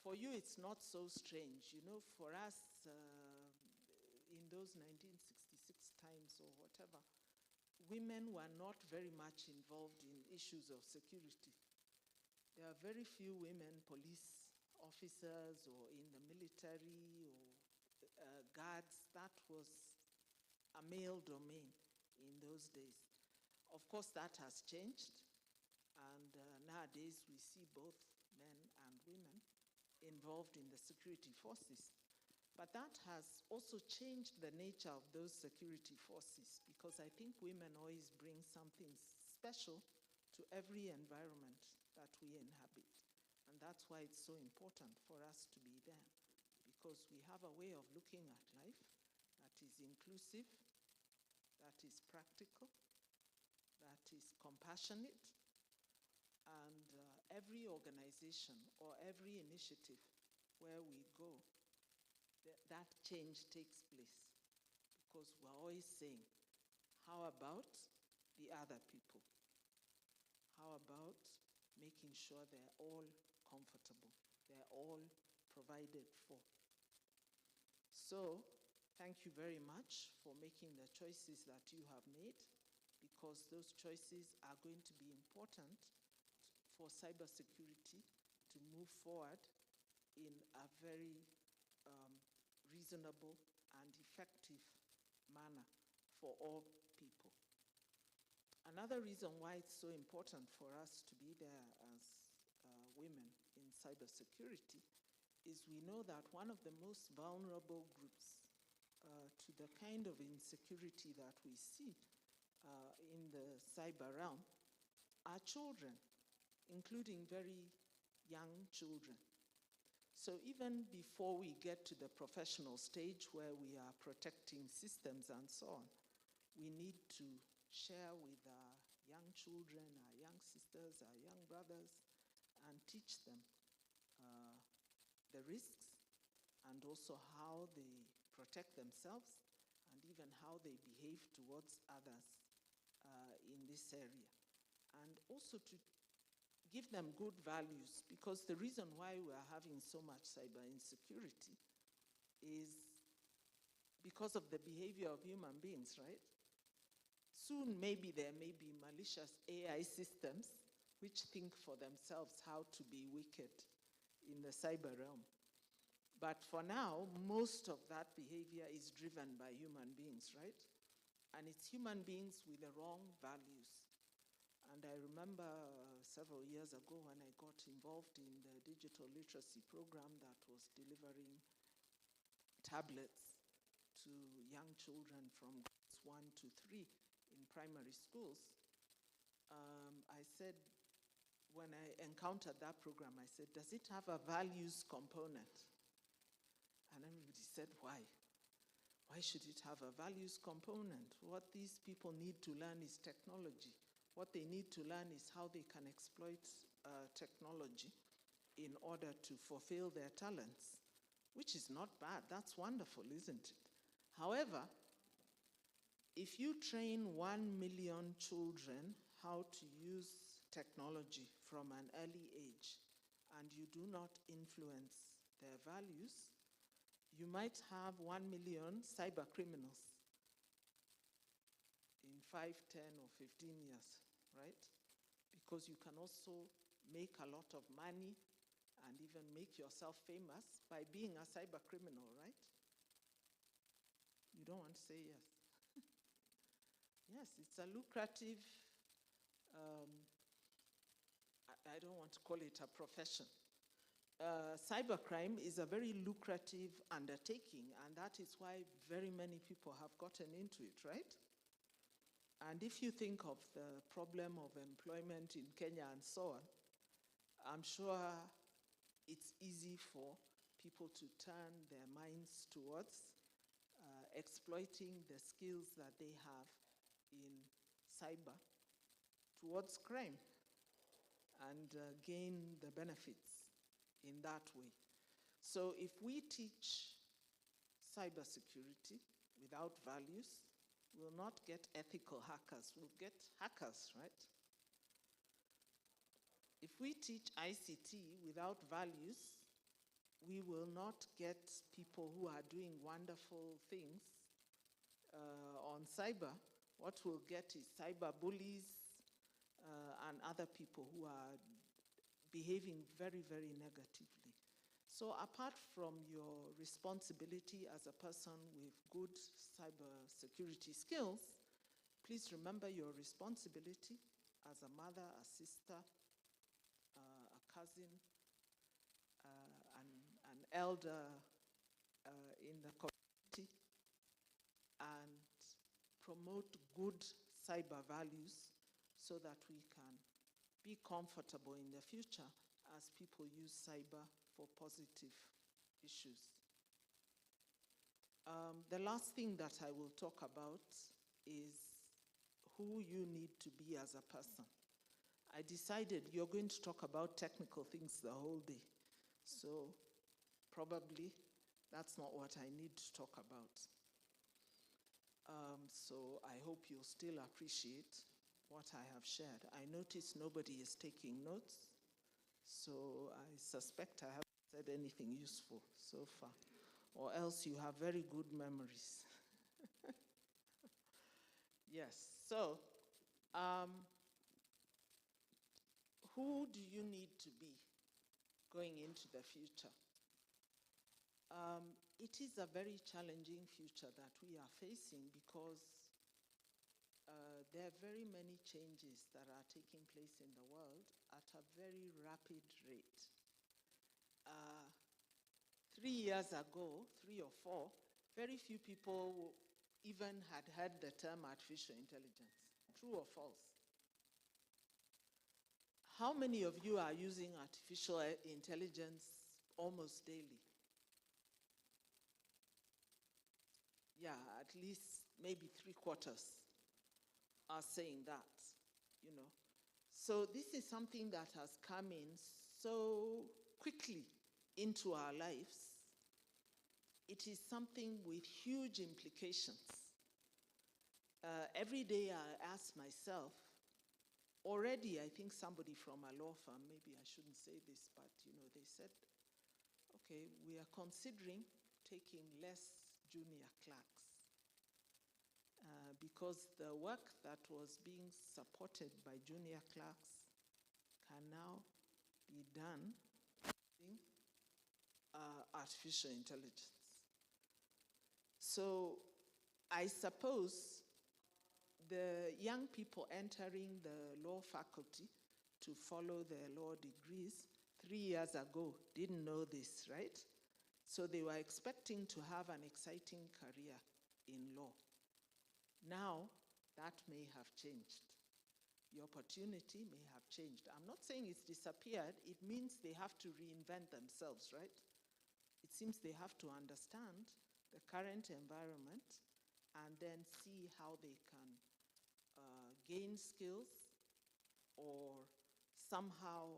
For you, it's not so strange. You know, for us, in those 1966 times or whatever, women were not very much involved in issues of security. There are very few women police officers or in the military or guards. That was a male domain in those days. Of course, that has changed, and nowadays we see both men and women involved in the security forces. But that has also changed the nature of those security forces, because I think women always bring something special to every environment that we inhabit. And that's why it's so important for us to be there, because we have a way of looking at life that is inclusive, that is practical, that is compassionate, and every organization or every initiative where we go, that change takes place, because we're always saying, how about the other people? How about making sure they're all comfortable, they're all provided for? So, thank you very much for making the choices that you have made, because those choices are going to be important for cybersecurity to move forward in a very reasonable and effective manner for all people. Another reason why it's so important for us to be there as women in cybersecurity is we know that one of the most vulnerable groups to the kind of insecurity that we see in the cyber realm are children, including very young children. So even before we get to the professional stage where we are protecting systems and so on, we need to share with our young children, our young sisters, our young brothers, and teach them the risks and also how they protect themselves and even how they behave towards others in this area. And also to give them good values, because the reason why we are having so much cyber insecurity is because of the behavior of human beings, right? Soon, maybe there may be malicious AI systems which think for themselves how to be wicked in the cyber realm. But for now, most of that behavior is driven by human beings, right? And it's human beings with the wrong values. And I remember several years ago when I got involved in the digital literacy program that was delivering tablets to young children from grades 1 to 3 in primary schools. I said, when I encountered that program, I said, does it have a values component? And everybody said, why? Why should it have a values component? What these people need to learn is technology. What they need to learn is how they can exploit technology in order to fulfill their talents, which is not bad. That's wonderful, isn't it? However, if you train 1 million children how to use technology from an early age and you do not influence their values, you might have 1 million cyber criminals in 5, 10, or 15 years, right? Because you can also make a lot of money and even make yourself famous by being a cyber criminal, right? You don't want to say yes. Yes, it's a lucrative, I don't want to call it a profession. Cybercrime is a very lucrative undertaking, and that is why very many people have gotten into it, right? And if you think of the problem of employment in Kenya and so on, I'm sure it's easy for people to turn their minds towards exploiting the skills that they have in cyber towards crime and gain the benefits in that way. So if we teach cybersecurity without values, we'll not get ethical hackers, we'll get hackers, right? If we teach ICT without values, we will not get people who are doing wonderful things on cyber. What we'll get is cyber bullies and other people who are behaving very, very negatively. So apart from your responsibility as a person with good cyber security skills, please remember your responsibility as a mother, a sister, a cousin, an elder in the community, and promote good cyber values so that we can be comfortable in the future as people use cyber for positive issues. The last thing that I will talk about is who you need to be as a person. I decided you're going to talk about technical things the whole day, so probably that's not what I need to talk about. So I hope you'll still appreciate what I have shared. I notice nobody is taking notes, so I suspect I haven't said anything useful so far, or else you have very good memories. Yes, so who do you need to be going into the future? It is a very challenging future that we are facing because there are very many changes that are taking place in the world at a very rapid rate. 3 years ago, 3 or 4, very few people even had heard the term artificial intelligence. True or false? How many of you are using artificial intelligence almost daily? Yeah, at least maybe 3/4 are saying that, you know. So this is something that has come in so quickly into our lives. It is something with huge implications. Every day I ask myself, already I think somebody from a law firm, maybe I shouldn't say this, but they said, okay, we are considering taking less junior clerks because the work that was being supported by junior clerks can now be done using artificial intelligence. So I suppose the young people entering the law faculty to follow their law degrees 3 years ago didn't know this, right? So they were expecting to have an exciting career in law. Now, that may have changed. The opportunity may have changed. I'm not saying it's disappeared. It means they have to reinvent themselves, right? It seems they have to understand the current environment and then see how they can gain skills or somehow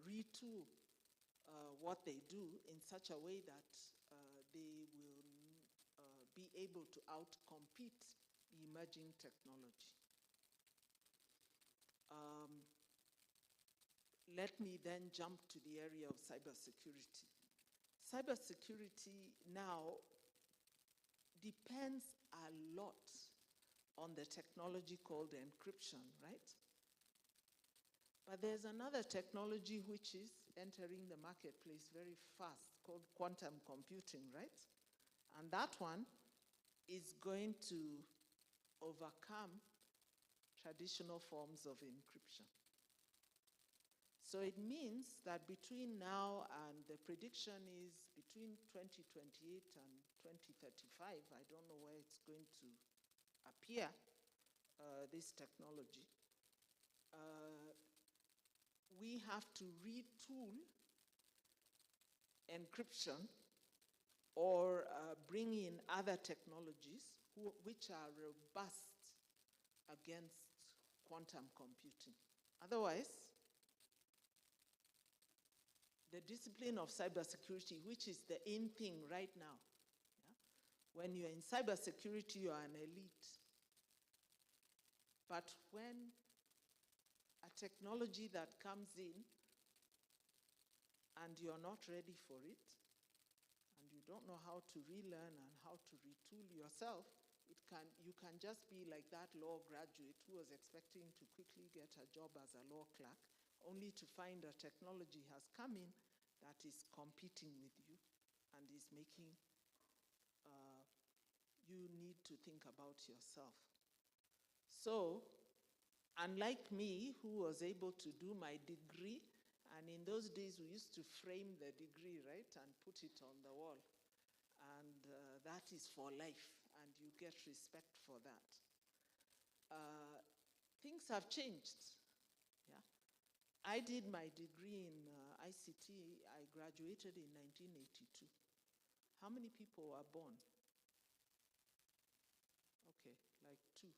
retool what they do in such a way that they will be able to outcompete the emerging technology. Let me then jump to the area of cybersecurity. Cybersecurity now depends a lot on the technology called encryption, right? But there's another technology which is entering the marketplace very fast called quantum computing, right? And that one is going to overcome traditional forms of encryption. So it means that between now and the prediction is between 2028 and 2035, I don't know where it's going to appear, this technology. We have to retool encryption or bring in other technologies which are robust against quantum computing. Otherwise, the discipline of cybersecurity, which is the in thing right now, when you're in cybersecurity, you are an elite. But when a technology that comes in and you're not ready for it, you don't know how to relearn and how to retool yourself, you can just be like that law graduate who was expecting to quickly get a job as a law clerk, only to find a technology has come in that is competing with you and is making you need to think about yourself. So, unlike me, who was able to do my degree, and in those days we used to frame the degree, right, and put it on the wall. And that is for life, and you get respect for that. Things have changed. Yeah, I did my degree in ICT. I graduated in 1982. How many people were born? Okay, like 2.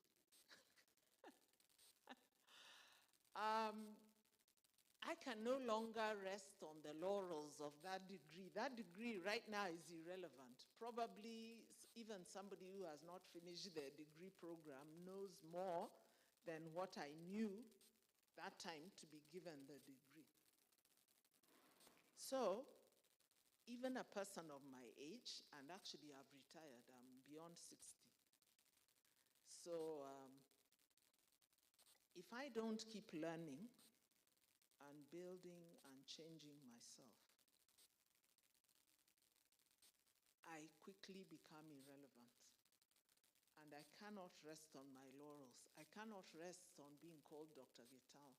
I can no longer rest on the laurels of that degree. That degree right now is irrelevant. Probably even somebody who has not finished their degree program knows more than what I knew that time to be given the degree. So, even a person of my age, and actually I've retired, I'm beyond 60. So, if I don't keep learning and building and changing myself, I quickly become irrelevant. And I cannot rest on my laurels. I cannot rest on being called Dr. Gitao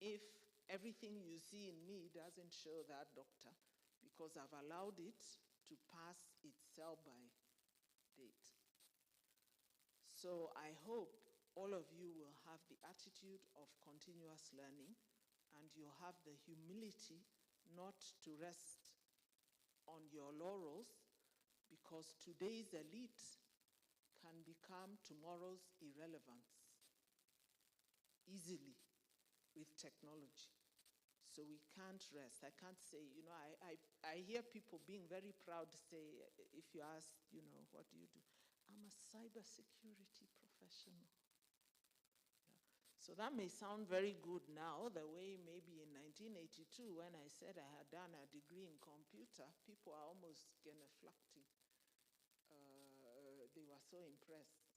if everything you see in me doesn't show that doctor, because I've allowed it to pass its sell-by date. So I hope all of you will have the attitude of continuous learning, and you'll have the humility not to rest on your laurels, because today's elite can become tomorrow's irrelevance easily with technology. So we can't rest. I can't say, I hear people being very proud to say, if you ask, what do you do? I'm a cybersecurity professional. Yeah. So that may sound very good now, the way maybe in 1982 when I said I had done a degree in computer, people are almost genuflecting. They were so impressed.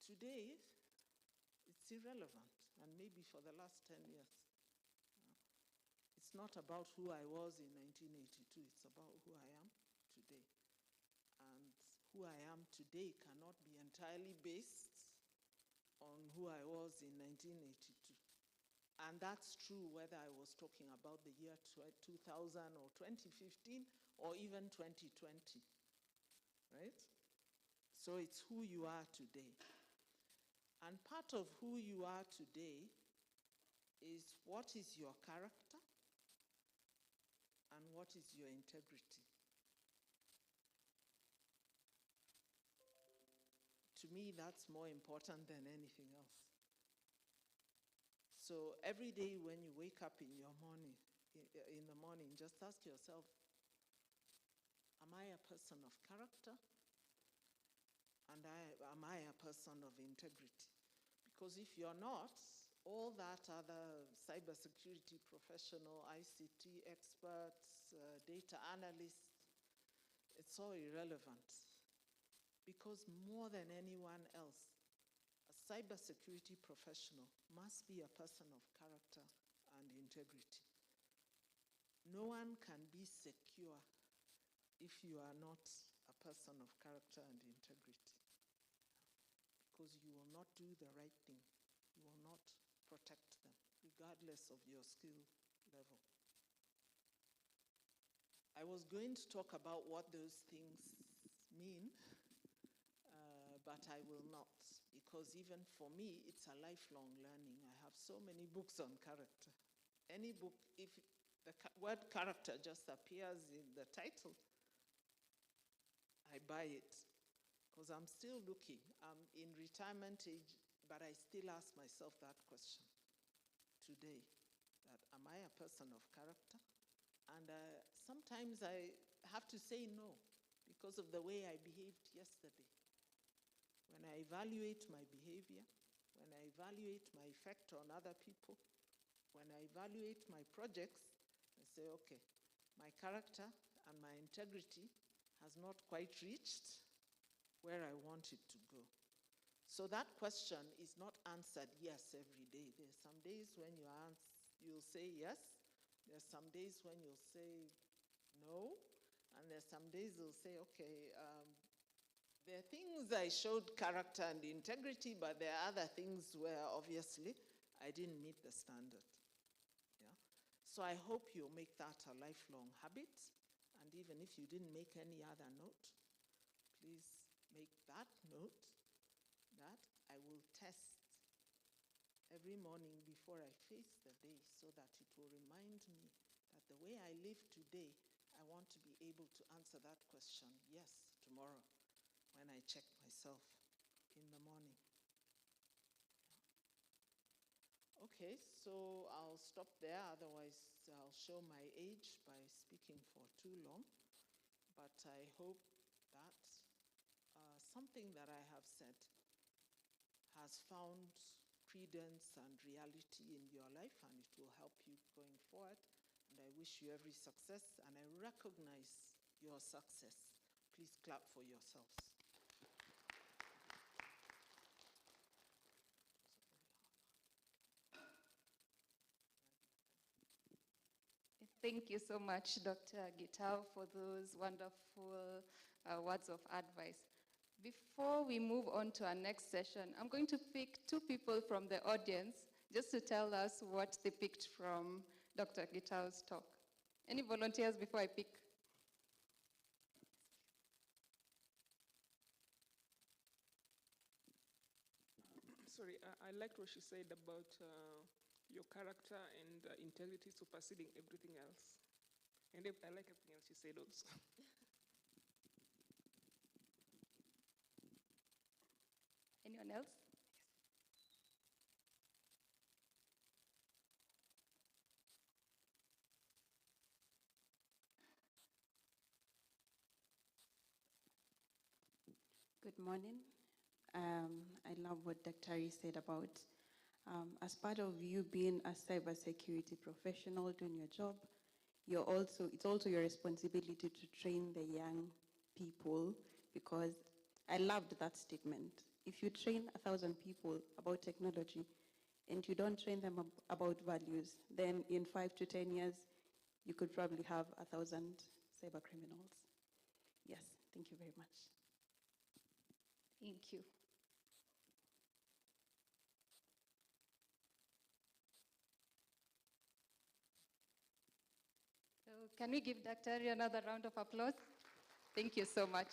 Today, it's irrelevant, and maybe for the last 10 years. It's not about who I was in 1982, it's about who I am today. And who I am today cannot be entirely based on who I was in 1982. And that's true whether I was talking about the year 2000 or 2015 or even 2020, right? So it's who you are today. And part of who you are today is what is your character and what is your integrity. To me, that's more important than anything else. So every day when you wake up in the morning, just ask yourself, am I a person of character? And am I a person of integrity? Because if you're not, all that other cybersecurity professional, ICT experts, data analysts, it's all irrelevant. Because more than anyone else, a cybersecurity professional must be a person of character and integrity. No one can be secure if you are not a person of character and integrity. Because you will not do the right thing. You will not protect them, regardless of your skill level. I was going to talk about what those things mean, but I will not, because even for me, it's a lifelong learning. I have so many books on character. Any book, if the word character just appears in the title, I buy it, because I'm still looking. I'm in retirement age, but I still ask myself that question today, that am I a person of character? And sometimes I have to say no, because of the way I behaved yesterday. When I evaluate my behavior, when I evaluate my effect on other people, when I evaluate my projects, I say, okay, my character and my integrity has not quite reached where I want it to go. So that question is not answered yes every day. There's some days when you'll say yes. There's some days when you'll say no. And there's some days you'll say, okay, there are things I showed character and integrity, but there are other things where obviously I didn't meet the standard. Yeah? So I hope you'll make that a lifelong habit. And even if you didn't make any other note, please make that note that I will test every morning before I face the day, so that it will remind me that the way I live today, I want to be able to answer that question, yes, tomorrow, when I check myself in the morning. Okay, so I'll stop there, otherwise I'll show my age by speaking for too long. But I hope that something that I have said has found credence and reality in your life, and it will help you going forward. And I wish you every success, and I recognize your success. Please clap for yourselves. Thank you so much, Dr. Gitau, for those wonderful words of advice. Before we move on to our next session, I'm going to pick two people from the audience just to tell us what they picked from Dr. Gitau's talk. Any volunteers before I pick? Sorry, I liked what she said about your character and integrity superseding everything else. And I like everything else she said also. Anyone else? Good morning. I love what Dr. Ari said about as part of you being a cybersecurity professional doing your job, it's also your responsibility to train the young people, because I loved that statement. If you train 1,000 people about technology and you don't train them about values, then in 5 to 10 years, you could probably have 1,000 cyber criminals. Yes, thank you very much. Thank you. So can we give Dr. Ari another round of applause? Thank you so much.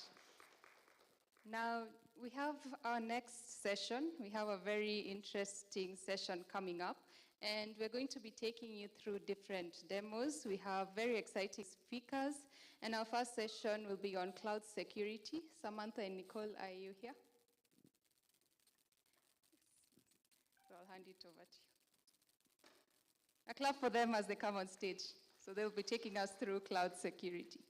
Now, we have our next session. We have a very interesting session coming up, and we're going to be taking you through different demos. We have very exciting speakers, and our first session will be on cloud security. Samantha and Nicole, are you here? So I'll hand it over to you. A clap for them as they come on stage. So they'll be taking us through cloud security.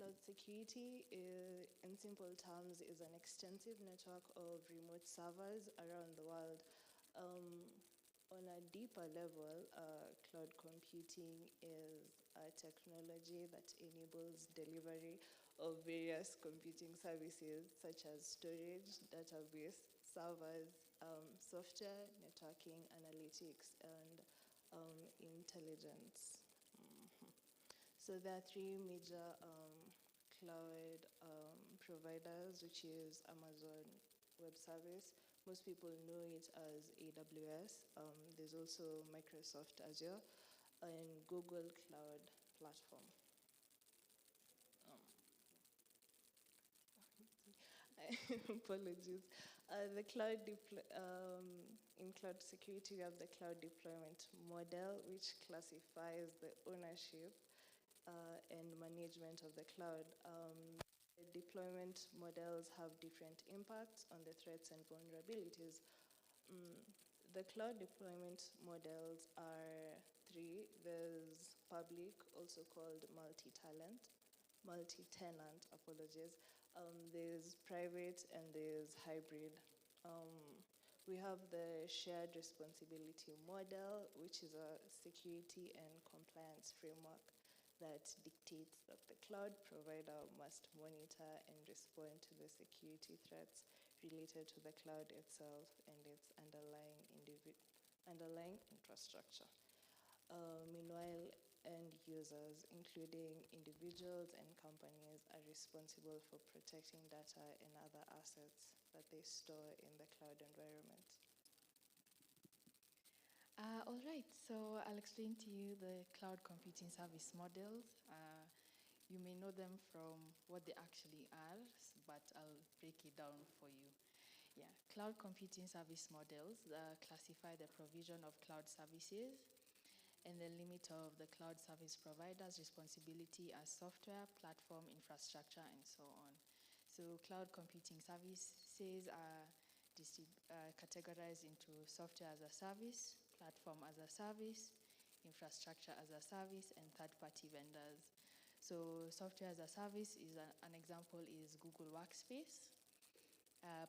Cloud security, in simple terms, is an extensive network of remote servers around the world. On a deeper level, cloud computing is a technology that enables delivery of various computing services such as storage, database, servers, software, networking, analytics, and intelligence. So there are three major cloud providers, which is Amazon Web Service. Most people know it as AWS. There's also Microsoft Azure and Google Cloud Platform. Apologies. In cloud security, we have the cloud deployment model, which classifies the ownership and management of the cloud. The deployment models have different impacts on the threats and vulnerabilities. The cloud deployment models are three. There's public, also called multi-tenant, apologies. There's private and there's hybrid. We have the shared responsibility model, which is a security and compliance framework that dictates that the cloud provider must monitor and respond to the security threats related to the cloud itself and its underlying infrastructure. Meanwhile, end users, including individuals and companies, are responsible for protecting data and other assets that they store in the cloud environment. All right, so I'll explain to you the cloud computing service models. You may know them from what they actually are, but I'll break it down for you. Yeah, cloud computing service models classify the provision of cloud services and the limit of the cloud service provider's responsibility as software, platform, infrastructure, and so on. So cloud computing services are categorized into software as a service, platform as a service, infrastructure as a service, and third-party vendors. So software as a service is an example is Google Workspace.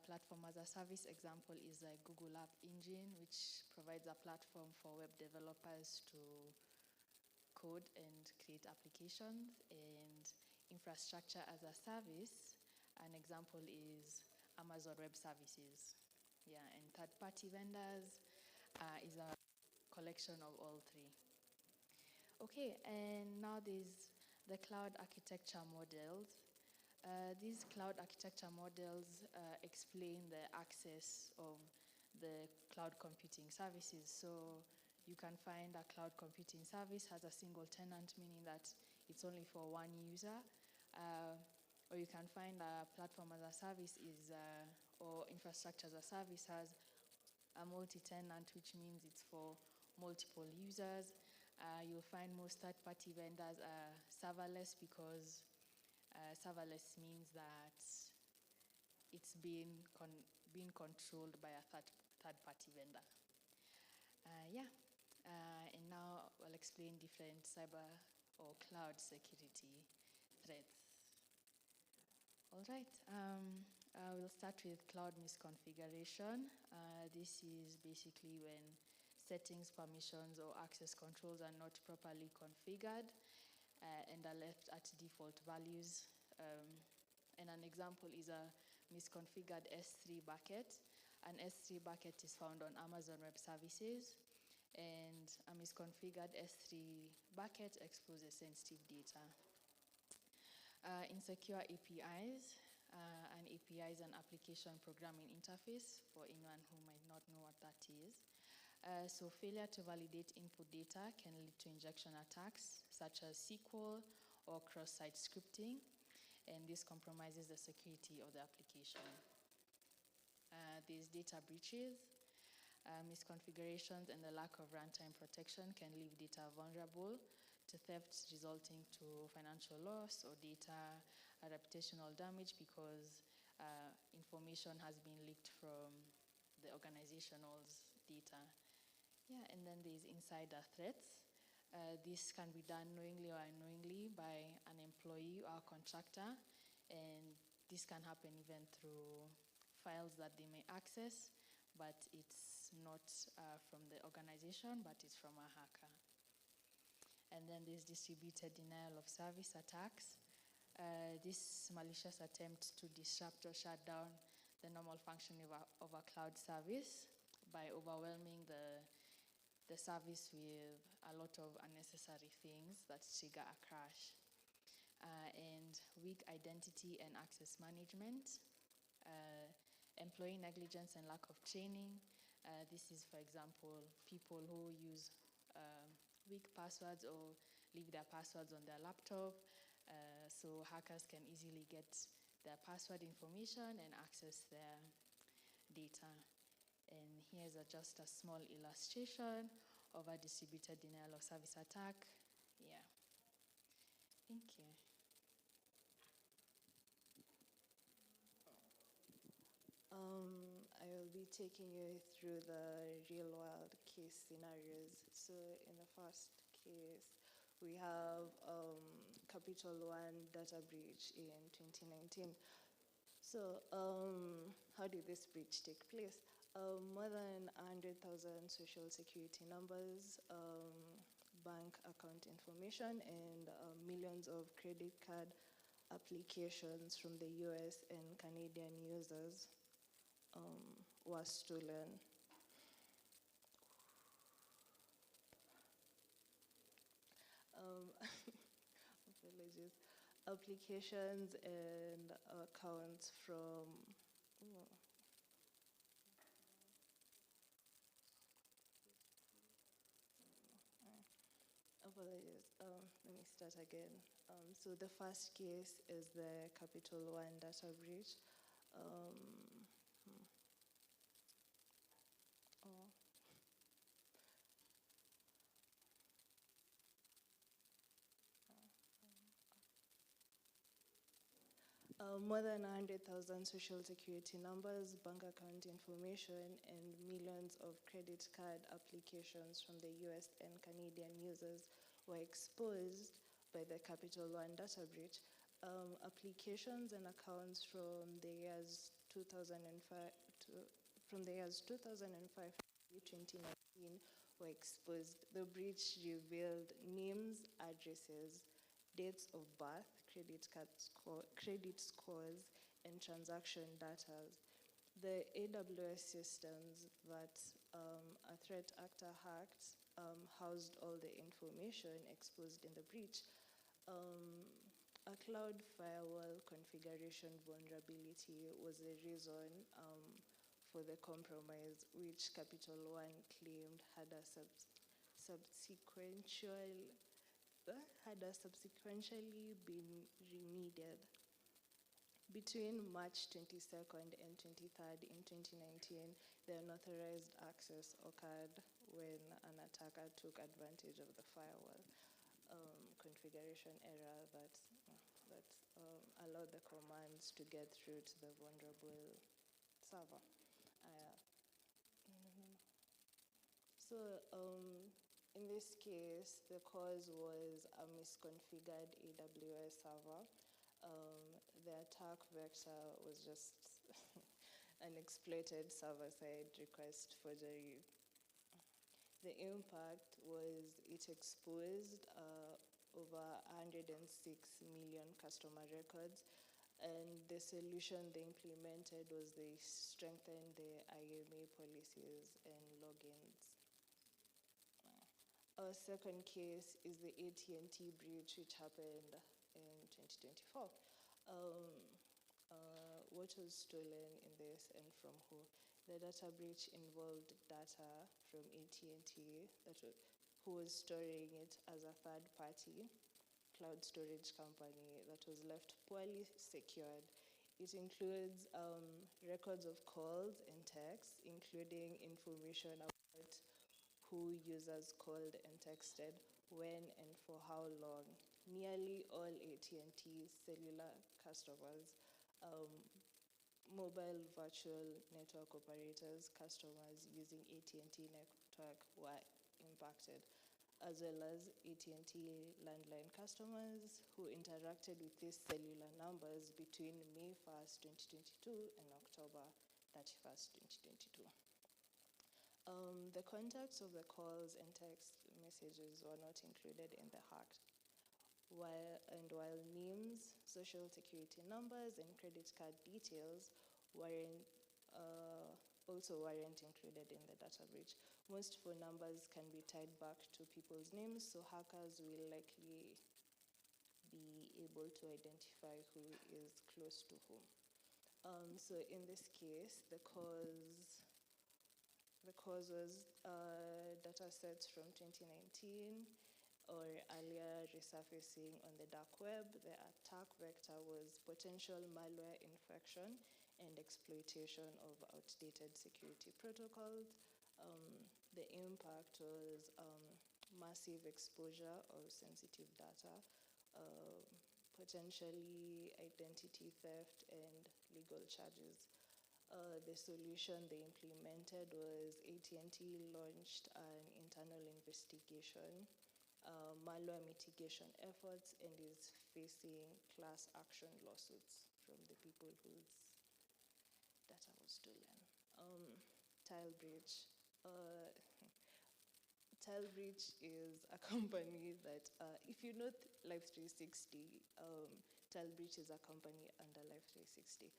Platform as a service example is like Google App Engine, which provides a platform for web developers to code and create applications. And infrastructure as a service, an example is Amazon Web Services. Yeah, and third-party vendors is a collection of all three. Okay, and now there's the cloud architecture models. These cloud architecture models explain the access of the cloud computing services. So you can find a cloud computing service has a single tenant, meaning that it's only for one user. Or you can find a platform as a service or infrastructure as a service has a multi-tenant, which means it's for multiple users. You'll find most third-party vendors are serverless because serverless means that it's being controlled by a third-party vendor. And now I'll explain different cyber or cloud security threats. All right, we'll start with cloud misconfiguration. This is basically when settings, permissions, or access controls are not properly configured and are left at default values. And an example is a misconfigured S3 bucket. An S3 bucket is found on Amazon Web Services, and a misconfigured S3 bucket exposes sensitive data. Insecure APIs. An API is an application programming interface for anyone who might not know what that is. So failure to validate input data can lead to injection attacks such as SQL or cross-site scripting, and this compromises the security of the application. There's data breaches. Misconfigurations and the lack of runtime protection can leave data vulnerable to theft, resulting to financial loss or data reputational damage because information has been leaked from the organization's data. Yeah, and then there's insider threats. This can be done knowingly or unknowingly by an employee or a contractor, and this can happen even through files that they may access, but it's not from the organization, but it's from a hacker. And then there's distributed denial of service attacks. This malicious attempt to disrupt or shut down the normal functioning of a cloud service by overwhelming the service with a lot of unnecessary things that trigger a crash. And weak identity and access management, employee negligence and lack of training. This is, for example, people who use weak passwords or leave their passwords on their laptop, so hackers can easily get their password information and access their data. And here's just a small illustration of a distributed denial of service attack. Yeah. Thank you. I will be taking you through the real world case scenarios. So in the first case, we have Capital One data breach in 2019. So how did this breach take place? More than 100,000 social security numbers, bank account information, and millions of credit card applications from the US and Canadian users were stolen. Apologies. Applications and accounts from apologies. Let me start again. So the first case is the Capital One data breach. Oh. More than 100,000 social security numbers, bank account information, and millions of credit card applications from the US and Canadian users were exposed by the Capital One data breach. Applications and accounts from the years 2005 to 2019 were exposed. The breach revealed names, addresses, dates of birth, credit scores, and transaction data. The AWS systems that a threat actor hacked housed all the information exposed in the breach. A cloud firewall configuration vulnerability was the reason for the compromise, which Capital One claimed had subsequently been remedied. Between March 22nd and 23rd in 2019, the unauthorized access occurred when an attacker took advantage of the firewall configuration error that allowed the commands to get through to the vulnerable server. In this case, the cause was a misconfigured AWS server. The attack vector was just an exploited server-side request forgery. The impact was it exposed over 106 million customer records, and the solution they implemented was they strengthened the IMA policies and logins. Our second case is the E.T.G breach, which happened in 2024. What was stolen in this and from who? The data breach involved data from E.T.G who was storing it as a third-party cloud storage company that was left poorly secured. It includes records of calls and texts, including information about who users called and texted, when and for how long. Nearly all AT&T cellular customers, mobile virtual network operators, customers using AT&T network were impacted. as well as AT&T landline customers who interacted with these cellular numbers between May 1st, 2022 and October 31st, 2022. The contacts of the calls and text messages were not included in the hack. While names, social security numbers, and credit card details also weren't included in the data breach. Most phone numbers can be tied back to people's names, so hackers will likely be able to identify who is close to whom. So in this case, the cause was data sets from 2019 or earlier resurfacing on the dark web. The attack vector was potential malware infection and exploitation of outdated security protocols. The impact was massive exposure of sensitive data, potentially identity theft and legal charges. The solution they implemented was AT&T launched an internal investigation, malware mitigation efforts, and is facing class action lawsuits from the people whose data was stolen. TileBridge. TileBridge is a company that, if you know Life360, TileBridge is a company under Life360.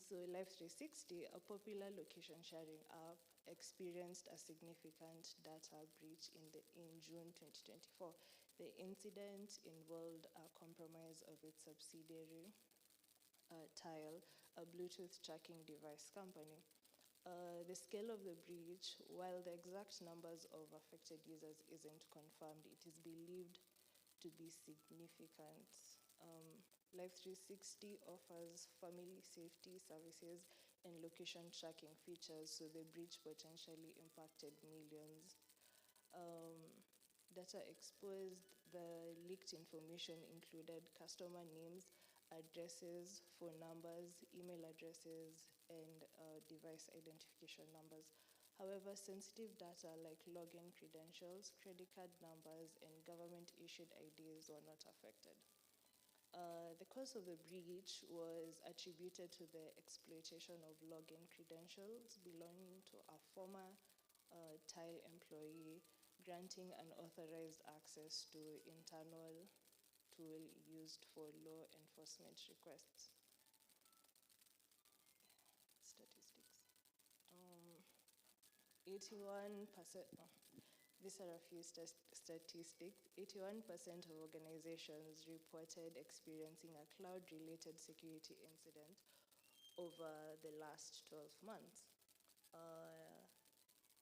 So Life360, a popular location sharing app, experienced a significant data breach in June 2024. The incident involved a compromise of its subsidiary, Tile, a Bluetooth tracking device company. The scale of the breach, while the exact numbers of affected users isn't confirmed, it is believed to be significant. Life360 offers family safety services and location tracking features, so the breach potentially impacted millions. Data exposed, the leaked information included customer names, addresses, phone numbers, email addresses, and device identification numbers. However, sensitive data like login credentials, credit card numbers, and government-issued IDs were not affected. The cause of the breach was attributed to the exploitation of login credentials belonging to a former Tile employee, granting unauthorized access to internal tool used for law enforcement requests. Statistics. 81%, these are a few statistics. 81% of organizations reported experiencing a cloud-related security incident over the last 12 months.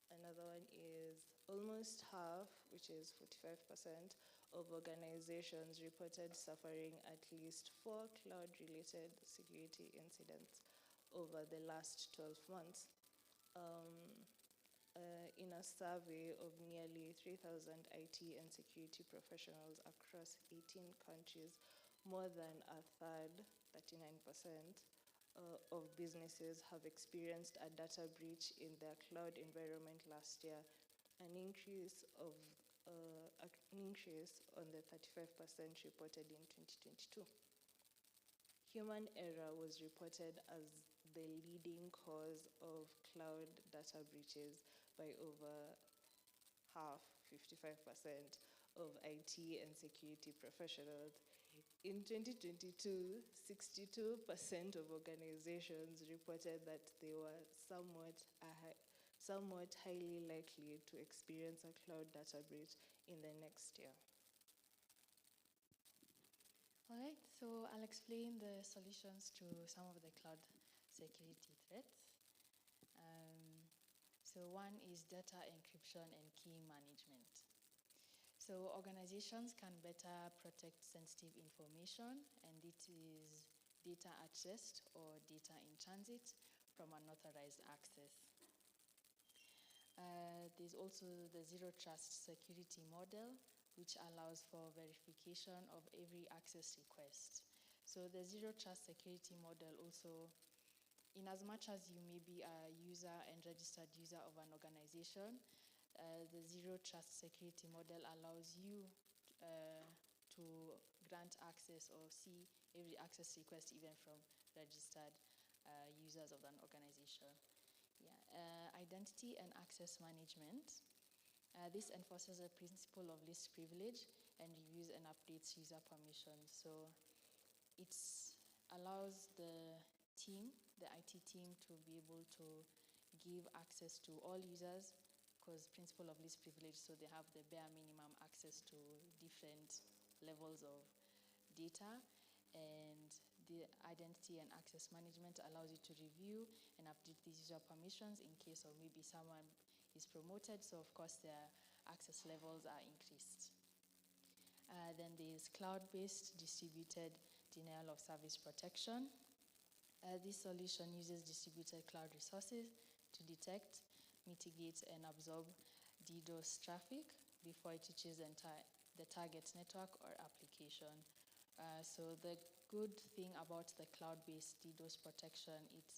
Another one is almost half, which is 45%, of organizations reported suffering at least 4 cloud-related security incidents over the last 12 months. In a survey of nearly 3,000 IT and security professionals across 18 countries, more than a third, 39%, of businesses have experienced a data breach in their cloud environment last year, an increase on the 35% reported in 2022. Human error was reported as the leading cause of cloud data breaches by over half, 55%, of IT and security professionals. In 2022, 62% of organizations reported that they were somewhat highly likely to experience a cloud data breach in the next year. All right, so I'll explain the solutions to some of the cloud security threats. So one is data encryption and key management. So organizations can better protect sensitive information, and it is data at rest or data in transit from unauthorized access. There's also the zero trust security model, which allows for verification of every access request. So the zero trust security model also, in as much as you may be a user and registered user of an organization, The zero trust security model allows you to grant access or see every access request, even from registered users of an organization. Yeah. Identity and access management. This enforces the principle of least privilege and reviews and updates user permissions. So it allows the team, the IT team, to be able to give access to all users, because principle of least privilege, so they have the bare minimum access to different levels of data. And the identity and access management allows you to review and update these user permissions in case of maybe someone is promoted, so of course their access levels are increased. Then there's cloud-based distributed denial of service protection. This solution uses distributed cloud resources to detect, mitigate, and absorb DDoS traffic before it reaches the target network or application. So the good thing about the cloud-based DDoS protection, it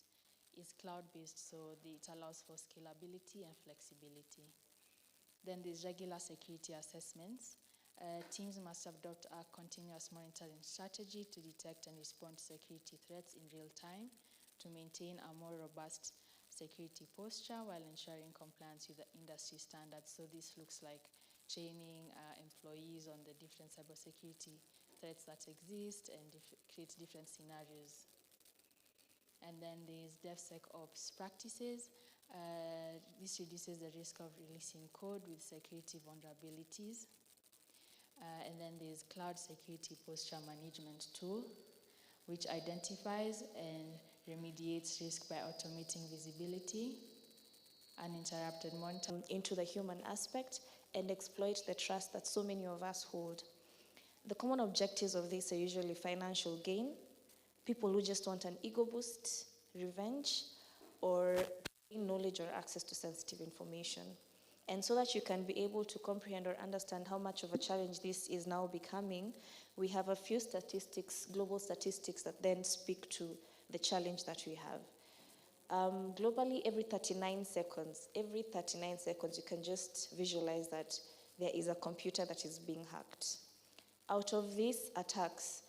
is cloud-based, so it allows for scalability and flexibility. Then there's regular security assessments. Teams must adopt a continuous monitoring strategy to detect and respond to security threats in real time to maintain a more robust security posture while ensuring compliance with the industry standards. So this looks like training employees on the different cybersecurity threats that exist and create different scenarios. And then there's DevSecOps practices. This reduces the risk of releasing code with security vulnerabilities. And then there's Cloud Security Posture Management Tool, which identifies and remediates risk by automating visibility, uninterrupted monitoring into the human aspect and exploit the trust that so many of us hold. The common objectives of this are usually financial gain, people who just want an ego boost, revenge, or knowledge or access to sensitive information. And so that you can be able to comprehend or understand how much of a challenge this is now becoming, we have a few statistics, global statistics, that then speak to the challenge that we have. Globally, every 39 seconds, you can just visualize that there is a computer that is being hacked. Out of these attacks,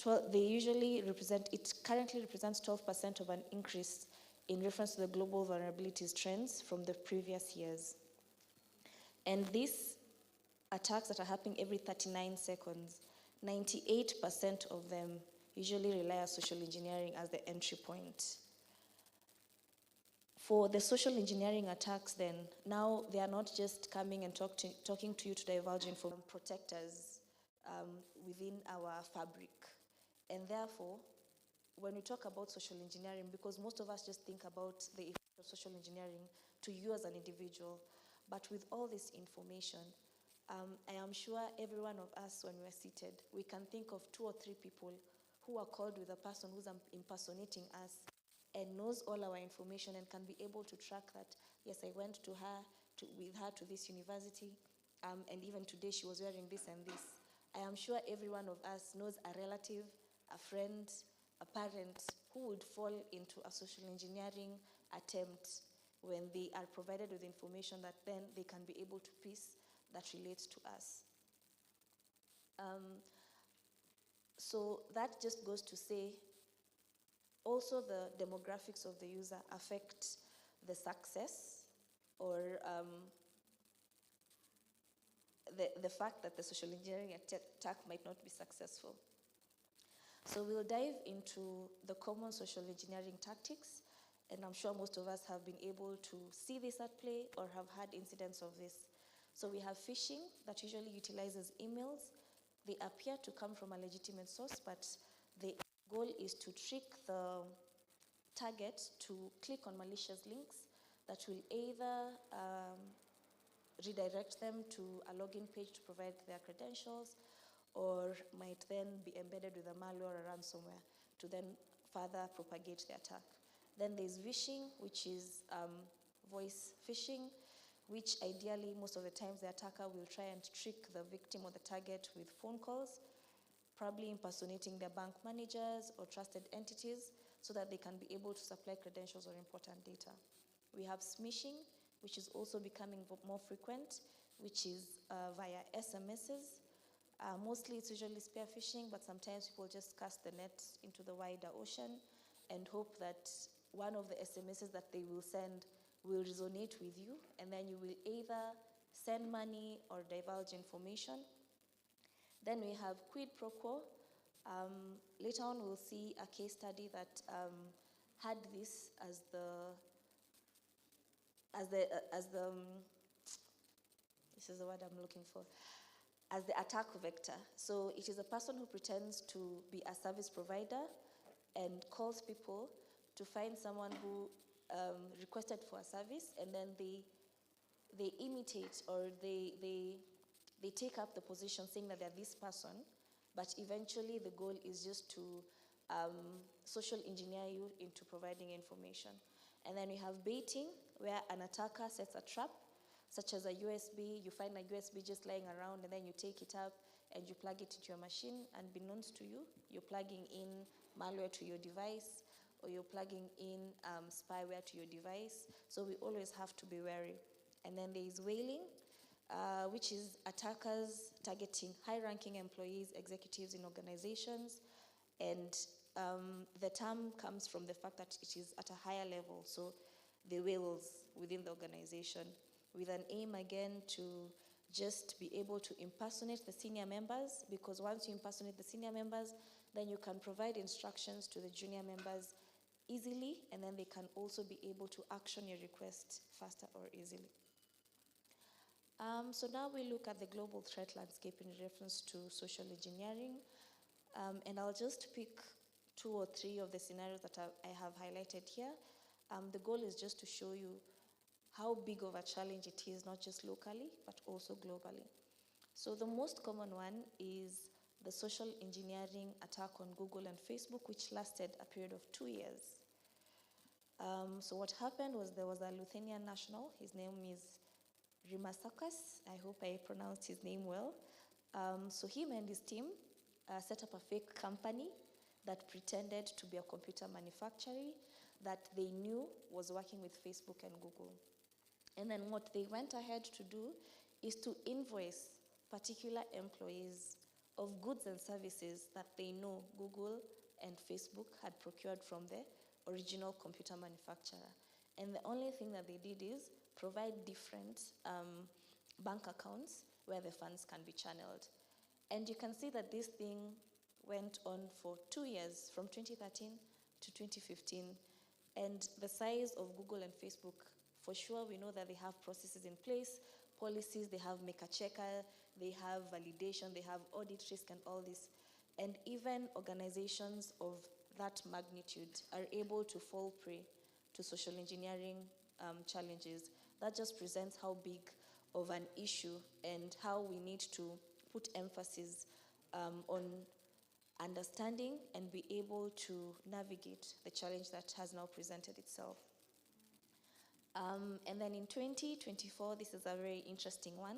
it currently represents 12% of an increase in reference to the global vulnerabilities trends from the previous years. And these attacks that are happening every 39 seconds, 98% of them usually rely on social engineering as the entry point. For the social engineering attacks then, now they are not just coming and talking to you to divulge information, protectors within our fabric. And therefore, when we talk about social engineering, because most of us just think about the effect of social engineering to you as an individual, but with all this information, I am sure every one of us, when we're seated, we can think of 2 or 3 people who are called with a person who's impersonating us and knows all our information and can be able to track that, yes, I went with her to this university, and even today she was wearing this and this. I am sure every one of us knows a relative, a friend, a parent who would fall into a social engineering attempt when they are provided with information that then they can be able to piece that relates to us. So that just goes to say, also the demographics of the user affect the success or the fact that the social engineering attack might not be successful. So we'll dive into the common social engineering tactics, and I'm sure most of us have been able to see this at play or have had incidents of this. So we have phishing that usually utilizes emails. They appear to come from a legitimate source, but the goal is to trick the target to click on malicious links that will either redirect them to a login page to provide their credentials, or might then be embedded with a malware or ransomware to then further propagate the attack. Then there's vishing, which is voice phishing, which ideally, most of the times, the attacker will try and trick the victim or the target with phone calls, probably impersonating their bank managers or trusted entities so that they can be able to supply credentials or important data. We have smishing, which is also becoming more frequent, which is via SMSs. Mostly it's usually spear phishing, but sometimes people just cast the net into the wider ocean and hope that one of the SMSs that they will send will resonate with you, and then you will either send money or divulge information. Then we have quid pro quo. Later on, we'll see a case study that had this as this is the word I'm looking for, as the attack vector. So it is a person who pretends to be a service provider and calls people to find someone who requested for a service, and then they imitate or they take up the position saying that they're this person, but eventually the goal is just to social engineer you into providing information. And then we have baiting, where an attacker sets a trap, such as a USB. You find a USB just lying around, and then you take it up and you plug it into your machine, and unbeknownst to you, you're plugging in malware to your device, or you're plugging in spyware to your device. So we always have to be wary. And then there is whaling, which is attackers targeting high-ranking employees, executives in organizations. And the term comes from the fact that it is at a higher level, so the whales within the organization, with an aim again to just be able to impersonate the senior members, because once you impersonate the senior members, then you can provide instructions to the junior members easily, and then they can also be able to action your request faster or easily. So now we look at the global threat landscape in reference to social engineering, and I'll just pick 2 or 3 of the scenarios that I have highlighted here. The goal is just to show you how big of a challenge it is, not just locally, but also globally. So the most common one is the social engineering attack on Google and Facebook, which lasted a period of 2 years. So what happened was there was a Lithuanian national, his name is Rimasakas, I hope I pronounced his name well. So him and his team set up a fake company that pretended to be a computer manufacturer that they knew was working with Facebook and Google. And then what they went ahead to do is to invoice particular employees of goods and services that they know Google and Facebook had procured from the original computer manufacturer. And the only thing that they did is provide different bank accounts where the funds can be channeled. And you can see that this thing went on for 2 years, from 2013 to 2015. And the size of Google and Facebook, for sure, we know that they have processes in place, policies, they have make a checker, they have validation, they have audit risk and all this. And even organizations of that magnitude are able to fall prey to social engineering challenges. That just presents how big of an issue and how we need to put emphasis on understanding and be able to navigate the challenge that has now presented itself. And then in 2024, this is a very interesting one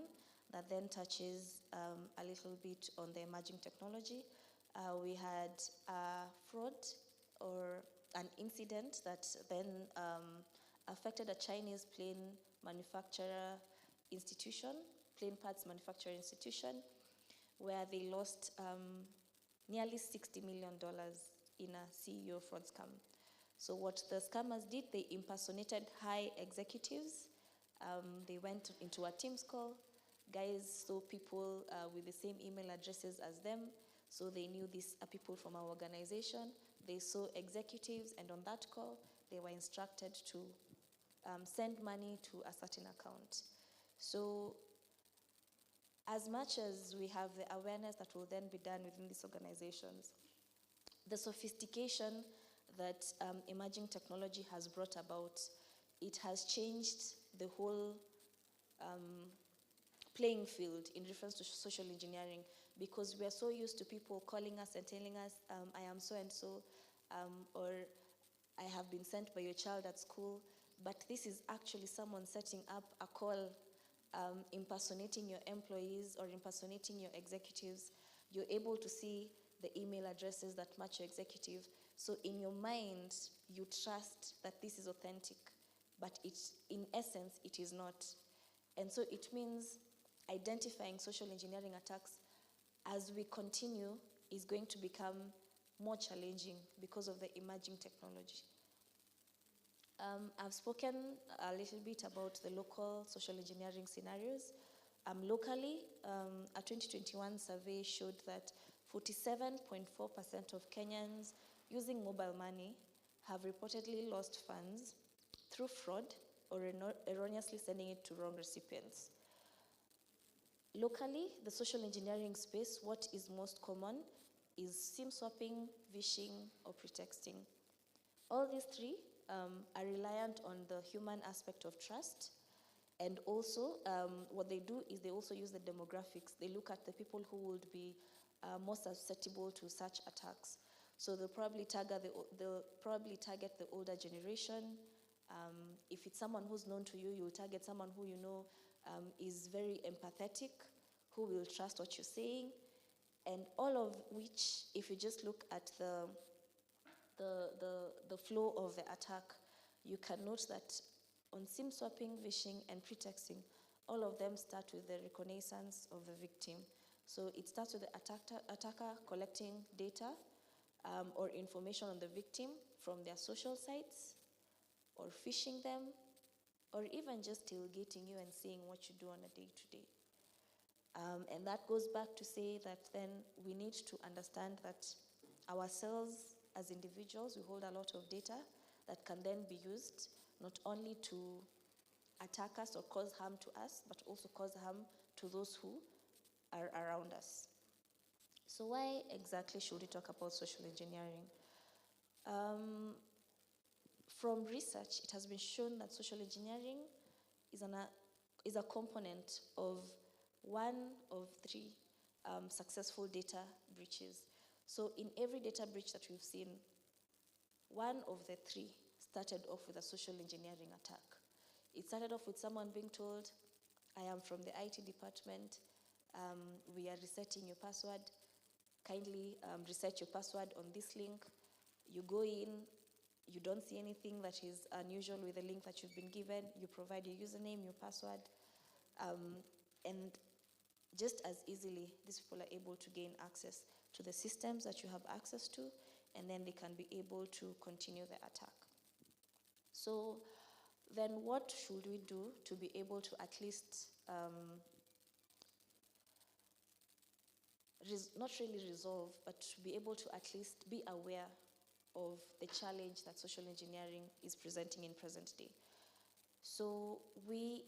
that then touches a little bit on the emerging technology. We had a fraud or an incident that then affected a Chinese plane manufacturer institution, plane parts manufacturer institution, where they lost nearly $60 million in a CEO fraud scam. So what the scammers did, they impersonated high executives. They went into a Teams call. Guys saw people with the same email addresses as them, so they knew these are people from our organization. They saw executives, and on that call, they were instructed to send money to a certain account. So as much as we have the awareness that will then be done within these organizations, the sophistication that emerging technology has brought about, it has changed the whole playing field in reference to social engineering, because we are so used to people calling us and telling us, I am so-and-so, or I have been sent by your child at school, but this is actually someone setting up a call, impersonating your employees or impersonating your executives. You're able to see the email addresses that match your executive. So in your mind, you trust that this is authentic but in essence, it is not. And so it means identifying social engineering attacks as we continue is going to become more challenging because of the emerging technology. I've spoken a little bit about the local social engineering scenarios. Locally, a 2021 survey showed that 47.4% of Kenyans using mobile money have reportedly lost funds through fraud or erroneously sending it to wrong recipients. Locally, the social engineering space, what is most common is SIM swapping, vishing, or pretexting. All these three are reliant on the human aspect of trust. And also, what they do is they also use the demographics. They look at the people who would be most susceptible to such attacks. So they'll probably target the older generation. If it's someone who's known to you, you'll target someone who you know is very empathetic, who will trust what you're saying, and all of which, if you just look at the flow of the attack, you can note that on SIM swapping, vishing, and pretexting, all of them start with the reconnaissance of the victim. So it starts with the attacker collecting data or information on the victim from their social sites, or phishing them, or even just tailgating you and seeing what you do on a day-to-day. And that goes back to say that then we need to understand that ourselves as individuals, we hold a lot of data that can then be used not only to attack us or cause harm to us, but also cause harm to those who are around us. So why exactly should we talk about social engineering? From research, it has been shown that social engineering is a component of one of three successful data breaches. So in every data breach that we've seen, one of the three started off with a social engineering attack. It started off with someone being told, I am from the IT department, we are resetting your password, kindly reset your password on this link. You go in, you don't see anything that is unusual with the link that you've been given, you provide your username, your password, and just as easily, these people are able to gain access to the systems that you have access to, and then they can be able to continue the attack. So then what should we do to be able to at least, not really resolve, but to be able to at least be aware of the challenge that social engineering is presenting in present day? So we,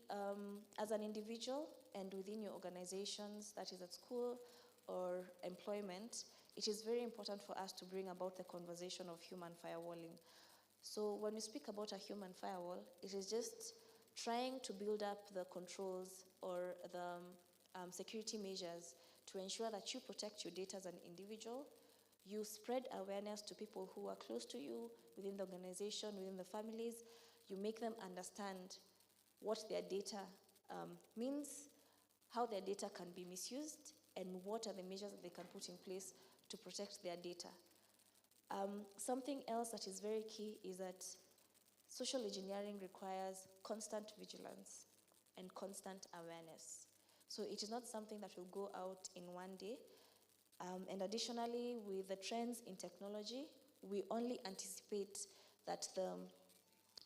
as an individual and within your organizations, that is at school or employment, it is very important for us to bring about the conversation of human firewalling. So when we speak about a human firewall, it is just trying to build up the controls or the security measures to ensure that you protect your data as an individual, you spread awareness to people who are close to you, within the organization, within the families, you make them understand what their data means, how their data can be misused, and what are the measures that they can put in place to protect their data. Something else that is very key is that social engineering requires constant vigilance and constant awareness. So it is not something that will go out in one day. And additionally, with the trends in technology, we only anticipate that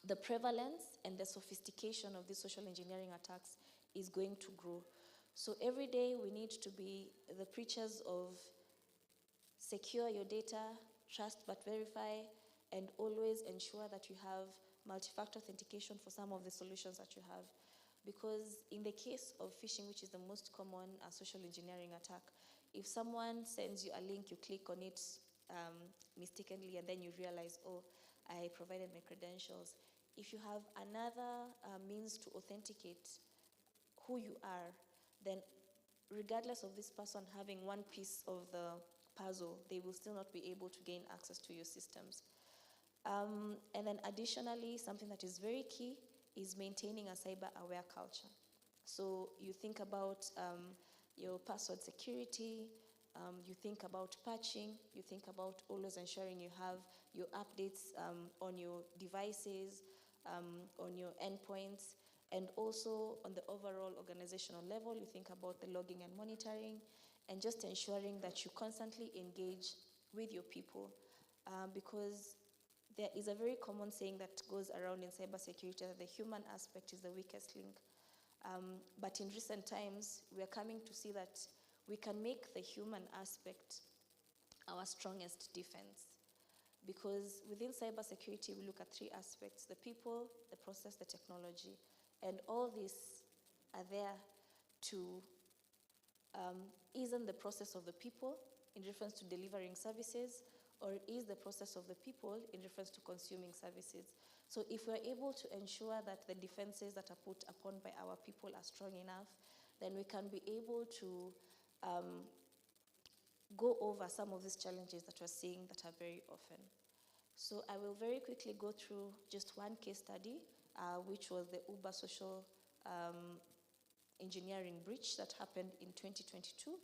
the prevalence and the sophistication of these social engineering attacks is going to grow. So every day we need to be the preachers of secure your data, trust but verify, and always ensure that you have multi-factor authentication for some of the solutions that you have. Because in the case of phishing, which is the most common social engineering attack, if someone sends you a link, you click on it mistakenly, and then you realize, oh, I provided my credentials. If you have another means to authenticate who you are, then regardless of this person having one piece of the puzzle, they will still not be able to gain access to your systems. And then additionally, something that is very key is maintaining a cyber-aware culture. So you think about your password security, you think about patching, you think about always ensuring you have your updates on your devices, on your endpoints, and also on the overall organizational level, you think about the logging and monitoring, and just ensuring that you constantly engage with your people, because there is a very common saying that goes around in cybersecurity that the human aspect is the weakest link. But in recent times, we are coming to see that we can make the human aspect our strongest defense. Because within cybersecurity, we look at three aspects: the people, the process, the technology. And all these are there to ease the process of the people in reference to delivering services, or ease the process of the people in reference to consuming services. So if we're able to ensure that the defenses that are put upon by our people are strong enough, then we can be able to go over some of these challenges that we're seeing that are very often. So I will very quickly go through just one case study, which was the Uber social engineering breach that happened in 2022.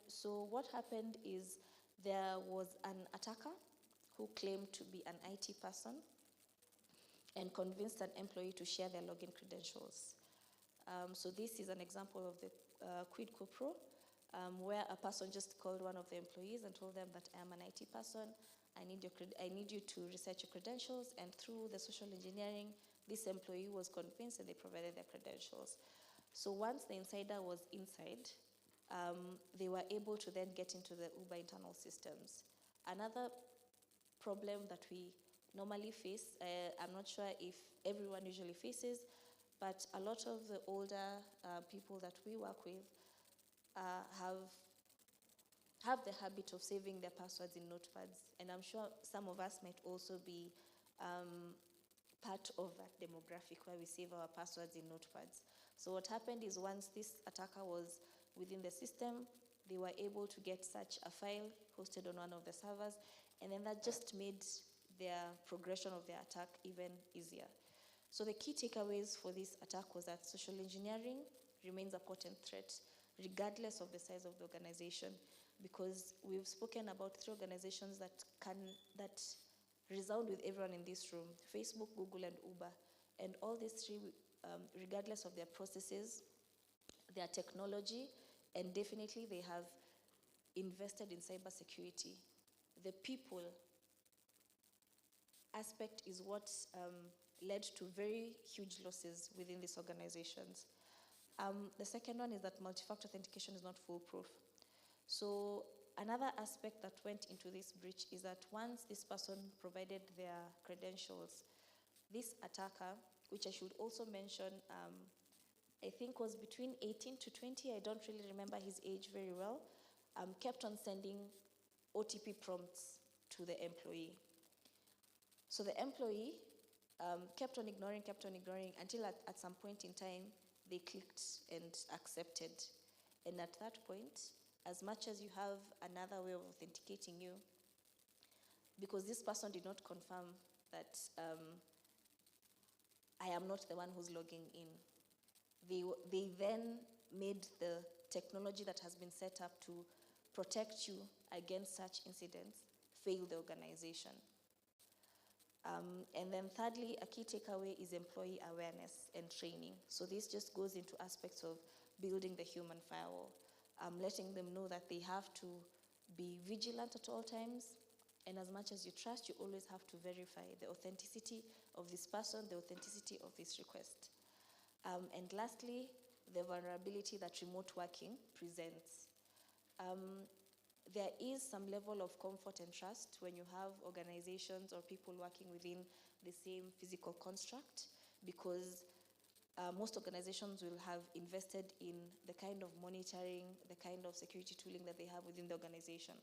So what happened is there was an attacker who claimed to be an IT person and convinced an employee to share their login credentials. So this is an example of the quid pro quo, where a person just called one of the employees and told them that I am an IT person, I need you to research your credentials, and through the social engineering, this employee was convinced and they provided their credentials. So once the insider was inside, they were able to then get into the Uber internal systems. Another problem that we normally face, I'm not sure if everyone usually faces, but a lot of the older people that we work with have the habit of saving their passwords in notepads. And I'm sure some of us might also be part of that demographic where we save our passwords in notepads. So what happened is once this attacker was within the system, they were able to get such a file hosted on one of the servers, and then that just made their progression of their attack even easier. So the key takeaways for this attack was that social engineering remains a potent threat, regardless of the size of the organization, because we've spoken about three organizations that resound with everyone in this room: Facebook, Google, and Uber. And all these three, regardless of their processes, their technology, and definitely they have invested in cybersecurity. The people aspect is what led to very huge losses within these organizations. The second one is that multi-factor authentication is not foolproof. So another aspect that went into this breach is that once this person provided their credentials, this attacker, which I should also mention, I think was between 18 to 20, I don't really remember his age very well, kept on sending OTP prompts to the employee. So the employee kept on ignoring until at some point in time, they clicked and accepted. And at that point, as much as you have another way of authenticating you, because this person did not confirm that I am not the one who's logging in, they then made the technology that has been set up to protect you against such incidents fail the organization. And then thirdly, a key takeaway is employee awareness and training. So this just goes into aspects of building the human firewall, letting them know that they have to be vigilant at all times, and as much as you trust, you always have to verify the authenticity of this person, the authenticity of this request. And lastly, the vulnerability that remote working presents. There is some level of comfort and trust when you have organizations or people working within the same physical construct, because most organizations will have invested in the kind of monitoring, the kind of security tooling that they have within the organization.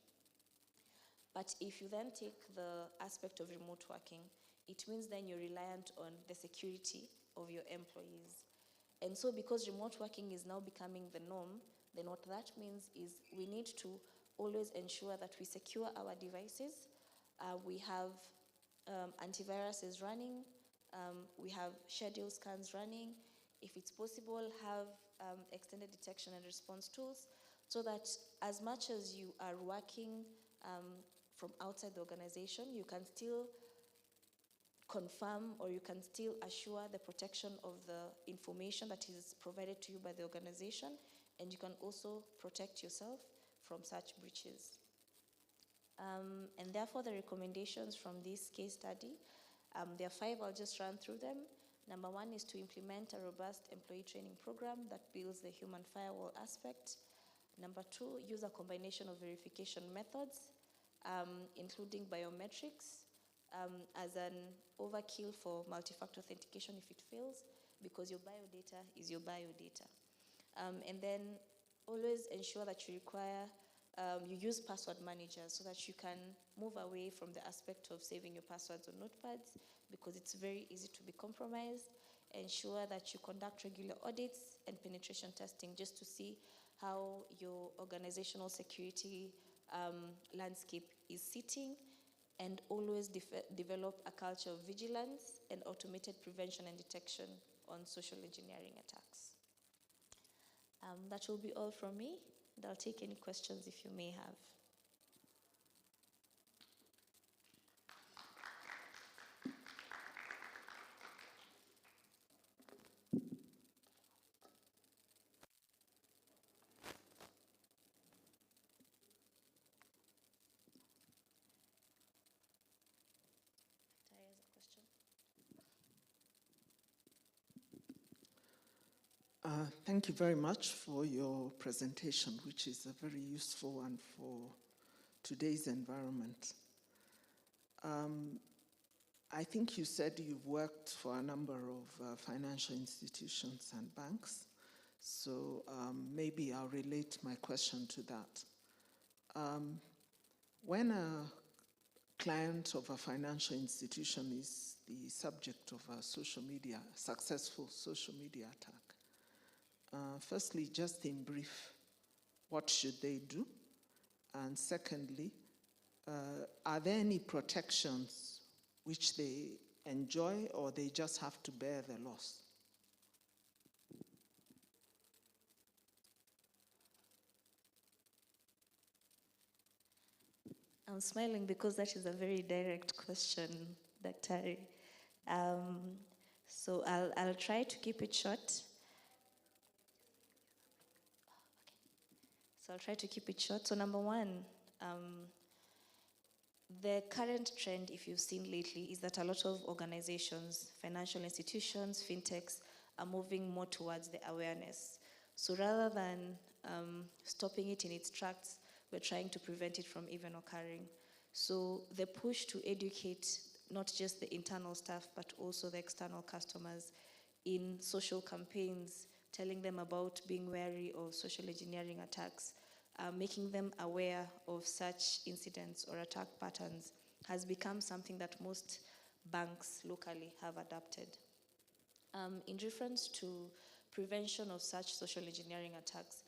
But if you then take the aspect of remote working, it means then you're reliant on the security of your employees. And so because remote working is now becoming the norm, then what that means is we need to always ensure that we secure our devices. We have antiviruses running. We have schedule scans running. If it's possible, have extended detection and response tools, so that as much as you are working from outside the organization, you can still confirm or you can still assure the protection of the information that is provided to you by the organization, and you can also protect yourself from such breaches. And therefore, the recommendations from this case study, there are 5, I'll just run through them. Number 1 is to implement a robust employee training program that builds the human firewall aspect. Number 2, use a combination of verification methods, including biometrics, as an overkill for multi-factor authentication if it fails, because your biodata is your biodata. And then always ensure that you use password managers so that you can move away from the aspect of saving your passwords on notepads, because it's very easy to be compromised. Ensure that you conduct regular audits and penetration testing just to see how your organizational security landscape is sitting, and always develop a culture of vigilance and automated prevention and detection on social engineering attacks. That will be all from me, and I'll take any questions if you may have. Thank you very much for your presentation, which is a very useful one for today's environment. I think you said you've worked for a number of financial institutions and banks, so maybe I'll relate my question to that. When a client of a financial institution is the subject of a successful social media attack, firstly, just in brief, what should they do? And secondly, are there any protections which they enjoy, or they just have to bear the loss? I'm smiling because that is a very direct question, Dr. So I'll try to keep it short. So I'll try to keep it short. So number 1, the current trend, if you've seen lately, is that a lot of organizations, financial institutions, fintechs, are moving more towards the awareness. So rather than stopping it in its tracks, we're trying to prevent it from even occurring. So the push to educate not just the internal staff, but also the external customers in social campaigns, telling them about being wary of social engineering attacks, making them aware of such incidents or attack patterns, has become something that most banks locally have adopted. In reference to prevention of such social engineering attacks,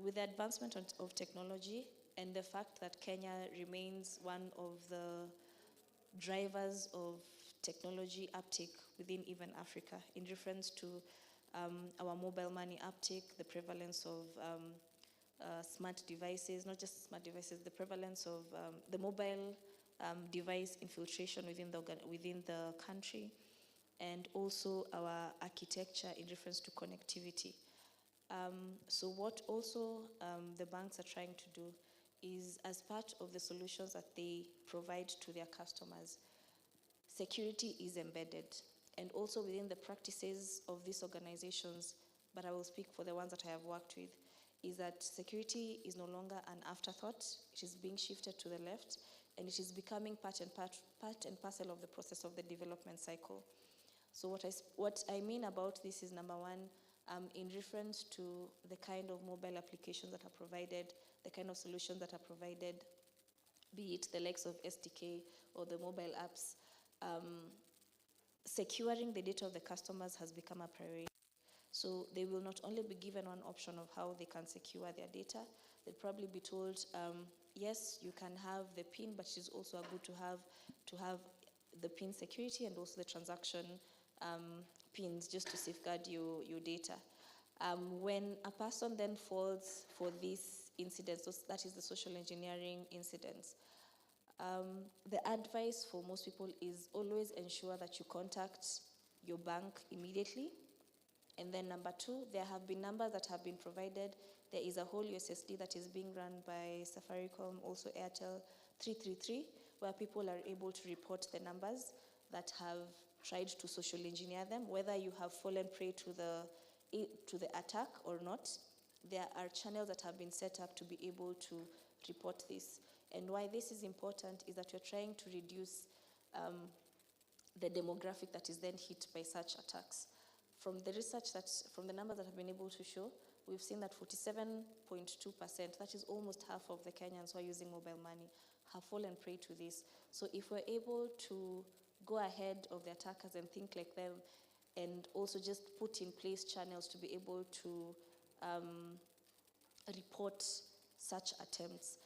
with the advancement of technology and the fact that Kenya remains one of the drivers of technology uptake within even Africa, in reference to our mobile money uptake, the prevalence of smart devices, not just smart devices, the prevalence of the mobile device infiltration within the country, and also our architecture in reference to connectivity. So what also the banks are trying to do is, as part of the solutions that they provide to their customers, security is embedded. And also within the practices of these organizations, but I will speak for the ones that I have worked with, is that security is no longer an afterthought. It is being shifted to the left, and it is becoming part and parcel of the process of the development cycle. So what I mean about this is, number 1, in reference to the kind of mobile applications that are provided, the kind of solutions that are provided, be it the likes of SDK or the mobile apps, securing the data of the customers has become a priority. So they will not only be given one option of how they can secure their data, they'll probably be told, yes, you can have the PIN, but it is also good to have the PIN security and also the transaction PINs, just to safeguard your data. When a person then falls for these incidents, that is the social engineering incidents, The advice for most people is always ensure that you contact your bank immediately. And then number two, there have been numbers that have been provided. There is a whole USSD that is being run by Safaricom, also Airtel 333, where people are able to report the numbers that have tried to social engineer them, whether you have fallen prey to the attack or not. There are channels that have been set up to be able to report this. And why this is important is that we're trying to reduce the demographic that is then hit by such attacks. From the research from the numbers that have been able to show, we've seen that 47.2%, that is almost half of the Kenyans who are using mobile money, have fallen prey to this. So if we're able to go ahead of the attackers and think like them, and also just put in place channels to be able to report such attempts,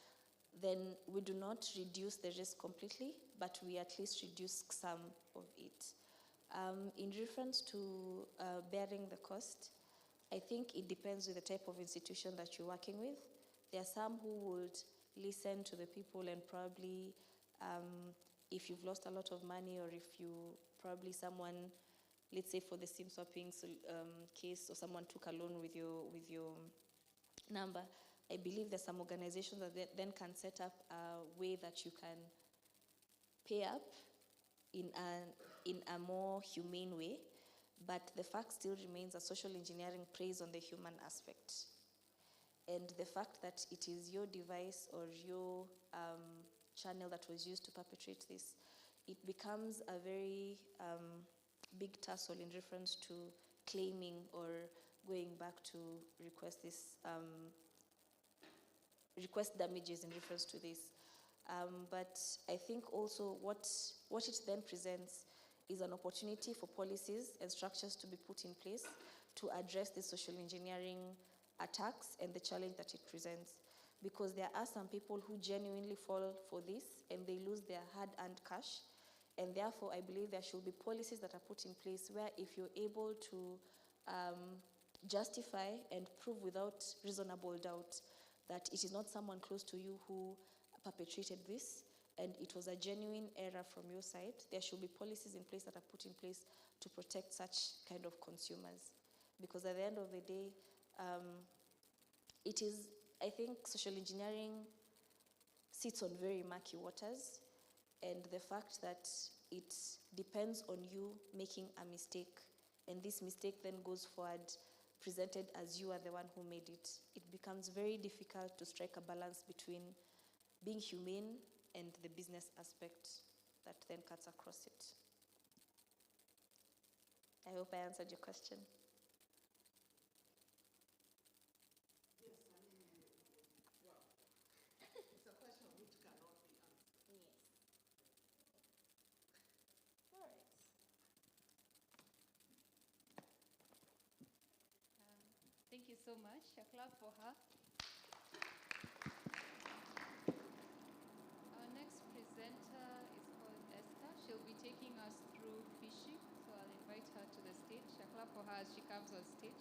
then we do not reduce the risk completely, but we at least reduce some of it. In reference to bearing the cost, I think it depends with the type of institution that you're working with. There are some who would listen to the people and probably, if you've lost a lot of money, or if you probably someone, let's say for the SIM swapping case, or someone took a loan with your number, I believe there's some organizations that then can set up a way that you can pay up in a more humane way. But the fact still remains that social engineering preys on the human aspect. And the fact that it is your device or your channel that was used to perpetrate this, it becomes a very big tussle in reference to claiming or going back to request this, request damages in reference to this. But I think also what it then presents is an opportunity for policies and structures to be put in place to address the social engineering attacks and the challenge that it presents. Because there are some people who genuinely fall for this and they lose their hard-earned cash. And therefore, I believe there should be policies that are put in place where if you're able to justify and prove without reasonable doubt that it is not someone close to you who perpetrated this, and it was a genuine error from your side, there should be policies in place that are put in place to protect such kind of consumers. Because at the end of the day, it is, I think social engineering sits on very murky waters, and the fact that it depends on you making a mistake, and this mistake then goes forward presented as you are the one who made it, it becomes very difficult to strike a balance between being humane and the business aspect that then cuts across it. I hope I answered your question. Yes, I mean, well, it's a question which cannot be answered. Yes. All right. Thank you so much. A clap for her. Our next presenter is called Esther. She'll be taking us through fishing, so I'll invite her to the stage. A clap for her as she comes on stage.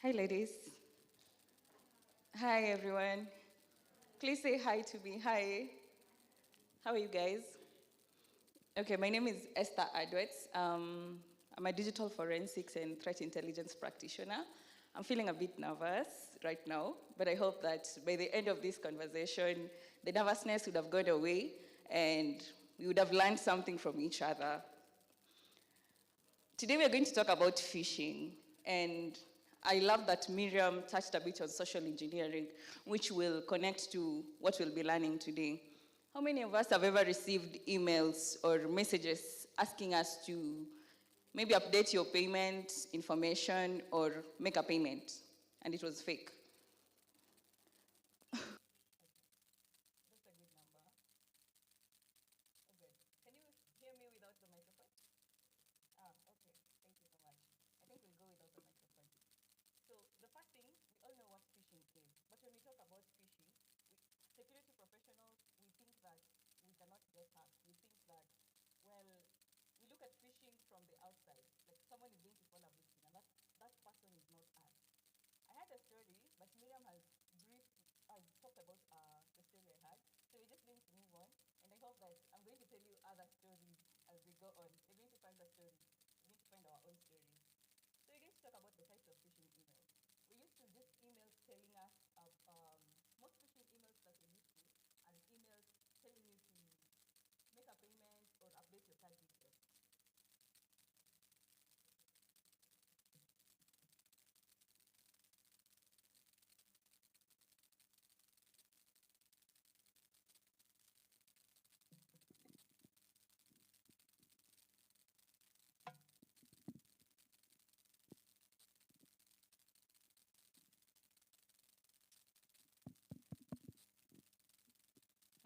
Hi, ladies. Hi, everyone. Please say hi to me. Hi. How are you guys? Okay, my name is Esther Adwets. I'm a digital forensics and threat intelligence practitioner. I'm feeling a bit nervous right now, but I hope that by the end of this conversation, the nervousness would have gone away and we would have learned something from each other. Today we are going to talk about phishing, and I love that Miriam touched a bit on social engineering, which will connect to what we'll be learning today. How many of us have ever received emails or messages asking us to maybe update your payment information or make a payment, and it was fake? That's a good number. Oh, good. Can you hear me without the microphone? Ah, okay. Thank you so much. I think we'll go without the microphone. So the first thing, we all know what phishing is. But when we talk about phishing, security professionals, we think that we cannot get hacked. We think that, well, we look at phishing from the outside, like someone is going to fall a victim, and that person is not us. I had a story, but Miriam has talked about the story I had. So we're just going to move on, and I hope that I'm going to tell you other stories as we go on. We're going to find a story. We're going to find our own stories. So we're going to talk about the types of phishing emails. We used to just emails telling us, most phishing emails that we used to are emails telling you to make a payment or update your card details.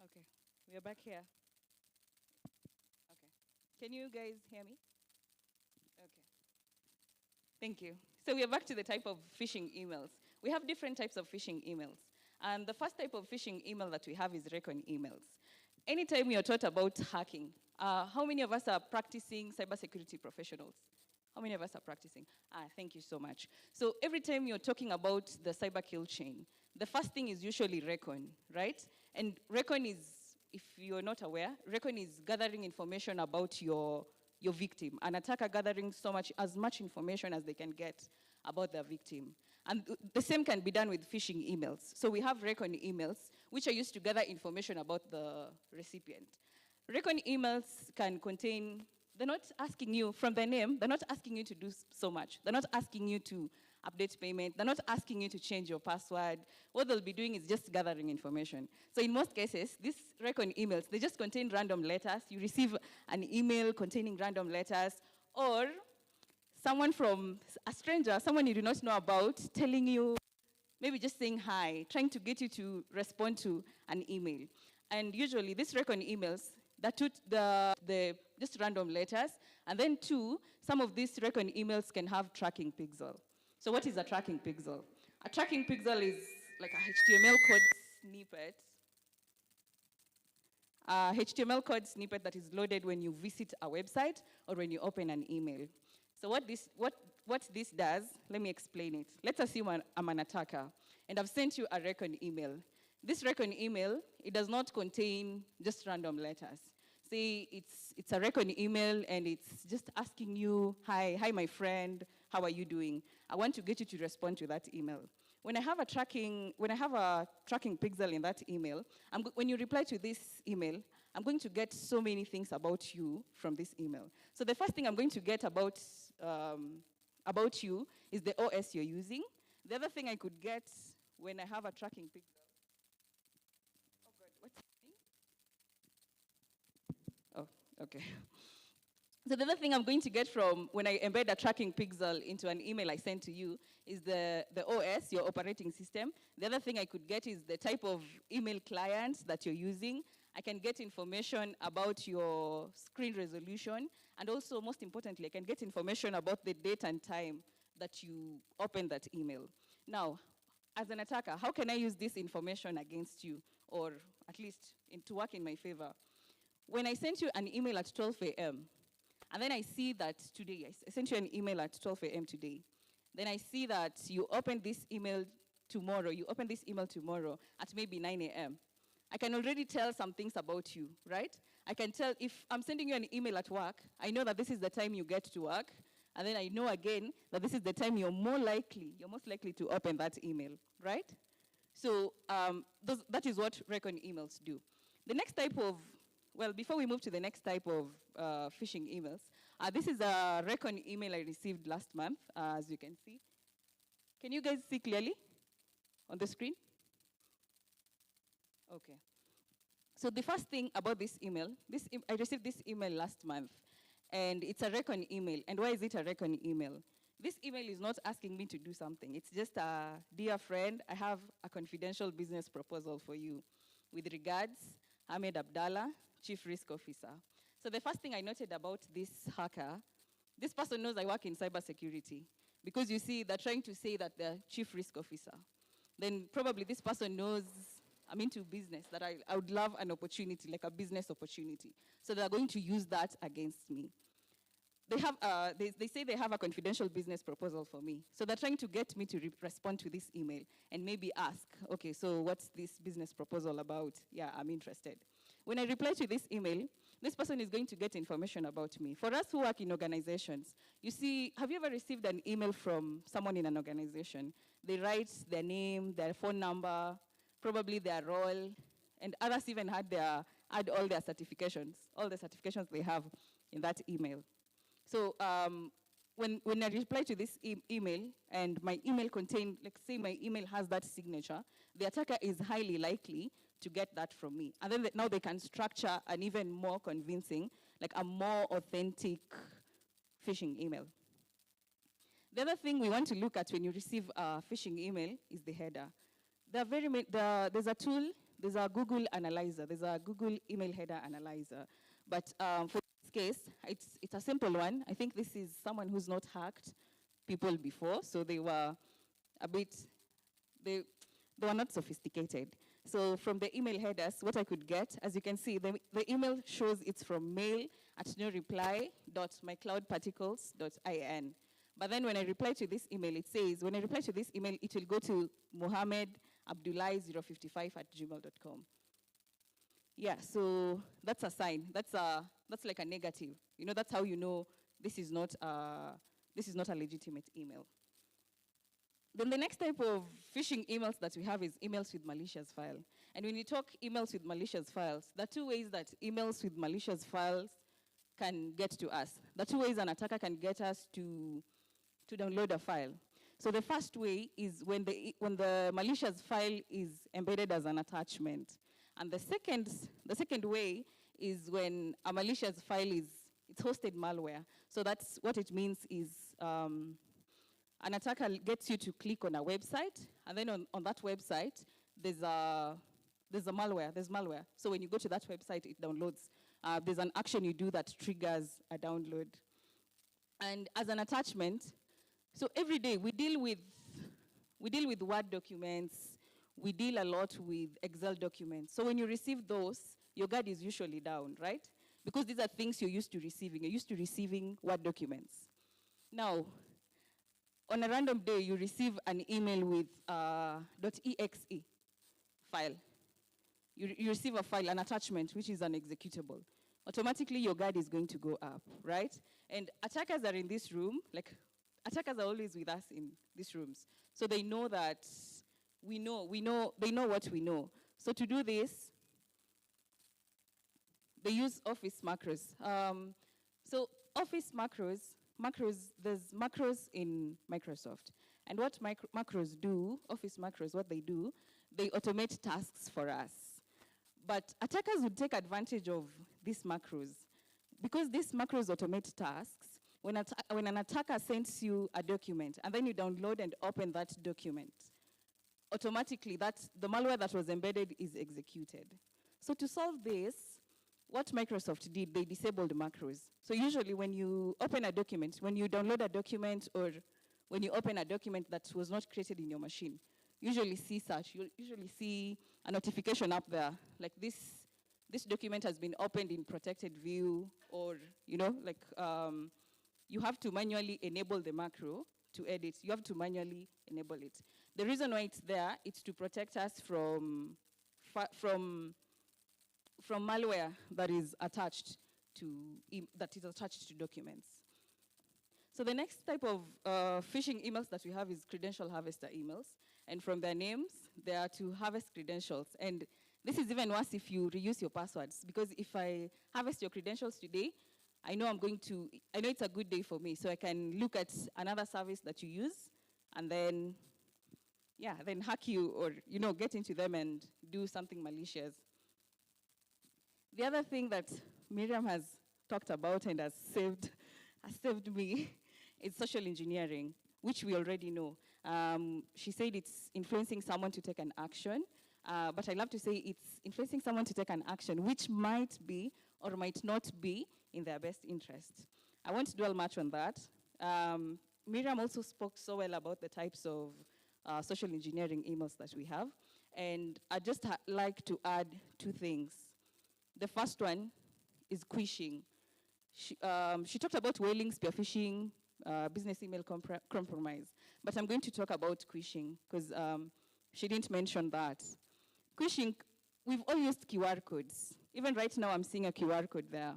Okay, we are back here. Okay. Can you guys hear me? Okay. Thank you. So we are back to the type of phishing emails. We have different types of phishing emails. And the first type of phishing email that we have is recon emails. Anytime you're taught about hacking, how many of us are practicing cybersecurity professionals? How many of us are practicing? Thank you so much. So every time you're talking about the cyber kill chain, the first thing is usually recon, right? And recon is, if you're not aware, recon is gathering information about your victim. An attacker gathering as much information as they can get about their victim. And the same can be done with phishing emails. So we have recon emails, which are used to gather information about the recipient. Recon emails can contain, they're not asking you, from the name, they're not asking you to do so much. They're not asking you to update payment. They're not asking you to change your password. What they'll be doing is just gathering information. So in most cases, these recon emails, they just contain random letters. You receive an email containing random letters, or someone from a stranger, someone you do not know about, telling you, maybe just saying hi, trying to get you to respond to an email. And usually these recon emails, the just random letters, and then two, some of these recon emails can have tracking pixel. So what is a tracking pixel? A tracking pixel is like a HTML code snippet. A HTML code snippet that is loaded when you visit a website or when you open an email. So what this does, let me explain it. Let's assume I'm an attacker, and I've sent you a recon email. This recon email, it does not contain just random letters. Say it's a recon email, and it's just asking you, hi my friend, how are you doing? I want to get you to respond to that email. When I have a tracking pixel in that email, when you reply to this email, I'm going to get so many things about you from this email. So the first thing I'm going to get about you is the OS you're using. The other thing I could get when I have a tracking pixel. Oh God, what's happening? Oh, okay. So the other thing I'm going to get from when I embed a tracking pixel into an email I send to you is the OS, your operating system. The other thing I could get is the type of email client that you're using. I can get information about your screen resolution, and also, most importantly, I can get information about the date and time that you open that email. Now, as an attacker, how can I use this information against you, or at least to work in my favor? When I sent you an email at 12 a.m., and then I see that today, I sent you an email at 12 a.m. today. Then I see that you opened this email tomorrow. You opened this email tomorrow at maybe 9 a.m. I can already tell some things about you, right? I can tell if I'm sending you an email at work, I know that this is the time you get to work. And then I know again that this is the time you're most likely to open that email, right? So that is what recon emails do. The next type of, well, before we move to the next type of phishing emails, this is a recon email I received last month, as you can see. Can you guys see clearly on the screen? Okay. So the first thing about this email, I received this email last month, and it's a recon email. And why is it a recon email? This email is not asking me to do something. It's just a, dear friend, I have a confidential business proposal for you. With regards, Ahmed Abdallah, Chief Risk Officer. So the first thing I noted about this hacker, this person knows I work in cybersecurity, because you see, they're trying to say that they're Chief Risk Officer. Then probably this person knows I'm into business, that I would love an opportunity, like a business opportunity. So they're going to use that against me. They have, they say they have a confidential business proposal for me. So they're trying to get me to respond to this email and maybe ask, okay, so what's this business proposal about? Yeah, I'm interested. When I reply to this email, this person is going to get information about me. For us who work in organizations, you see, have you ever received an email from someone in an organization? They write their name, their phone number, probably their role, and others even add all their certifications, all the certifications they have in that email. So when I reply to this email, and my email contained, like say my email has that signature, the attacker is highly likely to get that from me. And then now they can structure an even more convincing, like a more authentic phishing email. The other thing we want to look at when you receive a phishing email is the header. There's a tool, there's a Google analyzer, there's a Google email header analyzer. But for this case, it's a simple one. I think this is someone who's not hacked people before, so they were a bit, they were not sophisticated. So from the email headers, what I could get, as you can see, the email shows it's from mail@noreply.mycloudparticles.in. But then when I reply to this email, it says, when I reply to this email, it will go to mohammedabdullahi055@gmail.com. Yeah, so that's a sign. That's like a negative. You know, that's how you know this is not a legitimate email. Then the next type of phishing emails that we have is emails with malicious file. And when you talk emails with malicious files, there are two ways that emails with malicious files can get to us. The two ways an attacker can get us to download a file. So the first way is when the malicious file is embedded as an attachment. And the second way is when a malicious file it's hosted malware. So that's what it means is an attacker gets you to click on a website, and then on that website, there's malware. So when you go to that website, it downloads. There's an action you do that triggers a download. And as an attachment, so every day we deal with Word documents, we deal a lot with Excel documents. So when you receive those, your guard is usually down, right? Because these are things you're used to receiving. You're used to receiving Word documents. Now, on a random day, you receive an email with .exe file. You receive a file, an attachment, which is an executable. Automatically, your guard is going to go up, right? And attackers are in this room, like, attackers are always with us in these rooms. So they know that they know what we know. So to do this, they use Office macros. So Office macros, there's macros in Microsoft. And what macros do, Office macros, what they do, they automate tasks for us. But attackers would take advantage of these macros. Because these macros automate tasks, when an attacker sends you a document, and then you download and open that document, automatically the malware that was embedded is executed. So to solve this, what Microsoft did, they disabled macros. So usually when you open a document, when you download a document, or when you open a document that was not created in your machine, you'll usually see a notification up there, like this document has been opened in protected view, or, you know, like you have to manually enable the macro to edit. You have to manually enable it. The reason why it's there, it's to protect us from malware that is attached to documents. So the next type of phishing emails that we have is credential harvester emails. And from their names, they are to harvest credentials. And this is even worse if you reuse your passwords, because if I harvest your credentials today, I know it's a good day for me, so I can look at another service that you use, and then, then hack you or, get into them and do something malicious. The other thing that Miriam has talked about and has saved me is social engineering, which we already know. She said it's influencing someone to take an action, but I love to say it's influencing someone to take an action which might be or might not be in their best interest. I won't dwell much on that. Miriam also spoke so well about the types of social engineering emails that we have, and I'd just like to add two things. The first one is quishing. She talked about whaling, spear phishing, business email compromise, but I'm going to talk about quishing because she didn't mention that. Quishing, we've all used QR codes. Even right now, I'm seeing a QR code there.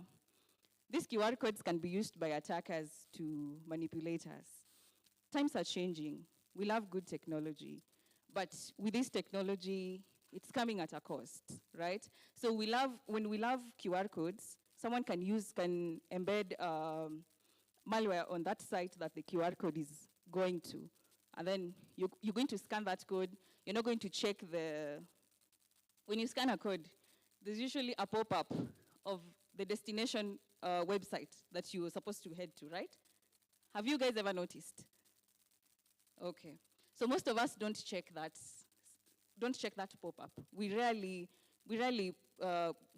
These QR codes can be used by attackers to manipulate us. Times are changing. We love good technology, but with this technology, it's coming at a cost, right? So when we love QR codes, someone can embed malware on that site that the QR code is going to. And then you're going to scan that code. You're not going to check when you scan a code, there's usually a pop-up of the destination website that you were supposed to head to, right? Have you guys ever noticed? Okay. So most of us don't check that pop-up. We rarely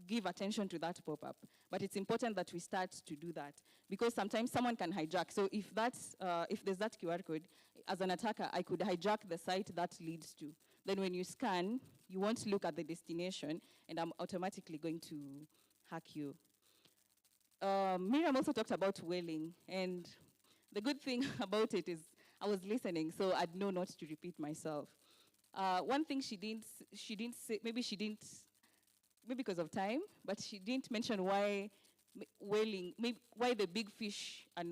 give attention to that pop-up, but it's important that we start to do that because sometimes someone can hijack. So if there's that QR code, as an attacker, I could hijack the site that leads to. Then when you scan, you won't look at the destination, and I'm automatically going to hack you. Miriam also talked about whaling, and the good thing about it is I was listening, so I'd know not to repeat myself. One thing she didn't say, maybe because of time, but she didn't mention why whaling, why the big fish are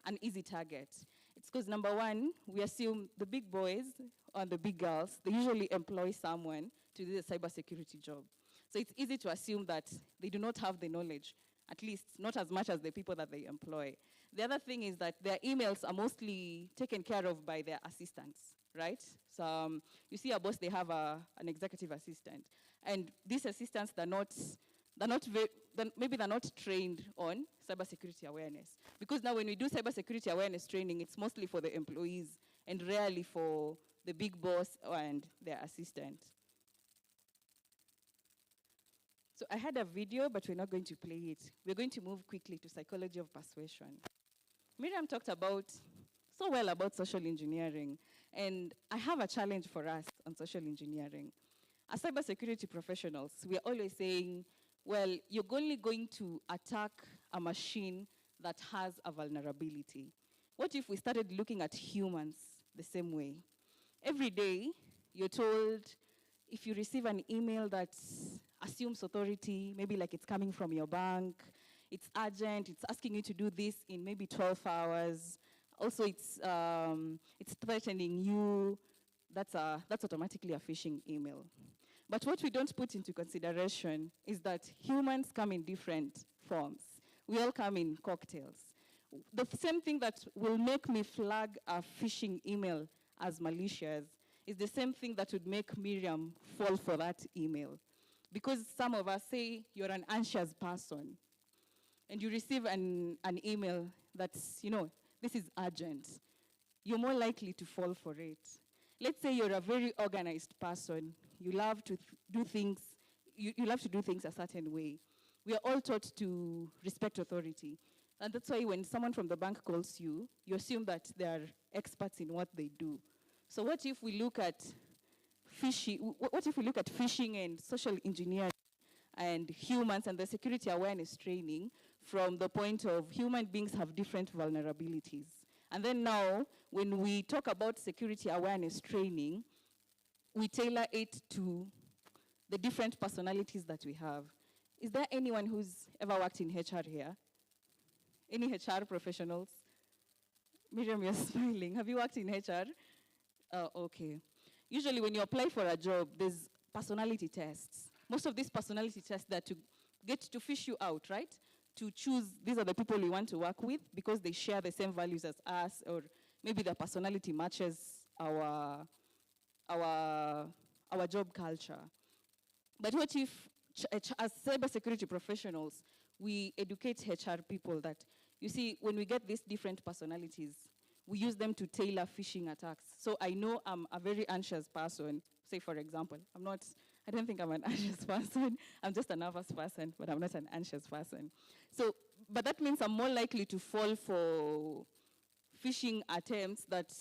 an easy target. It's because number one, we assume the big boys or the big girls, they usually employ someone to do the cybersecurity job. So it's easy to assume that they do not have the knowledge, at least not as much as the people that they employ. The other thing is that their emails are mostly taken care of by their assistants, right? So you see a boss, they have an executive assistant. And these assistants, maybe they're not trained on cybersecurity awareness. Because now when we do cybersecurity awareness training, it's mostly for the employees and rarely for the big boss and their assistant. So I had a video, but we're not going to play it. We're going to move quickly to psychology of persuasion. Miriam talked so well about social engineering, and I have a challenge for us on social engineering. As cybersecurity professionals, we're always saying, well, you're only going to attack a machine that has a vulnerability. What if we started looking at humans the same way? Every day, you're told, if you receive an email that assumes authority, maybe like it's coming from your bank, it's urgent, it's asking you to do this in maybe 12 hours. Also, it's threatening you. That's automatically a phishing email. But what we don't put into consideration is that humans come in different forms. We all come in cocktails. The same thing that will make me flag a phishing email as malicious is the same thing that would make Miriam fall for that email. Because some of us say you're an anxious person, and you receive an email that's, this is urgent, you're more likely to fall for it. Let's say you're a very organized person. You love to do things. You love to do things a certain way. We are all taught to respect authority. And that's why when someone from the bank calls you, you assume that they are experts in what they do. So what if we look at phishing and social engineering and humans and the security awareness training from the point of human beings have different vulnerabilities? And then now, when we talk about security awareness training, we tailor it to the different personalities that we have. Is there anyone who's ever worked in HR here? Any HR professionals? Miriam, you're smiling. Have you worked in HR? Okay. Usually when you apply for a job, there's personality tests. Most of these personality tests that to get to fish you out, right? To choose, these are the people we want to work with because they share the same values as us, or maybe their personality matches our job culture. But what if, as cybersecurity professionals, we educate HR people that, you see, when we get these different personalities, we use them to tailor phishing attacks. So I know I'm a very anxious person. Say, for example, I don't think I'm an anxious person. I'm just a nervous person, but I'm not an anxious person. So, but that means I'm more likely to fall for phishing attempts that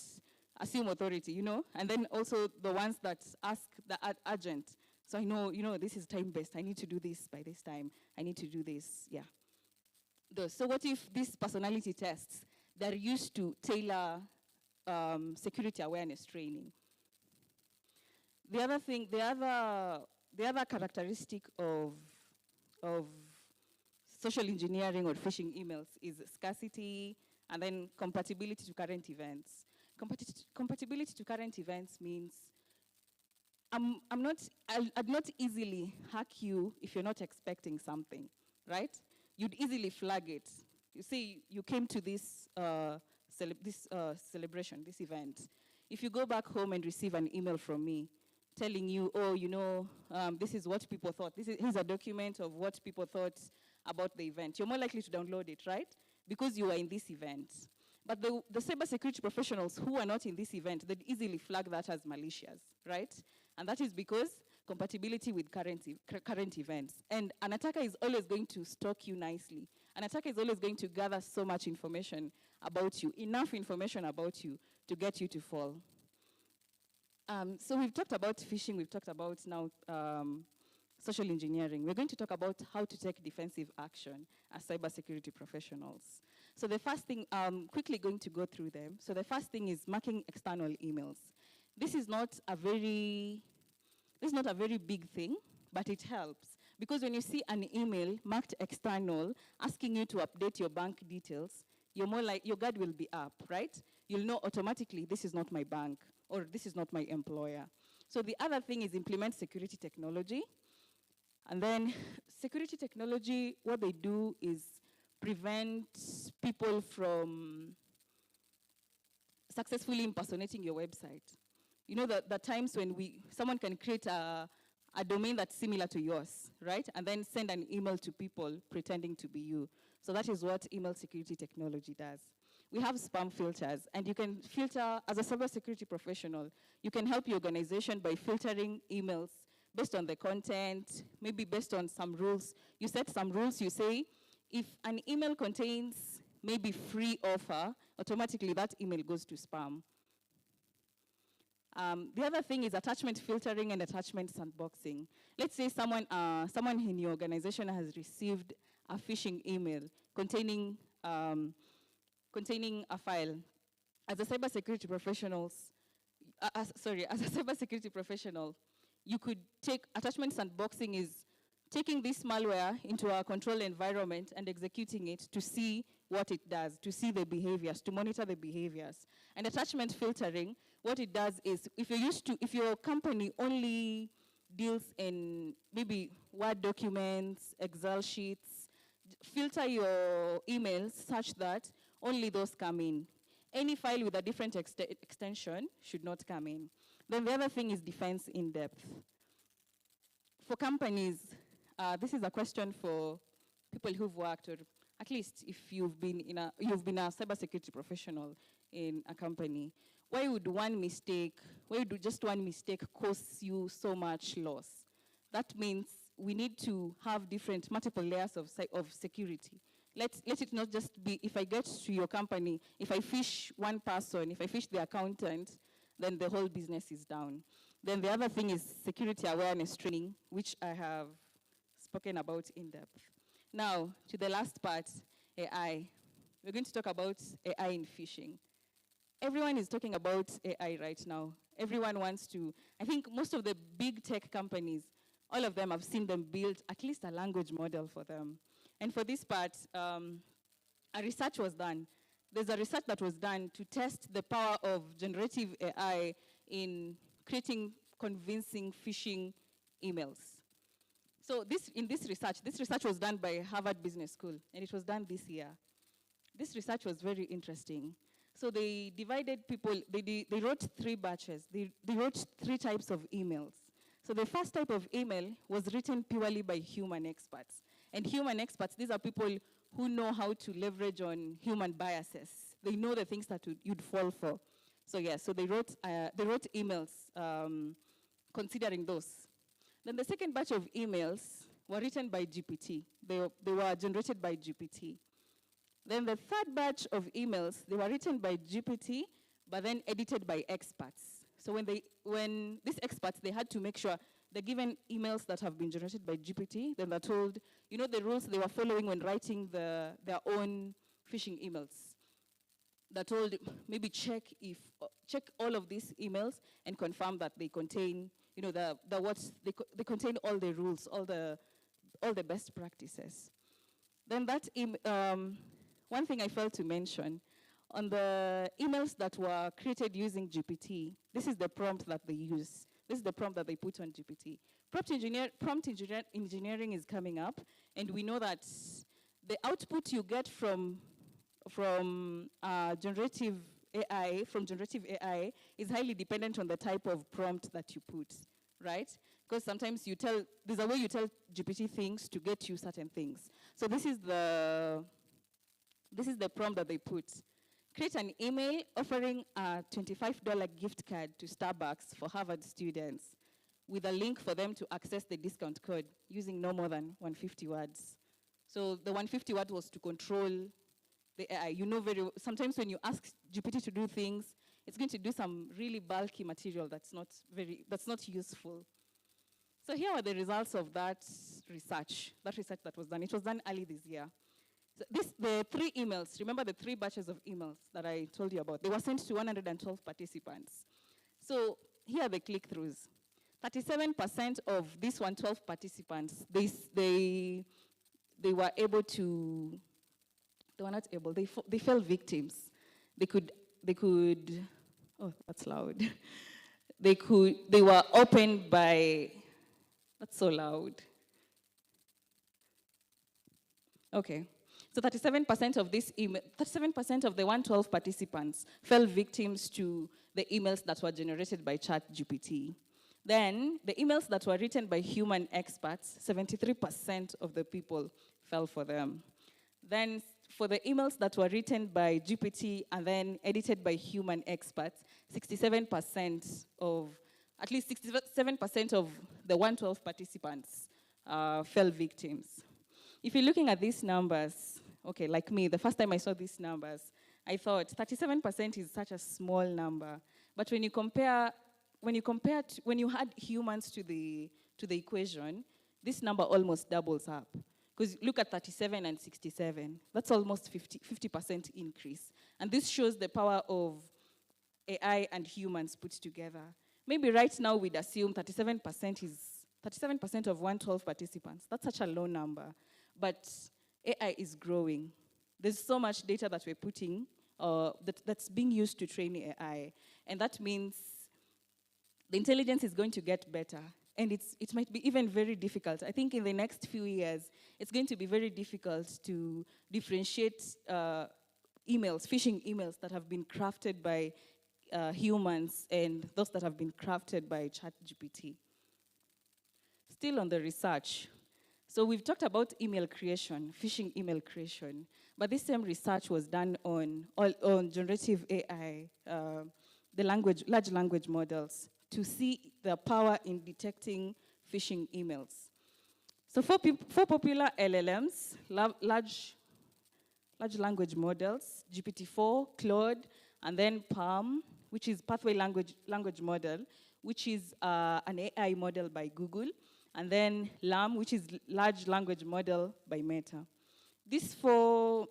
assume authority, you know? And then also the ones that ask the urgent. So I know, this is time-based. I need to do this by this time. I need to do this, yeah. So what if these personality tests, they're used to tailor security awareness training? The other characteristic of social engineering or phishing emails is scarcity and then compatibility to current events. Compatibility to current events means I'd not easily hack you if you're not expecting something, right? You'd easily flag it. You see, you came to this celebration, this event. If you go back home and receive an email from me telling you, this is what people thought. Here's a document of what people thought about the event. You're more likely to download it, right? Because you are in this event. But the cybersecurity professionals who are not in this event, they'd easily flag that as malicious, right? And that is because compatibility with current events. And an attacker is always going to stalk you nicely. An attacker is always going to gather so much information about you, enough information about you to get you to fall. So we've talked about phishing, we've talked about now social engineering. We're going to talk about how to take defensive action as cybersecurity professionals. So the first thing, quickly going to go through them. So the first thing is marking external emails. This is not a very big thing, but it helps. Because when you see an email marked external, asking you to update your bank details, your guard will be up, right? You'll know automatically, this is not my bank, or this is not my employer. So the other thing is implement security technology. And then security technology, what they do is prevent people from successfully impersonating your website. You know, the times when someone can create a domain that's similar to yours, right? And then send an email to people pretending to be you. So that is what email security technology does. We have spam filters, and you can filter, as a cybersecurity professional, you can help your organization by filtering emails based on the content, maybe based on some rules. You set some rules, you say, if an email contains maybe free offer, automatically that email goes to spam. The other thing is attachment filtering and attachment sandboxing. Let's say someone in your organization has received a phishing email containing a file. As a cybersecurity professional, you could take attachment sandboxing is taking this malware into a controlled environment and executing it to see what it does, to see the behaviors, to monitor the behaviors. And attachment filtering, what it does is, if your company only deals in maybe Word documents, Excel sheets, filter your emails such that only those come in. Any file with a different extension should not come in. Then the other thing is defense in depth. For companies, this is a question for people who've worked, or at least if you've been a cybersecurity professional in a company. Why would just one mistake cause you so much loss? That means we need to have multiple layers of security. Let it not just be, if I get to your company, if I phish one person, if I phish the accountant, then the whole business is down. Then the other thing is security awareness training, which I have spoken about in depth. Now, to the last part, AI. We're going to talk about AI in phishing. Everyone is talking about AI right now. Everyone wants to. I think most of the big tech companies, all of them, have seen them build at least a language model for them. And for this part, a research was done. There's a research that was done to test the power of generative AI in creating convincing phishing emails. So this research was done by Harvard Business School, and it was done this year. This research was very interesting. So they divided people, they wrote 3 batches. They wrote 3 types of emails. So the first type of email was written purely by human experts. And human experts, these are people who know how to leverage on human biases. They know the things that you'd fall for. So yeah, so they wrote emails considering those. Then the second batch of emails were written by GPT. They were generated by GPT. Then the third batch of emails, they were written by GPT, but then edited by experts. So when these experts, they had to make sure they're given emails that have been generated by GPT, then they're told, you know, the rules they were following when writing their own phishing emails. They're told, maybe check all of these emails and confirm that they contain, you know, they contain all the rules, all the best practices. Then one thing I failed to mention, on the emails that were created using GPT, this is the prompt that they use. This is the prompt that they put on GPT. Prompt engineering is coming up, and we know that the output you get from generative AI is highly dependent on the type of prompt that you put, right? Because sometimes there's a way you tell GPT things to get you certain things. So this is the prompt that they put. Create an email offering a $25 gift card to Starbucks for Harvard students with a link for them to access the discount code using no more than 150 words. So the 150 words was to control the AI. You know sometimes when you ask GPT to do things, it's going to do some really bulky material that's not useful. So here are the results of that research that was done. It was done early this year. So the 3 emails, remember the 3 batches of emails that I told you about, they were sent to 112 participants. So here are the click-throughs. 37% of these 112 participants, they were able to, they were not able, they fell victims. They could, oh, that's loud. They were opened by, that's so loud. Okay. So 37% of this 37% of the 112 participants fell victims to the emails that were generated by ChatGPT. Then the emails that were written by human experts, 73% of the people fell for them. Then for the emails that were written by GPT and then edited by human experts, 67% of, at least 67% of the 112 participants fell victims. If you're looking at these numbers, okay, like me, the first time I saw these numbers, I thought 37% is such a small number. But when you add humans to the equation, this number almost doubles up. Because look at 37 and 67. That's almost 50% increase. And this shows the power of AI and humans put together. Maybe right now we'd assume 37% of 112 participants. That's such a low number. But AI is growing. There's so much data that we're putting that's being used to train AI. And that means the intelligence is going to get better. And it might be even very difficult. I think in the next few years, it's going to be very difficult to differentiate phishing emails that have been crafted by humans and those that have been crafted by ChatGPT. Still on the research. So we've talked about email creation, phishing email creation, but this same research was done on generative AI, the large language models, to see the power in detecting phishing emails. So four popular LLMs, large language models, GPT-4, Claude, and then PaLM, which is Pathway Language Model, which is an AI model by Google, and then LaM, which is Large Language Model by Meta. These 4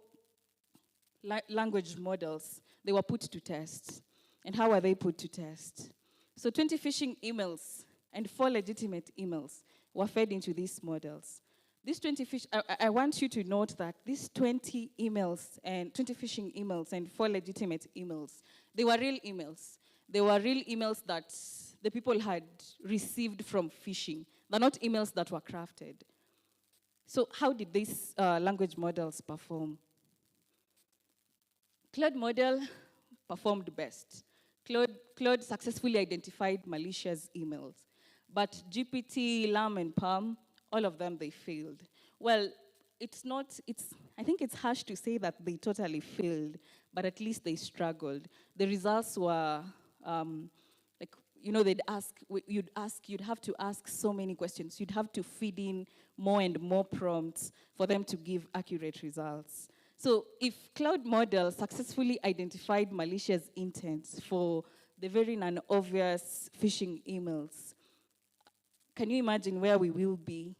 language models, they were put to test. And how are they put to test? So 20 phishing emails and 4 legitimate emails were fed into these models. These 20 I want you to note that these 20 emails and 20 phishing emails and 4 legitimate emails, they were real emails. They were real emails that the people had received from phishing. They're not emails that were crafted. So how did these language models perform? Claude model performed best. Claude successfully identified malicious emails. But GPT, LAM, and PALM, all of them, they failed. Well, I think it's harsh to say that they totally failed, but at least they struggled. The results were, you'd have to ask so many questions. You'd have to feed in more and more prompts for them to give accurate results. So if Claude model successfully identified malicious intents for the very non-obvious phishing emails, can you imagine where we will be?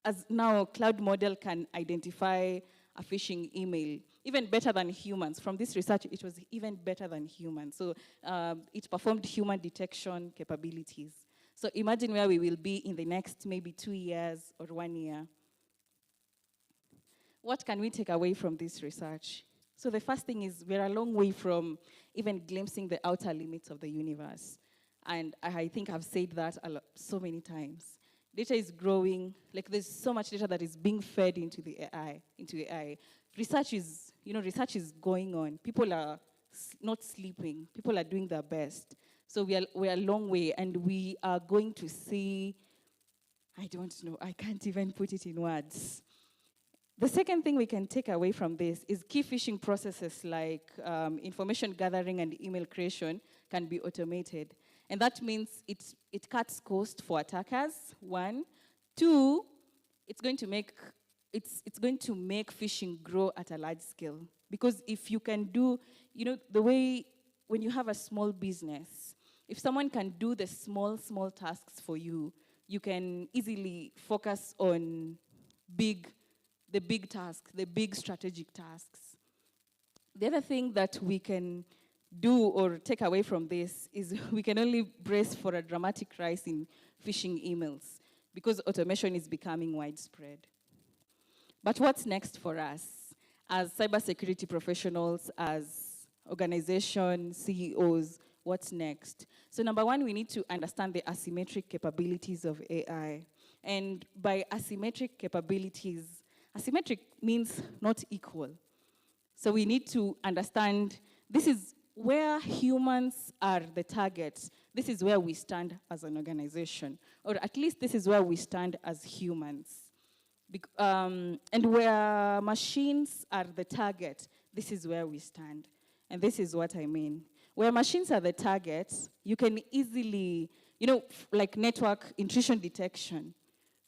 As now, Claude model can identify a phishing email even better than humans. From this research, it was even better than humans. So it performed human detection capabilities. So imagine where we will be in the next maybe 2 years or 1 year. What can we take away from this research? So the first thing is we're a long way from even glimpsing the outer limits of the universe. And I think I've said that so many times. Data is growing, like there's so much data that is being fed into the AI. Research is going on. People are not sleeping. People are doing their best. So we're a long way, and we are going to see, I don't know, I can't even put it in words. The second thing we can take away from this is key phishing processes like information gathering and email creation can be automated. And that means it cuts cost for attackers, 1. 2, it's going to make phishing grow at a large scale. Because if you can do, the way when you have a small business, if someone can do the small tasks for you, you can easily focus on the big tasks, the big strategic tasks. The other thing that we can do or take away from this is we can only brace for a dramatic rise in phishing emails because automation is becoming widespread. But what's next for us as cybersecurity professionals, as organization CEOs? What's next? So number 1, we need to understand the asymmetric capabilities of AI. And by asymmetric capabilities, asymmetric means not equal. So we need to understand this is where humans are the targets. This is where we stand as an organization, or at least this is where we stand as humans. And where machines are the target, this is where we stand. And this is what I mean. Where machines are the targets, you can easily, like network intrusion detection,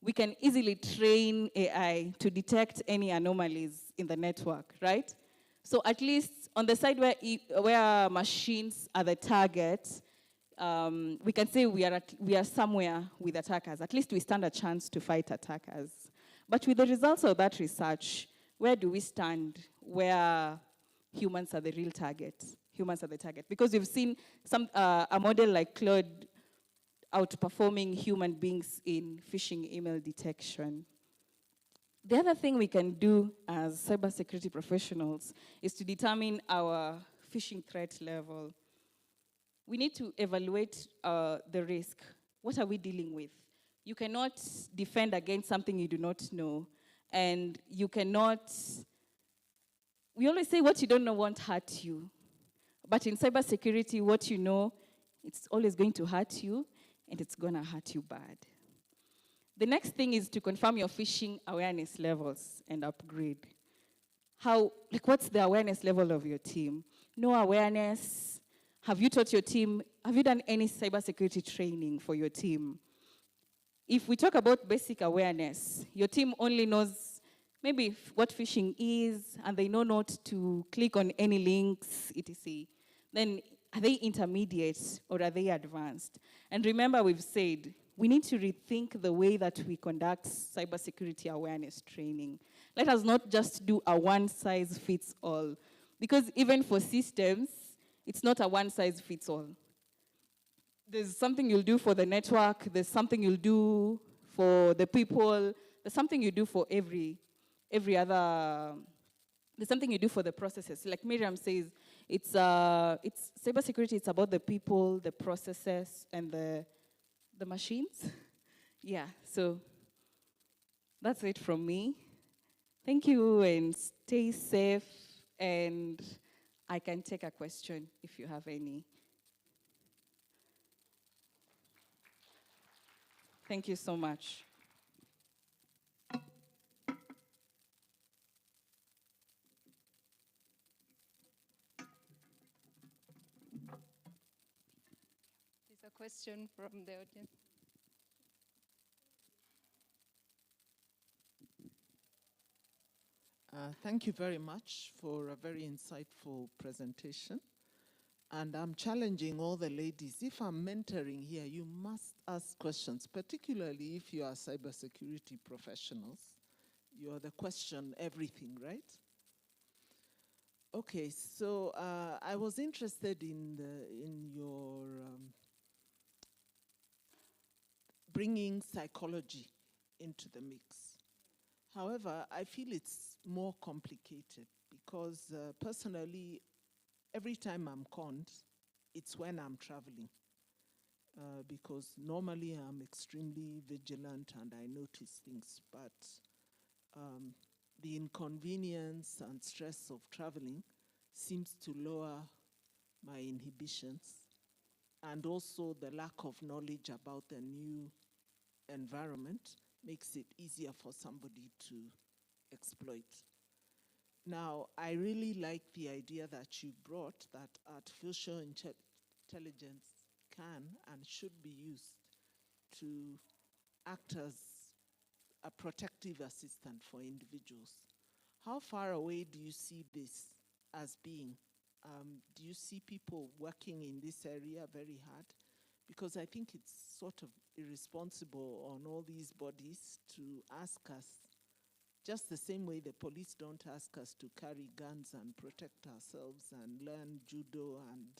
we can easily train AI to detect any anomalies in the network, right? So at least on the side where machines are the target, we can say we are somewhere with attackers. At least we stand a chance to fight attackers. But with the results of that research, where do we stand where humans are the real target? Humans are the target. Because we've seen a model like Claude outperforming human beings in phishing email detection. The other thing we can do as cybersecurity professionals is to determine our phishing threat level. We need to evaluate the risk. What are we dealing with? You cannot defend against something you do not know. And you cannot, we always say what you don't know won't hurt you. But in cybersecurity, what you know, it's always going to hurt you, and it's going to hurt you bad. The next thing is to confirm your phishing awareness levels and upgrade. What's the awareness level of your team? No awareness. Have you taught your team? Have you done any cybersecurity training for your team? If we talk about basic awareness, your team only knows maybe what phishing is, and they know not to click on any links, etc. Then are they intermediate or are they advanced? And remember, we've said we need to rethink the way that we conduct cybersecurity awareness training. Let us not just do a one-size-fits-all, because even for systems, it's not a one-size-fits-all. There's something you'll do for the network, there's something you'll do for the people, there's there's something you do for every other, there's something you do for the processes. Like Miriam says, it's cybersecurity, it's about the people, the processes, and the machines. Yeah, so that's it from me. Thank you, and stay safe, and I can take a question if you have any. Thank you so much. There's a question from the audience. Thank you very much for a very insightful presentation. And I'm challenging all the ladies. If I'm mentoring here, you must ask questions, particularly if you are cybersecurity professionals. You are the question everything, right? Okay, so I was interested in your bringing psychology into the mix. However, I feel it's more complicated because personally, every time I'm conned, it's when I'm traveling. Because normally I'm extremely vigilant and I notice things, but the inconvenience and stress of traveling seems to lower my inhibitions, and also the lack of knowledge about the new environment makes it easier for somebody to exploit. Now, I really like the idea that you brought, that artificial intelligence can and should be used to act as a protective assistant for individuals. How far away do you see this as being? Do you see people working in this area very hard? Because I think it's sort of irresponsible on all these bodies to ask us, just the same way the police don't ask us to carry guns and protect ourselves and learn judo and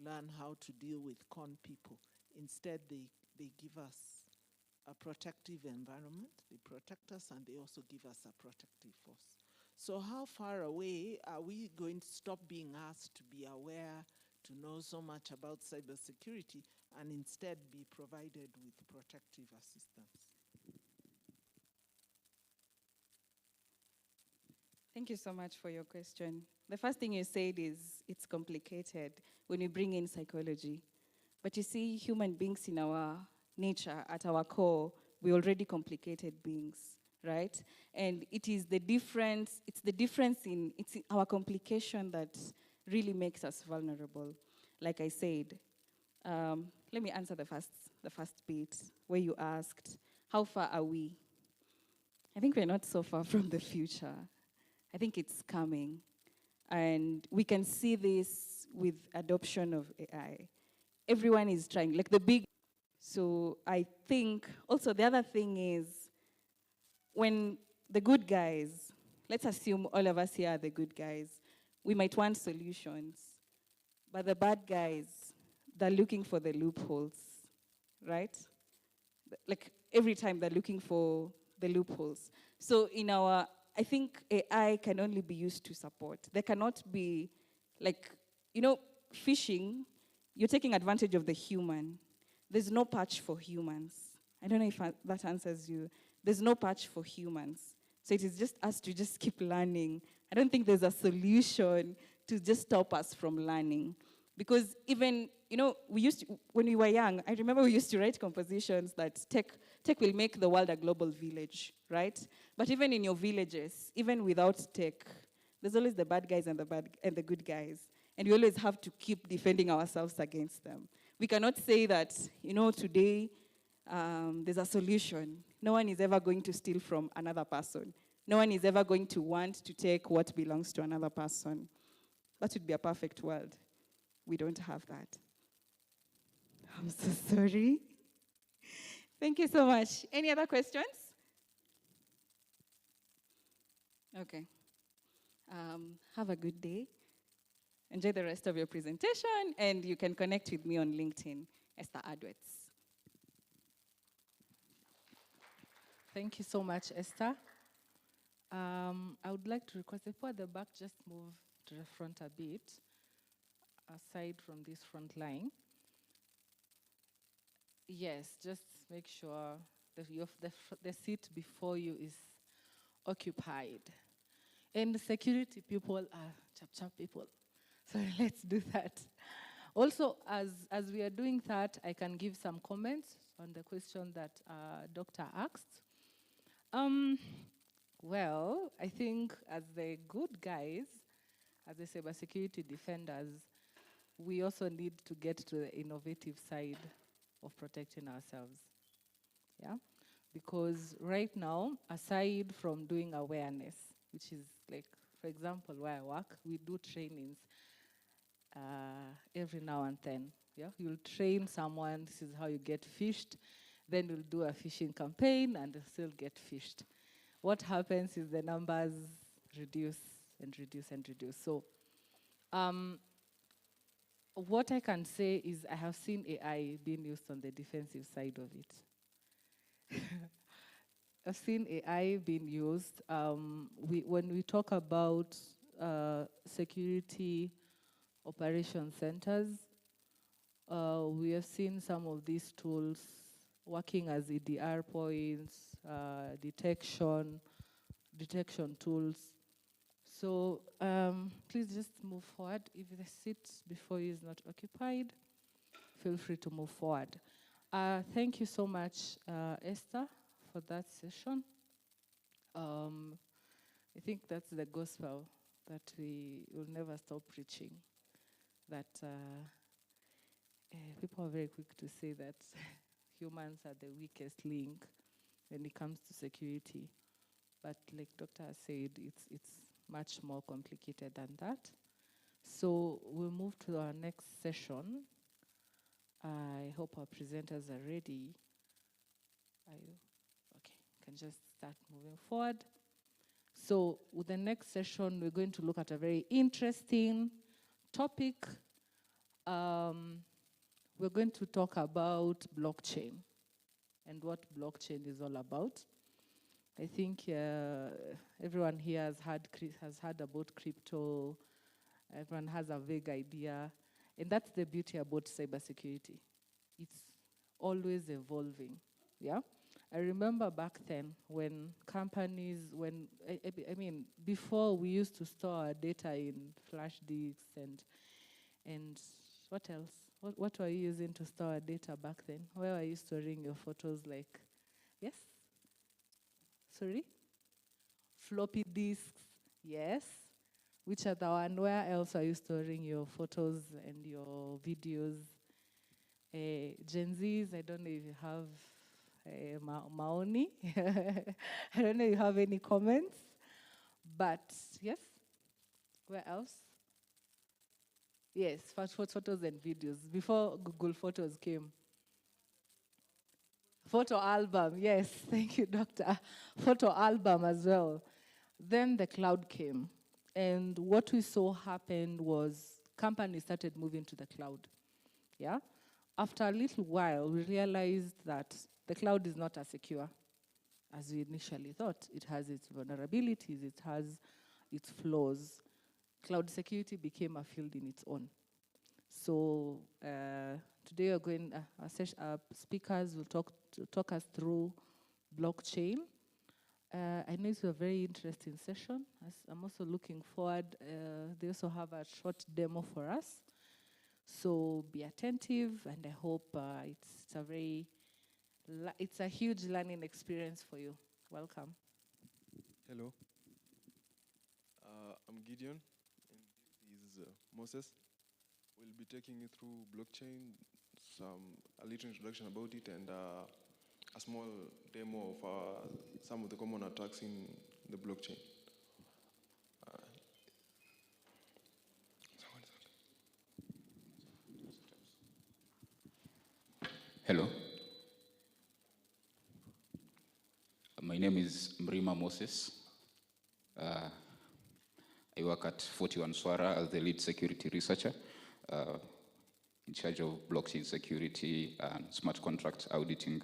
learn how to deal with con people. Instead, they give us a protective environment, they protect us, and they also give us a protective force. So how far away are we going to stop being asked to be aware, to know so much about cybersecurity, and instead be provided with protective assistance? Thank you so much for your question. The first thing you said is it's complicated when we bring in psychology. But you see, human beings in our nature, at our core, we're already complicated beings, right? And it is the difference, it's in our complication that really makes us vulnerable. Like I said, let me answer the first bit where you asked, how far are we? I think we're not so far from the future. I think it's coming. And we can see this with adoption of AI. Everyone is trying, like the big. So I think also the other thing is when the good guys, let's assume all of us here are the good guys, we might want solutions, but the bad guys, they're looking for the loopholes, right? Like every time they're looking for the loopholes. So I think AI can only be used to support. There cannot be, like, phishing, you're taking advantage of the human. There's no patch for humans. I don't know if that answers you. There's no patch for humans. So it is just us to just keep learning. I don't think there's a solution to just stop us from learning. Because even, when we were young, I remember we used to write compositions that tech will make the world a global village, right? But even in your villages, even without tech, there's always the bad guys and the good guys. And we always have to keep defending ourselves against them. We cannot say that, today there's a solution. No one is ever going to steal from another person. No one is ever going to want to take what belongs to another person. That would be a perfect world. We don't have that. I'm so sorry. Thank you so much. Any other questions? Okay. Have a good day. Enjoy the rest of your presentation, and you can connect with me on LinkedIn, Esther Adwets. Thank you so much, Esther. I would like to request if people at the back just move to the front a bit, aside from this front line. Yes, just make sure that the seat before you is occupied. And the security people are chap people. So let's do that. Also, as we are doing that, I can give some comments on the question that Doctor asked. Well, I think as the good guys, as the cybersecurity defenders, we also need to get to the innovative side of protecting ourselves. Yeah? Because right now, aside from doing awareness, which is like, for example, where I work, we do trainings every now and then. Yeah? You'll train someone, this is how you get fished, then you'll do a fishing campaign and they'll still get fished. What happens is the numbers reduce and reduce and reduce. So what I can say is I have seen AI being used on the defensive side of it. I've seen AI being used. When we talk about security operation centers, we have seen some of these tools working as EDR points, detection tools. So please just move forward. If the seat before you is not occupied, feel free to move forward. Thank you so much, Esther, for that session. I think that's the gospel that we will never stop preaching. That people are very quick to say that humans are the weakest link when it comes to security. But like Dr. said, it's much more complicated than that. So we'll move to our next session. I hope our presenters are ready. Are you? Okay, can just start moving forward. So with the next session, we're going to look at a very interesting topic. We're going to talk about blockchain and what blockchain is all about. I think everyone here has heard about crypto. Everyone has a vague idea. And that's the beauty about cybersecurity. It's always evolving, yeah? I remember back then when companies, I mean, before we used to store our data in flash disks and what else? What were you using to store our data back then? Where were you storing your photos like, yes? Sorry? Floppy disks, yes. Which other one? Where else are you storing your photos and your videos? Gen Zs, I don't know if you have Maoni. I don't know if you have any comments. But yes, where else? Yes, photos and videos. Before Google Photos came. Photo album, yes, thank you, Doctor. Photo album as well. Then the cloud came. And what we saw happened was companies started moving to the cloud. Yeah? After a little while, we realized that the cloud is not as secure as we initially thought. It has its vulnerabilities, it has its flaws. Cloud security became a field in its own. So today we're going, our speakers will talk us through blockchain. I know it's a very interesting session. I'm also looking forward. They also have a short demo for us. So be attentive, and I hope it's a huge learning experience for you. Welcome. Hello. I'm Gideon, and this is Moses. We'll be taking you through blockchain, a little introduction about it, and a small demo of some of the common attacks in the blockchain. Hello. My name is Mrima Moses. I work at 41CWWA as the lead security researcher, in charge of blockchain security and smart contract auditing.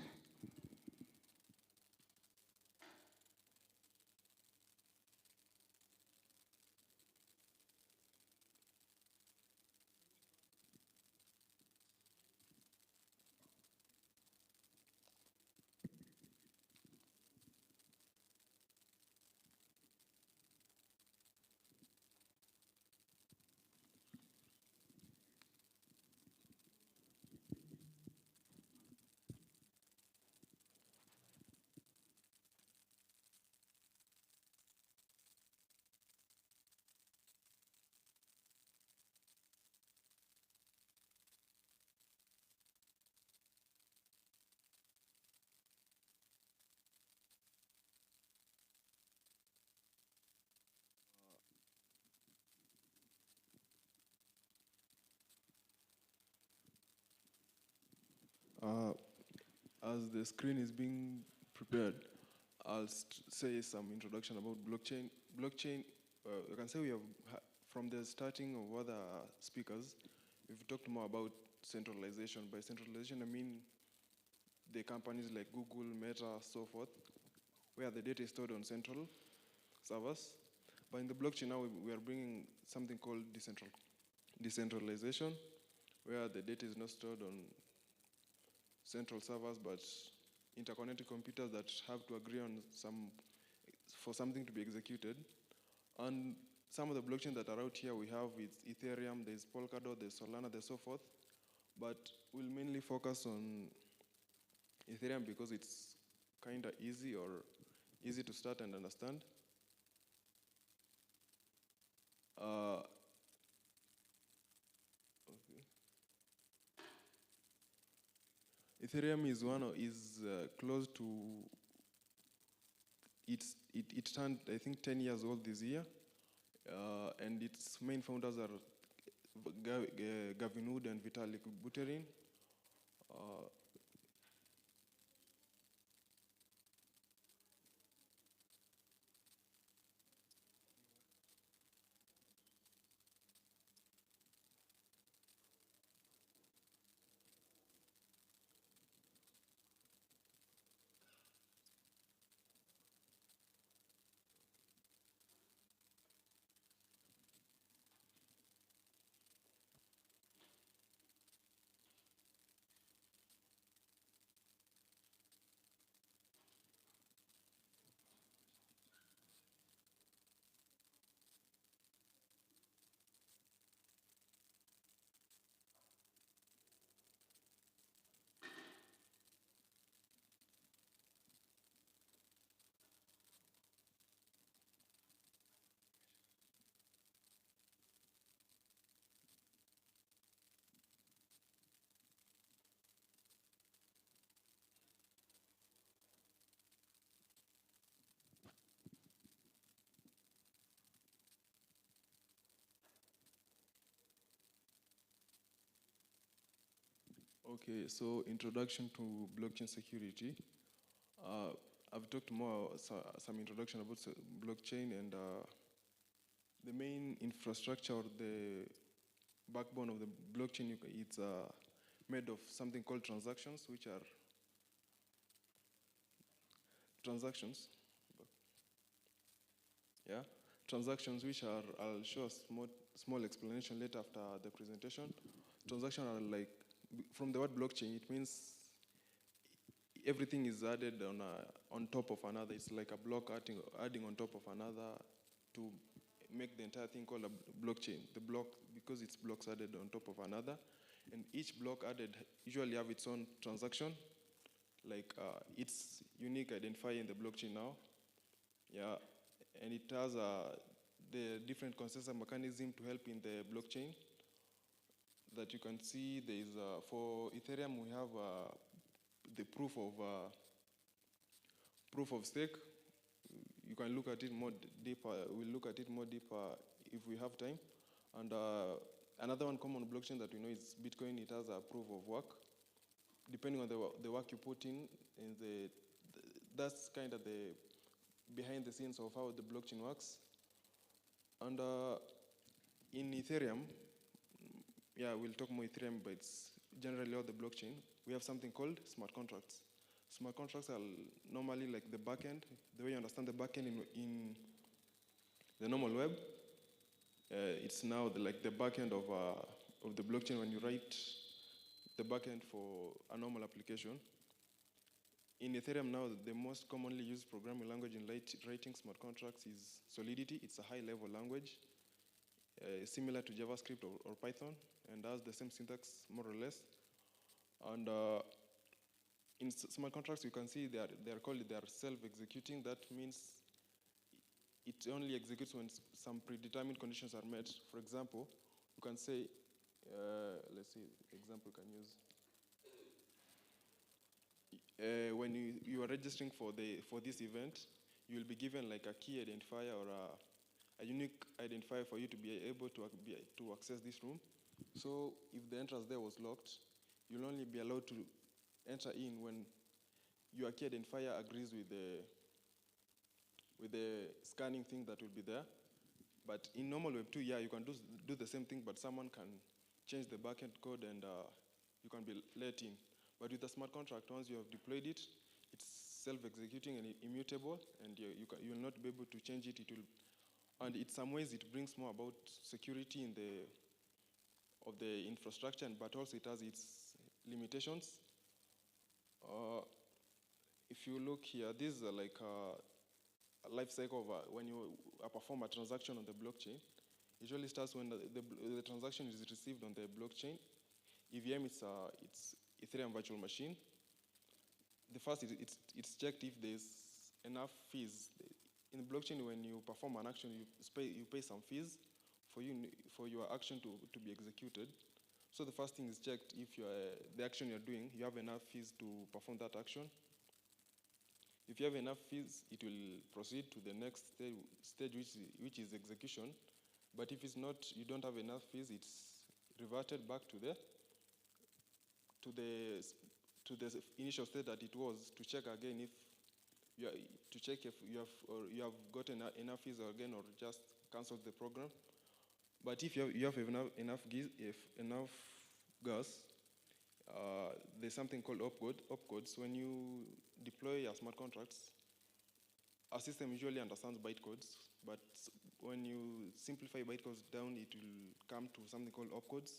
as the screen is being prepared, I'll say some introduction about blockchain. Blockchain, you can say we have, from the starting of other speakers, we've talked more about centralization. By centralization, I mean the companies like Google, Meta, so forth, where the data is stored on central servers. But in the blockchain now, we are bringing something called decentralization, where the data is not stored on central servers, but interconnected computers that have to agree on for something to be executed. And some of the blockchains that are out here, we have Ethereum, there's Polkadot, there's Solana, there's so forth. But we'll mainly focus on Ethereum because it's kind of easy to start and understand. Ethereum is close to it turned, I think, 10 years old this year, and its main founders are Gavin Wood and Vitalik Buterin. Okay, so introduction to blockchain security. I've talked more, some introduction about blockchain, and the main infrastructure, or the backbone of the blockchain, it's made of something called transactions, which are transactions. Yeah, transactions, which are, I'll show a small explanation later after the presentation. Transactions are like, from the word blockchain, it means everything is added on top of another. It's like a block adding on top of another to make the entire thing called a blockchain. The block, because it's blocks added on top of another, and each block added usually have its own transaction, like its unique identifier in the blockchain now. Yeah, and it has the different consensus mechanism to help in the blockchain that you can see. There is for Ethereum we have the proof of stake. You can look at it more deeper. We'll look at it more deeper if we have time. And another one common blockchain that we know is Bitcoin. It has a proof of work. Depending on the work you put in that's kind of the behind the scenes of how the blockchain works. And in Ethereum, yeah, we'll talk more Ethereum, but it's generally all the blockchain. We have something called smart contracts. Smart contracts are normally like the backend, the way you understand the backend in the normal web. It's now like the backend of the blockchain when you write the backend for a normal application. In Ethereum now, the most commonly used programming language in writing smart contracts is Solidity. It's a high-level language, similar to JavaScript or Python, and has the same syntax, more or less. And in smart contracts, you can see they are self-executing. That means it only executes when some predetermined conditions are met. For example, you can say, let's see, example you can use. When you are registering for this event, you will be given like a key identifier or a unique identifier for you to be able to access this room. So if the entrance there was locked, you'll only be allowed to enter in when your key identifier agrees with the scanning thing that will be there. But in normal Web 2, yeah, you can do the same thing, but someone can change the backend code and you can be let in. But with the smart contract, once you have deployed it, it's self-executing and immutable, and you will not be able to change it. And in some ways, it brings more about security of the infrastructure, but also it has its limitations. If you look here, these are like a life cycle of when you perform a transaction on the blockchain. It usually starts when the transaction is received on the blockchain. EVM, it's Ethereum virtual machine. The first, it's checked if there's enough fees. In the blockchain, when you perform an action, you pay some fees for your action to be executed. So the first thing is checked if the action you're doing, you have enough fees to perform that action. If you have enough fees, it will proceed to the next stage which is execution. But if it's not, you don't have enough fees, it's reverted back to the initial state that it was, to check again if you have gotten enough fees again, or just cancel the program. But if you have enough gas, there's something called opcodes. When you deploy your smart contracts, our system usually understands bytecodes, but when you simplify bytecodes down, it will come to something called opcodes.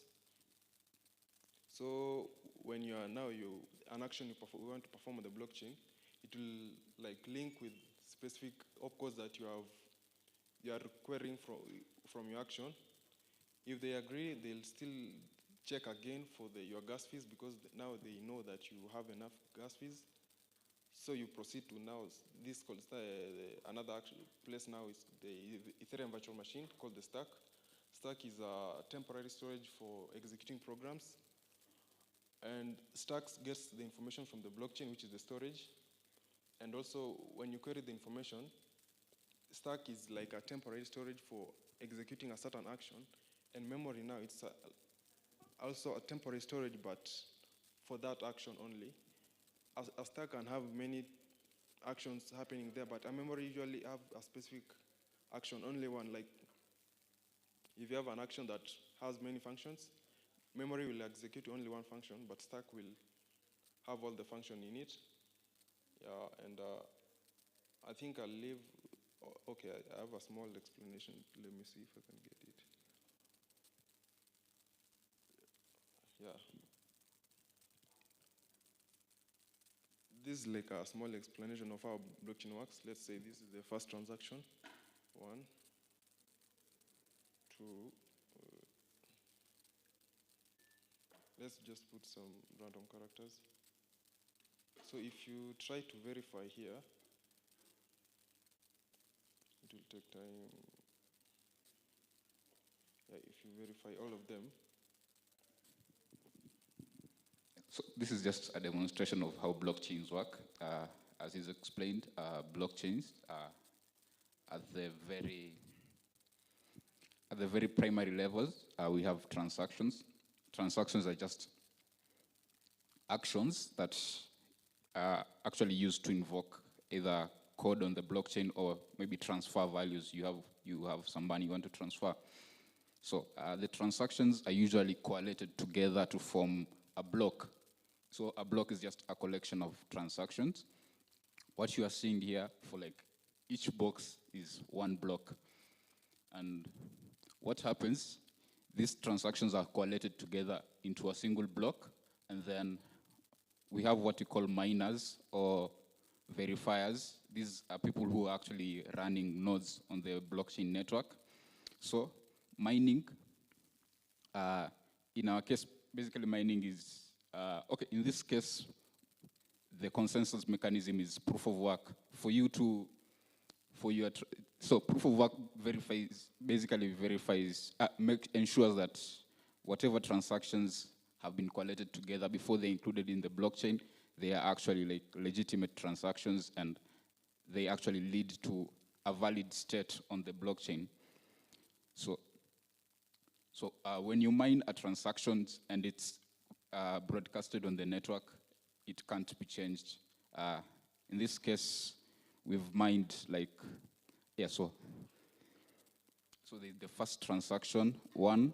So when you are an action you want to perform on the blockchain, it will like link with specific opcodes that you are querying from your action. If they agree, they'll still check again for your gas fees, because now they know that you have enough gas fees. So you proceed to now, this called another place now is the Ethereum virtual machine called the stack. Stack is a temporary storage for executing programs. And stack gets the information from the blockchain, which is the storage. And also, when you query the information, stack is like a temporary storage for executing a certain action. And memory now, it's also a temporary storage, but for that action only. A stack can have many actions happening there, but a memory usually have a specific action, only one. Like if you have an action that has many functions, memory will execute only one function, but stack will have all the function in it. Yeah, and I think I'll leave. Okay, I have a small explanation. Let me see if I can get it. Yeah. This is like a small explanation of how blockchain works. Let's say this is the first transaction. 1, 2. Let's just put some random characters. So if you try to verify here, it will take time. Yeah, if you verify all of them. So this is just a demonstration of how blockchains work. As is explained, blockchains at the very primary levels, we have transactions. Transactions are just actions that are actually used to invoke either code on the blockchain or maybe transfer values. You have some money you want to transfer. So the transactions are usually collated together to form a block. So a block is just a collection of transactions. What you are seeing here, for like each box is one block. And what happens, these transactions are collated together into a single block, and then we have what we call miners or verifiers. These are people who are actually running nodes on the blockchain network. So mining, in our case, basically mining is, okay, in this case, the consensus mechanism is proof of work. So proof of work ensures that whatever transactions have been collated together before they're included in the blockchain, they are actually like legitimate transactions, and they actually lead to a valid state on the blockchain. So when you mine a transaction and it's broadcasted on the network, it can't be changed. In this case, we've mined like, yeah, so the first transaction, one,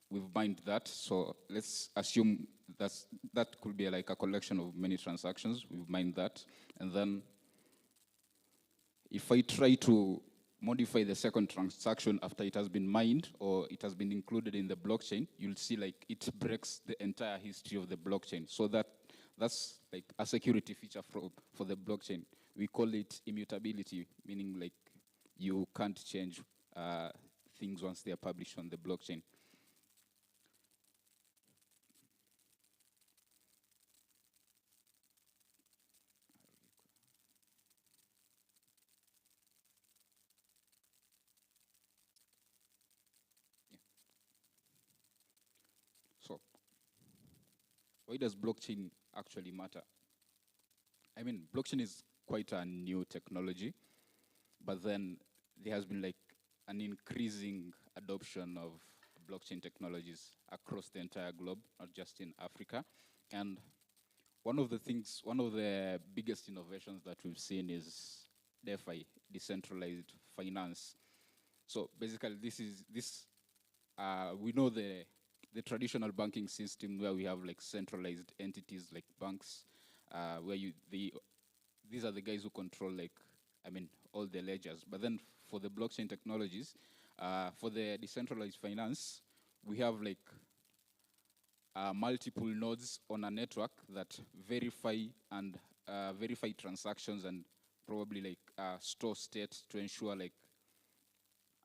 we've mined that. So let's assume that could be like a collection of many transactions. We've mined that. And then if I try to modify the second transaction after it has been mined or it has been included in the blockchain, you'll see like it breaks the entire history of the blockchain. So that's like a security feature for the blockchain. We call it immutability, meaning like you can't change things once they are published on the blockchain. So why does blockchain actually matter? I mean, blockchain is quite a new technology, but then there has been like an increasing adoption of blockchain technologies across the entire globe, not just in Africa. And one of the biggest innovations that we've seen is DeFi, decentralized finance. So basically, we know the traditional banking system where we have like centralized entities like banks, where these are the guys who control like, I mean, all the ledgers. But then for the blockchain technologies, for the decentralized finance, we have like multiple nodes on a network that verify transactions and probably like store state to ensure like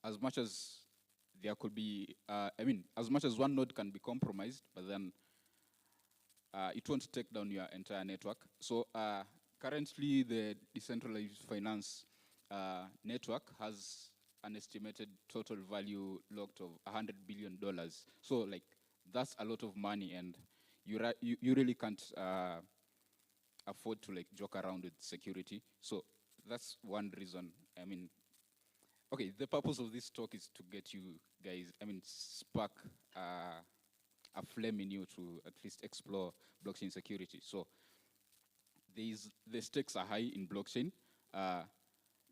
as much as there could be, as much as one node can be compromised, but then it won't take down your entire network. So currently the decentralized finance network has an estimated total value locked of $100 billion. So like that's a lot of money, and you really can't afford to like joke around with security. So that's one reason. I mean, okay, the purpose of this talk is to get you guys, spark a flame in you to at least explore blockchain security. So the stakes are high in blockchain.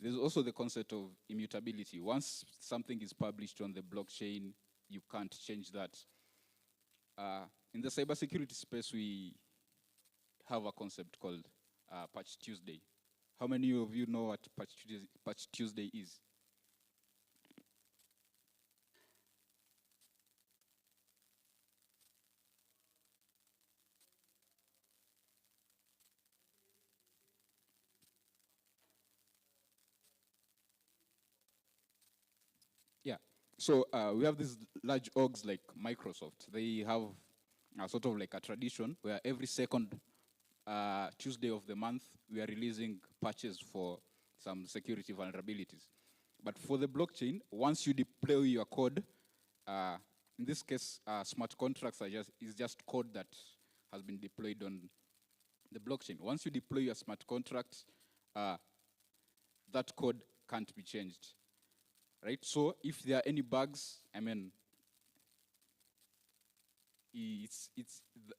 There's also the concept of immutability. Once something is published on the blockchain, you can't change that. In the cybersecurity space, we have a concept called Patch Tuesday. How many of you know what Patch Tuesday is? Yeah, so we have these large orgs like Microsoft. They have sort of like a tradition where every second Tuesday of the month, we are releasing patches for some security vulnerabilities. But for the blockchain, once you deploy your code, in this case, smart contracts is just code that has been deployed on the blockchain. Once you deploy your smart contract, that code can't be changed, right? So if there are any bugs,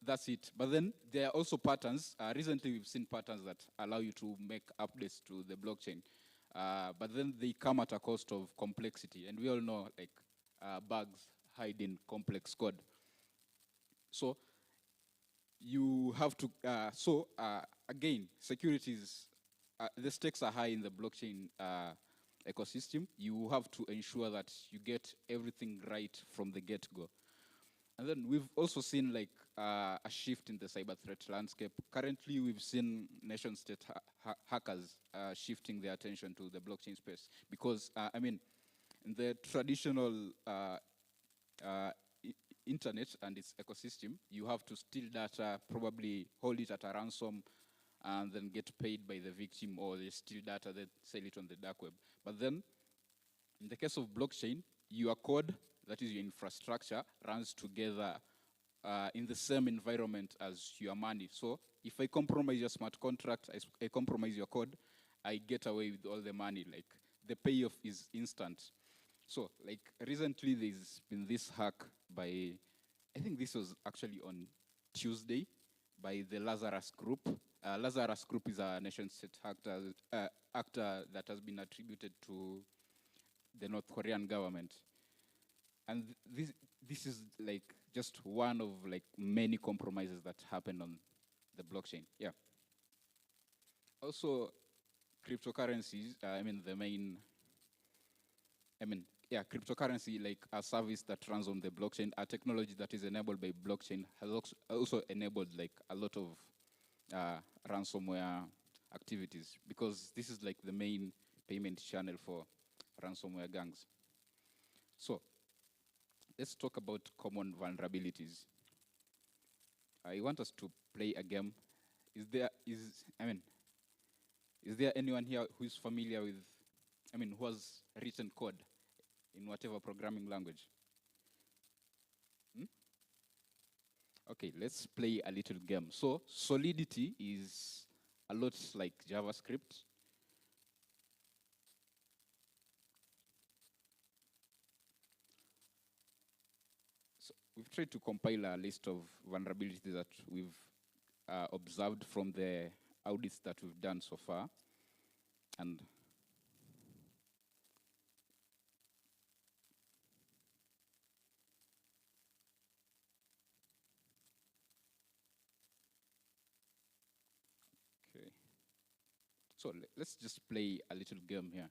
that's it. But then there are also patterns. Recently, we've seen patterns that allow you to make updates to the blockchain. But then they come at a cost of complexity. And we all know like bugs hide in complex code. So you have to, again, security is, the stakes are high in the blockchain ecosystem. You have to ensure that you get everything right from the get-go. And then we've also seen like a shift in the cyber threat landscape. Currently, we've seen nation-state hackers shifting their attention to the blockchain space because, in the traditional internet and its ecosystem, you have to steal data, probably hold it at a ransom, and then get paid by the victim, or they steal data, then sell it on the dark web. But then, in the case of blockchain, your code, that is your infrastructure, runs together in the same environment as your money. So if I compromise your smart contract, I compromise your code, I get away with all the money. Like the payoff is instant. So like recently there's been this hack by, I think this was actually on Tuesday, by the Lazarus group. Lazarus Group is a nation-state actor that has been attributed to the North Korean government. And this is like just one of like many compromises that happened on the blockchain. Yeah. Also, cryptocurrencies, cryptocurrency, like a service that runs on the blockchain, a technology that is enabled by blockchain, has also enabled like a lot of ransomware activities, because this is like the main payment channel for ransomware gangs. So let's talk about common vulnerabilities. I want us to play a game. Is there anyone here who is familiar with, who has written code in whatever programming language? Okay, let's play a little game. So Solidity is a lot like JavaScript. So we've tried to compile a list of vulnerabilities that we've observed from the audits that we've done so far. And okay. So let's just play a little game here.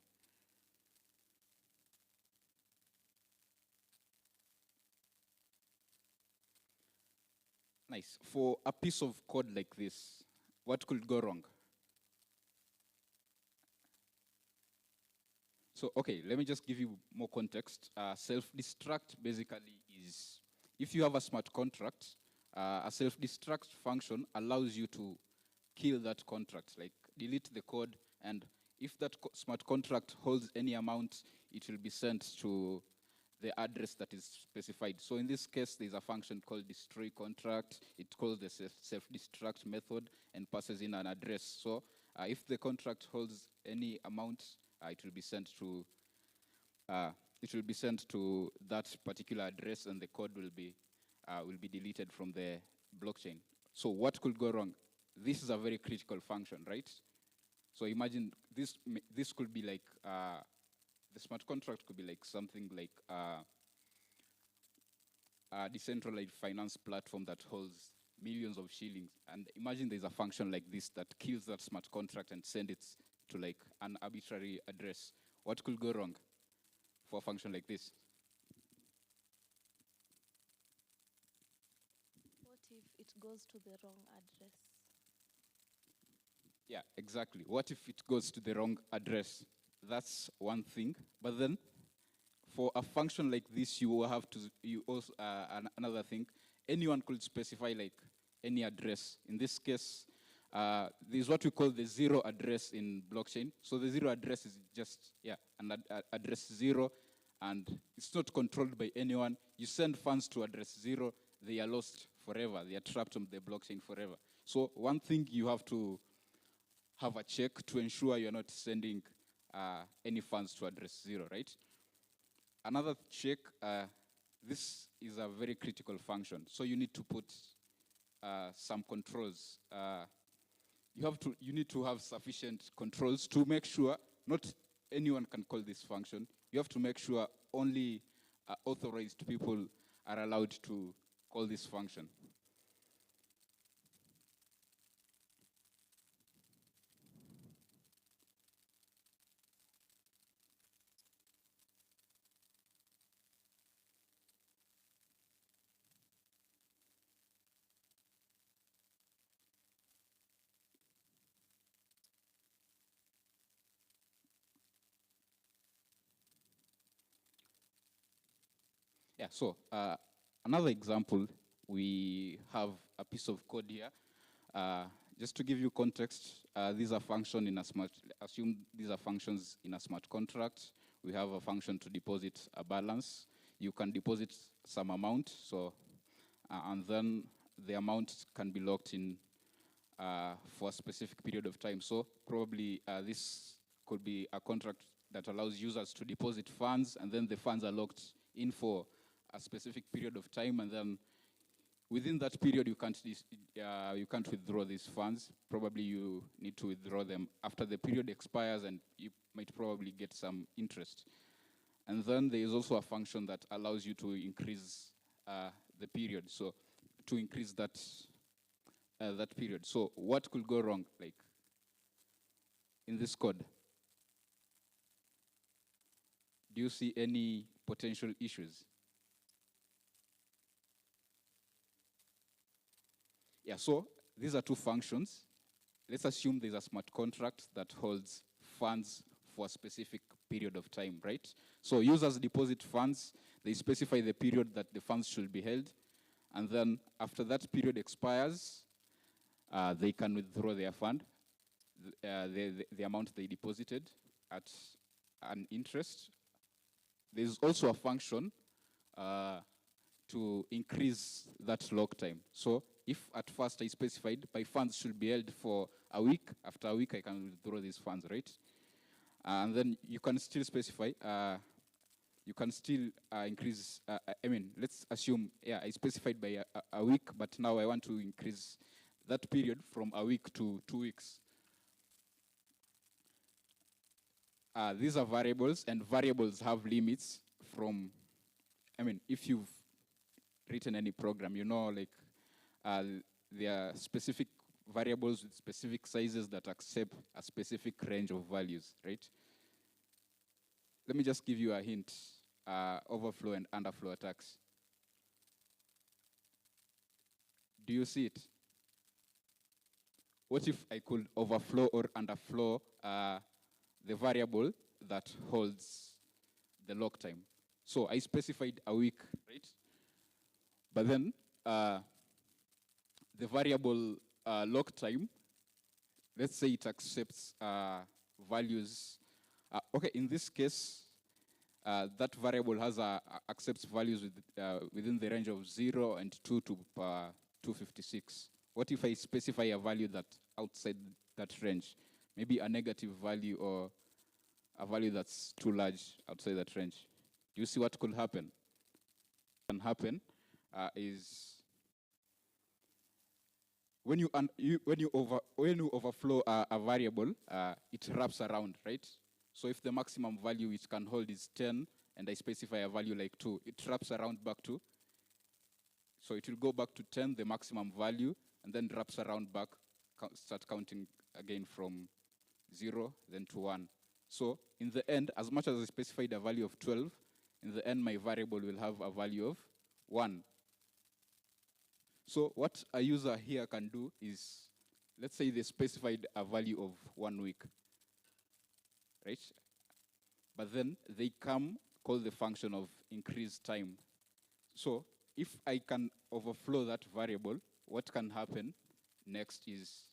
Nice. For a piece of code like this, what could go wrong? So, okay, let me just give you more context. Self-destruct basically is, if you have a smart contract, a self-destruct function allows you to kill that contract, like delete the code, and if that smart contract holds any amount, it will be sent to the address that is specified. So in this case, there's a function called destroy contract. It calls the self-destruct method and passes in an address. So if the contract holds any amount, it will be sent to that particular address, and the code will be deleted from the blockchain. So what could go wrong? This is a very critical function, right? So imagine this could be like the smart contract could be like something like a decentralized finance platform that holds millions of shillings. And imagine there's a function like this that kills that smart contract and sends it to like an arbitrary address. What could go wrong for a function like this? What if it goes to the wrong address? Yeah, exactly. What if it goes to the wrong address? That's one thing. But then, for a function like this, you will have to, another thing, anyone could specify like any address. In this case, there's what we call the zero address in blockchain. So the zero address is just, an address zero, and it's not controlled by anyone. You send funds to address zero, they are lost forever. They are trapped on the blockchain forever. So one thing you have to have a check to ensure you're not sending any funds to address zero, right? Another check, this is a very critical function. So you need to put some controls. You need to have sufficient controls to make sure not anyone can call this function. You have to make sure only authorized people are allowed to call this function. Yeah, so another example, we have a piece of code here. Just to give you context, these are functions in a smart, assume these are functions in a smart contract. We have a function to deposit a balance. You can deposit some amount, so, and then the amount can be locked in for a specific period of time. So probably this could be a contract that allows users to deposit funds, and then the funds are locked in for a specific period of time, and then within that period, you can't withdraw these funds. Probably you need to withdraw them after the period expires, and you might probably get some interest. And then there is also a function that allows you to increase the period, so to increase that that period. So what could go wrong, like in this code? Do you see any potential issues? Yeah, so these are two functions. Let's assume there's a smart contract that holds funds for a specific period of time, right? So users deposit funds, they specify the period that the funds should be held, and then after that period expires, they can withdraw their fund, the amount they deposited at an interest. There's also a function to increase that lock time. So if at first I specified my funds should be held for a week, after a week I can withdraw these funds, right? And then you can still specify, you can still increase, I mean, let's assume, yeah, I specified by a week, but now I want to increase that period from a week to 2 weeks. These are variables, and variables have limits from, I mean, if you've written any program, you know, like, there are specific variables with specific sizes that accept a specific range of values, right? Let me just give you a hint, overflow and underflow attacks. Do you see it? What if I could overflow or underflow the variable that holds the lock time? So I specified a week, right? But then the variable lock time, let's say it accepts values. Okay, in this case, that variable has accepts values within the range of 0 and 2 to 256. What if I specify a value that outside that range? Maybe a negative value or a value that's too large outside that range. Do you see what could happen? What can happen is when you overflow a variable, it wraps around, right? So if the maximum value it can hold is 10, and I specify a value like 2, it wraps around back to. So it will go back to 10, the maximum value, and then wraps around back, start counting again from 0, then to 1. So in the end, as much as I specified a value of 12, in the end, my variable will have a value of 1. So what a user here can do is, let's say they specified a value of 1 week, right? But then they call the function of increase time. So if I can overflow that variable, what can happen next is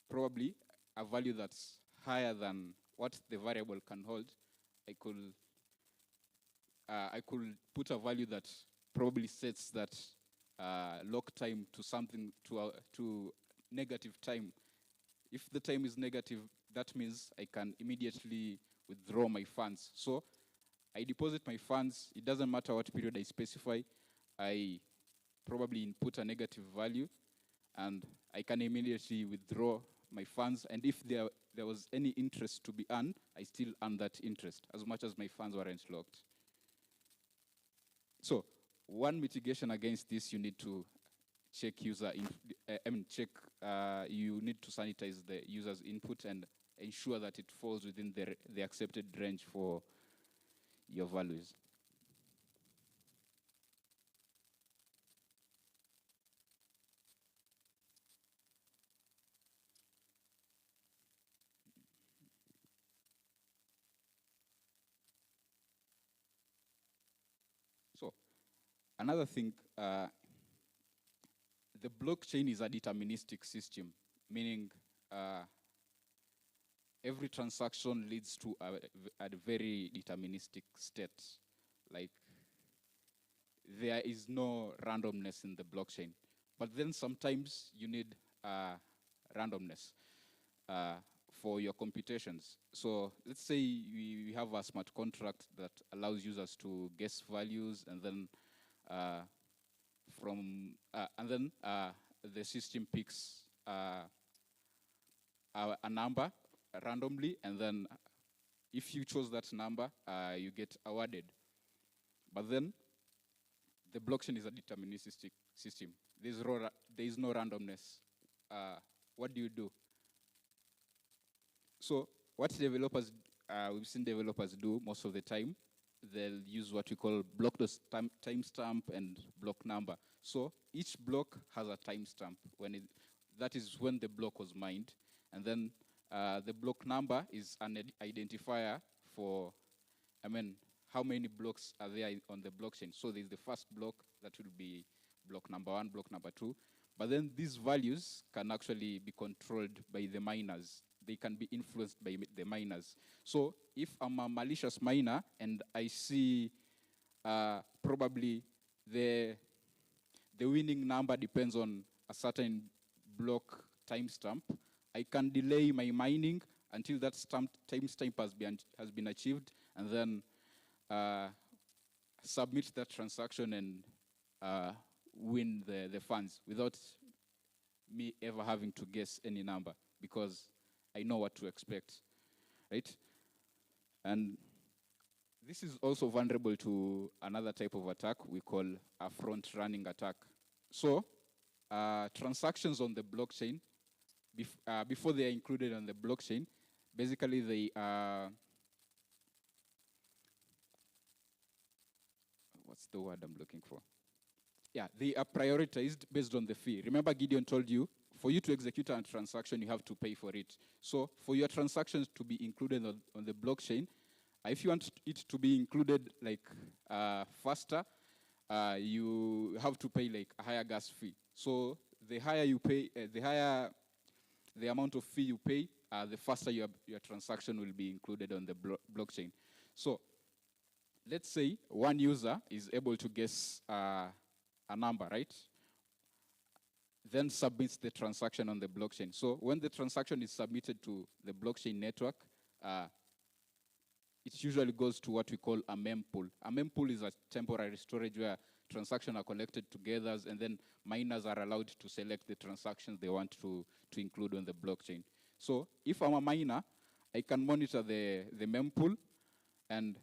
probably a value that's higher than what the variable can hold. I could put a value that probably sets that lock time to something, to negative time. If the time is negative, that means I can immediately withdraw my funds. So I deposit my funds. It doesn't matter what period I specify. I probably input a negative value, and I can immediately withdraw my funds. And if there was any interest to be earned, I still earn that interest, as much as my funds weren't locked. So one mitigation against this, you need to check you need to sanitize the user's input and ensure that it falls within the accepted range for your values. So another thing, the blockchain is a deterministic system, meaning every transaction leads to a very deterministic state. Like, there is no randomness in the blockchain. But then sometimes you need randomness for your computations. So let's say we have a smart contract that allows users to guess values, and then and then the system picks a number randomly, and then if you chose that number, you get awarded. But then the blockchain is a deterministic system. There is no randomness. What do you do? So what developers, we've seen developers do most of the time, they'll use what we call block timestamp and block number. So each block has a timestamp. That is when the block was mined. And then the block number is an identifier for, how many blocks are there on the blockchain. So there's the first block that will be block number 1, block number 2. But then these values can actually be controlled by the miners. They can be influenced by the miners. So if I'm a malicious miner and I see probably the winning number depends on a certain block timestamp, I can delay my mining until that timestamp has been achieved, and then submit that transaction and win the funds without me ever having to guess any number, because I know what to expect, right? And this is also vulnerable to another type of attack we call a front-running attack. So transactions on the blockchain, before they are included on the blockchain, basically they are, what's the word I'm looking for? Yeah, they are prioritized based on the fee. Remember Gideon told you, for you to execute a transaction, you have to pay for it. So for your transactions to be included on the blockchain, if you want it to be included like faster, you have to pay like a higher gas fee. So the higher you pay, the amount of fee you pay, the faster your transaction will be included on the blockchain. So let's say one user is able to guess a number, right? Then submits the transaction on the blockchain. So when the transaction is submitted to the blockchain network, it usually goes to what we call a mempool. A mempool is a temporary storage where transactions are collected together, and then miners are allowed to select the transactions they want to include on the blockchain. So if I'm a miner, I can monitor the mempool, and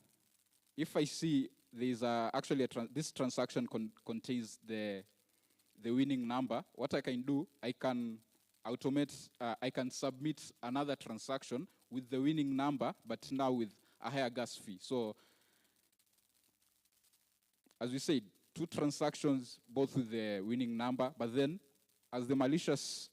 if I see there's actually this transaction contains the winning number, what I can do, I can automate, I can submit another transaction with the winning number, but now with a higher gas fee. So, as we said, 2 transactions, both with the winning number, but then as the malicious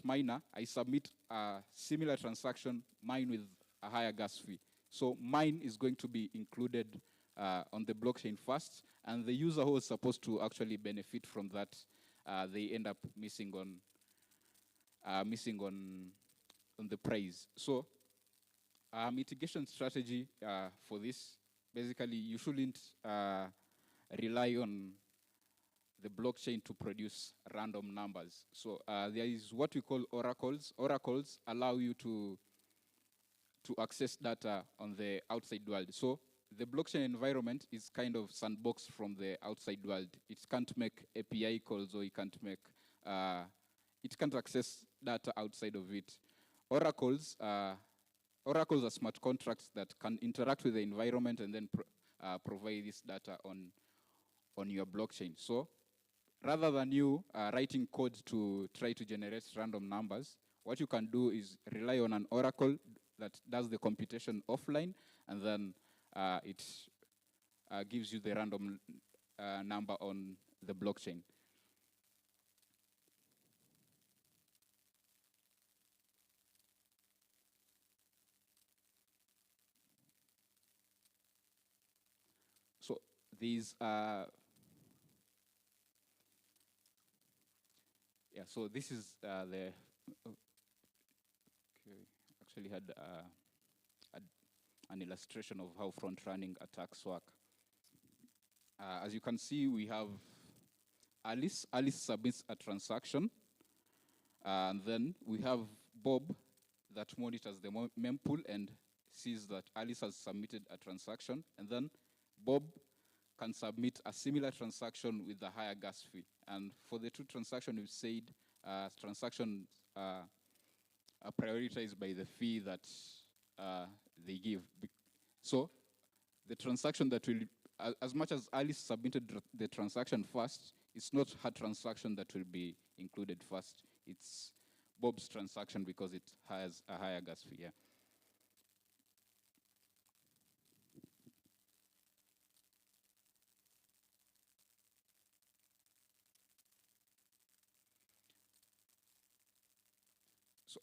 miner, I submit a similar transaction, mine with a higher gas fee. So mine is going to be included on the blockchain first, and the user who is supposed to actually benefit from that, they end up missing on the prize. So mitigation strategy for this, basically you shouldn't rely on the blockchain to produce random numbers. So there is what we call oracles. Oracles allow you to access data on the outside world. So the blockchain environment is kind of sandbox from the outside world. It can't make API calls, or it can't access data outside of it. Oracles are smart contracts that can interact with the environment and then provide this data on your blockchain. So rather than you writing code to try to generate random numbers, what you can do is rely on an oracle that does the computation offline, and then it gives you the random number on the blockchain. So these so this is the actually had an illustration of how front-running attacks work. As you can see, we have Alice. Alice submits a transaction, and then we have Bob that monitors the mempool and sees that Alice has submitted a transaction, and then Bob can submit a similar transaction with a higher gas fee. And for the two transactions, we've said transactions are prioritized by the fee that they give. So the transaction that will, as much as Alice submitted the transaction first, it's not her transaction that will be included first. It's Bob's transaction because it has a higher gas fee. Yeah. So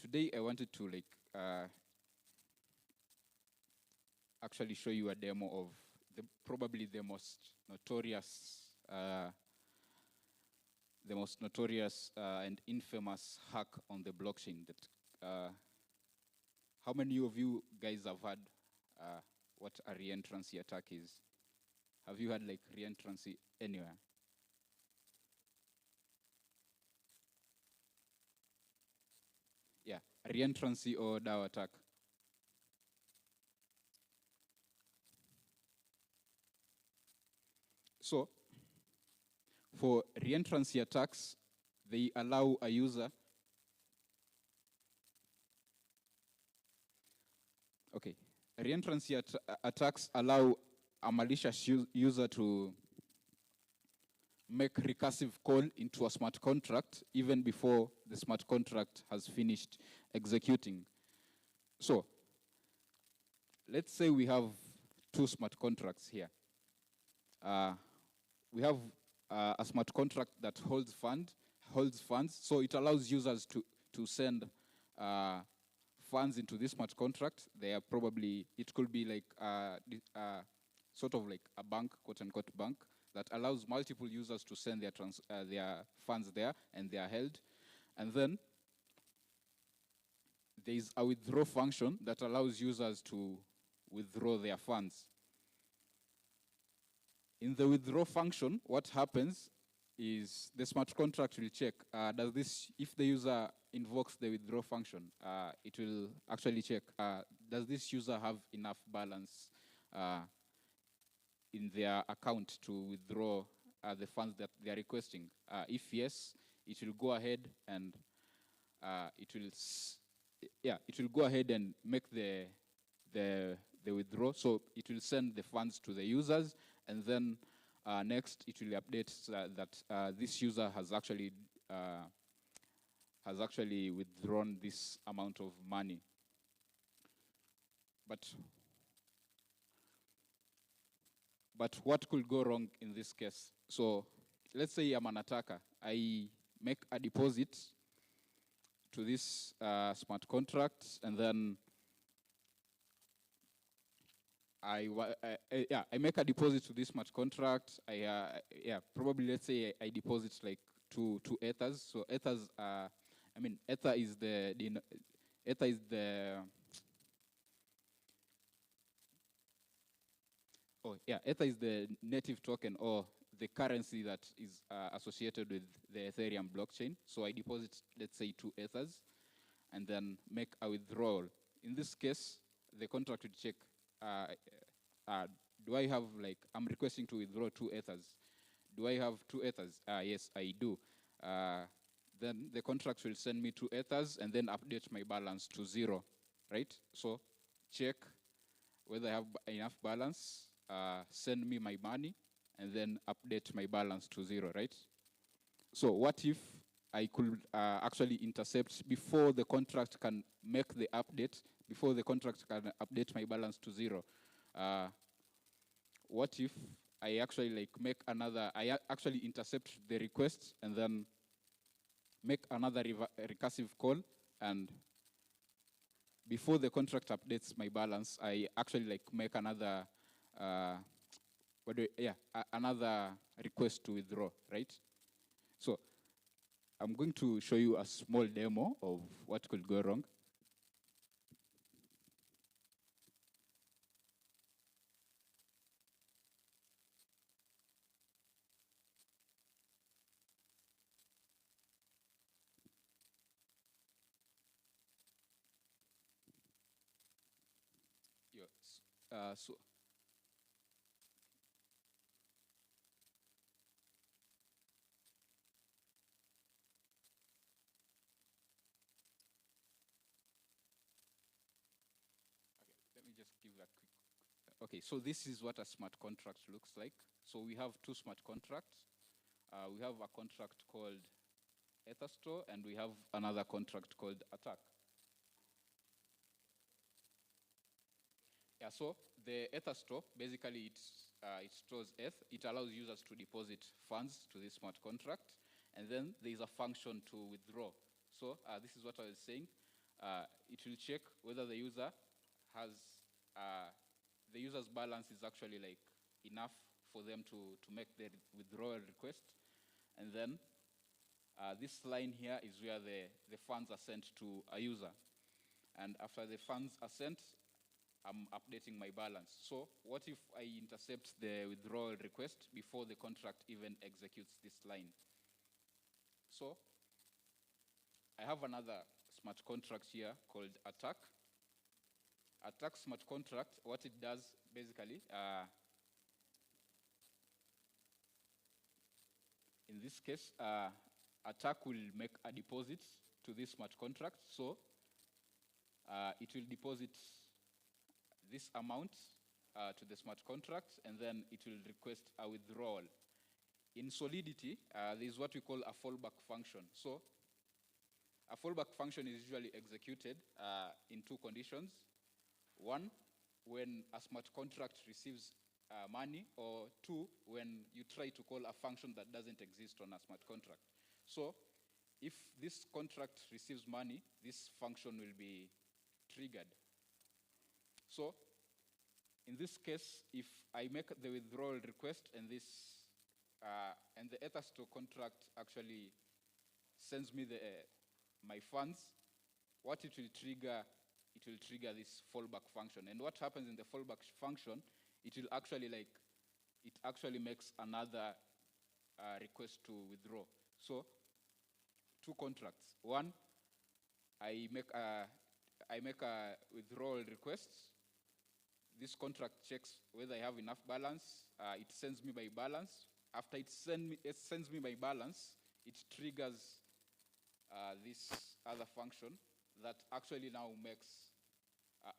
today I wanted to actually show you a demo of probably the most notorious and infamous hack on the blockchain. That how many of you guys have heard what a reentrancy attack is? Have you heard like reentrancy anywhere? Yeah, reentrancy or DAO attack. So, for reentrancy attacks, they allow a user. Okay, reentrancy attacks allow a malicious user to make recursive call into a smart contract even before the smart contract has finished executing. So, let's say we have two smart contracts here. We have a smart contract that holds funds, so it allows users to send funds into this smart contract. They are probably, it could be like sort of like a bank, quote unquote bank, that allows multiple users to send their funds there, and they are held. And then there is a withdraw function that allows users to withdraw their funds. In the withdraw function, what happens is the smart contract will check, if the user invokes the withdraw function, it will actually check, does this user have enough balance in their account to withdraw the funds that they are requesting? If yes, it will go ahead and it will go ahead and make the withdraw. So it will send the funds to the users, and then next it will update that this user has actually withdrawn this amount of money. But what could go wrong in this case? So let's say I'm an attacker. I make a deposit to this smart contract, and then I make a deposit to this smart contract. Probably let's say I deposit like two ethers. So ethers, ether is ether is the native token or the currency that is associated with the Ethereum blockchain. So I deposit, let's say, 2 ethers, and then make a withdrawal. In this case, the contract will check, do I have, I'm requesting to withdraw 2 ethers. Do I have 2 ethers? Yes, I do. Then the contract will send me 2 ethers and then update my balance to 0, right? So check whether I have enough balance, send me my money, and then update my balance to 0, right? So what if I could actually intercept before the contract can make the update, before the contract can update my balance to 0? What if I actually I actually intercept the request and then make another recursive call, and before the contract updates my balance, I actually make another another request to withdraw, right? So I'm going to show you a small demo of what could go wrong. Okay, so this is what a smart contract looks like. So we have two smart contracts. We have a contract called Etherstore, and we have another contract called Attack. Yeah, so the Etherstore, basically it stores ETH. It allows users to deposit funds to this smart contract, and then there is a function to withdraw. So this is what I was saying. It will check whether the user has, the user's balance is actually like enough for them to make the withdrawal request. And then this line here is where the funds are sent to a user. And after the funds are sent, I'm updating my balance. So what if I intercept the withdrawal request before the contract even executes this line? So I have another smart contract here called Attack. Attack smart contract, what it does basically, in this case, Attack will make a deposit to this smart contract. So it will deposit this amount to the smart contract, and then it will request a withdrawal. In Solidity, there is what we call a fallback function. So a fallback function is usually executed in two conditions. One, when a smart contract receives money, or two, when you try to call a function that doesn't exist on a smart contract. So if this contract receives money, this function will be triggered. So in this case, if I make the withdrawal request and and the Etherstore contract actually sends me my funds, what it will trigger this fallback function. And what happens in the fallback function, it actually makes another request to withdraw. So two contracts. One, I make a withdrawal request. This contract checks whether I have enough balance. It sends me my balance. After it sends me my balance, it triggers this other function that actually now makes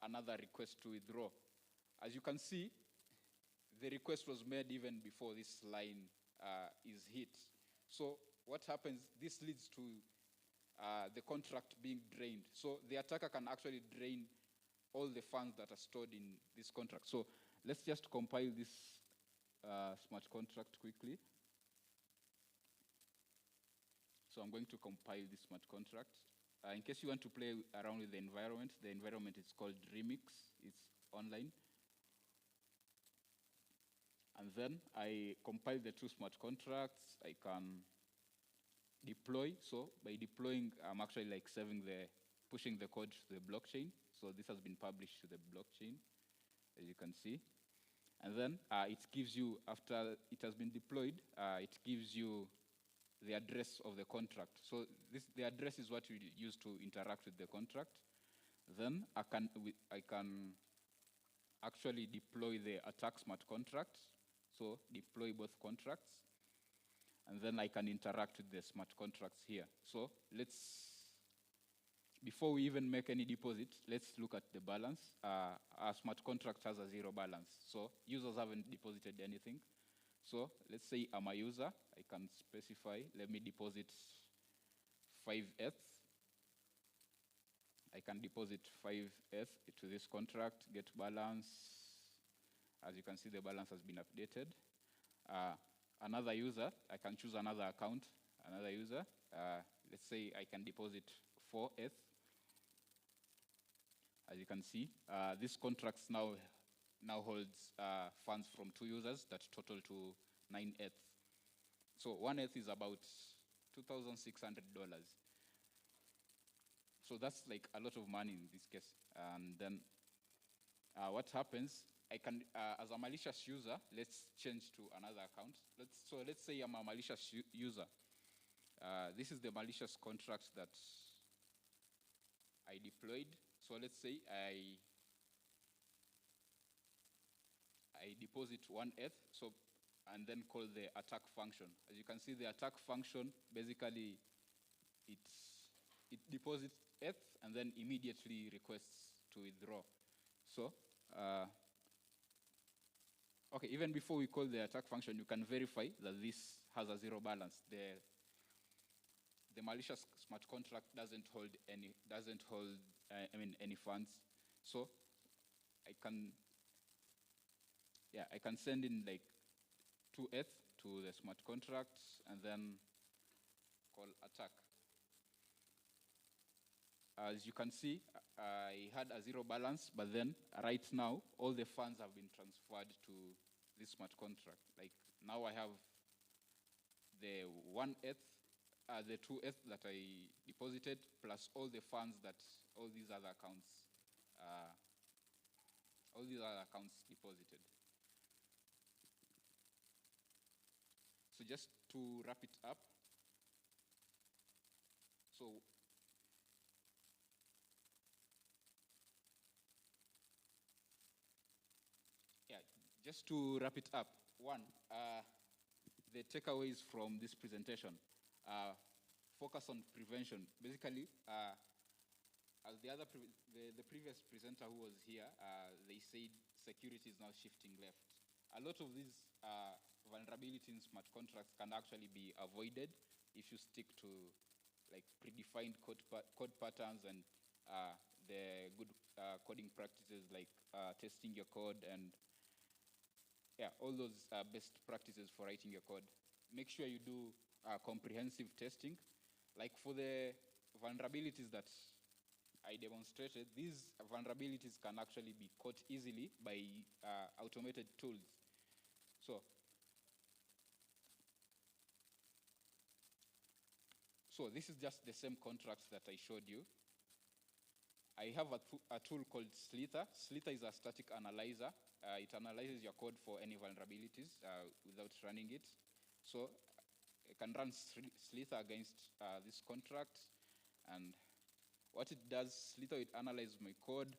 another request to withdraw. As you can see, the request was made even before this line is hit. So what happens, this leads to the contract being drained. So the attacker can actually drain all the funds that are stored in this contract. So let's just compile this smart contract quickly. So I'm going to compile this smart contract. In case you want to play around with the environment is called Remix. It's online. And then I compile the two smart contracts. I can deploy. So by deploying, I'm actually like pushing the code to the blockchain. So this has been published to the blockchain, as you can see. And then it gives you, after it has been deployed, it gives you the address of the contract. So the address is what you use to interact with the contract. Then I can actually deploy the attack smart contract. So deploy both contracts. And then I can interact with the smart contracts here. So before we even make any deposit, let's look at the balance. Our smart contract has a 0 balance. So users haven't deposited anything. So let's say I'm a user. I can specify, let me deposit 5 ETH. I can deposit 5 ETH to this contract, get balance. As you can see, the balance has been updated. Another user, I can choose another account, another user. Let's say I can deposit 4 ETH. As you can see, this contract now holds funds from 2 users that total to 9 ETH. So 1 ETH is about $2,600. So that's like a lot of money in this case. And then what happens, I can, as a malicious user, let's change to another account. Let's say I'm a malicious user. This is the malicious contract that I deployed. So let's say I deposit 1 ETH, and then call the attack function. As you can see, the attack function, basically, it deposits ETH and then immediately requests to withdraw. So okay, even before we call the attack function, you can verify that this has a zero balance. The malicious smart contract doesn't hold any funds. So I can send in like 2eth to the smart contract and then call attack. As you can see, I had a zero balance, but then right now, all the funds have been transferred to this smart contract. Like now I have the 1eth, the 2eth that I deposited, plus all the funds that all these other accounts deposited. So just to wrap it up, so just to wrap it up, one, the takeaways from this presentation, focus on prevention. Basically, as the previous presenter who was here, they said security is now shifting left. A lot of these vulnerabilities in smart contracts can actually be avoided if you stick to like predefined code patterns and the good coding practices like testing your code and all those best practices for writing your code. Make sure you do comprehensive testing. Like for the vulnerabilities that I demonstrated, these vulnerabilities can actually be caught easily by automated tools. So this is just the same contracts that I showed you. I have a tool called Slither. Slither is a static analyzer. It analyzes your code for any vulnerabilities without running it. So I can run Slither against this contract, and what it does, Slither, it analyzes my code.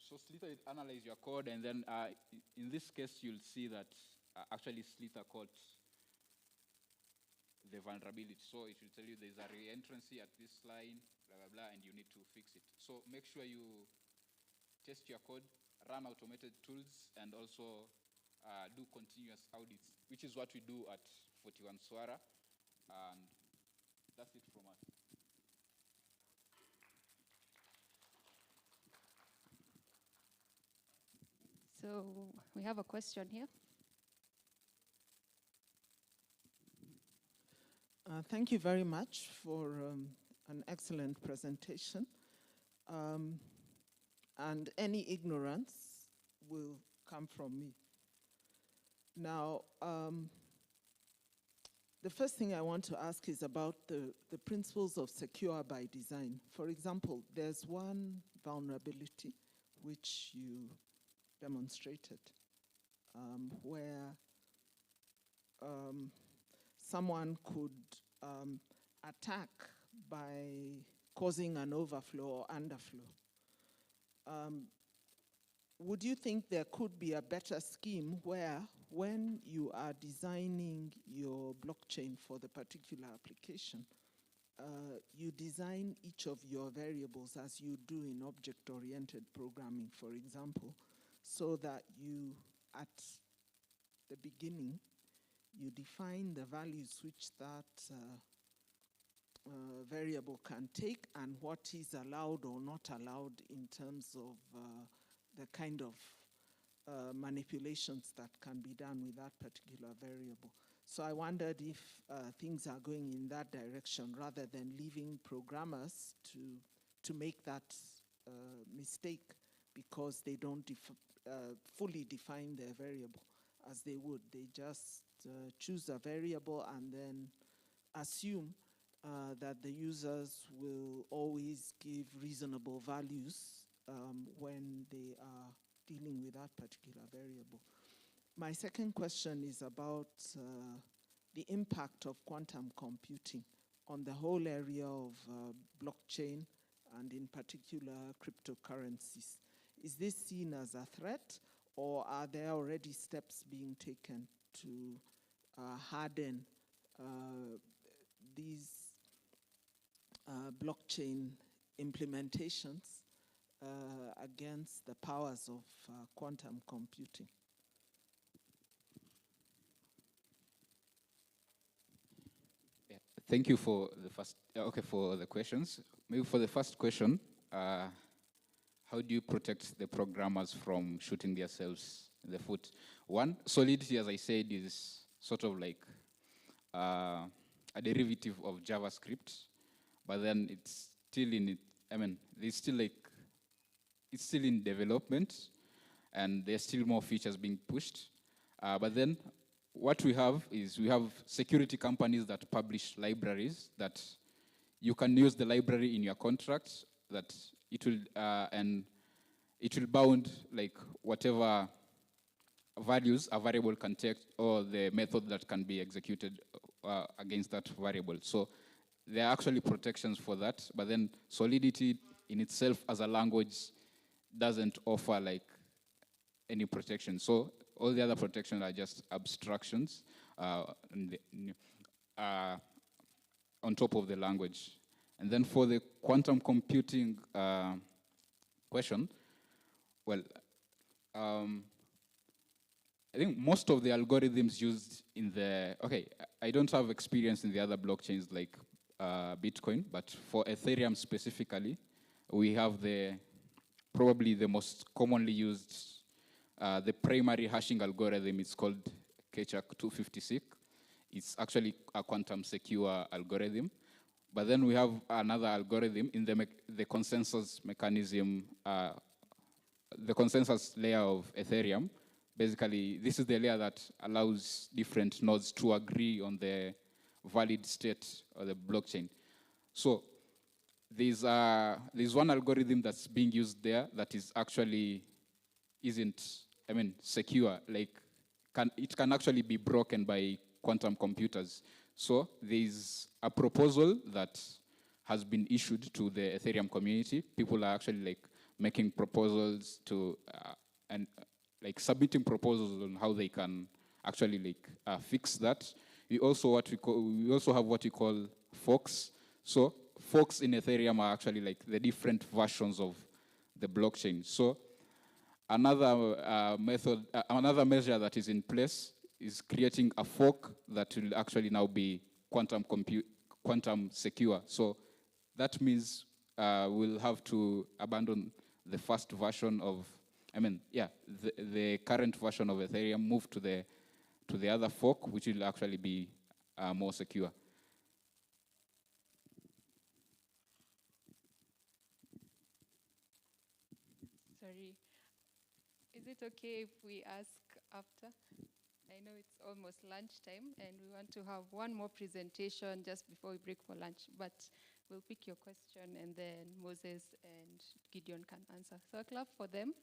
So Slither, it analyzes your code, and then in this case, you'll see that actually Slither caught the vulnerability. So it will tell you there's a re-entrancy at this line, blah, blah, blah, and you need to fix it. So make sure you test your code, run automated tools, and also do continuous audits, which is what we do at T1CWWA, and that's it from us. So we have a question here. Thank you very much for an excellent presentation. And any ignorance will come from me. Now, the first thing I want to ask is about the principles of secure by design. For example, there's one vulnerability which you demonstrated where someone could attack by causing an overflow or underflow. Would you think there could be a better scheme where when you are designing your blockchain for the particular application, you design each of your variables as you do in object-oriented programming, for example, so that you, at the beginning, you define the values which that variable can take and what is allowed or not allowed in terms of the kind of manipulations that can be done with that particular variable. So I wondered if things are going in that direction rather than leaving programmers to make that mistake because they don't fully define their variable as they would. They just choose a variable and then assume that the users will always give reasonable values when they are dealing with that particular variable. My second question is about the impact of quantum computing on the whole area of blockchain and in particular cryptocurrencies. Is this seen as a threat, or are there already steps being taken to harden these blockchain implementations against the powers of quantum computing. Yeah. Thank you for the first, for the questions. Maybe for the first question, how do you protect the programmers from shooting themselves in the foot? One, Solidity, as I said, is sort of like a derivative of JavaScript, but then it's still in it. I mean, it's still in development, and there's still more features being pushed. But then what we have security companies that publish libraries that you can use the library in your contract, that it will and it will bound like whatever values a variable can take, or the method that can be executed against that variable. So there are actually protections for that, but then Solidity in itself as a language doesn't offer like any protection. So all the other protections are just abstractions on top of the language. And then for the quantum computing question, well, I think most of the algorithms used in the, I don't have experience in the other blockchains like Bitcoin, but for Ethereum specifically, we have probably the most commonly used, the primary hashing algorithm is called K256. It's actually a quantum secure algorithm. But then we have another algorithm in the consensus mechanism, the consensus layer of Ethereum. Basically, this is the layer that allows different nodes to agree on the valid state of the blockchain. So there's one algorithm that's being used there that is actually secure. Like, it can actually be broken by quantum computers. So there's a proposal that has been issued to the Ethereum community. People are actually like making proposals to submitting proposals on how they can actually fix that. We also have what we call forks. So forks in Ethereum are actually like the different versions of the blockchain. So another measure that is in place is creating a fork that will actually now be quantum secure. So that means we'll have to abandon the first version of, the current version of Ethereum, move to the other fork, which will actually be more secure. Sorry. Is it okay if we ask after? I know it's almost lunchtime, and we want to have one more presentation just before we break for lunch, but we'll pick your question, and then Moses and Gideon can answer. So clap for them.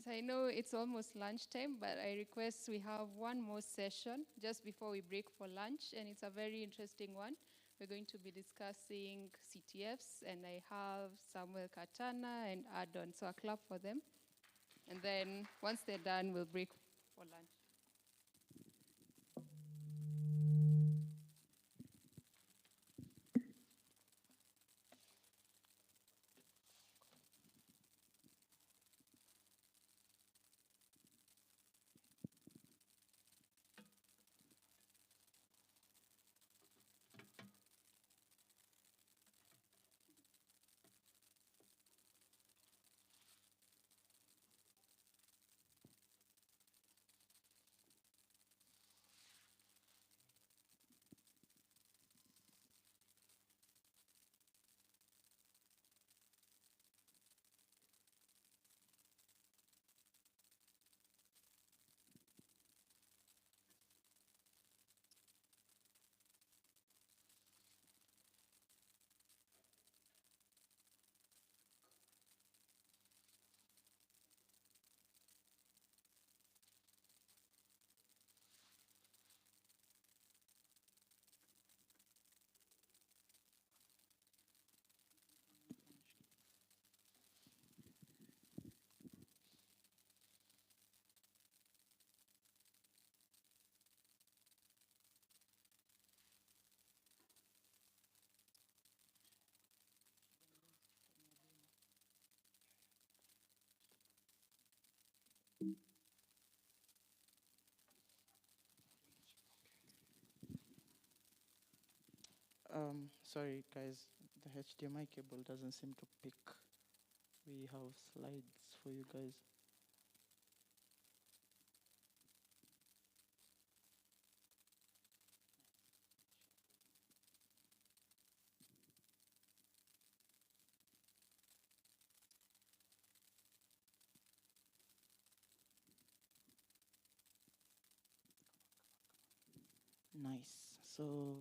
So I know it's almost lunchtime, but I request we have one more session just before we break for lunch, and it's a very interesting one. We're going to be discussing CTFs, and I have Samuel Katana and Adon, so a clap for them. And then once they're done, we'll break for lunch. Sorry, guys, the HDMI cable doesn't seem to pick. We have slides for you guys. Nice. So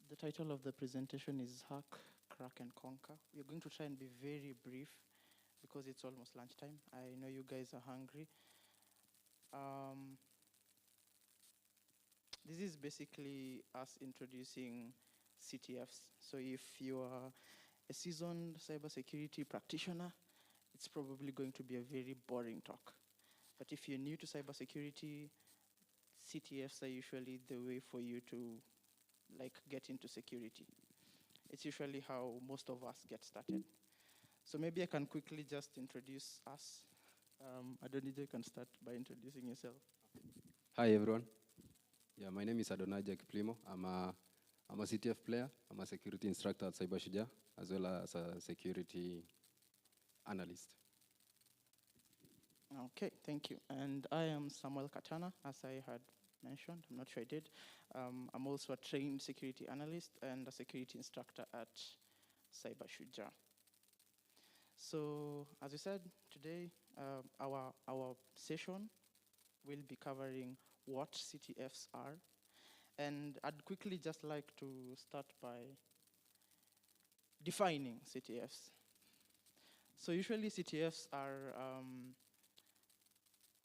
the title of the presentation is Hack, Crack, and Conquer. We're going to try and be very brief because it's almost lunchtime. I know you guys are hungry. This is basically us introducing CTFs. So if you are a seasoned cybersecurity practitioner, it's probably going to be a very boring talk. But if you're new to cybersecurity, CTFs are usually the way for you to get into security. It's usually how most of us get started. So maybe I can quickly just introduce us. Adonijah, you can start by introducing yourself. Hi everyone. Yeah, my name is Adonijah Kiplimo. I'm a CTF player. I'm a security instructor at CyberShuja, as well as a security analyst. Okay, thank you. And I am Samuel Katana, as I had mentioned. I'm not sure I did. I'm also a trained security analyst and a security instructor at CyberShuja. So, as we said, today our session will be covering what CTFs are. And I'd quickly just like to start by defining CTFs. So usually CTFs are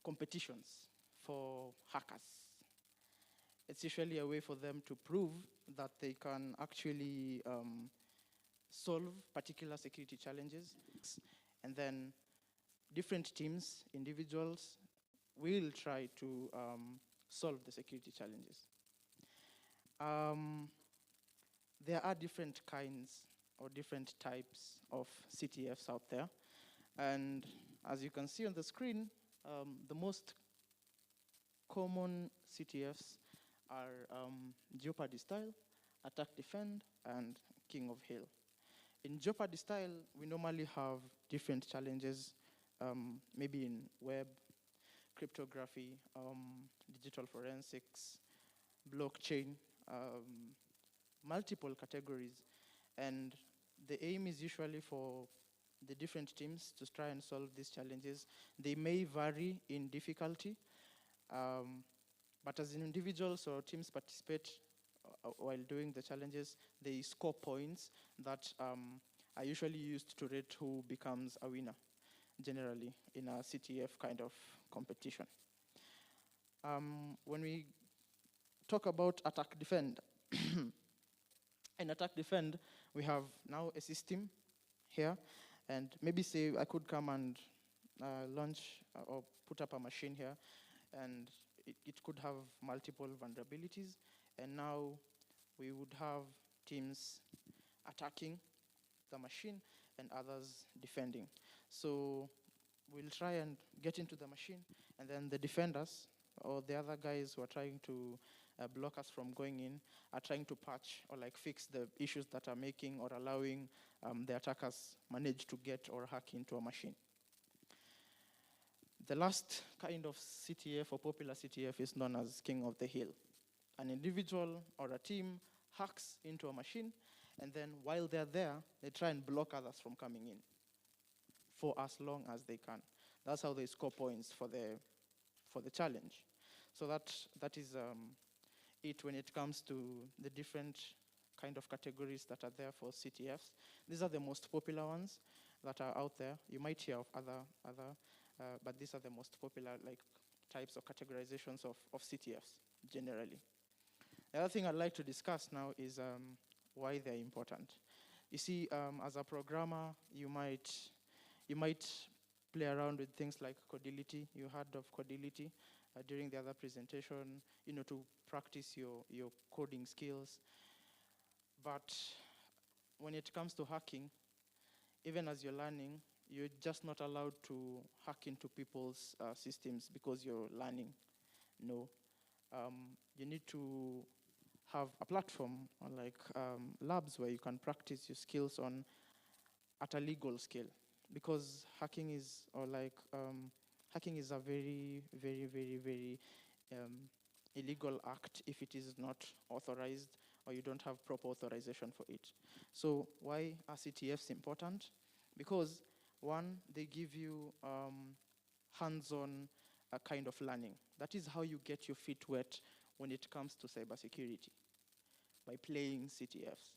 competitions for hackers. It's usually a way for them to prove that they can actually solve particular security challenges. And then different teams, individuals, will try to solve the security challenges. There are different kinds or different types of CTFs out there. And as you can see on the screen, the most common CTFs are Jeopardy style, attack defend, and King of Hill. In Jeopardy style, we normally have different challenges, maybe in web, cryptography, digital forensics, blockchain, multiple categories. And the aim is usually for the different teams to try and solve these challenges. They may vary in difficulty, but as individuals or teams participate while doing the challenges, they score points that are usually used to rate who becomes a winner, generally, in a CTF kind of competition. When we talk about attack defend, in attack defend, we have now a system here, and maybe say I could come and launch or put up a machine here, and it could have multiple vulnerabilities, and now we would have teams attacking the machine and others defending. So we'll try and get into the machine, and then the defenders or the other guys who are trying to block us from going in are trying to patch or fix the issues that are making or allowing the attackers manage to get or hack into a machine. The last kind of CTF or popular CTF is known as King of the Hill. An individual or a team hacks into a machine, and then while they're there, they try and block others from coming in for as long as they can. That's how they score points for the challenge. So that is it when it comes to the different kind of categories that are there for CTFs. These are the most popular ones that are out there. You might hear of other, but these are the most popular types or categorizations of CTFs generally. The other thing I'd like to discuss now is why they're important. You see, as a programmer, you might play around with things like codility. You heard of codility during the other presentation, to practice your coding skills. But when it comes to hacking, even as you're learning, you're just not allowed to hack into people's systems because you're learning. No. You need to have a platform or like labs where you can practice your skills on at a legal scale, because hacking is hacking is a very, very, very, very illegal act if it is not authorized or you don't have proper authorization for it. So why are CTFs important? Because one, they give you hands-on kind of learning. That is how you get your feet wet when it comes to cybersecurity, by playing CTFs.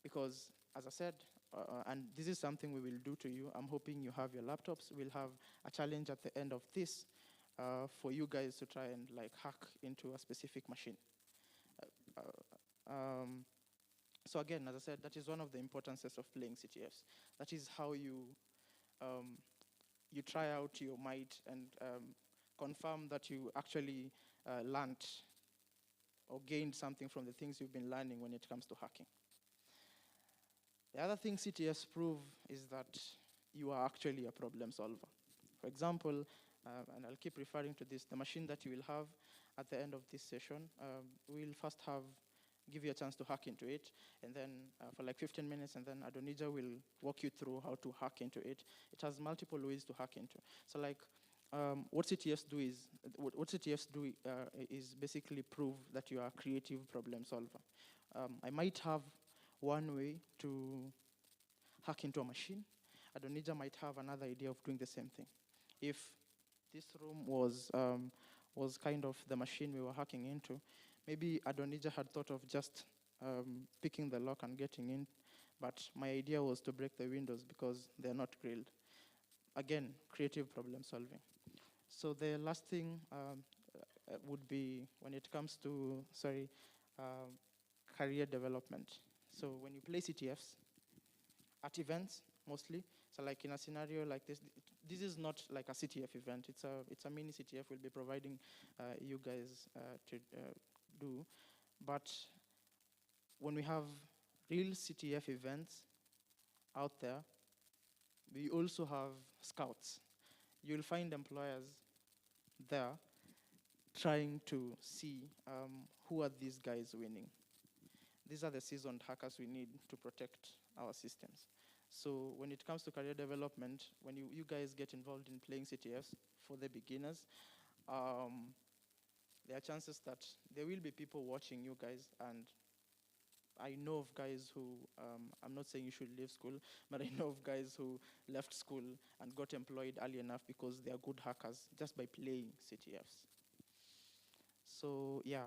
Because, as I said, and this is something we will do to you, I'm hoping you have your laptops. We'll have a challenge at the end of this for you guys to try and like hack into a specific machine. So again, as I said, that is one of the importances of playing CTFs. That is how you you try out your might and confirm that you actually learned or gained something from the things you've been learning when it comes to hacking. The other thing CTFs prove is that you are actually a problem solver. For example, and I'll keep referring to this, the machine that you will have at the end of this session, we'll first give you a chance to hack into it, and then for like 15 minutes, and then Adonija will walk you through how to hack into it. It has multiple ways to hack into. So like, what CTFs do is basically prove that you are a creative problem solver. I might have one way to hack into a machine. Adonija might have another idea of doing the same thing. If this room was kind of the machine we were hacking into, maybe Adonija had thought of just picking the lock and getting in, but my idea was to break the windows because they're not grilled. Again, creative problem solving. So the last thing would be when it comes to, career development. So when you play CTFs, at events mostly, so like in a scenario like this, this is not like a CTF event, it's a mini CTF we'll be providing you guys to do. But when we have real CTF events out there, we also have scouts. You'll find employers there trying to see who are these guys winning. These are the seasoned hackers we need to protect our systems. So when it comes to career development, when you guys get involved in playing CTFs for the beginners, there are chances that there will be people watching you guys, and I know of guys who, I'm not saying you should leave school, but I know of guys who left school and got employed early enough because they are good hackers just by playing CTFs. So yeah,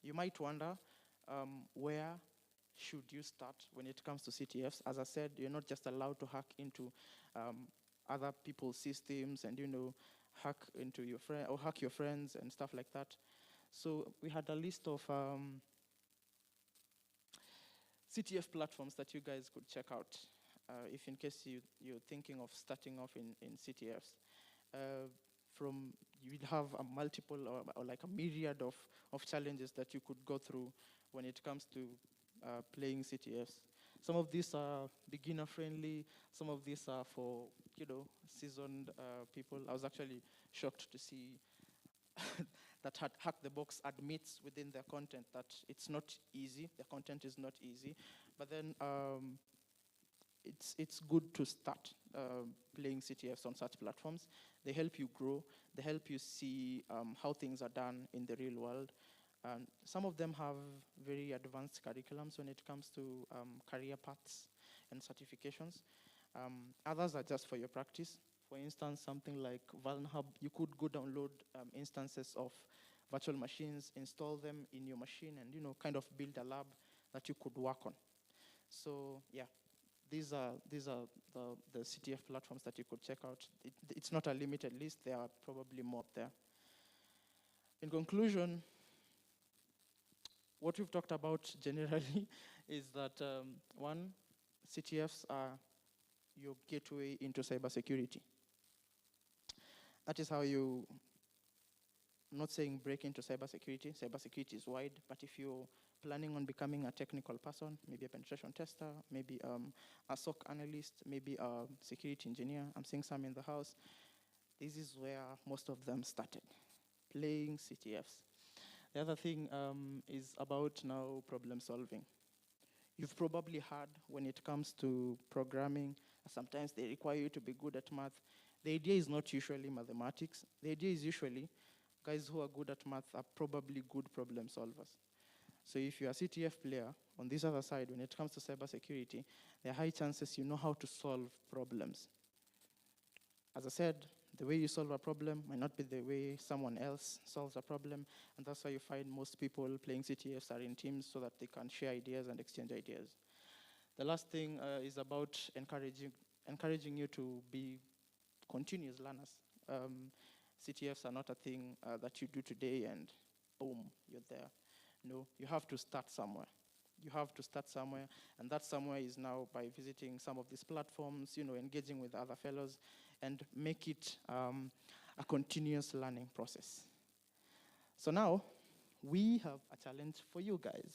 you might wonder, where should you start when it comes to CTFs? As I said, you're not just allowed to hack into other people's systems and hack into your friend or hack your friends and stuff like that. So we had a list of CTF platforms that you guys could check out if in case you're thinking of starting off in CTFs. You'd have a multiple or like a myriad of challenges that you could go through when it comes to playing CTFs. Some of these are beginner friendly, some of these are for seasoned people. I was actually shocked to see that Hack the Box admits within their content that it's not easy, the content is not easy, but then it's good to start playing CTFs on such platforms. They help you grow, they help you see how things are done in the real world. Some of them have very advanced curriculums when it comes to career paths and certifications. Others are just for your practice. For instance, something like VulnHub, you could go download instances of virtual machines, install them in your machine, and kind of build a lab that you could work on. So yeah, these are the CTF platforms that you could check out. It's not a limited list, there are probably more there. In conclusion, what we've talked about generally is that one, CTFs are your gateway into cybersecurity. That is how you, I'm not saying break into cybersecurity. Cybersecurity is wide, but if you're planning on becoming a technical person, maybe a penetration tester, maybe a SOC analyst, maybe a security engineer, I'm seeing some in the house, this is where most of them started, playing CTFs. The other thing is about now problem solving. You've probably heard when it comes to programming, sometimes they require you to be good at math. The idea is not usually mathematics. The idea is usually guys who are good at math are probably good problem solvers. So if you're a CTF player, on this other side, when it comes to cybersecurity, there are high chances you know how to solve problems. As I said, the way you solve a problem might not be the way someone else solves a problem, and that's why you find most people playing CTFs are in teams so that they can share ideas and exchange ideas. The last thing is about encouraging you to be continuous learners. CTFs are not a thing that you do today and boom, you're there. No, you have to start somewhere. You have to start somewhere, and that somewhere is now by visiting some of these platforms, engaging with other fellows, and make it a continuous learning process. So now, we have a challenge for you guys.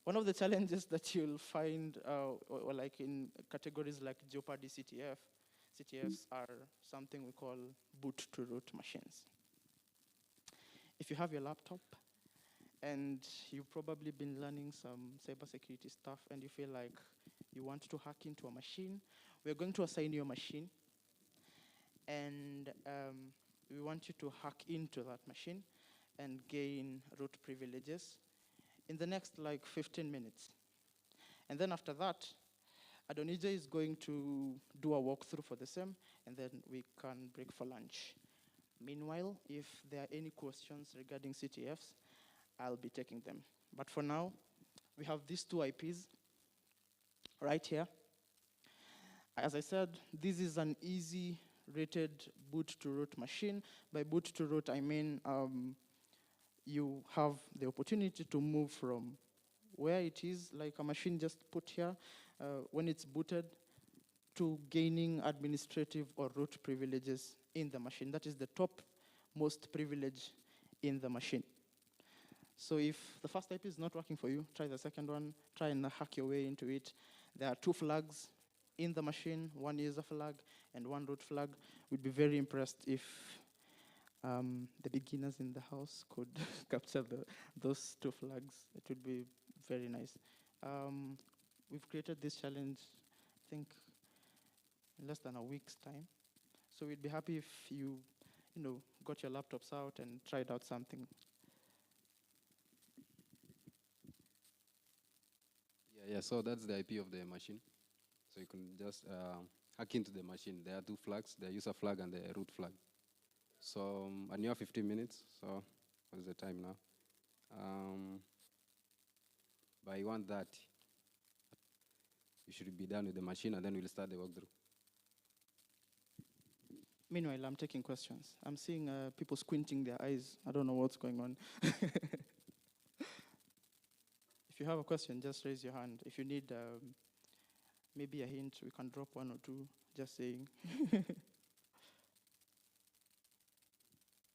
One of the challenges that you'll find, or like in categories like Jeopardy CTFs are something we call boot-to-root machines. If you have your laptop, and you've probably been learning some cybersecurity stuff and you feel like you want to hack into a machine, we're going to assign you a machine, and we want you to hack into that machine and gain root privileges in the next 15 minutes. And then after that, Adonija is going to do a walkthrough for the same, and then we can break for lunch. Meanwhile, if there are any questions regarding CTFs, I'll be taking them. But for now, we have these two IPs right here. As I said, this is an easy rated boot-to-root machine. By boot-to-root, I mean you have the opportunity to move from where it is, like a machine just put here, when it's booted, to gaining administrative or root privileges in the machine. That is the top most privilege in the machine. So if the first IP is not working for you, try the second one, try and hack your way into it. There are 2 flags in the machine, 1 user flag and 1 root flag. We'd be very impressed if the beginners in the house could capture those 2 flags. It would be very nice. We've created this challenge, I think, in less than a week's time. So we'd be happy if you got your laptops out and tried out something. Yeah, so that's the IP of the machine. So you can just hack into the machine. There are 2 flags, the user flag and the root flag. So, and you have 15 minutes, so what's the time now? By 1:30, you should be done with the machine, and then we'll start the walkthrough. Meanwhile, I'm taking questions. I'm seeing people squinting their eyes. I don't know what's going on. If you have a question, just raise your hand. If you need maybe a hint, we can drop 1 or 2, just saying.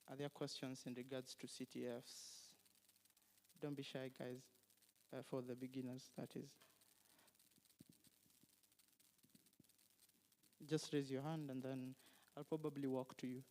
Are there questions in regards to CTFs? Don't be shy, guys, for the beginners, that is. Just raise your hand, and then I'll probably walk to you.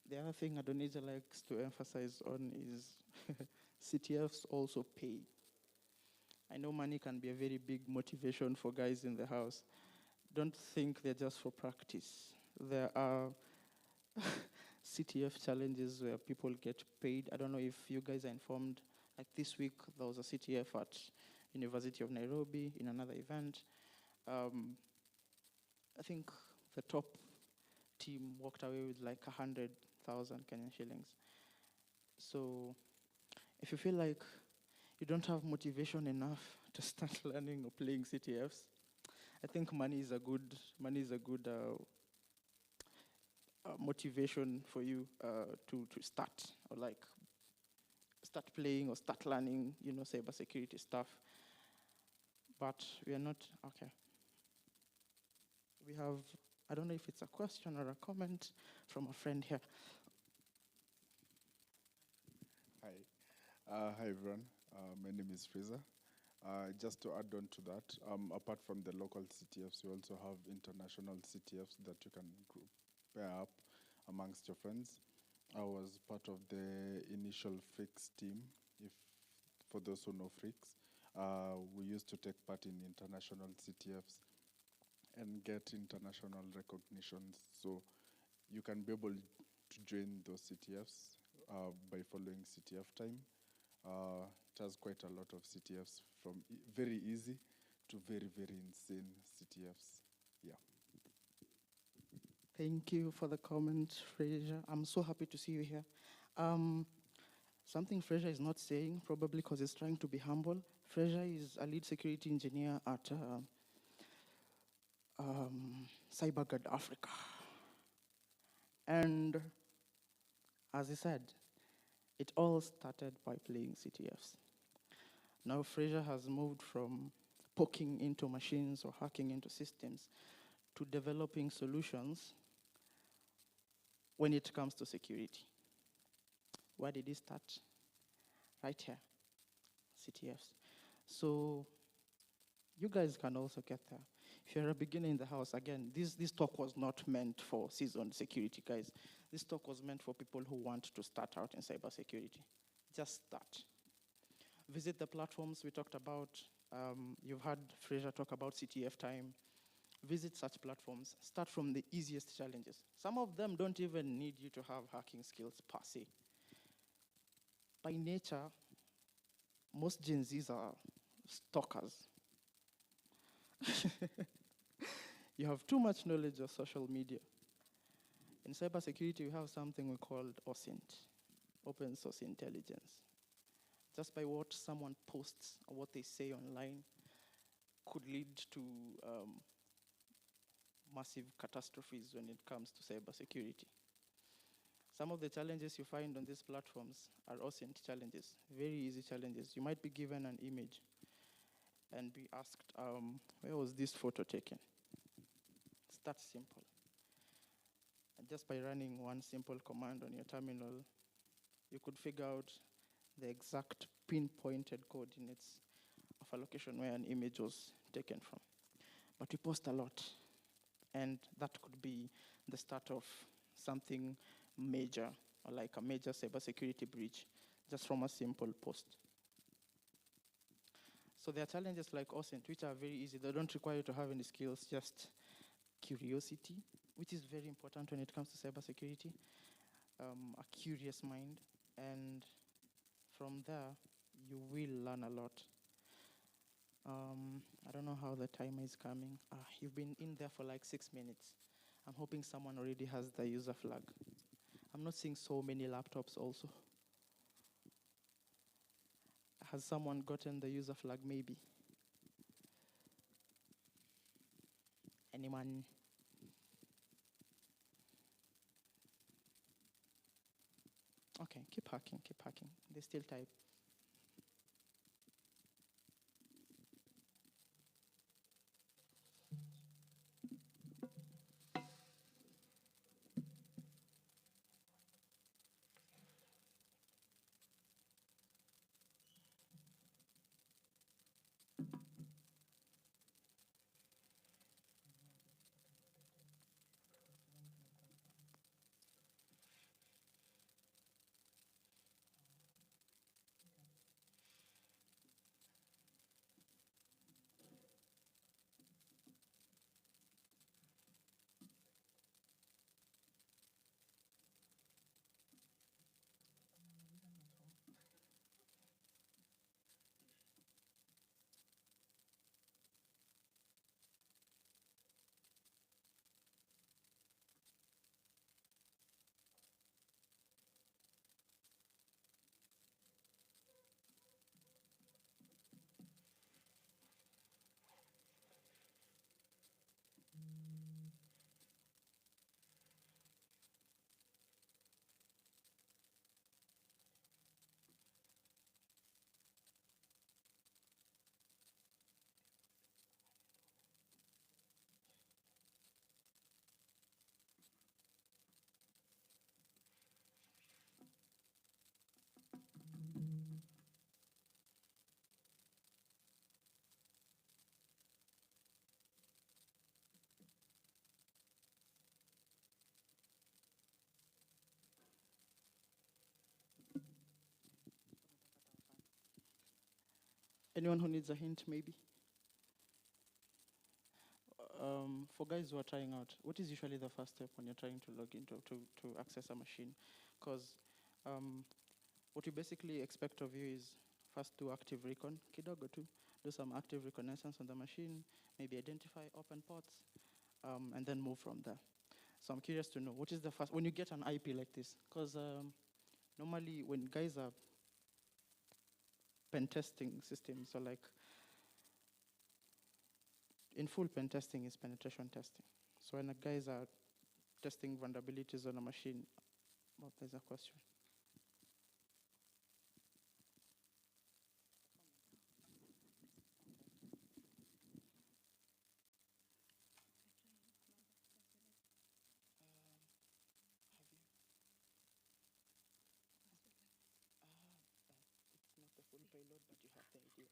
The other thing Adonija likes to emphasize on is CTFs also pay. I know money can be a very big motivation for guys in the house. Don't think they're just for practice. There are CTF challenges where people get paid. I don't know if you guys are informed. Like this week, there was a CTF at University of Nairobi in another event. I think the top team walked away with like 100,000 Kenyan shillings. So if you feel like you don't have motivation enough to start learning or playing CTFs, I think money is a good motivation for you to start, or like start playing or start learning, cybersecurity stuff. But we are not, okay. We have, I don't know if it's a question or a comment from a friend here. Hi. Hi, everyone. My name is Fraser. Just to add on to that, apart from the local CTFs, you also have international CTFs that you can pair up amongst your friends. I was part of the initial Freaks team. If for those who know Freaks, we used to take part in international CTFs and get international recognitions. So you can be able to join those CTFs by following CTF time. It has quite a lot of CTFs, from very easy to very, very insane CTFs. Yeah. Thank you for the comment, Fraser. I'm so happy to see you here. Something Fraser is not saying, probably because he's trying to be humble. Fraser is a lead security engineer at CyberGuard Africa. And as he said, it all started by playing CTFs. Now Fraser has moved from poking into machines or hacking into systems to developing solutions when it comes to security. Where did he start? Right here, CTFs. So you guys can also get there. If you're a beginner in the house, again, this talk was not meant for seasoned security guys. This talk was meant for people who want to start out in cybersecurity. Just start. Visit the platforms we talked about. You've heard Fraser talk about CTF time. Visit such platforms. Start from the easiest challenges. Some of them don't even need you to have hacking skills per se. By nature, most Gen Zs are stalkers. You have too much knowledge of social media. In cybersecurity, we have something we call OSINT, open source intelligence. Just by what someone posts or what they say online could lead to massive catastrophes when it comes to cybersecurity. Some of the challenges you find on these platforms are OSINT challenges, very easy challenges. You might be given an image and be asked, where was this photo taken? It's that simple. And just by running one simple command on your terminal, you could figure out the exact pinpointed coordinates of a location where an image was taken from. But we post a lot, and that could be the start of something major, or like a major cybersecurity breach, just from a simple post. So there are challenges like OSINT, which are very easy. They don't require you to have any skills, just curiosity, which is very important when it comes to cybersecurity, a curious mind, and from there, you will learn a lot. I don't know how the timer is coming. You've been in there for like 6 minutes. I'm hoping someone already has the user flag. I'm not seeing so many laptops also. Has someone gotten the user flag maybe? Anyone? Okay, keep hacking, keep hacking. They still type. Anyone who needs a hint, maybe? For guys who are trying out, what is usually the first step when you're trying to log into to access a machine? Because what we basically expect of you is first do active recon, kidogo too, do some active reconnaissance on the machine, maybe identify open ports, and then move from there. So I'm curious to know, what is the first, when you get an IP like this, because normally when guys are pen testing systems, so like in full pen testing is penetration testing. So when the guys are testing vulnerabilities on a machine, well, there's a question. It's not the full payload, but you have the idea.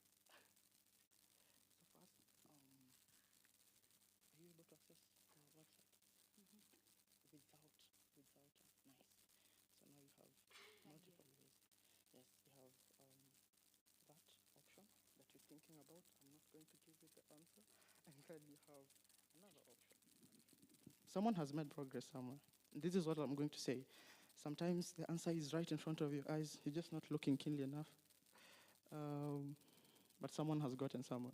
So first, are you able to access the website? Without, nice. So now you have multiple ways. Yes, you have that option that you're thinking about. I'm not going to give you the answer. And then you have another option. Someone has made progress somewhere. This is what I'm going to say. Sometimes the answer is right in front of your eyes. You're just not looking keenly enough. But someone has gotten somewhere.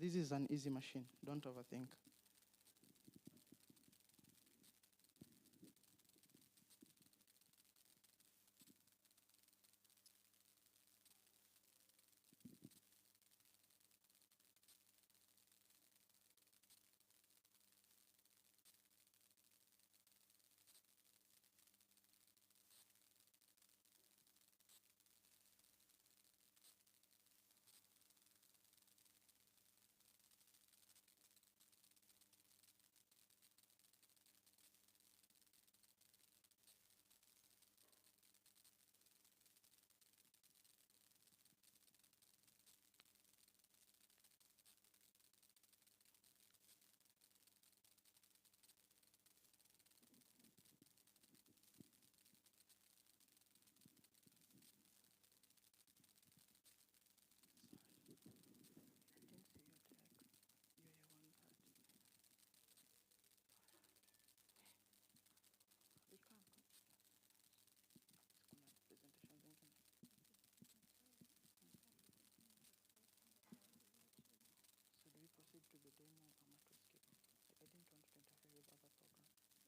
This is an easy machine. Don't overthink. To the demo, I'm to skip. I didn't want to interfere with other programs. Let's start less than 10 minutes. Yeah,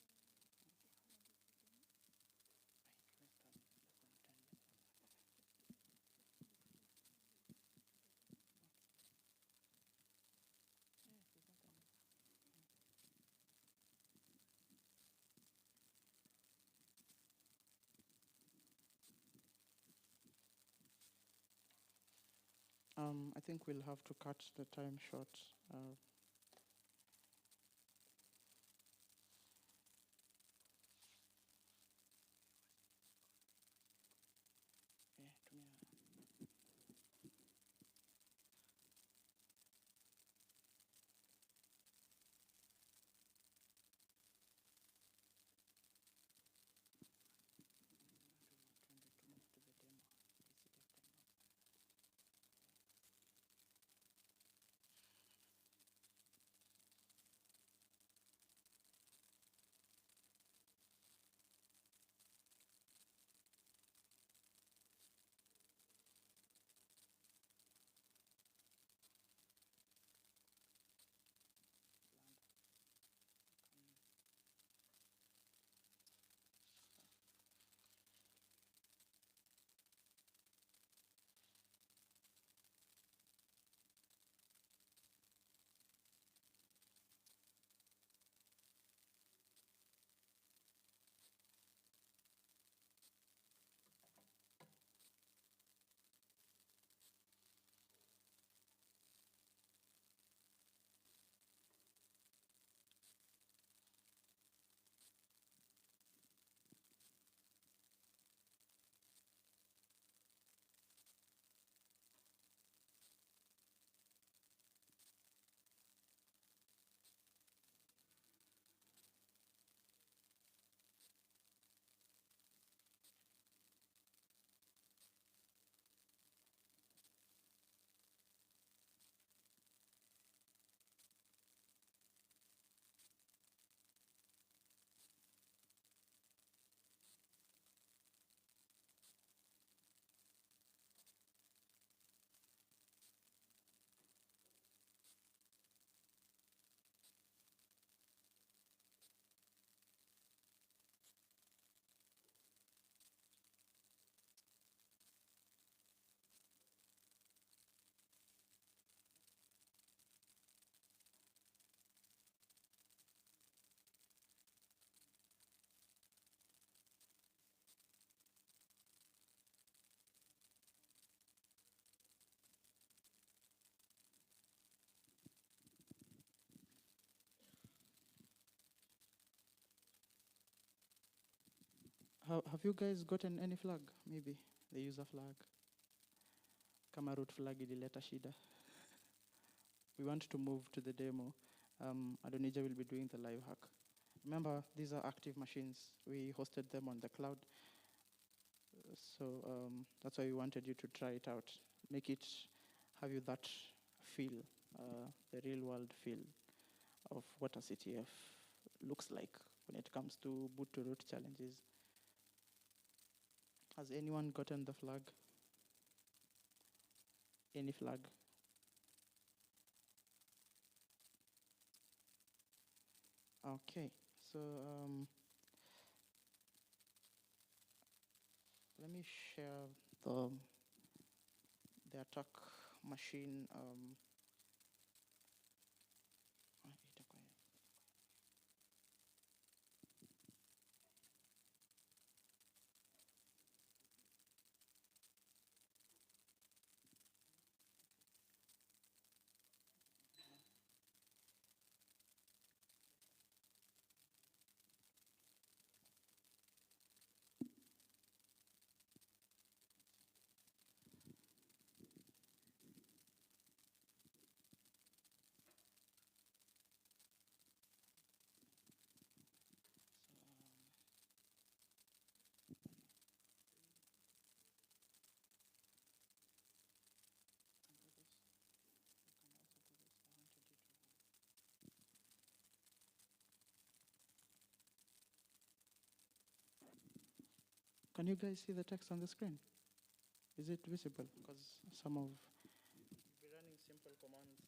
there's nothing. I think we'll have to cut the time short. Yeah, to me. have you guys gotten any flag? Maybe the user flag. Kama root flag ilileta shida. We want to move to the demo. Adonija will be doing the live hack. Remember, these are active machines. We hosted them on the cloud. So that's why we wanted you to try it out. Make it, have you that feel, the real world feel of what a CTF looks like when it comes to boot to root challenges. Has anyone gotten the flag? Any flag? Okay, so let me share the attack machine. Can you guys see the text on the screen? Is it visible? Because some of you'll be running simple commands.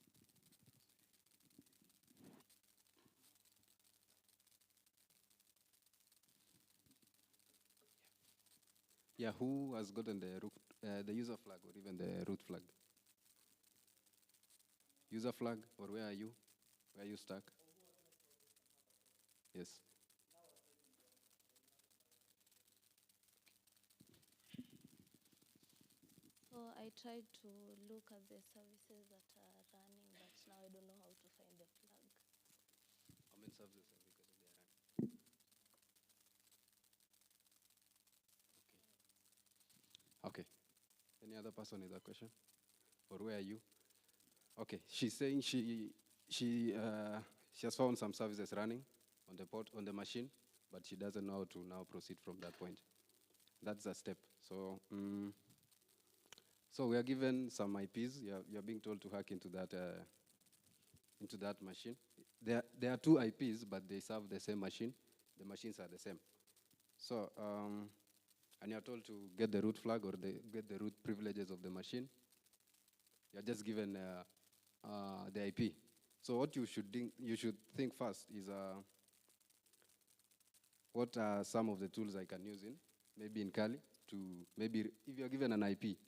Yeah, who has gotten the user flag or even the root flag? User flag, or where are you? Where are you stuck? Yes. So I tried to look at the services that are running, but now I don't know how to find the flag. How many services have you got in there? Okay. Any other person with a question? Or where are you? Okay. She's saying she has found some services running on the machine, but she doesn't know how to now proceed from that point. That's a step. So so we are given some IPs. You're being told to hack into that machine. There are two IPs, but they serve the same machine. The machines are the same. So and you're told to get the root flag or get the root privileges of the machine. You're just given the IP. So what you should think first is what are some of the tools I can use maybe in Kali to maybe if you're given an IP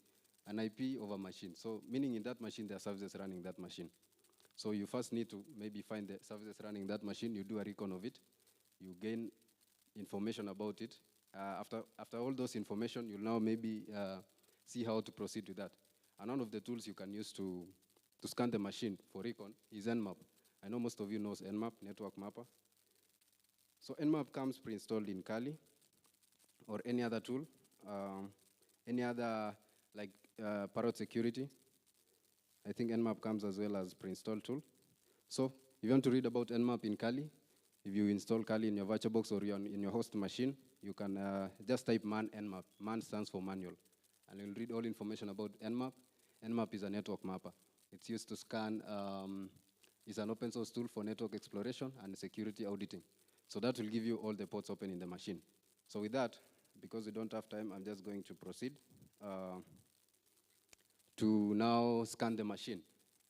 of a machine. So meaning in that machine there are services running that machine. So you first need to maybe find the services running that machine. You do a recon of it. You gain information about it. After all those information, you'll now maybe see how to proceed with that. And one of the tools you can use to scan the machine for recon is Nmap. I know most of you knows Nmap, Network Mapper. So Nmap comes pre-installed in Kali or any other tool, any other like Parrot Security. I think Nmap comes as well as pre-installed tool. So if you want to read about Nmap in Kali, if you install Kali in your VirtualBox or in your host machine, you can just type man Nmap. Man stands for manual. And you'll read all information about Nmap. Nmap is a network mapper. It's used to scan, it's an open source tool for network exploration and security auditing. So that will give you all the ports open in the machine. So with that, because we don't have time, I'm just going to proceed to now scan the machine.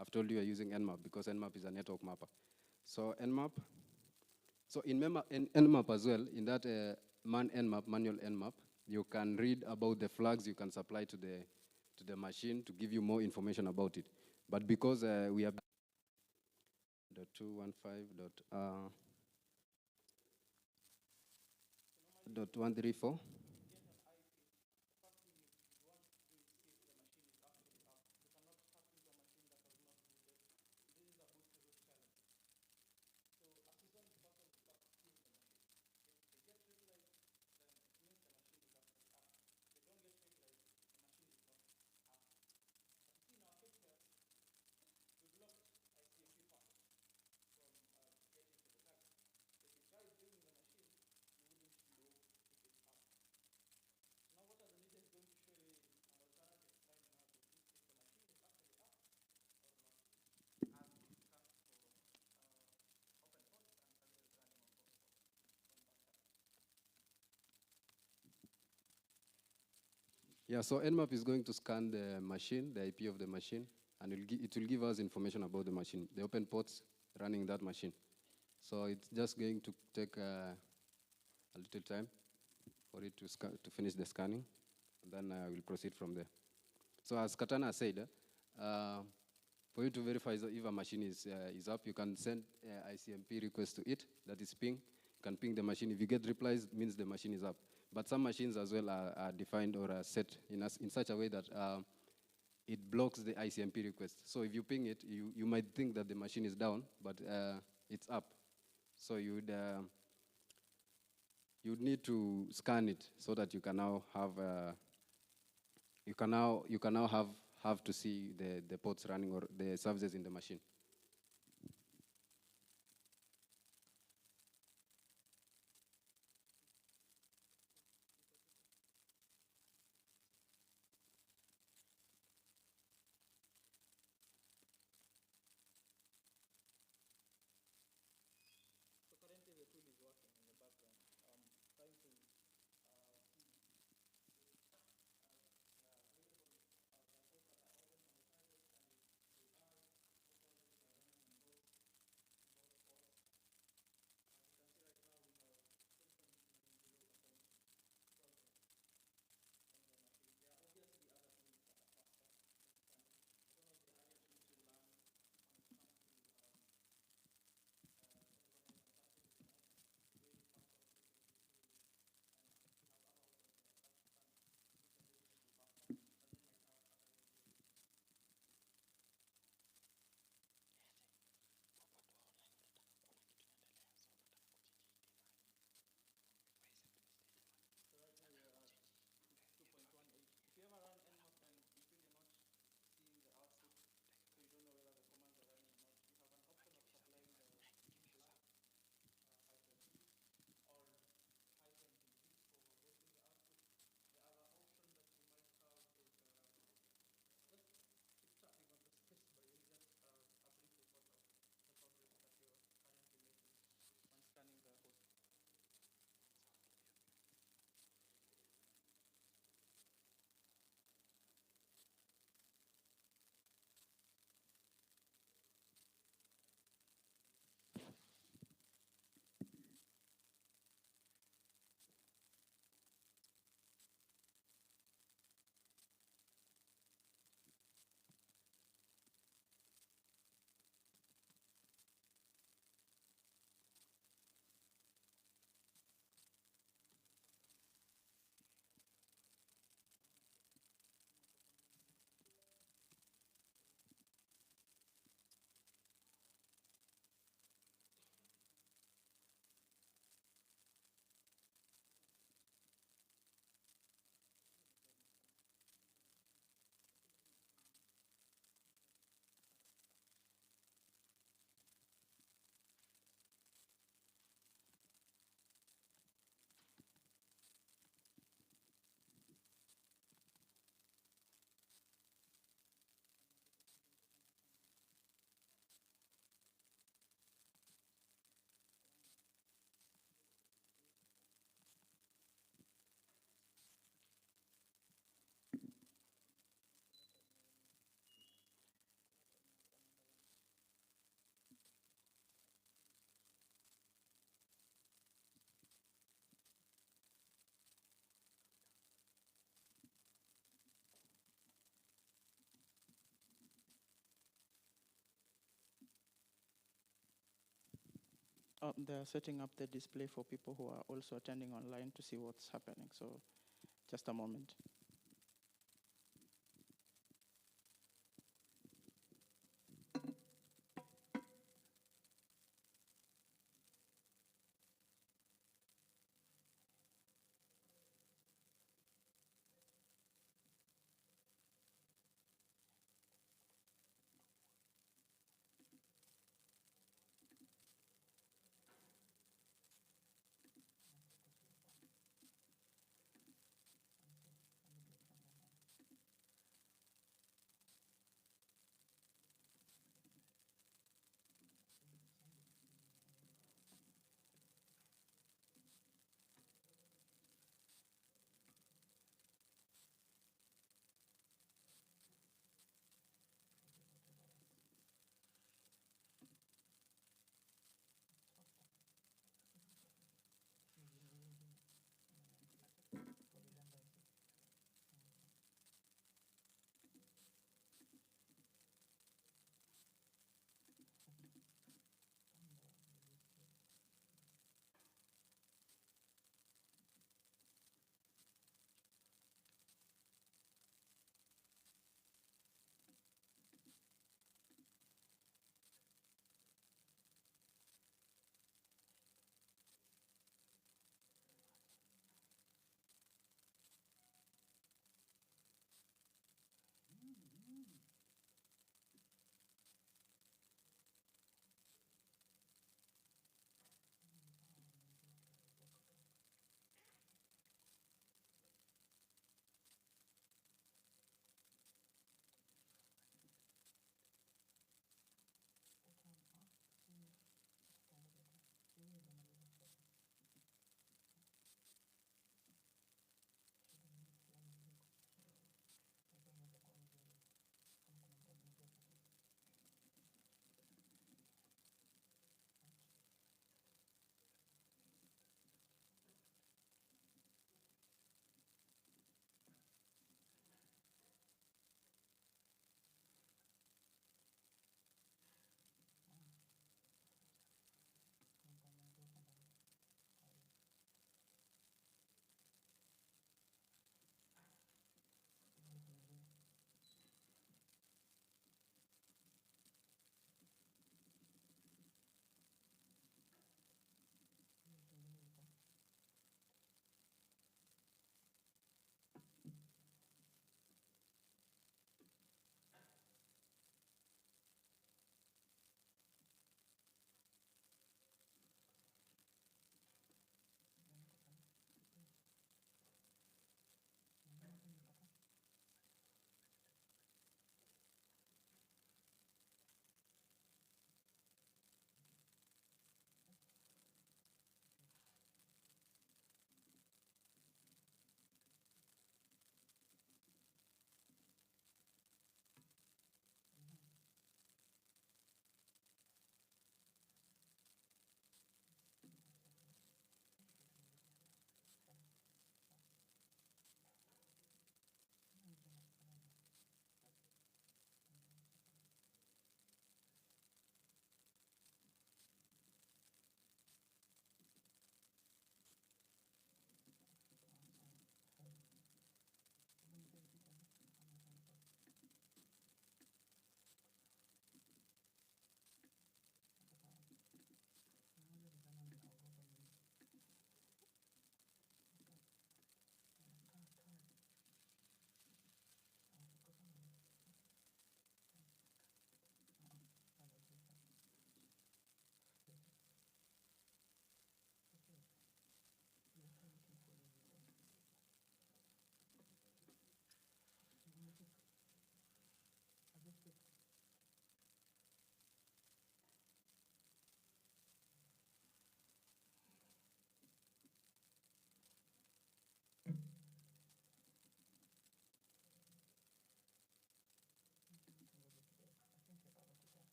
I've told you you're using Nmap because Nmap is a network mapper. So Nmap, so in Nmap as well, in that manual Nmap, you can read about the flags you can supply to the machine to give you more information about it. But because we have .215.134, Yeah, so Nmap is going to scan the machine, the IP of the machine, and it will give us information about the machine, the open ports running that machine. So it's just going to take a little time for it to finish the scanning, and then we'll proceed from there. So as Katana said, for you to verify if a machine is up, you can send ICMP request to it, that is ping. You can ping the machine. If you get replies, it means the machine is up. But some machines as well are defined or are set in such a way that it blocks the ICMP request. So if you ping it, you might think that the machine is down, but it's up. So you'd need to scan it so that you can now have have to see the ports running or the services in the machine. They're setting up the display for people who are also attending online to see what's happening. So just a moment.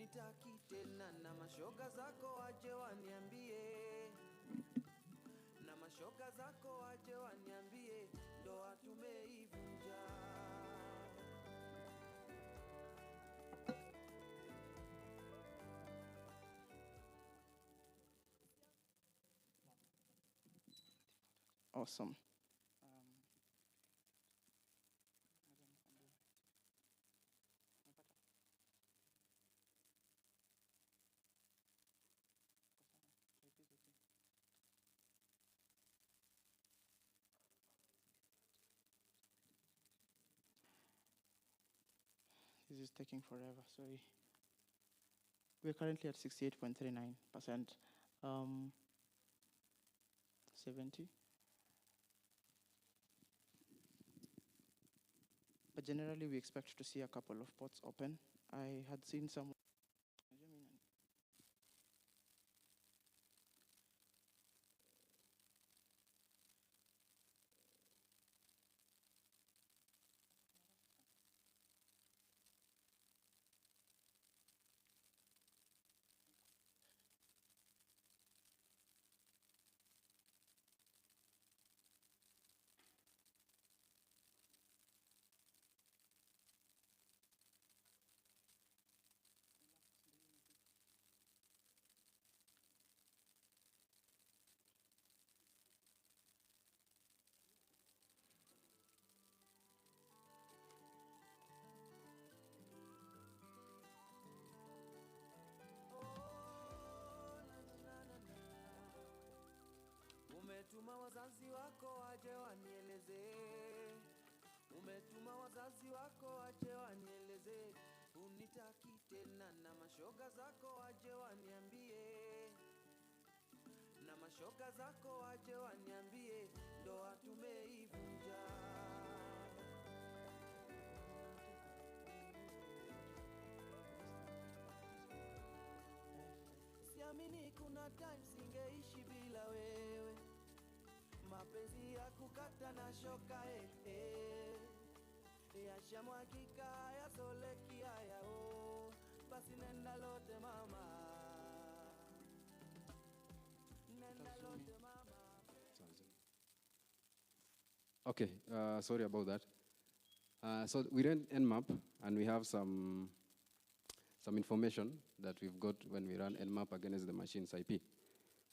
unitaki tena, na mashoga zako waje waniambie, na mashoga zako waje waniambie, ndoa tumeivunja. Awesome. This is taking forever, sorry. We're currently at 68.39%. 70. But generally, we expect to see a couple of ports open. I had seen some. Umetuma wazazi wako waje wanieleze, umetuma wazazi wako waje wanieleze, unitaki tena, na mashoga zako waje waniambie, na mashoga zako waje waniambie, ndoa tumeivunja. Siamini kuna time singeishi bila wewe, mapenzi ya kukata na shoka yashamwagika yasoleki haya basi nenda lote mama, nenda lote mama. Okay, sorry about that. So we ran Nmap, and we have some information that we've got when we run Nmap against the machine's IP.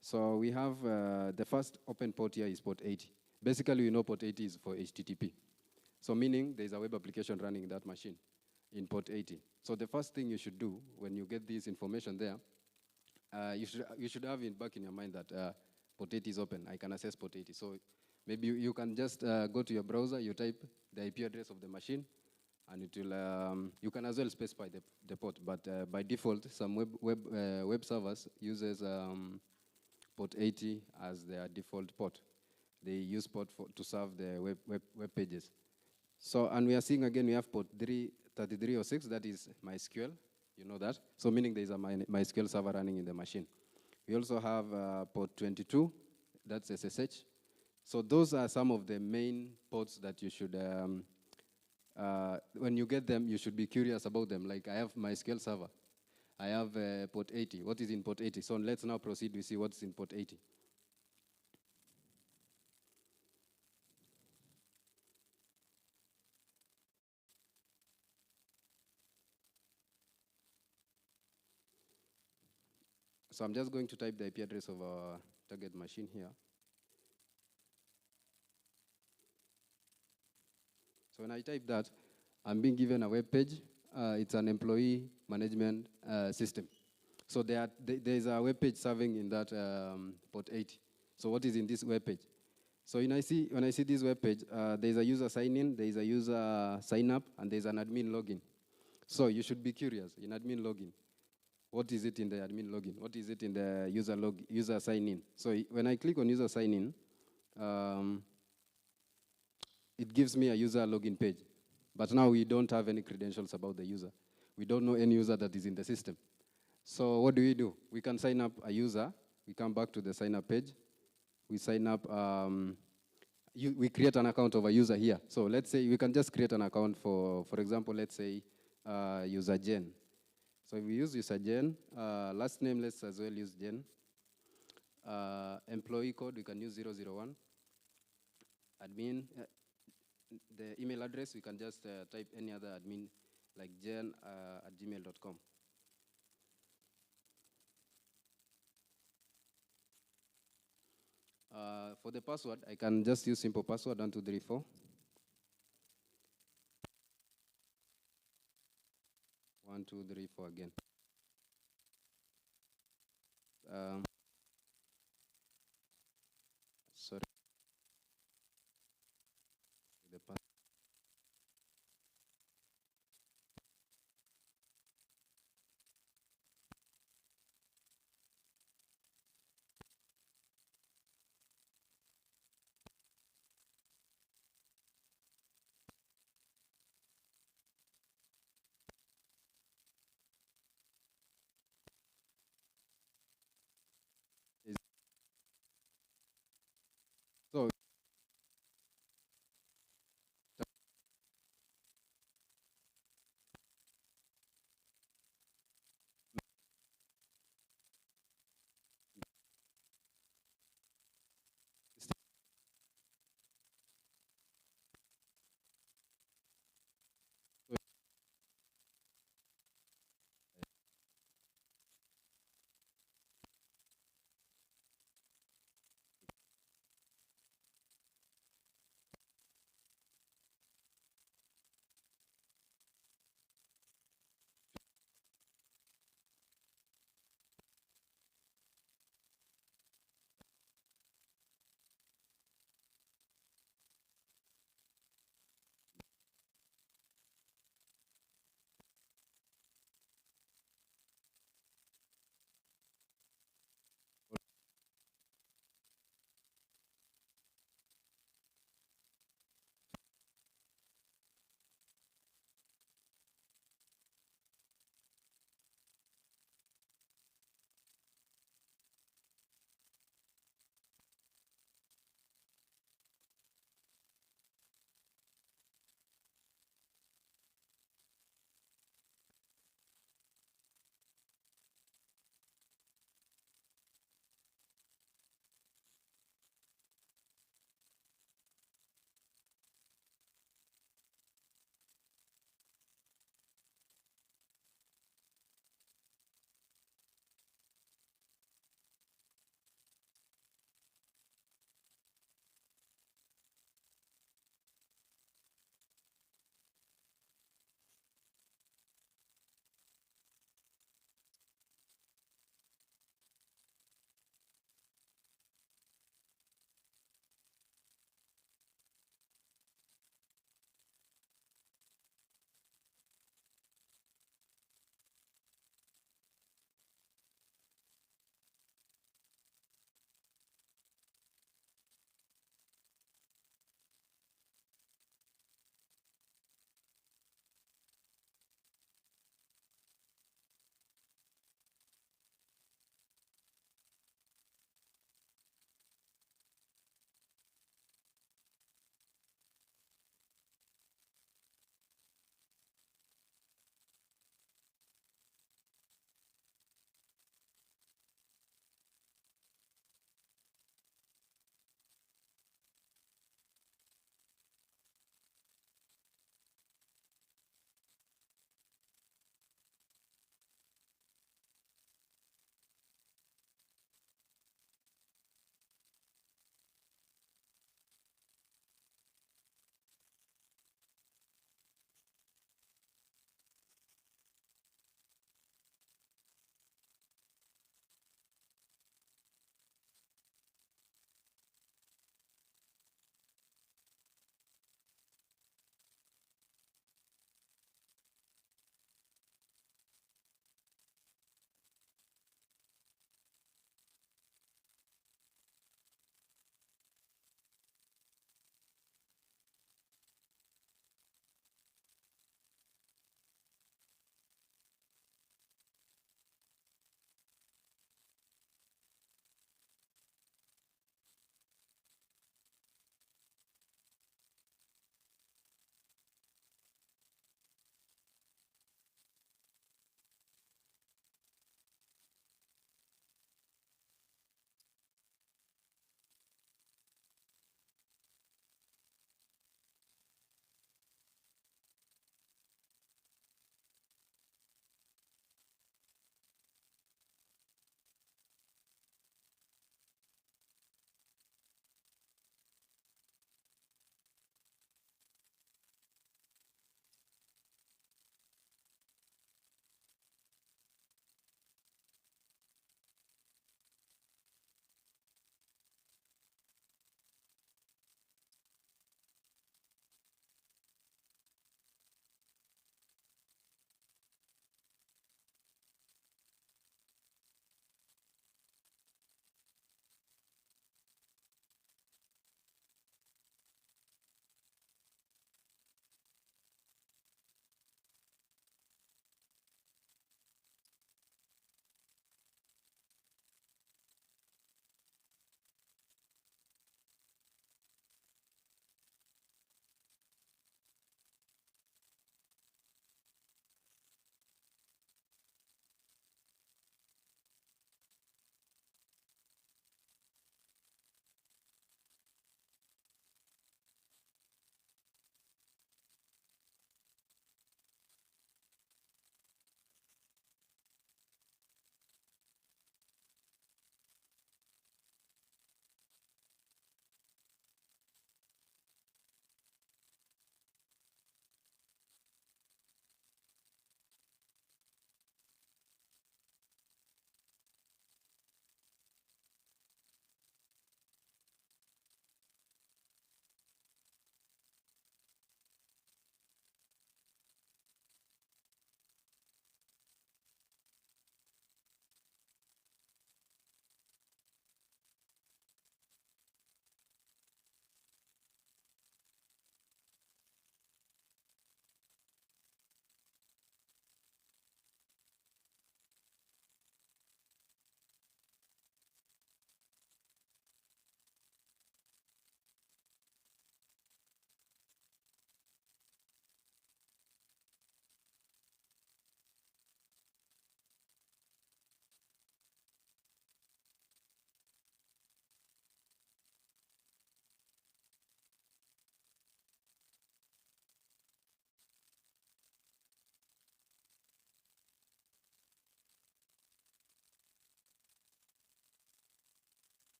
So we have the first open port here is port 80. Basically, we know port 80 is for HTTP. So meaning there's a web application running in that machine in port 80. So the first thing you should do when you get this information there, you should have it back in your mind that port 80 is open. I can access port 80. So maybe you can just go to your browser, you type the IP address of the machine, and it will, you can as well specify the port. But by default, some web servers uses port 80 as their default port. They use port to serve the web pages. So, and we are seeing again, we have port 3306, that is MySQL, you know that. So meaning there is a MySQL server running in the machine. We also have port 22, that's SSH. So those are some of the main ports that you should, when you get them, you should be curious about them. Like I have MySQL server. I have port 80. What is in port 80? So let's now proceed to see what's in port 80. So I'm just going to type the IP address of our target machine here. So when I type that, I'm being given a web page. It's an employee management system. So there is a web page serving in that port 80. So what is in this web page? So when I see this web page, there is a user sign in, there is a user sign up, and there is an admin login. So you should be curious in admin login. What is it in the admin login? What is it in the user sign in? So when I click on user sign in, it gives me a user login page. But now we don't have any credentials about the user. We don't know any user that is in the system. So what do? We can sign up a user. We come back to the sign up page. We sign up, we create an account of a user here. So let's say we can just create an account for example, let's say user Jen. So if we use user Jen, last name, let's as well use Jen. Employee code, we can use 001. Admin, the email address, we can just type any other admin, like jen at gmail.com. For the password, I can just use simple password 1234. 1234 again. Sorry. The password.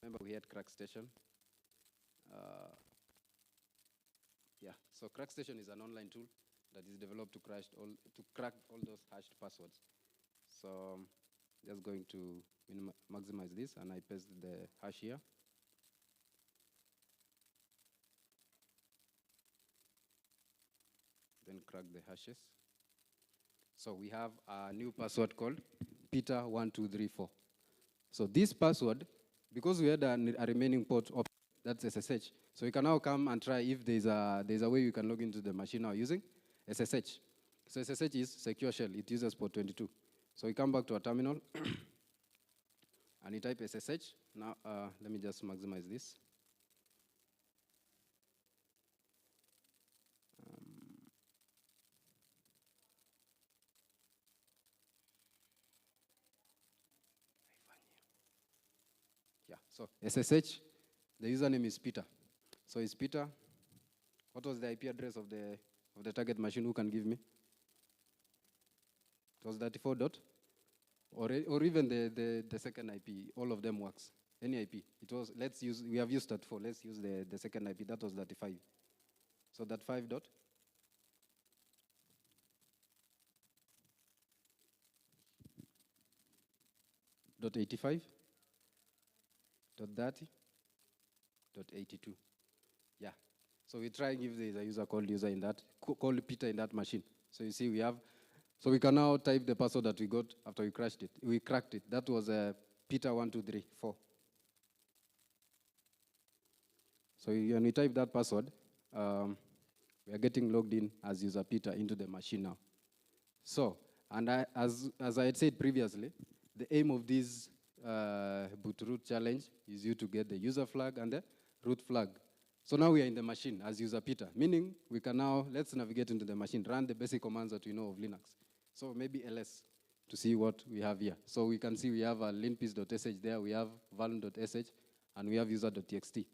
remember we had Crack Station. Yeah, so Crack Station is an online tool that is developed to crack all those hashed passwords. So just going to maximize this, and I paste the hash here. Then crack the hashes. So we have a new password called Peter1234. So this password, because we had a remaining port of that's SSH, so you can now come and try if there's a way you can log into the machine now using SSH. So SSH is secure shell. It uses port 22. So we come back to our terminal, and you type SSH. Now let me just maximize this. Yeah, so SSH, the username is Peter. So it's Peter. What was the IP address of the target machine? Who can give me? It was 34 dot, or even the second IP. All of them works. Any IP. It was. We have used 34. Let's use the second IP. That was 35. So that 5 dot. Dot 85. Dot 30. Dot 82. Yeah. So we try and give the user called Peter in that machine. So you see we have. So we can now type the password that we got after we crashed it. We cracked it. That was Peter1234. So when we type that password, we are getting logged in as user Peter into the machine now. So, and as I had said previously, the aim of this boot root challenge is you to get the user flag and the root flag. So now we are in the machine as user Peter, meaning we can now, let's navigate into the machine, run the basic commands that we know of Linux. So maybe ls to see what we have here. So we can see we have a linpiece.sh there, we have valn.sh, and we have user.txt.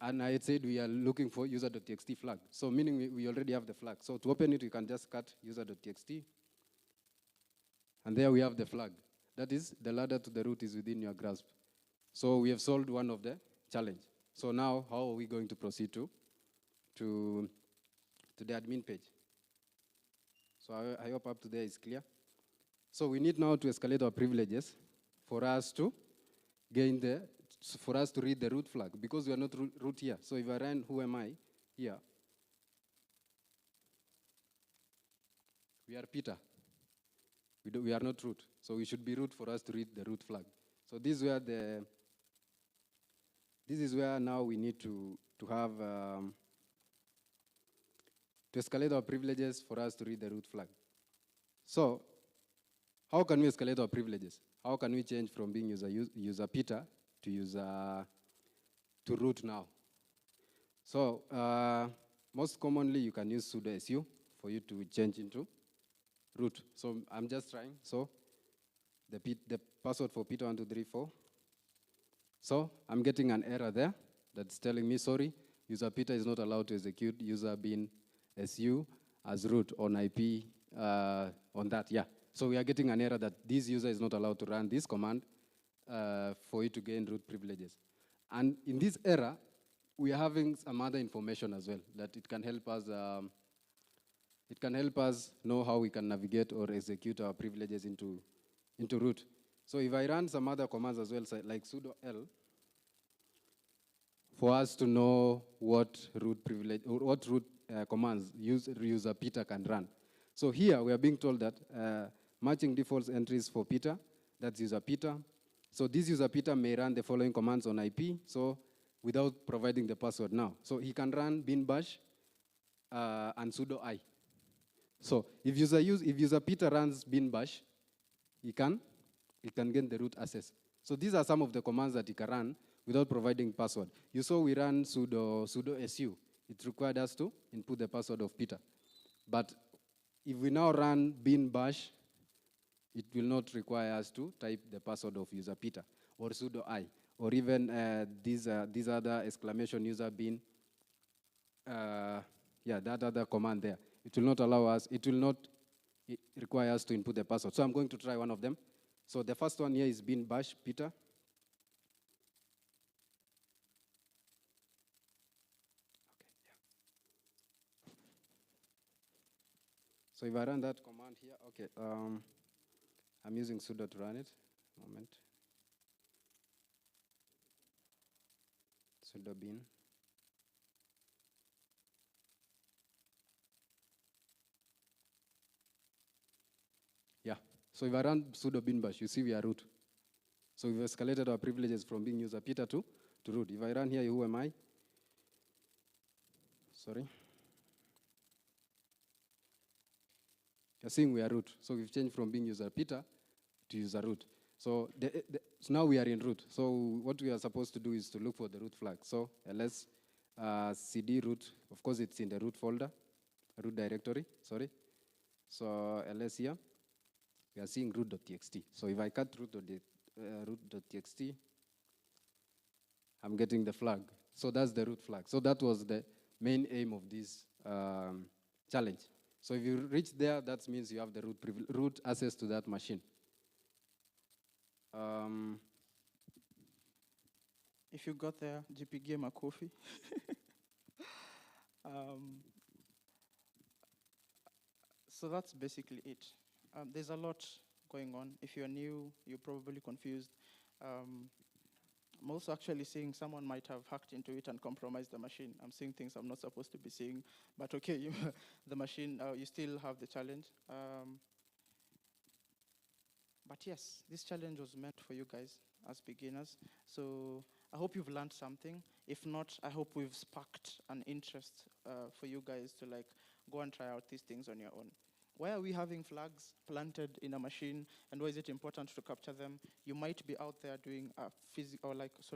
And I had said we are looking for user.txt flag. So meaning we already have the flag. So to open it, you can just cut user.txt. And there we have the flag. That is, the ladder to the root is within your grasp. So we have solved one of the challenge. So now, how are we going to proceed to the admin page? So I hope up to there is clear. So we need now to escalate our privileges for us to gain for us to read the root flag, because we are not root here. So if I run who am I here, we are Peter. We are not root. So we should be root for us to read the root flag. So this is where now we need to have to escalate our privileges for us to read the root flag. So how can we escalate our privileges? How can we change from being user Peter to root now? So most commonly you can use sudo su for you to change into root. So I'm just trying. So the password for Peter1234. So I'm getting an error there that's telling me, sorry, user Peter is not allowed to execute user bin su as root on IP on that, yeah. So we are getting an error that this user is not allowed to run this command for you to gain root privileges. And in this error, we are having some other information as well that it can help us know how we can navigate or execute our privileges into root. So if I run some other commands as well, like sudo l, for us to know what root privilege or what root commands user Peter can run. So here we are being told that matching default entries for Peter, that's user Peter. So this user Peter may run the following commands on IP, so without providing the password now. So he can run bin bash and sudo I. So if user Peter runs bin bash, he can gain the root access. So these are some of the commands that he can run without providing password. You saw we ran sudo su. It required us to input the password of Peter. But if we now run bin bash, it will not require us to type the password of user Peter or sudo I, or even these other exclamation user bin, that other command there. It will not allow us, it will not require us to input the password. So I'm going to try one of them. So the first one here is bin bash Peter. So if I run that command here, okay, I'm using sudo to run it. Moment. Sudo bin. Yeah, so if I run sudo bin bash, you see we are root. So we've escalated our privileges from being user Peter to root. If I run here, who am I? Sorry. You're seeing we are root. So we've changed from being user Peter to user root. So, so now we are in root. So what we are supposed to do is to look for the root flag. So ls cd root, of course it's in the root folder, root directory, sorry. So ls here, we are seeing root.txt. So if I cut root.txt, I'm getting the flag. So that's the root flag. So that was the main aim of this challenge. So if you reach there, that means you have the root access to that machine. If you got there, GP gave a coffee. So that's basically it. There's a lot going on. If you're new, you're probably confused. I'm also actually seeing someone might have hacked into it and compromised the machine. I'm seeing things I'm not supposed to be seeing. But okay, the machine, you still have the challenge. But yes, this challenge was meant for you guys as beginners. So I hope you've learned something. If not, I hope we've sparked an interest for you guys to like go and try out these things on your own. Why are we having flags planted in a machine, and why is it important to capture them? You might be out there doing a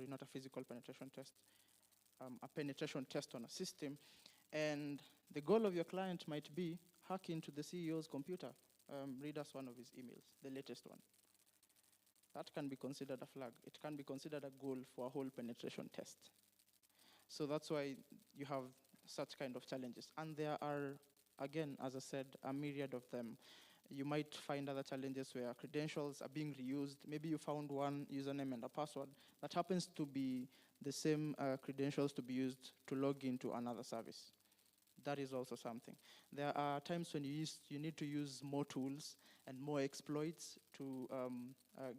not a physical penetration test, a penetration test on a system, and the goal of your client might be hack into the CEO's computer, read us one of his emails, the latest one. That can be considered a flag. It can be considered a goal for a whole penetration test. So that's why you have such kind of challenges. And there are, again, as I said, a myriad of them. You might find other challenges where credentials are being reused. Maybe you found one username and a password that happens to be the same credentials to be used to log into another service. That is also something. There are times when you need to use more tools and more exploits to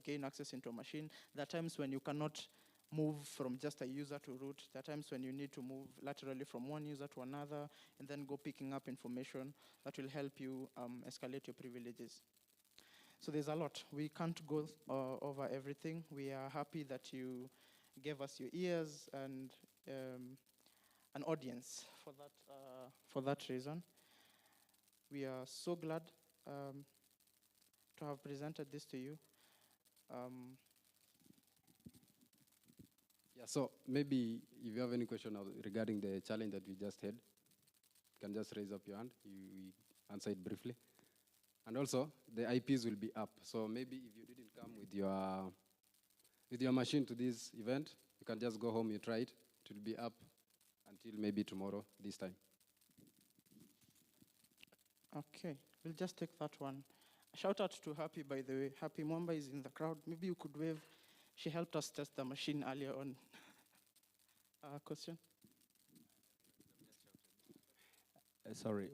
gain access into a machine. There are times when you cannot move from just a user to root. There are times when you need to move laterally from one user to another and then go picking up information that will help you escalate your privileges. So there's a lot. We can't go over everything. We are happy that you gave us your ears and an audience for that reason. We are so glad to have presented this to you. Yeah, so maybe if you have any question regarding the challenge that we just had, you can just raise up your hand. We answer it briefly. And also, the IPs will be up. So maybe if you didn't come with your machine to this event, you can just go home, you try it. It will be up until maybe tomorrow, this time. Okay, we'll just take that one. A shout out to Happy, by the way. Happy Mwamba is in the crowd. Maybe you could wave. She helped us test the machine earlier on. Question? Sorry,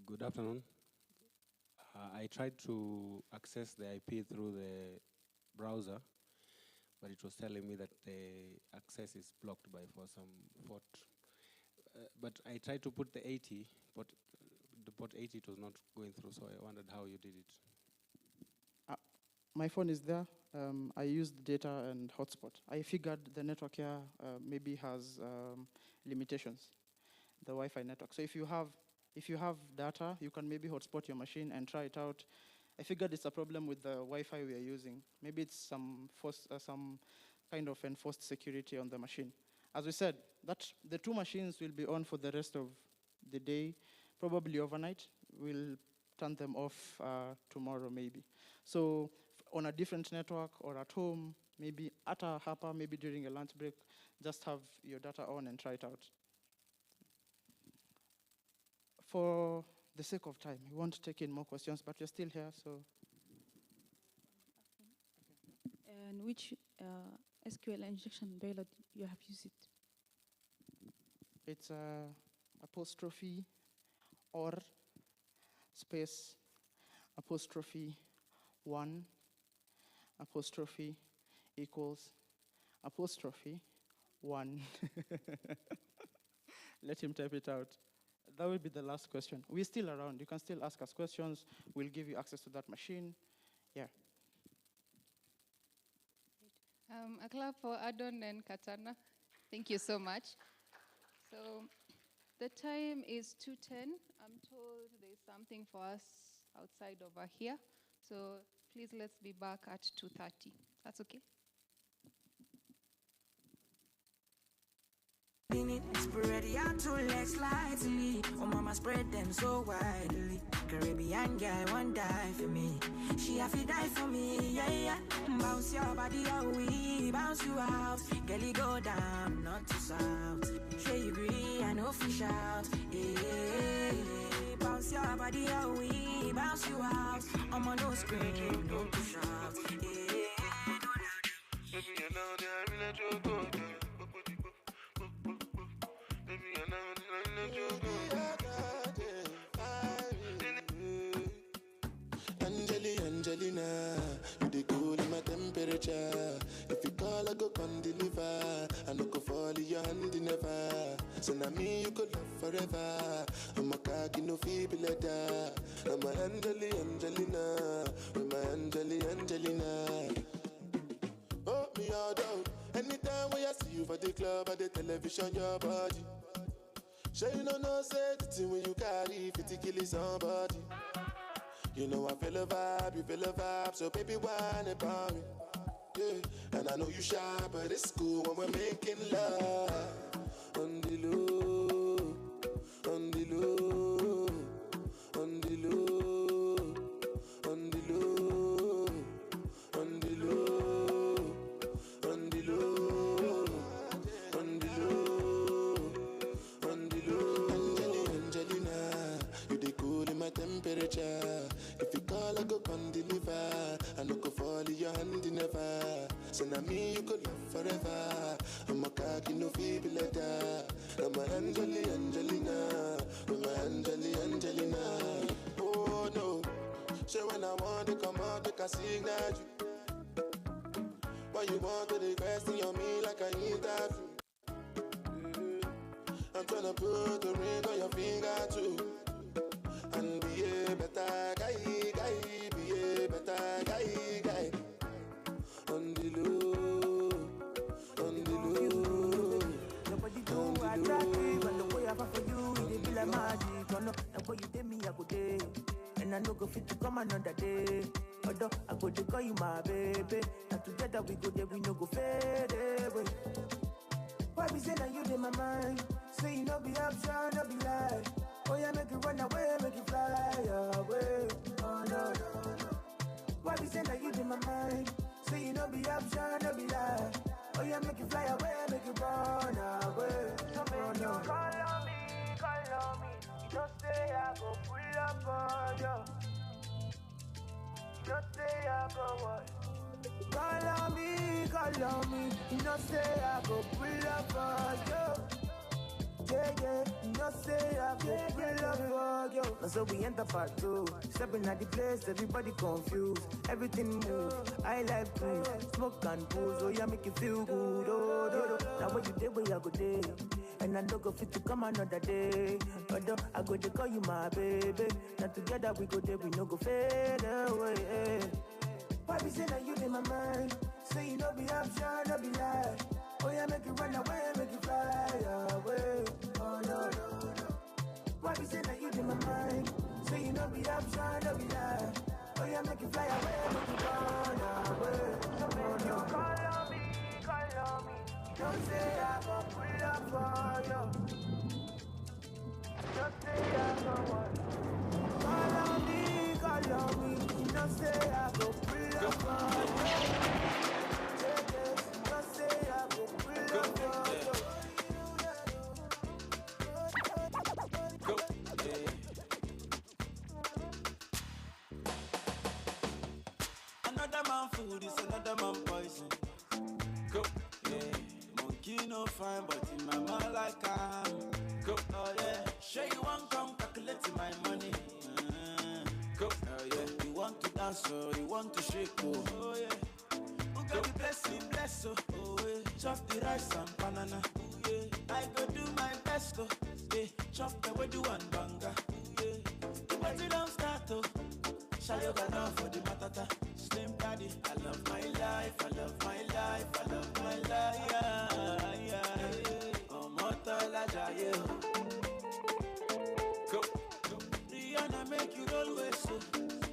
good afternoon. I tried to access the IP through the browser, but it was telling me that the access is blocked for some port. But I tried to put the 80, but the port 80 it was not going through, so I wondered how you did it. My phone is there. I used data and hotspot. I figured the network here maybe has limitations, the Wi-Fi network. So if you have data, you can maybe hotspot your machine and try it out. I figured it's a problem with the Wi-Fi we are using. Maybe it's some kind of enforced security on the machine. As we said, the two machines will be on for the rest of the day, probably overnight. We'll turn them off tomorrow maybe. So on a different network or at home, maybe at a hapa, maybe during a lunch break, just have your data on and try it out. For the sake of time, we won't take in more questions, but you're still here, so. And which SQL injection payload you have used it? It's apostrophe or space, apostrophe, 1, apostrophe, equals, apostrophe, 1. Let him type it out. That will be the last question. We're still around. You can still ask us questions. We'll give you access to that machine. Yeah. A clap for Adon and Katana. Thank you so much. So the time is 2:10. I'm told there's something for us outside over here. So please let's be back at 2:30. That's okay? Spread the out two legs slightly. Oh, mama spread them so widely. Caribbean girl won't die for me. She have to die for me, yeah, yeah. Bounce your body, oh, we bounce you out. Girlie go down, not to south. Sure you agree, I know fish out. Yeah, bounce your body, oh, we bounce you out. I'm on no scream, don't push out. Angelina, you the cool in my temperature. If you call, I go come deliver. I no go fall in your hand never. So now me you could love forever. I'm a cocky no feeble letter. I'm a Angelina, I'm a Angelina. Oh me all down. Anytime when I see you for the club or the television, your body. Sure you know say the thing when you carry 50 kill somebody. You know I feel a vibe, you feel a vibe, so baby whine about me. Yeah, and I know you shy, but it's cool when we're making love. On the low, on the low, on the low, on the low, on the low, on the low, on the low, on the low. Angelina, you the cool in my temperature. If you call, I go come deliver. I no go fall in your hand never. So now me you could love forever. I'm a cocky no feeble letter. I'm a Angelina, I'm a Angelina. Oh no, so when I want to come out, make I signal you. Why you want to request on me like I interview? I'm tryna put the ring on your finger too. And be a better guy, be a better guy. On the low, on the low. Nobody do attractive, but the way I fight for you, it be like magic. Oh no, the way you take me, I go day, and I no go fit to come another day. Although I go to call you my baby, and together we go there, we no go fade away. Why be say that you in my mind? Say you no be option, no be lie. Oh yeah, make it run away, make it fly away. Oh no, no, no. Why be say that you in my mind? Say you no be option, no be lie. Oh yeah, make it fly away, make it run away. So make you call on me. You don't say I go pull up on you. You don't say I go what? Call on me. You don't say I go pull up on you. Yeah, you know say I go pull up for you. Now so we enter part 2. Stepping at the place, everybody confused. Everything move, I like to smoke and booze. Oh yeah, make you feel good. Oh. Now what you did, where I go day. And I don't go fit to come another day. Although I go to call you my baby. Now together we go there, we no go fade away. Why be say that you in my mind? Say you no be option, no be lie. Oh yeah, make it run away, make it fly away. Oh no, no, no. Why be say that you in my mind? Say you no be option, no be lie. Oh yeah, make it fly away, make it run away. So when you call on me. Don't say I go pull up for you. Don't say I go what? Call on me. Don't say I go pull up for you. Don't say I go pull up for you. Go. Another man food is another man poison. Go. Yeah, monkey no fine, but in my mind like I'm. Go. Oh yeah, sure you won't come calculating my money. dance, oh, you want to shake, oh yeah. Who got the blessing, bless, oh yeah. Chop the rice and banana, yeah. I go do my best, oh yeah. Chop the way do one banga, yeah. The party don't start, oh. Shayo got for the matata. Slim daddy, I love my life, I love my life, I love my life, yeah. Oh, Motola Jaye. Go. Rihanna make you roll with so.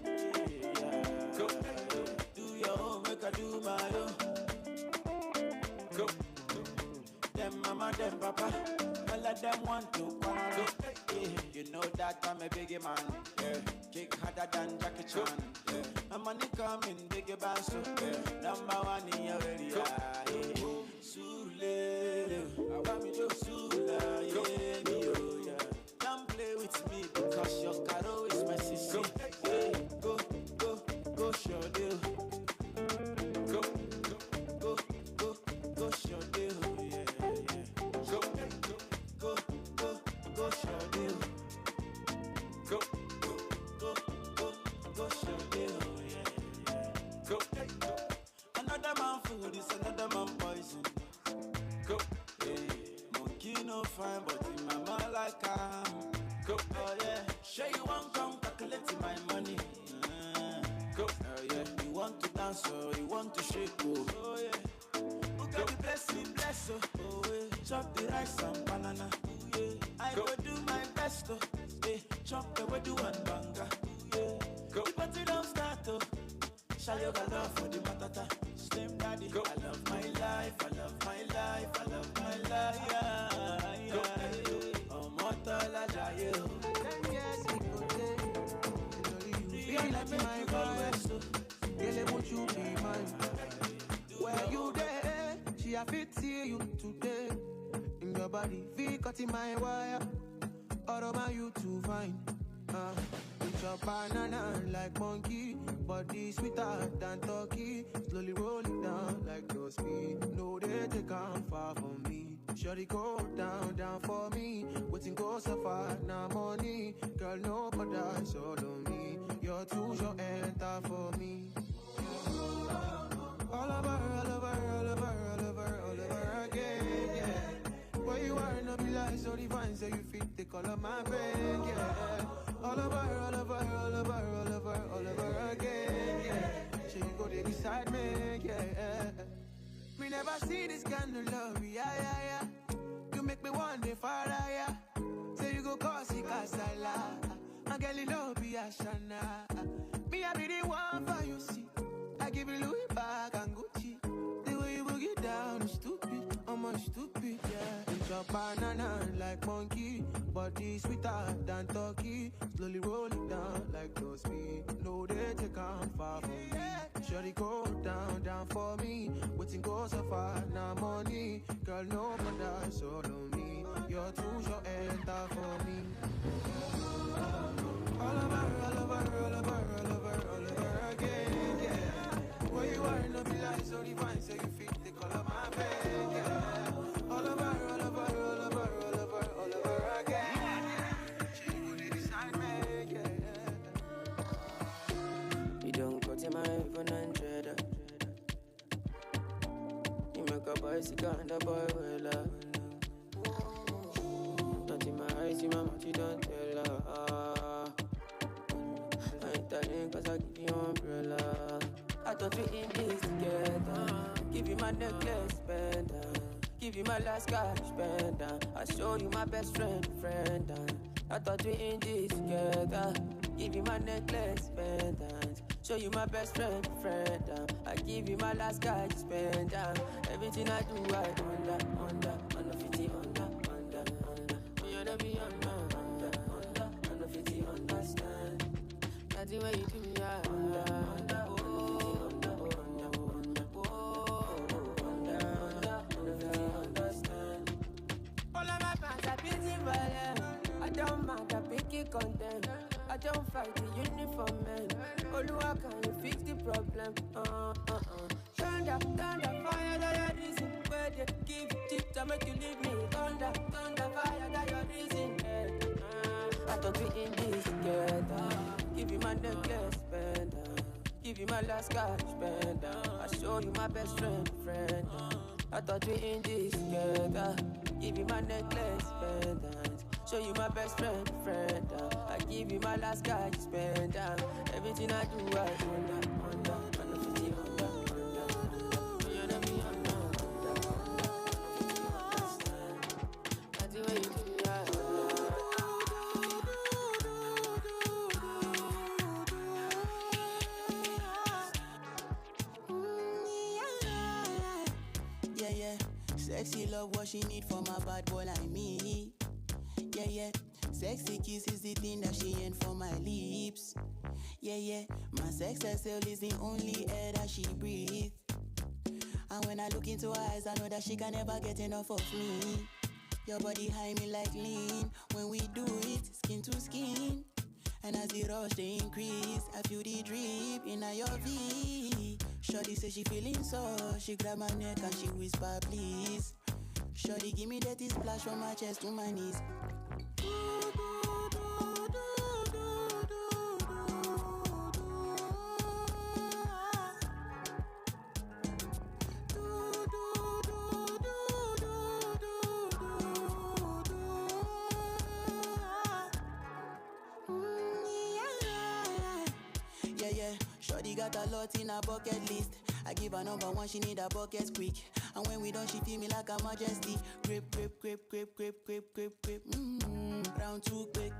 Yeah. Go. Do your own, make I do my own. Go. Them mama, them papa, all of them want to quarrel. Yeah. You know that I'm a biggie man. Yeah. Kick harder than Jackie Chan. Yeah. My money coming, biggie bass. Yeah. Number one in your area. Yeah. Sule, I want me to Sula. Yeah, yeah. Don't play with me because your caro is my sister. Yeah. Go, show deal. Go, show deal. Yeah. Go, show deal. Go, show deal. Yeah. Go. Another man food is another man poison. Go. Yeah. Monkey no fine, but in my mama like go. Oh yeah. Sure you want come calculate my money. Go. Oh yeah. You want to dance or you want to shake, oh yeah. Who got the blessing, bless, oh yeah. Chop the rice and banana, yeah. I go do my best, oh yeah. Chop the way do one banga, yeah. The party don't start, oh. Shayo got love for the matata. Slim daddy, I love my life, I love my life, I love my life, yeah. Oh, Motola Jaye. Where you there? She a fit see you today. In your body, V cutting my wire. All of my you too fine. With your banana like monkey, body sweeter than turkey. Slowly roll it down like no speed. No, they take on far from me. Shorty go down for me. Waiting go so far, now money. Girl, no paradise all on me. You're too short, enter for me. All over again, yeah. Where you are, no be like so divine, so you fit the color my brain, yeah. All over again, yeah. So you go there beside me, yeah. Me never see this kind of love, yeah. You make me want the fire, yeah. Say you go cause it casala. And girl, you know be a shana. Me, I be the one for you, see. I give you Louis bag and Gucci. The way you boogie down is stupid, I'm a stupid, yeah. It's your banana like monkey, body sweeter than turkey. Slowly roll it down like no speed. No, they take on far from me. Shorty go down for me. Waiting go so far, now money. Girl, no paradise all on me. You're too short, enter for me. All over again, yeah. Where you are, no be like so divine, so you fit the color my bed, yeah. All over again. She really beside me, yeah. You don't go to my iPhone 100. You make a bicycle and a boy will love. Not in my eyes, in my mouth, you don't tell her. I ain't telling cause I give you umbrella. I thought we in this together. Give you my necklace, pendant. Give you my last cash, pendant. I show you my best friend. I thought we in this together. Give you my necklace, pendant. Show you my best friend. I give you my last cash, pendant. Everything I do, I under 50, under. You wanna be under 50, understand. That's the way you do me, under. All of my fans are busy violent. I don't mind, I pick it content. I don't fight the uniform man. Oluwa, can you fix the problem? Thunder, fire, that your reason. Where they give tip to make you leave me. Thunder, fire, that your reason. I thought we in this together. Give you my necklace, pendant. give you my last cash spend. I show you my best friend. I thought we in this together. Give you my necklace, pendant. Show you my best friend. I give you my last cash spend. Everything I do, I under. Sexy love, what she need from a bad boy like me. Yeah. Sexy kiss is the thing that she ain't for my lips. Yeah. My sex herself is the only air that she breathes. And when I look into her eyes, I know that she can never get enough of me. Your body high me like lean. When we do it, skin to skin. And as the rush they increase, I feel the drip in your V. Shorty say she feeling so. She grab my neck and she whisper, please. Shorty give me that splash from my chest to my knees. Yeah. Shorty got a lot in her bucket list. I give her number one, she need a bucket quick. And when we done, she feel me like a majesty. Grip. Round two, quick.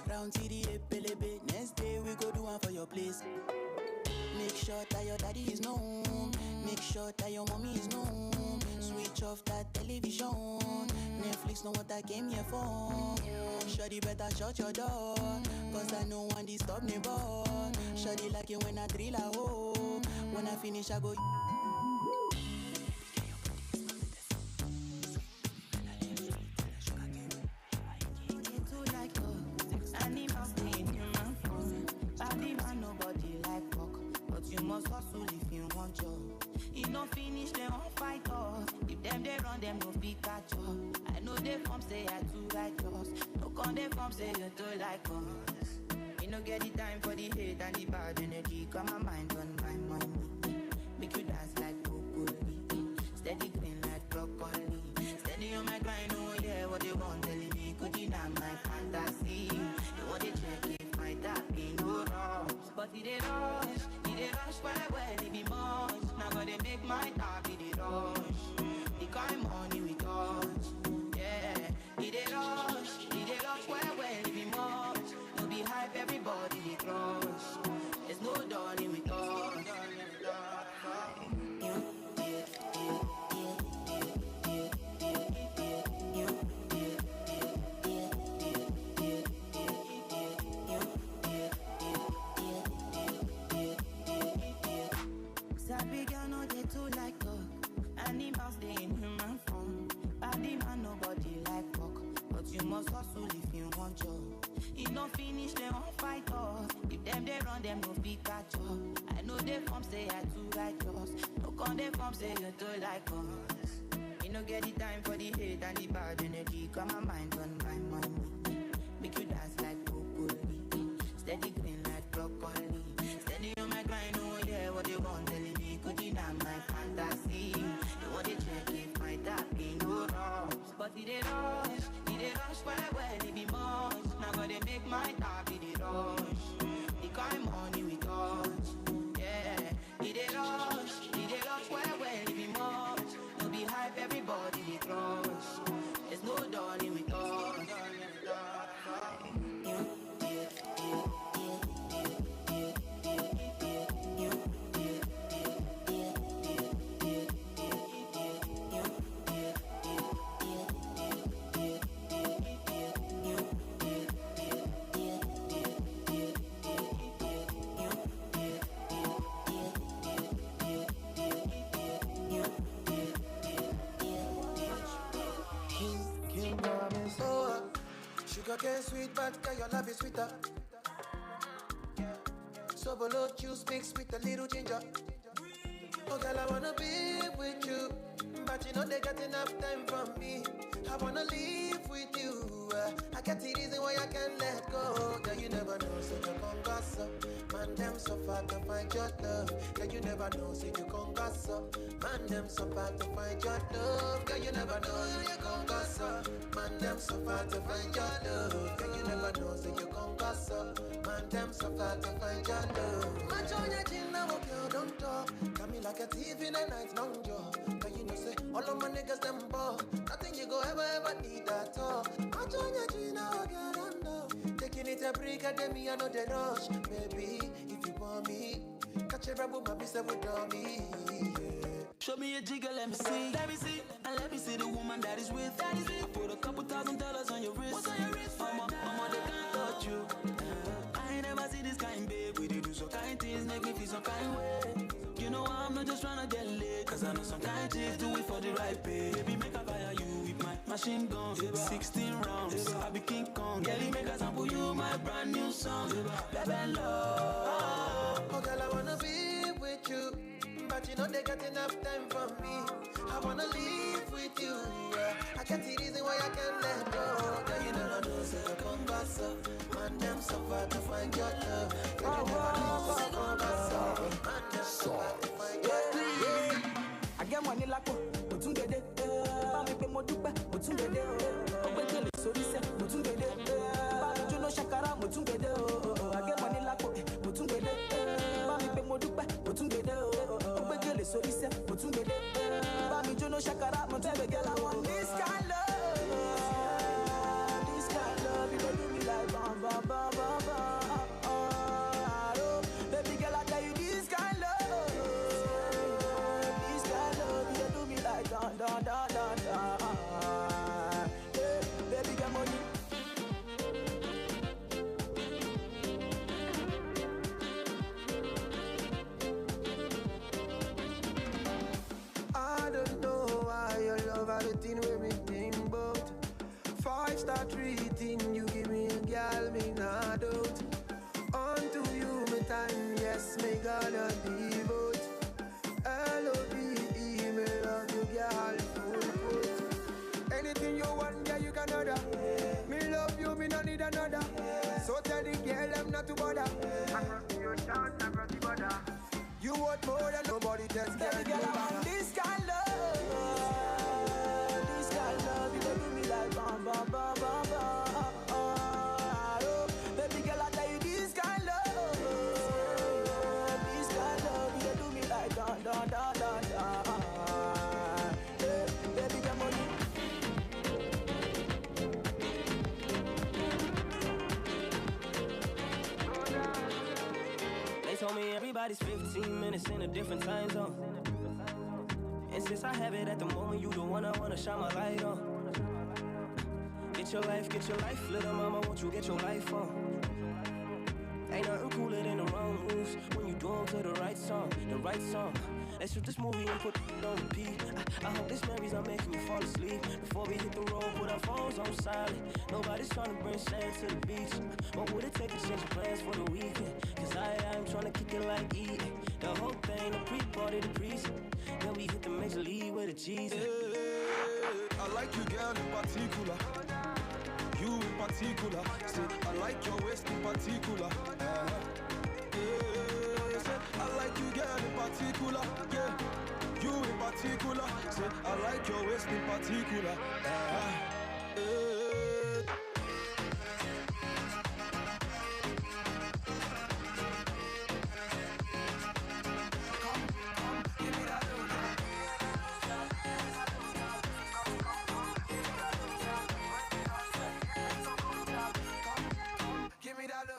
Round three, pelebe. Next day we go do one for your place. Make sure that your daddy is known. Make sure that your mommy is known. Switch off that television. Netflix know what I came here for. Shorty better shut your door, cause I know one disturb me boy. Shorty like it when I drill a hole. When I finish I go. Must hustle if you want job. If no finish, they won't fight off. If them they run, them no be catch up. I know they from say I too righteous. No con they from say you too like us. You no get the time for the hate and the bad energy. Got my mind on my money. Make you dance like broccoli. Steady green like broccoli. Steady on my grind, oh yeah, what they want telling me. Could deny my fantasy. They want to check if my tap ain't no wrong. But it ain't rush. They rush well, it be much. Now gotta make my dog, it rush. The kind money we touch. Yeah, it rush well, it be much. No be hype, everybody they crush. There's no darling with us. Sabi girl no they too like talk. Animals they in human form. Body man nobody like talk. But you must hustle if you want job. If no finish they won't fight off. If them they run them no be catch up. I know they from say I too righteous. No con they from say you too like us. You no get the time for the hate and the bad energy. Got my mind on my money. Make you dance like broccoli. Steady green like broccoli. Steady on my grind, oh yeah, what you want telling me. Could deny my fantasy. You want to check if my tap ain't no wrong. But it ain't rush well, it be much. Now gotta make my tap, it rush. The kind money we touch. Yeah, it ain't rush well, it be much. No be hype, everybody they crush. There's no darling with us. Sugar cane sweet, but girl, your love is sweeter. So below juice mixed with a little ginger. Oh girl, I wanna be with you, but you know they got enough time from me. I wanna live with you. I get the reason why I can't let go. Girl, you never know, so you come gossip. Man, them suffer. suffer to find your love. Girl, you never know, say you gon' gas up. Man, them suffer to find your love. Girl, you never know, you gon' gas up. Man, them suffer to find your love. Girl, you never know, say you gon' gas up. Man, them suffer to find your love. Match on your chin, now girl, don't talk. Got me like a thief in the night, long jaw. Girl, you know, say, all of my niggas, them ball. Nothing you go ever need at all. Match on your chin, now girl, don't talk. Taking it a break, and then me, I know the rush. Baby, if you want me, catch a rebel, my business with me. Show me a jigger, let me see. Let me see. And let me see the woman that is with. That is it. I put a couple $1,000 on your wrist. What's on your wrist? Mama, they can't touch you. I ain't never see this kind, babe. We do some kind things, make me feel some kind way. You know I'm not just trying to get laid, cause I know some kind chicks do it for the right pay. Baby, make I fire you with my machine gun. 16 rounds, I be King Kong. Girlie, make I sample you my brand new song. Baby, love. Oh, girl, I wanna be with you, but you know they got enough time for me. I wanna live with you, yeah. I can't see reason why I can't let go. Girl, you never know, say you come back up. Man, them suffer to find your love. Girl, you never know, say you come back up. Man, them suffer to find your love. I get money like Mutun Dede. Bami pe mo dupe, Mutun Dede. Ogbe kele sori se, Mutun Dede. Bami Juno Shakara, Mutun Dede. I get money like Mutun Dede. Bami pe mo dupe, Mutun Dede. Ogbe kele sori se, Mutun Dede. Bami Juno Shakara, Mutun Dede. Girl, I want this kind love. This kind love, you don't do me like bam, bam, bam, bam, bam. Baby girl, I tell you this kind love. Hey, baby, get money. I don't know why your love everything with me think about. 5-star treating, you give me a girl, me not doubt. Unto you, me time, yes, me gonna devote. L-O-V-E, me love you, girl, full put. Anything you want, yeah, you can order. Me love you, me no need another. So tell the girl, I'm not to bother. I trust you, down, I trust you, bother. You want more than nobody else can. Girl, I want this kind love. This kind love, you don't do me like bam, bam, bam, bam, bam. Baby girl, I tell you this kind love. This kind love, you don't do me like da, da, da, da, da. Hey, baby, get money. They told me everybody's 15 minutes in a different time zone. And since I have it at the moment, you the one I wanna shine my light on. Get your life, little mama, won't you get your life on? Ain't nothing cooler than the wrong moves when you do them to the right song, the right song. Let's shoot this movie and put it on repeat. I hope this memories are making you fall asleep. Before we hit the road, put our phones on silent. Nobody's trying to bring sand to the beach. What would it take to change your plans for the weekend? Cause I'm trying to kick it like E.T.G. The whole thing, the pre-party, the priest. Then we hit the major league with a G's. I like you, girl, in particular. You in particular. Say, I like your waist in particular. Say, I like you, girl, in particular. Yeah, you in particular. Say, I like your waist in particular.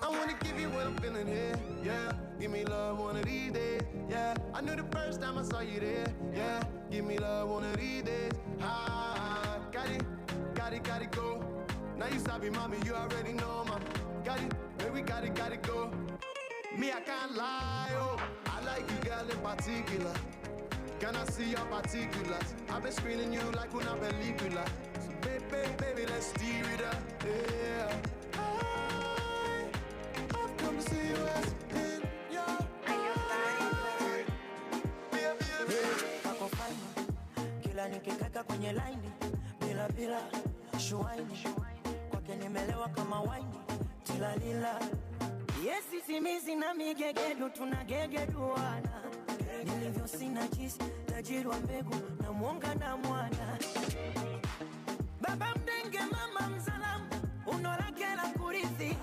I wanna give you what I'm feeling here, yeah. Give me love one of these days, yeah. I knew the first time I saw you there, yeah. Give me love one of these days, ah. Got it, go. Now you sabi, mommy, you already know, mama. Got it, baby, got it, go. Me, I can't lie, oh. I like you, girl, in particular. Can I see your particulars? I've been screening you like una película. So baby, let's steer it up, yeah. I've come to see you as in your eyes. Kako fine, kila nikikaka kwenye line, bila shuaini, kwake nimelewa kama wine, tilalila. Yes, sisimizi na migegedu tunagegeduana. Nilivyo sina jisi, tajiri wa mbegu na mwonga na mwana. Baba mdenge mama mzalamu, unolake la kurithi.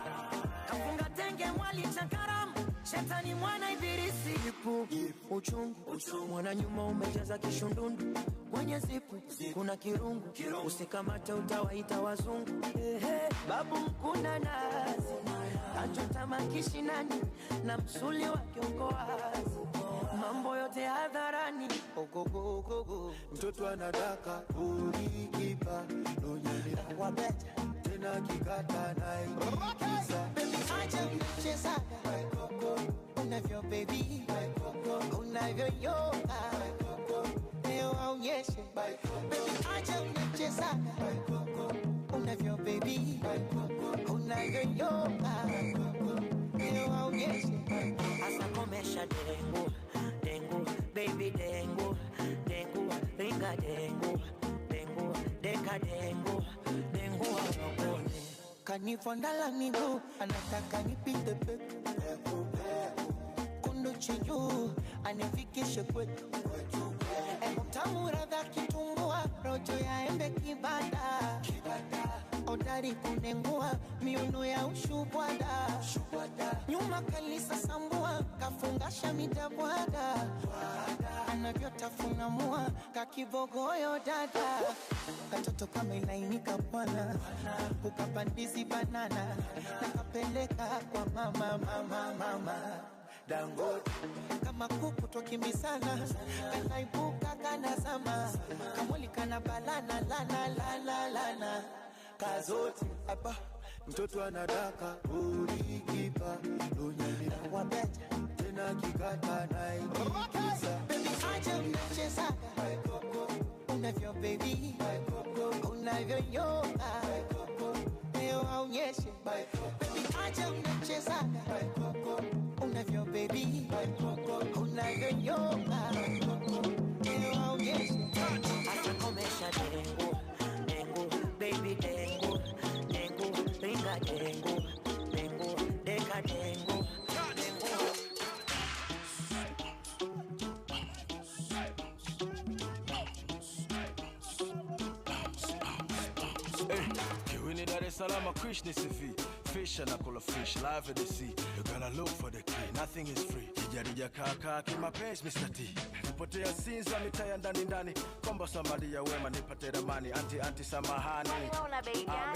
Kafunga tenge mwali chakaramu, shetani mwana ibilisi. Ipu, uchungu, mwana nyuma umejaza kishundundu. Kwenye zipu, kuna kirungu, usikamate utawaita wazungu. Babu mkuna nazi, kachota makishi nani, na msuli wa kiongo wazi. Mambo yote hadharani, ogogogogo. Mtoto anadaka ulikipa nonyeni wabeta tena kikata na ikiza. Baby acha mchezaga unavyo baby unavyo yoga leo aonyeshe. Baby acha mchezaga unavyo baby unavyo yoga leo aonyeshe. Asa komesha dengu dengu baby dengu dengu ringa dengu dengu deka dengu dengu wakone. Kanifondala miguu anataka nipite peku kundu chiyu anifikishe kwetu. Utamu radha kitumbua rojo ya embe kibada odari kunengua miuno ya ushubwada. Nyuma kalisa sambua kafungasha midabwada. Anavyotafuna mua kakibogoyo dada. Katoto kama ilainika bwana, ukapandizi banana, nakapeleka kwa mama Dangote. Kama kuku twakimbizana, kanaibuka kanazama, kamwili kana balana lana kazote. Apa mtoto anadaka ulikipa nonyeni wabeta tena kikata na ikiza. Baby acha mchezaga unavyo baby unavyo yoga leo aonyeshe. Baby acha mchezaga unavyo baby unavyo yoga leo aonyeshe. Asa komesha dengu dengu baby dengu dengu ringa dengu dengu deka dengu. Salama Krish nisifi. Fish and akula fish, live in the sea. You gotta look for the key, nothing is free. Kijarija kaka kimapenzi Mr. T. Nipotea sinza mitaya ndani. Kombo somebody ya wema nipate ramani. Anti samahani.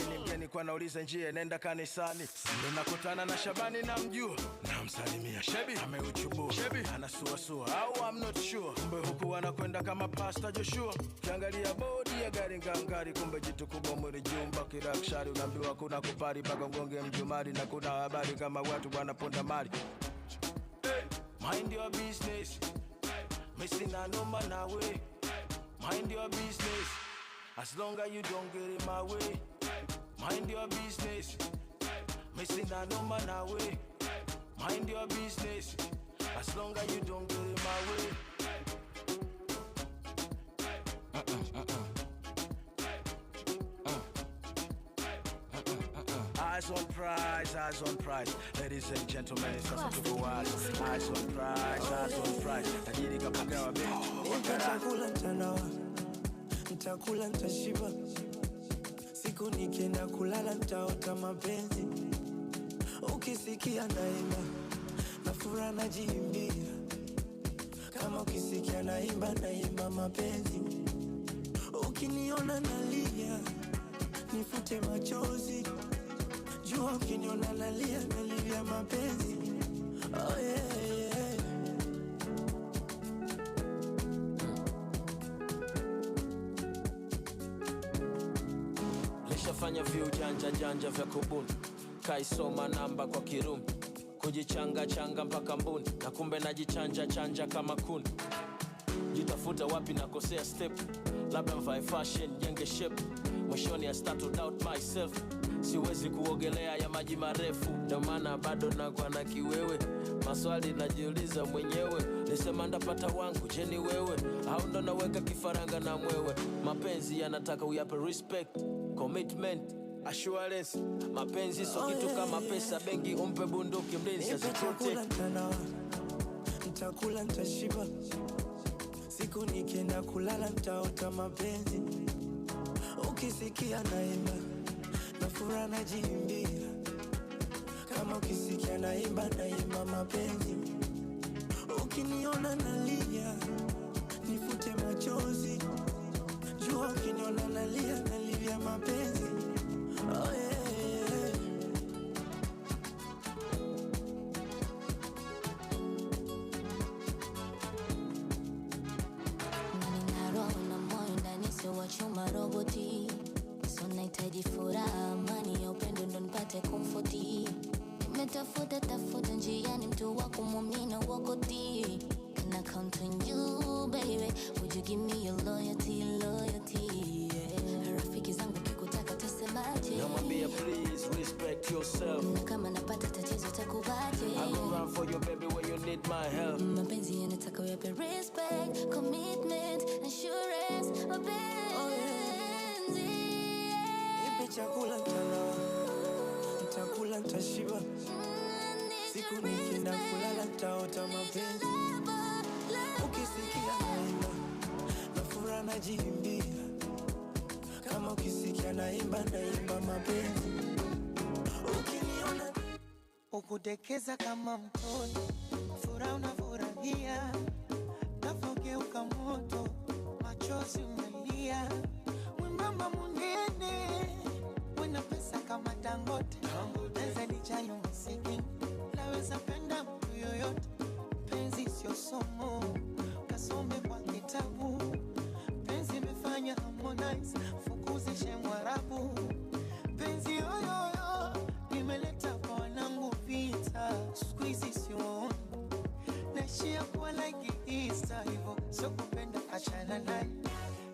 Mimi mgeni kwa nauliza njia nenda kanisani. Ndio nakutana na Shabani na mjua. Namsalimia Shebi ameuchubu. Shebi anasuasua au I'm not sure. Kumbe huku anakwenda kama Pastor Joshua. Kiangalia bodi ya gari ngangari, kumbe jitu kubwa mwili jumba kirakshari. Unaambiwa kuna kupari mpaka ngonge mjumari, na kuna habari kama watu wanaponda mali. Mind your business, missing a number na way. Mind your business, as long as you don't get in my way. Mind your business, missing a number na way. Mind your business, as long as you don't get in my way. Eyes on prize. Ladies and gentlemen, it's time to go out. Eyes on prize. Tajiri kapagawa baby. Nitakula mtandao, nitakula nitashiba. Siku nikienda kulala nitaota mapenzi. Ukisikia naimba, na furaha najiimbia. Kama ukisikia naimba mapenzi. Ukiniona nalia, nifute machozi. Jua ukiniona nalia mapenzi. Oh yeah. Lishafanya janja vya kubuni. Kaisoma namba kwa kirumi. Kujichanga mpaka mbuni. Na kumbe najichanja kama kuni. Jitafuta wapi nakosea step. Labda mvae fashion, jenge shape. Mwishoni I start to doubt myself. Siwezi kuogelea ya maji marefu. Ndio maana bado nakuwa na kiwewe. Maswali najiuliza mwenyewe. Nisema ndapata wangu, je ni wewe? Au ndo naweka kifaranga na mwewe? Mapenzi yanataka uyape respect, commitment. assurance. Mapenzi so kitu kama pesa, bengi umpe bunduki mlinzi asiprotect. Nitakula nitashiba, siku nikienda kulala nitaota mapenzi. Ukisikia naimba na furaha najiimbia, kama ukisikia naimba mapenzi. Ukiniona nalia nifute machozi, jua ukiniona nalia mapenzi. Oh yeah. Wachuma roboti, so nahitaji furaha, amani ya upendo ndo nipate comforti. Nimetafuta njiani mtu wa kumwamini wakoti. Can I count on you baby? Would you give me your loyalty, yeah. Rafiki zangu kikutaka tasemaje? Namwambia please respect yourself. Na kama napata tatizo takubaje? I go run for you baby when you need my help. Mapenzi yanataka uyape respect, commitment, assurance, mapenzi. Chakula nitalawa, nitakula nitashiba, siku nikienda kulala nitaota mapenzi. Ukisikia naimba na furaha najiimbia, kama ukisikia naimba mapenzi. Ukiniona ukudekeza kama mtoto, furaha unafurahia, nafogeuka moto, machozi umelia. Mwembamba munene, wena pesa kama Dangote, naweza nijayo msiki, naweza penda mtu yoyote. Penzi sio somo, kasome kwa kitabu. Penzi imefanya Harmonize fukuze Shemwarabu. Penzi yoyoyo nimeleta kwa wanangu vita, squeezy sio naishia kwa like Easter. Hivyo sio kupenda achana naye,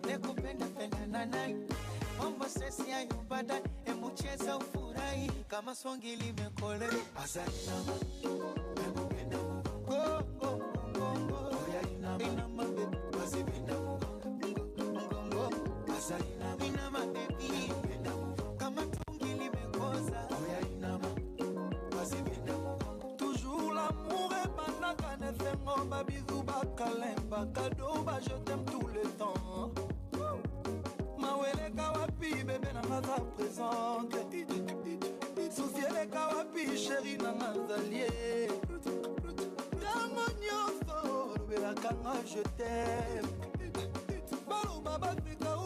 nekupenda pendana naye. Mambo sesi hayo baadaye, hebu cheza ufurahi kama swangi limekole. Asante nakupenda Mungu, oya inama baby, wasipenda Mungu, asante inama baby, kama tungi limekoza. Oya inama, wasipenda Mungu. Toujours l'amour est banaka ne fait mon babizou bakalemba cadeau ba je t'aime tout le temps. Mawele kawapi bébé na maza présente. Souciele kawapi chéri na mazalie. Tango nyonso lobela kanga je t'aime. Balu baba fika u,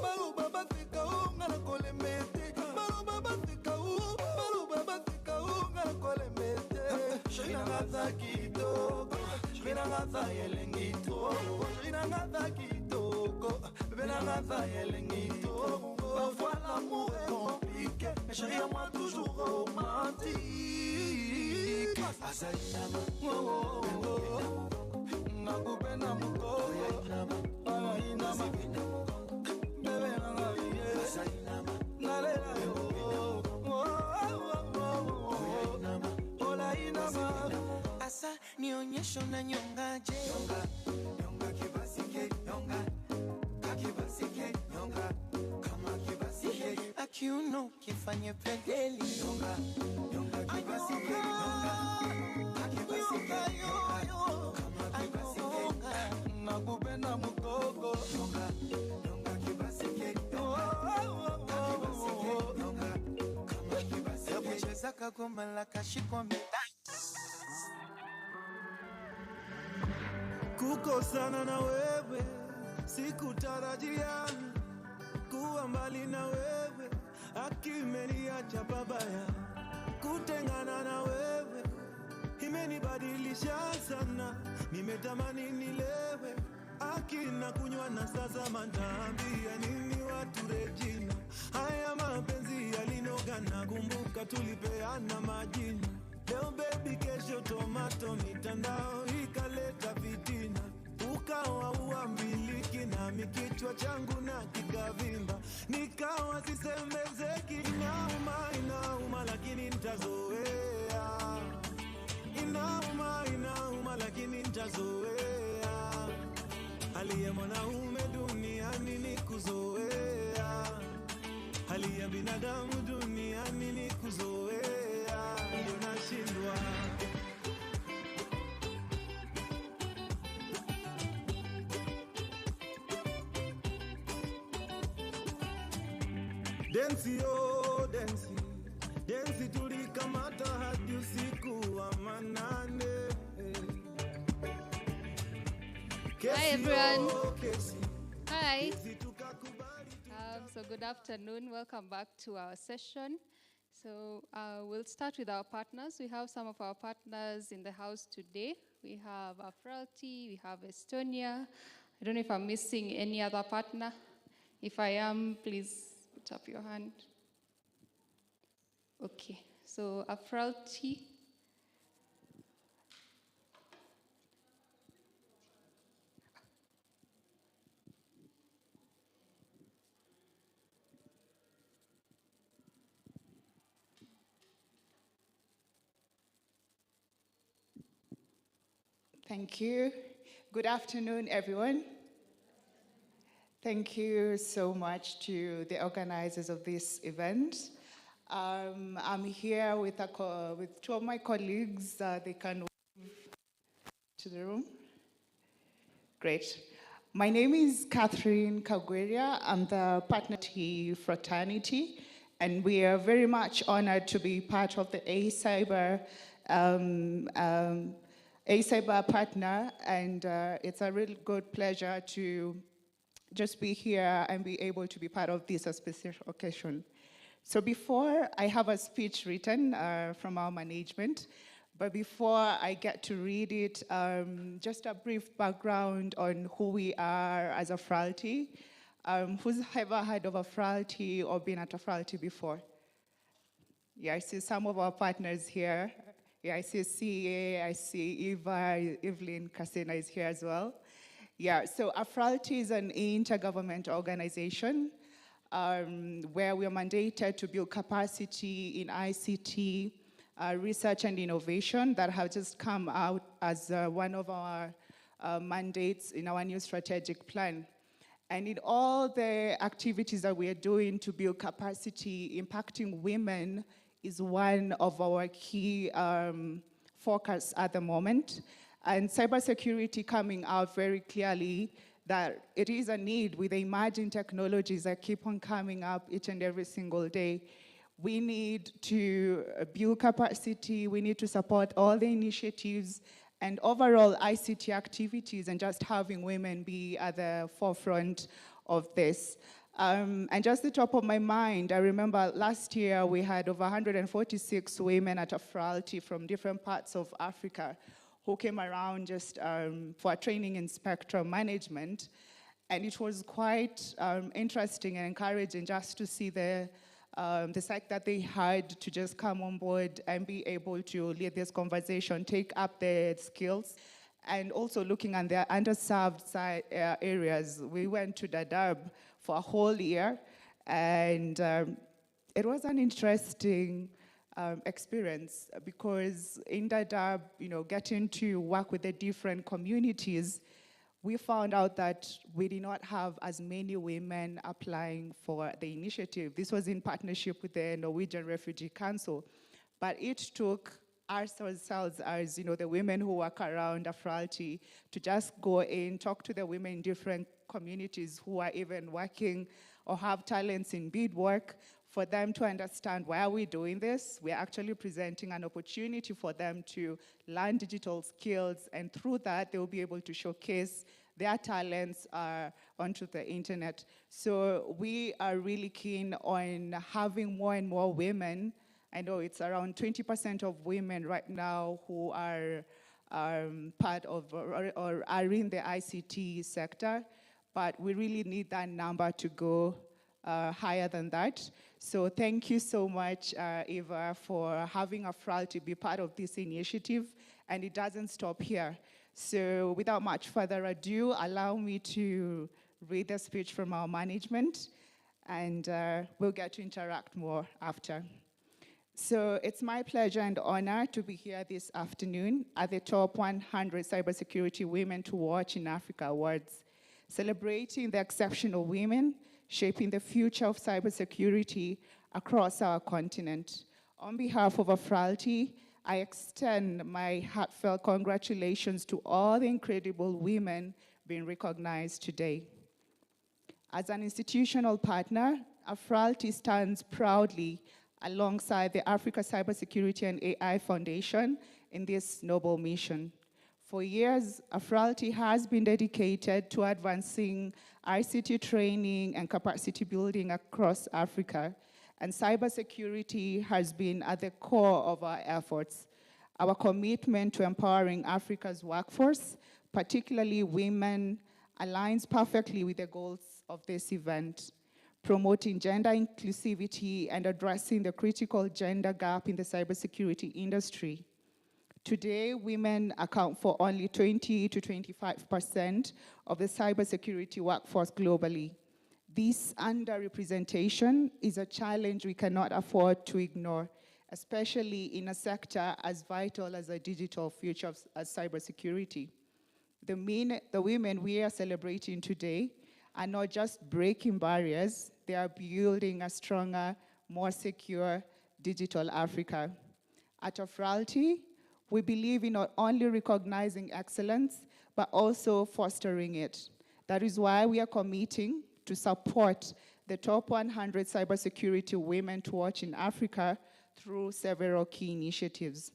balu baba fika u ngana kolemete. Balu baba fika u, balu baba fika u ngana kolemete. Chéri na maza kitoko, chéri na maza yelengito, chéri na maza kitoko. Parfois l'amour est compliqué, mais chérie à moi toujours romantique. Nakupenda muko, ala inama, bebe nangalie, nalela yo, ola inama. Asa nionyesho na nyongaje, nyonga kibasike, nyonga kibasike, nyonga kama kibasike. Akiuno kifanye pedeli, nyonga kibasike, nyonga kibasike, nyonga kama kibasike. Nakupenda mukoko, nyonga kibasike, nyonga kama kibasike. Hebu cheza kagoma la kashikwa medai. Kukosana na wewe sikutarajia, kuwa mbali na wewe akimeniacha babaya. Kutengana na wewe imenibadilisha sana, nimetamani nilewe akina kunywa na sasa manaambia nini watu Regina. Haya mapenzi yalinoga, nakumbuka tulipeana majina. Leo baby kesho tomato, mitandao ikaleta fitina. Ukawa uambiliki nami kichwa changu na kikavimba, nikawa sisemezeki. Inauma lakini nitazoea, inauma lakini nitazoea. Hali ya mwanaume duniani ni kuzoea, hali ya binadamu duniani Densi oh densi, densi tulikamata hadi usiku wa manane. Hi everyone. Hi. So good afternoon. Welcome back to our session. So we'll start with our partners. We have some of our partners in the house today. We have Afralti, we have Estonia. I don't know if I'm missing any other partner. If I am, please put up your hand. Okay, so Afralti. Thank you. Good afternoon, everyone. Thank you so much to the organizers of this event. I'm here with two of my colleagues. They can move to the room. Great. My name is Catherine Kagweria. I'm the partner to Fraternity, and we are very much honored to be part of the A-Cyber partner, and it's a really good pleasure to just be here and be able to be part of this special occasion. So before, I have a speech written from our management, but before I get to read it, just a brief background on who we are as a Afralti. Who's ever heard of a Afralti or been at a Afralti before? Yeah, I see some of our partners here. Yeah, I see CA, I see Eva, Evelyn Kasena is here as well. Yeah, so Afralti is an intergovernmental organization where we are mandated to build capacity in ICT, research and innovation that have just come out as one of our mandates in our new strategic plan. And in all the activities that we are doing to build capacity, impacting women is one of our key focus at the moment. And cybersecurity coming out very clearly that it is a need with the emerging technologies that keep on coming up each and every single day. We need to build capacity, we need to support all the initiatives and overall ICT activities and just having women be at the forefront of this. And just the top of my mind, I remember last year we had over 146 women at Afralti from different parts of Africa who came around just for training in spectrum management. And it was quite interesting and encouraging just to see the site that they had to just come on board and be able to lead this conversation, take up their skills, and also looking at the underserved areas. We went to Dadaab for a whole year, and it was an interesting experience because in Dadaab, getting to work with the different communities, we found out that we did not have as many women applying for the initiative. This was in partnership with the Norwegian Refugee Council, but it took ourselves as the women who work around Afralti to just go in, talk to the women in different communities who are even working or have talents in beadwork, for them to understand why are we doing this. We're actually presenting an opportunity for them to learn digital skills, and through that, they'll be able to showcase their talents onto the internet. So we are really keen on having more and more women. I know it's around 20% of women right now who are part of or are in the ICT sector, but we really need that number to go higher than that. So thank you so much, Eva, for having Afralti be part of this initiative, and it doesn't stop here. So without much further ado, allow me to read the speech from our management, and we'll get to interact more after. So it's my pleasure and honor to be here this afternoon at the Top 100 Cybersecurity Women to Watch in Africa Awards, celebrating the exceptional women shaping the future of cybersecurity across our continent. On behalf of Afralti, I extend my heartfelt congratulations to all the incredible women being recognized today. As an institutional partner, AFRALTI stands proudly alongside the Africa Cybersecurity and AI Foundation in this noble mission. For years, AFRALTI has been dedicated to advancing ICT training and capacity building across Africa, and cybersecurity has been at the core of our efforts. Our commitment to empowering Africa's workforce, particularly women, aligns perfectly with the goals of this event, promoting gender inclusivity and addressing the critical gender gap in the cybersecurity industry. Today, women account for only 20 to 25% of the cybersecurity workforce globally. This underrepresentation is a challenge we cannot afford to ignore, especially in a sector as vital as the digital future of cybersecurity. The women we are celebrating today are not just breaking barriers, they are building a stronger, more secure digital Africa. At AFRALTI, we believe in not only recognizing excellence, but also fostering it. That is why we are committing to support the top 100 cybersecurity women to watch in Africa through several key initiatives.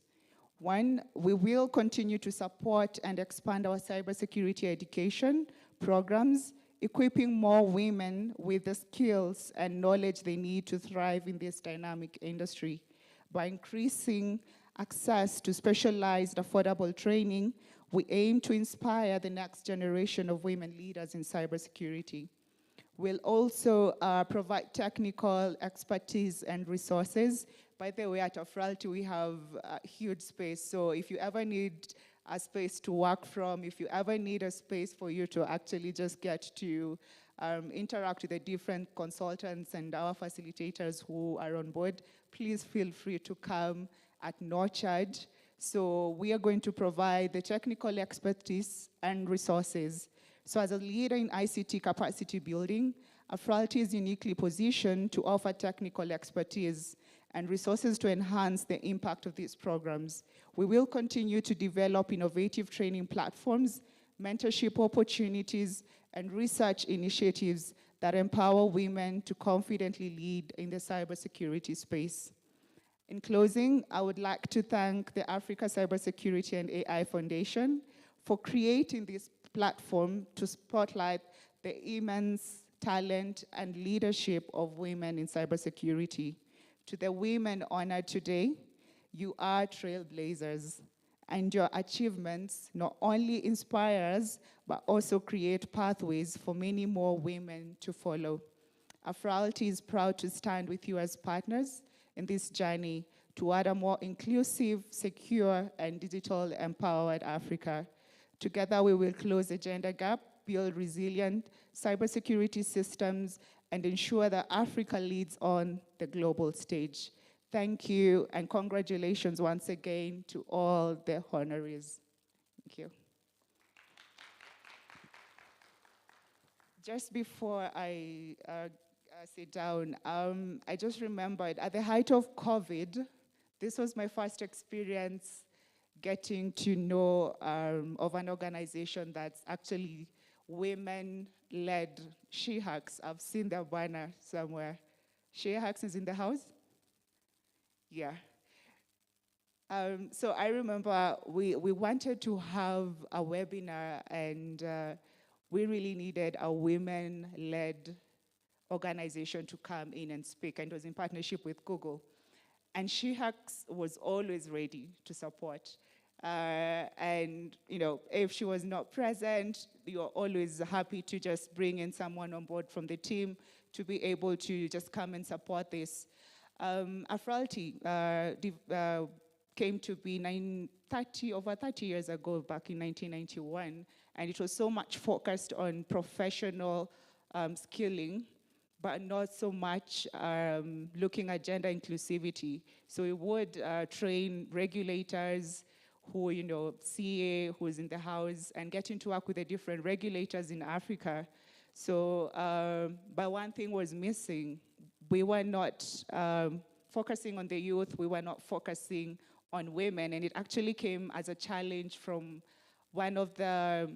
One, we will continue to support and expand our cybersecurity education programs, equipping more women with the skills and knowledge they need to thrive in this dynamic industry. By increasing access to specialized, affordable training, we aim to inspire the next generation of women leaders in cybersecurity. We'll also provide technical expertise and resources. By the way, at AFRALTI, we have a huge space. So if you ever need a space to work from, if you ever need a space for you to actually just get to interact with the different consultants and our facilitators who are on board, please feel free to come at no charge. So we are going to provide the technical expertise and resources. So as a leader in ICT capacity building, AFRALTI is uniquely positioned to offer technical expertise and resources to enhance the impact of these programs. We will continue to develop innovative training platforms, mentorship opportunities, and research initiatives that empower women to confidently lead in the cybersecurity space. In closing, I would like to thank the Africa Cybersecurity and AI Foundation for creating this platform to spotlight the immense talent and leadership of women in cybersecurity. To the women honored today, you are trailblazers, and your achievements not only inspire us, but also create pathways for many more women to follow. AFRALTI is proud to stand with you as partners in this journey toward a more inclusive, secure, and digital empowered Africa. Together, we will close the gender gap, build resilient cybersecurity systems, and ensure that Africa leads on the global stage. Thank you, and congratulations once again to all the honorees. Thank you. Just before I sit down, I just remembered at the height of COVID, this was my first experience getting to know of an organization that's actually women-led. She-Hacks. I've seen their banner somewhere. She-Hacks is in the house? Yeah. So I remember we wanted to have a webinar, and we really needed a women-led organization to come in and speak, and it was in partnership with Google. And She-Hacks was always ready to support. And you know, if she was not present, you're always happy to just bring in someone on board from the team to be able to just come and support this. AFRALTI came to be over 30 years ago, back in 1991, and it was so much focused on professional skilling, but not so much looking at gender inclusivity. So we would train regulators who, you know, CA, who's in the house, and getting to work with the different regulators in Africa. So, but one thing was missing. We were not focusing on the youth, we were not focusing on women, and it actually came as a challenge from one of the,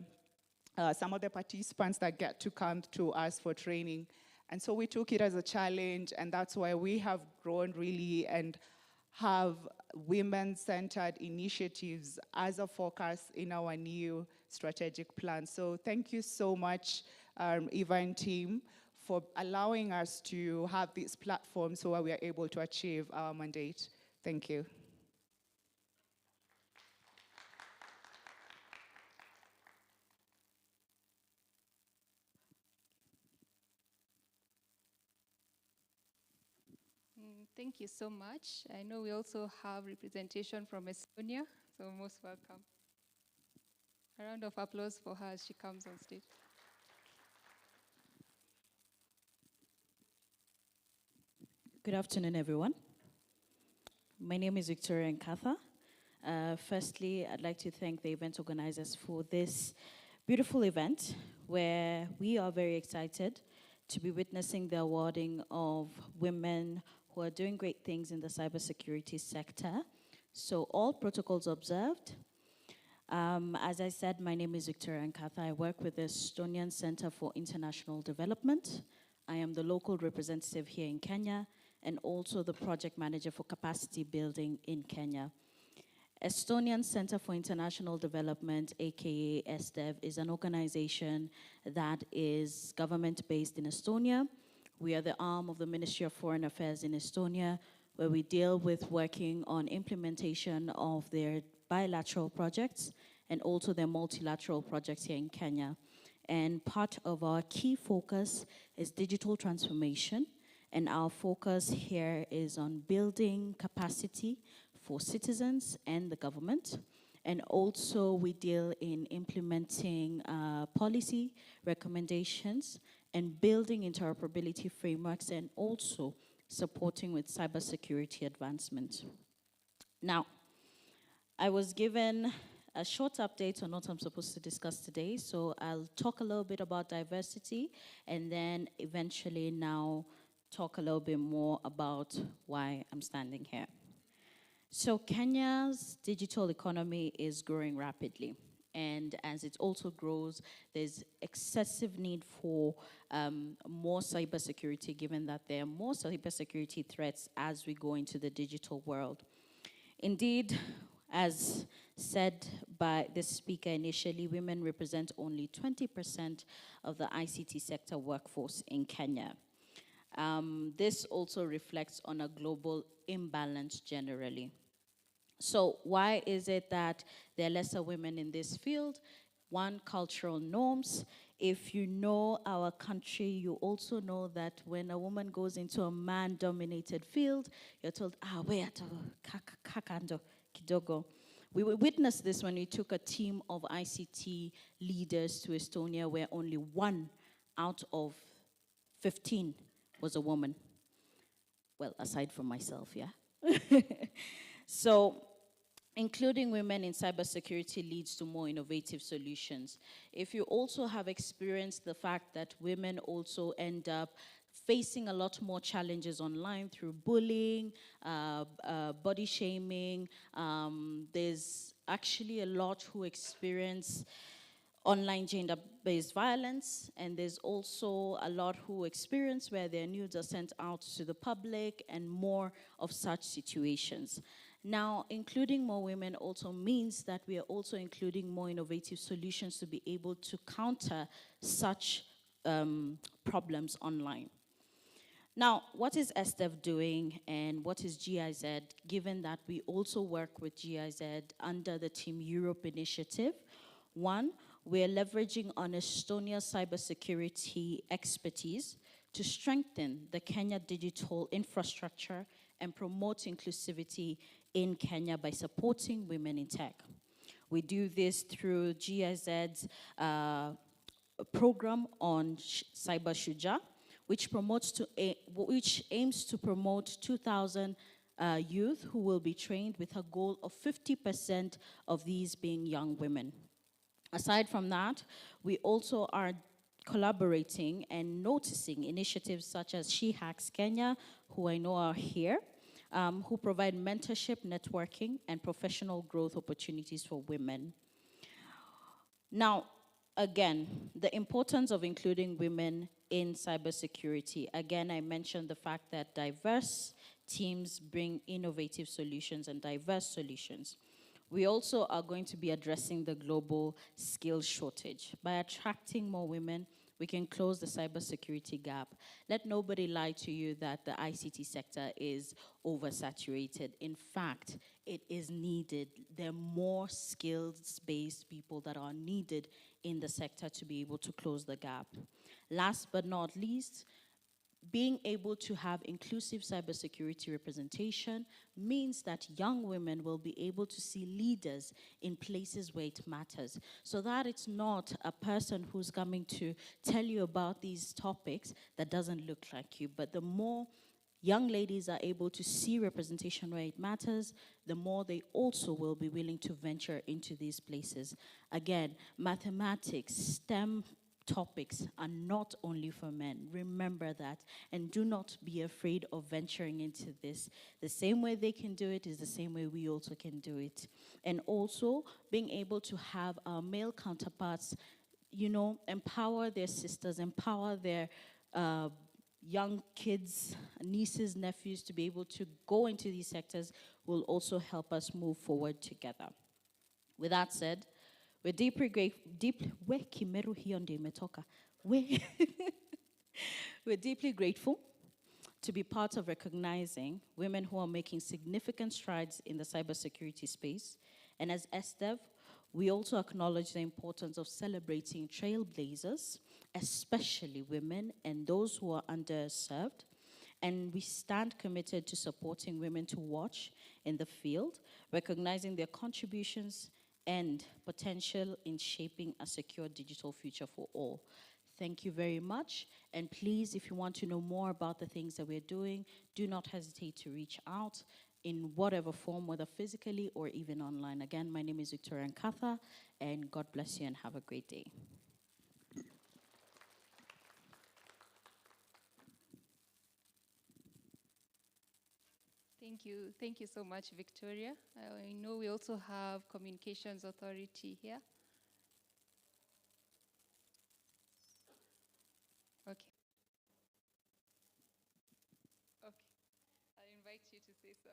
some of the participants that get to come to us for training. And so we took it as a challenge, and that's why we have grown really and have women-centered initiatives as a focus in our new strategic plan. So thank you so much, Eva and team, for allowing us to have this platform so that we are able to achieve our mandate. Thank you. Thank you so much. I know we also have representation from Estonia, so most welcome. A round of applause for her as she comes on stage. Good afternoon, everyone. My name is Victoria Nkatha. Firstly, I'd like to thank the event organizers for this beautiful event where we are very excited to be witnessing the awarding of women who are doing great things in the cybersecurity sector. So all protocols observed. As I said, my name is Victoria Nkatha. I work with the Estonian Center for International Development. I am the local representative here in Kenya and also the project manager for capacity building in Kenya. Estonian Center for International Development, aka ESDEV, is an organization that is government-based in Estonia. We are the arm of the Ministry of Foreign Affairs in Estonia, where we deal with working on implementation of their bilateral projects and also their multilateral projects here in Kenya. And part of our key focus is digital transformation, and our focus here is on building capacity for citizens and the government. And also we deal in implementing policy recommendations and building interoperability frameworks and also supporting with cybersecurity advancement. Now, I was given a short update on what I'm supposed to discuss today, so I'll talk a little bit about diversity and then eventually now talk a little bit more about why I'm standing here. So Kenya's digital economy is growing rapidly. And as it also grows, there's excessive need for more cybersecurity, given that there are more cybersecurity threats as we go into the digital world. Indeed, as said by the speaker initially, women represent only 20% of the ICT sector workforce in Kenya. This also reflects on a global imbalance generally. So why is it that there are lesser women in this field? One, cultural norms. If you know our country, you also know that when a woman goes into a man-dominated field, you're told, where to kakando kidogo. We witnessed this when we took a team of ICT leaders to Estonia, where only 1 out of 15 was a woman. Well, aside from myself, yeah? So, including women in cybersecurity leads to more innovative solutions. If you also have experienced the fact that women also end up facing a lot more challenges online through bullying, body shaming, there's actually a lot who experience online gender-based violence, and there's also a lot who experience where their nudes are sent out to the public and more of such situations. Now, including more women also means that we are also including more innovative solutions to be able to counter such problems online. Now, what is ESDEV doing and what is GIZ, given that we also work with GIZ under the Team Europe initiative? One, we're leveraging on Estonia's cybersecurity expertise to strengthen the Kenya digital infrastructure and promote inclusivity in Kenya by supporting women in tech. We do this through GIZ's program on Cyber Shuja, which aims to promote 2,000 youth who will be trained with a goal of 50% of these being young women. Aside from that, we also are collaborating and noticing initiatives such as She Hacks Kenya, who I know are here, who provide mentorship, networking, and professional growth opportunities for women. Now, again, the importance of including women in cybersecurity. Again, I mentioned the fact that diverse teams bring innovative solutions and diverse solutions. We also are going to be addressing the global skill shortage. By attracting more women, we can close the cybersecurity gap. Let nobody lie to you that the ICT sector is oversaturated. In fact, it is needed. There are more skills-based people that are needed in the sector to be able to close the gap. Last but not least, being able to have inclusive cybersecurity representation means that young women will be able to see leaders in places where it matters, so that it's not a person who's coming to tell you about these topics that doesn't look like you. But the more young ladies are able to see representation where it matters, the more they also will be willing to venture into these places. Again, mathematics, STEM topics are not only for men. Remember that, and do not be afraid of venturing into this. The same way they can do it is the same way we also can do it. And also being able to have our male counterparts, you know, empower their sisters, empower their young kids, nieces, nephews to be able to go into these sectors will also help us move forward together. With that said, we're deeply grateful to be part of recognizing women who are making significant strides in the cybersecurity space. And as SDEV, we also acknowledge the importance of celebrating trailblazers, especially women and those who are underserved. And we stand committed to supporting women to watch in the field, recognizing their contributions and potential in shaping a secure digital future for all. Thank you very much. And please, if you want to know more about the things that we're doing, do not hesitate to reach out in whatever form, whether physically or even online. Again, my name is Victoria Nkatha, and God bless you and have a great day. Thank you so much, Victoria. I know we also have Communications Authority here. Okay. Okay, I invite you to say so.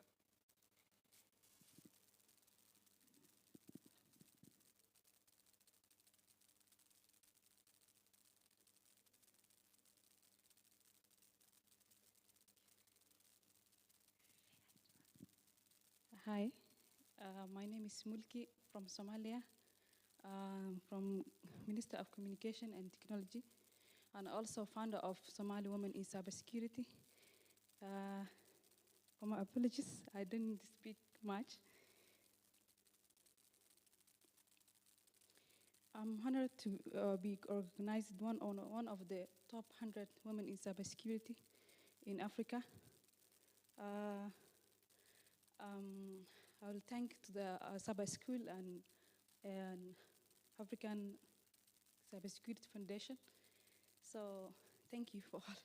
Hi, my name is Mulki from Somalia, from Minister of Communication and Technology, and also founder of Somali Women in Cybersecurity. For my apologies, I didn't speak much. I'm honored to be recognized one of the top 100 women in cybersecurity in Africa. I will thank to the Cyber School and African Cybersecurity Foundation. So thank you for all.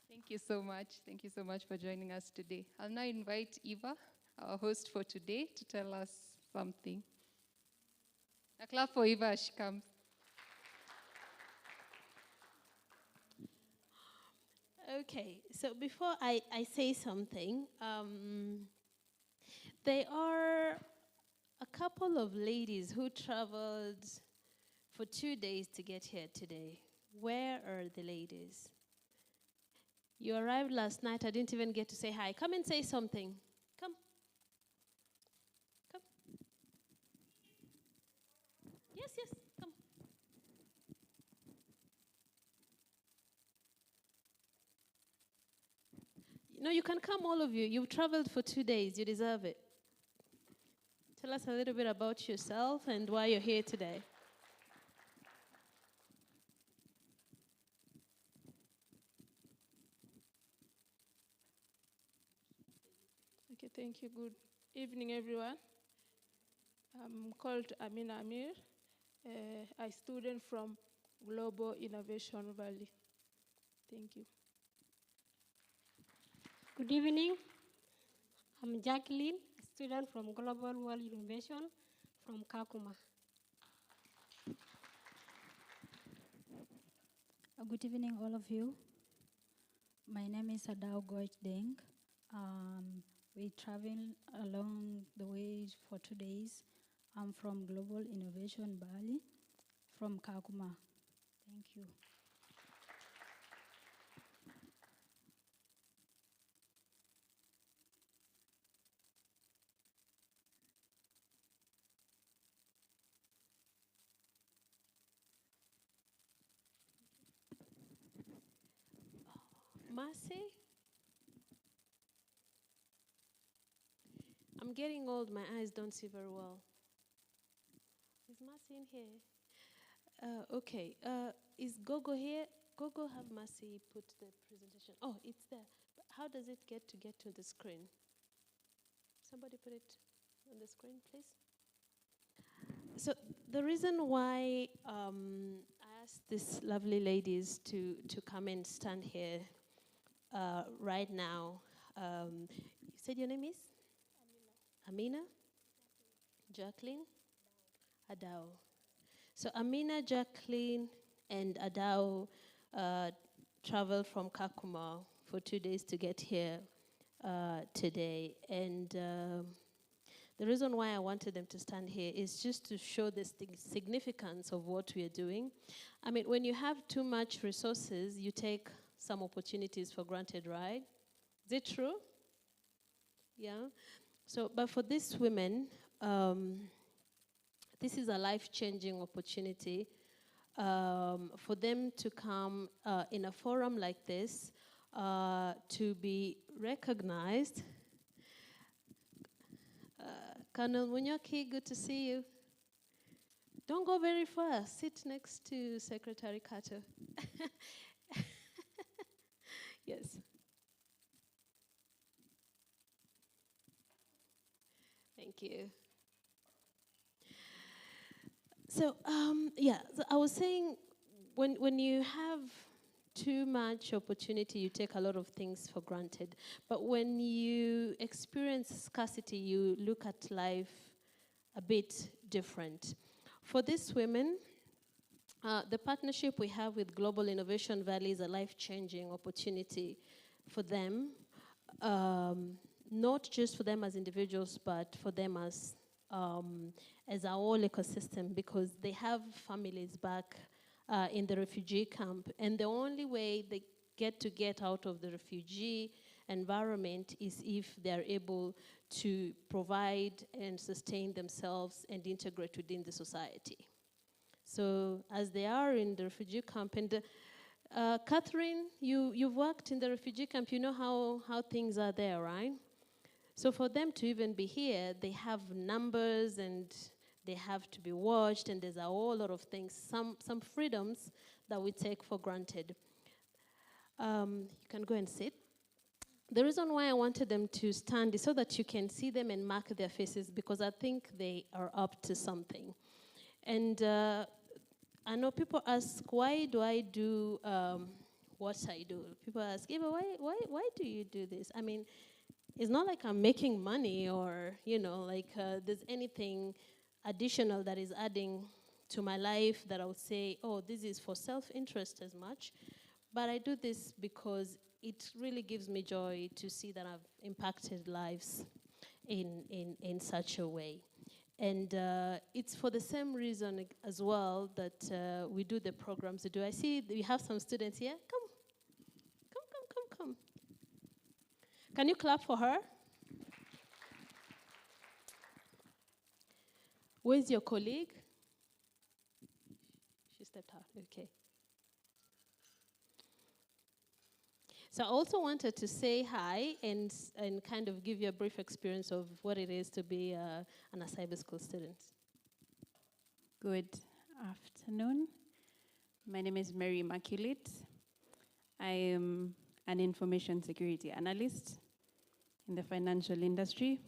Thank you so much. Thank you so much for joining us today. I'll now invite Eva, our host for today, to tell us something. A clap for Eva as she comes. Okay, so before I say something, there are a couple of ladies who traveled for 2 days to get here today. Where are the ladies? You arrived last night, I didn't even get to say hi. Come and say something. Come. Come. Yes, yes, come. No, you can come, all of you. You've traveled for 2 days. You deserve it. Tell us a little bit about yourself and why you're here today. Okay, thank you. Good evening, everyone. I'm called Amina Amir, a student from Global Innovation Valley. Thank you. Good evening. I'm Jacqueline, a student from Global World Innovation from Kakuma. Good evening, all of you. My name is Adao Goich Deng. We travel along the way for 2 days. I'm from Global Innovation Bali, from Kakuma. Thank you. Marcy? I'm getting old, my eyes don't see very well. Is Marcy in here? Okay, is Gogo here? Gogo, have Marcy put the presentation. Oh, it's there. But how does it get to the screen? Somebody put it on the screen, please. So the reason why I asked these lovely ladies to come and stand here right now, you said your name is? Amina? Jacqueline? Adao. So Amina, Jacqueline, and Adao traveled from Kakuma for 2 days to get here today. And the reason why I wanted them to stand here is just to show the significance of what we are doing. I mean, when you have too much resources, you take some opportunities for granted, right? Is it true? Yeah. So, but for these women, this is a life-changing opportunity for them to come in a forum like this, to be recognized. Colonel Munyoki, good to see you. Don't go very far. Sit next to Secretary Kato. Yes. Thank you. So, yeah, so I was saying, when you have too much opportunity, you take a lot of things for granted. But when you experience scarcity, you look at life a bit different. For these women, the partnership we have with Global Innovation Valley is a life-changing opportunity for them, not just for them as individuals, but for them as a whole ecosystem, because they have families back in the refugee camp, and the only way they get out of the refugee environment is if they're able to provide and sustain themselves and integrate within the society. So as they are in the refugee camp, and Catherine, you've worked in the refugee camp, you know how things are there, right? So for them to even be here, they have numbers and they have to be watched, and there's a whole lot of things, some freedoms that we take for granted. You can go and sit. The reason why I wanted them to stand is so that you can see them and mark their faces, because I think they are up to something. And I know people ask, why do I do what I do? People ask, Eva, why do you do this? I mean, it's not like I'm making money or, there's anything additional that is adding to my life that I would say, oh, this is for self-interest as much. But I do this because it really gives me joy to see that I've impacted lives in such a way. And it's for the same reason as well that we do the programs we do. I see we have some students here. Come. Can you clap for her? Where's your colleague? She stepped out, okay. So I also wanted to say hi and kind of give you a brief experience of what it is to be an cyber school student. Good afternoon. My name is Mary Immaculate. I am an information security analyst in the financial industry,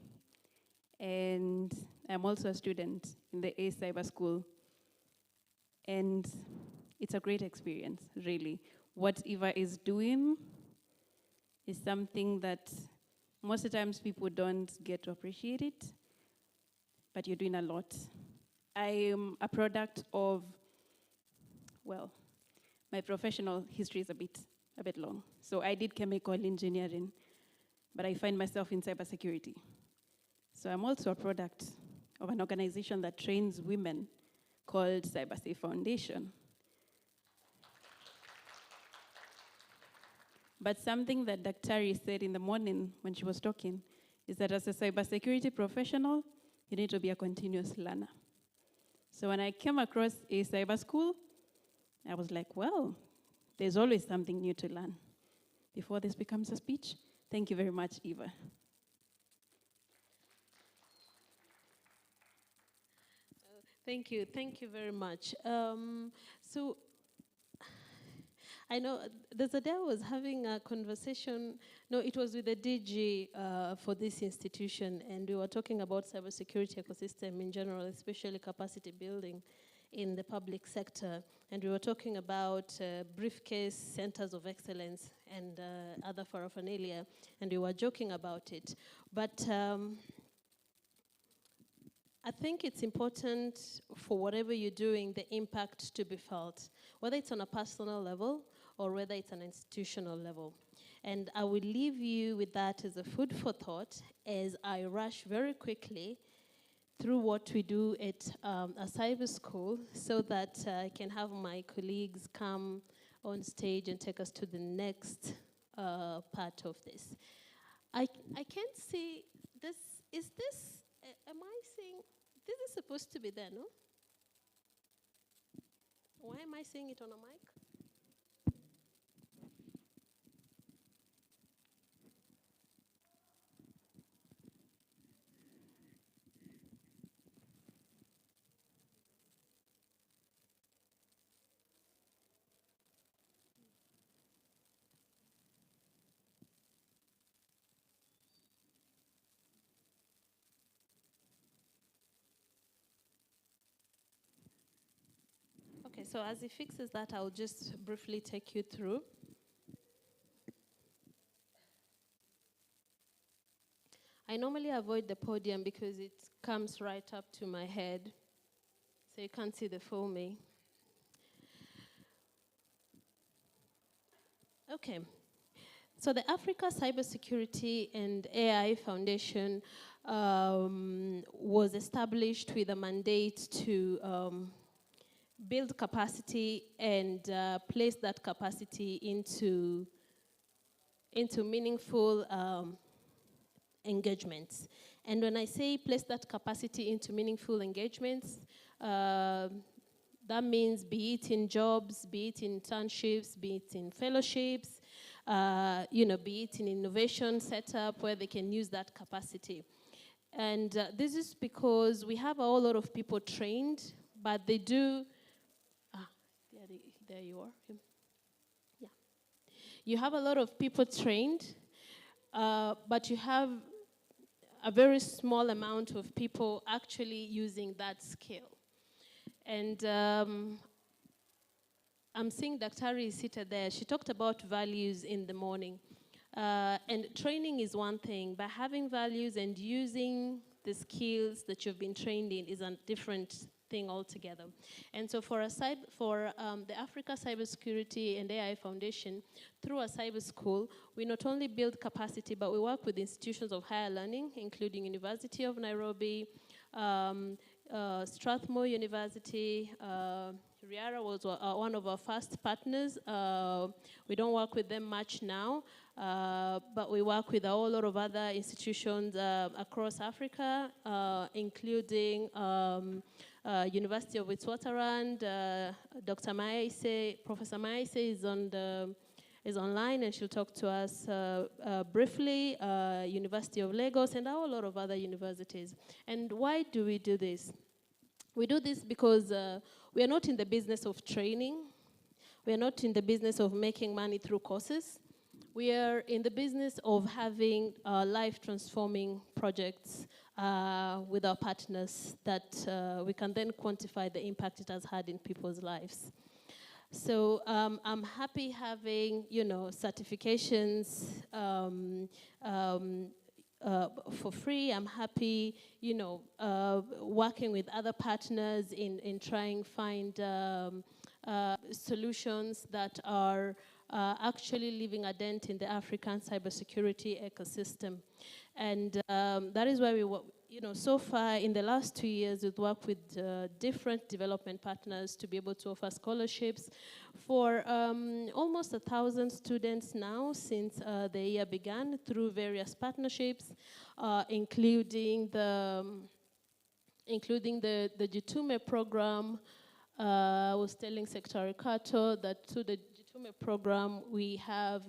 and I'm also a student in the A Cyber School. And it's a great experience, really. What Eva is doing is something that Most of the times people don't get to appreciate it, but you're doing a lot. I am a product of, well, my professional history is a bit long. So I did chemical engineering, but I find myself in cybersecurity. So I'm also a product of an organization that trains women called CyberSafe Foundation. But something that Daktari said in the morning when she was talking is that as a cybersecurity professional, you need to be a continuous learner. So when I came across a cyber school, I was like, well, there's always something new to learn. Before this becomes a speech, thank you very much, Eva. Thank you very much. So I know the other day I was having a conversation, no, it was with the DG for this institution, and we were talking about cybersecurity ecosystem in general, especially capacity building in the public sector. And we were talking about briefcase centers of excellence and other paraphernalia, and we were joking about it. But I think it's important for whatever you're doing, the impact to be felt, whether it's on a personal level or whether it's an institutional level. And I will leave you with that as a food for thought as I rush very quickly through what we do at a cyber school so that I can have my colleagues come on stage and take us to the next part of this. I can't see this. Is this, am I seeing, this is supposed to be there, no? Why am I seeing it on a mic? Okay, so as he fixes that, I'll just briefly take you through. I normally avoid the podium because it comes right up to my head, so you can't see the full me. Okay, so the Africa Cybersecurity and AI Foundation was established with a mandate to build capacity and place that capacity into meaningful engagements. And when I say place that capacity into meaningful engagements, that means be it in jobs, be it in internships, be it in fellowships, be it in innovation setup where they can use that capacity. And this is because we have a whole lot of people trained, but they do, there you are. Yeah. You have a lot of people trained, but you have a very small amount of people actually using that skill. And I'm seeing Daktari is seated there. She talked about values in the morning. And training is one thing, but having values and using the skills that you've been trained in is a different thing altogether. And so for the Africa Cybersecurity and AI Foundation, through a cyber school, we not only build capacity, but we work with institutions of higher learning, including University of Nairobi, Strathmore University. Riara was one of our first partners. We don't work with them much now, but we work with a whole lot of other institutions across Africa, including University of Witwatersrand. Dr. Maise, Professor Maise is online, and she'll talk to us briefly. University of Lagos and a whole lot of other universities. And why do we do this? We do this because we are not in the business of training. We are not in the business of making money through courses. We are in the business of having life-transforming projects with our partners that we can then quantify the impact it has had in people's lives. So I'm happy having, certifications, for free. I'm happy, working with other partners in trying find solutions that are actually leaving a dent in the African cybersecurity ecosystem. And that is why so far in the last 2 years, we've worked with different development partners to be able to offer scholarships for almost 1,000 students now since the year began through various partnerships, including the Jitume program. I was telling Secretary Kato that through the Jitume program, we have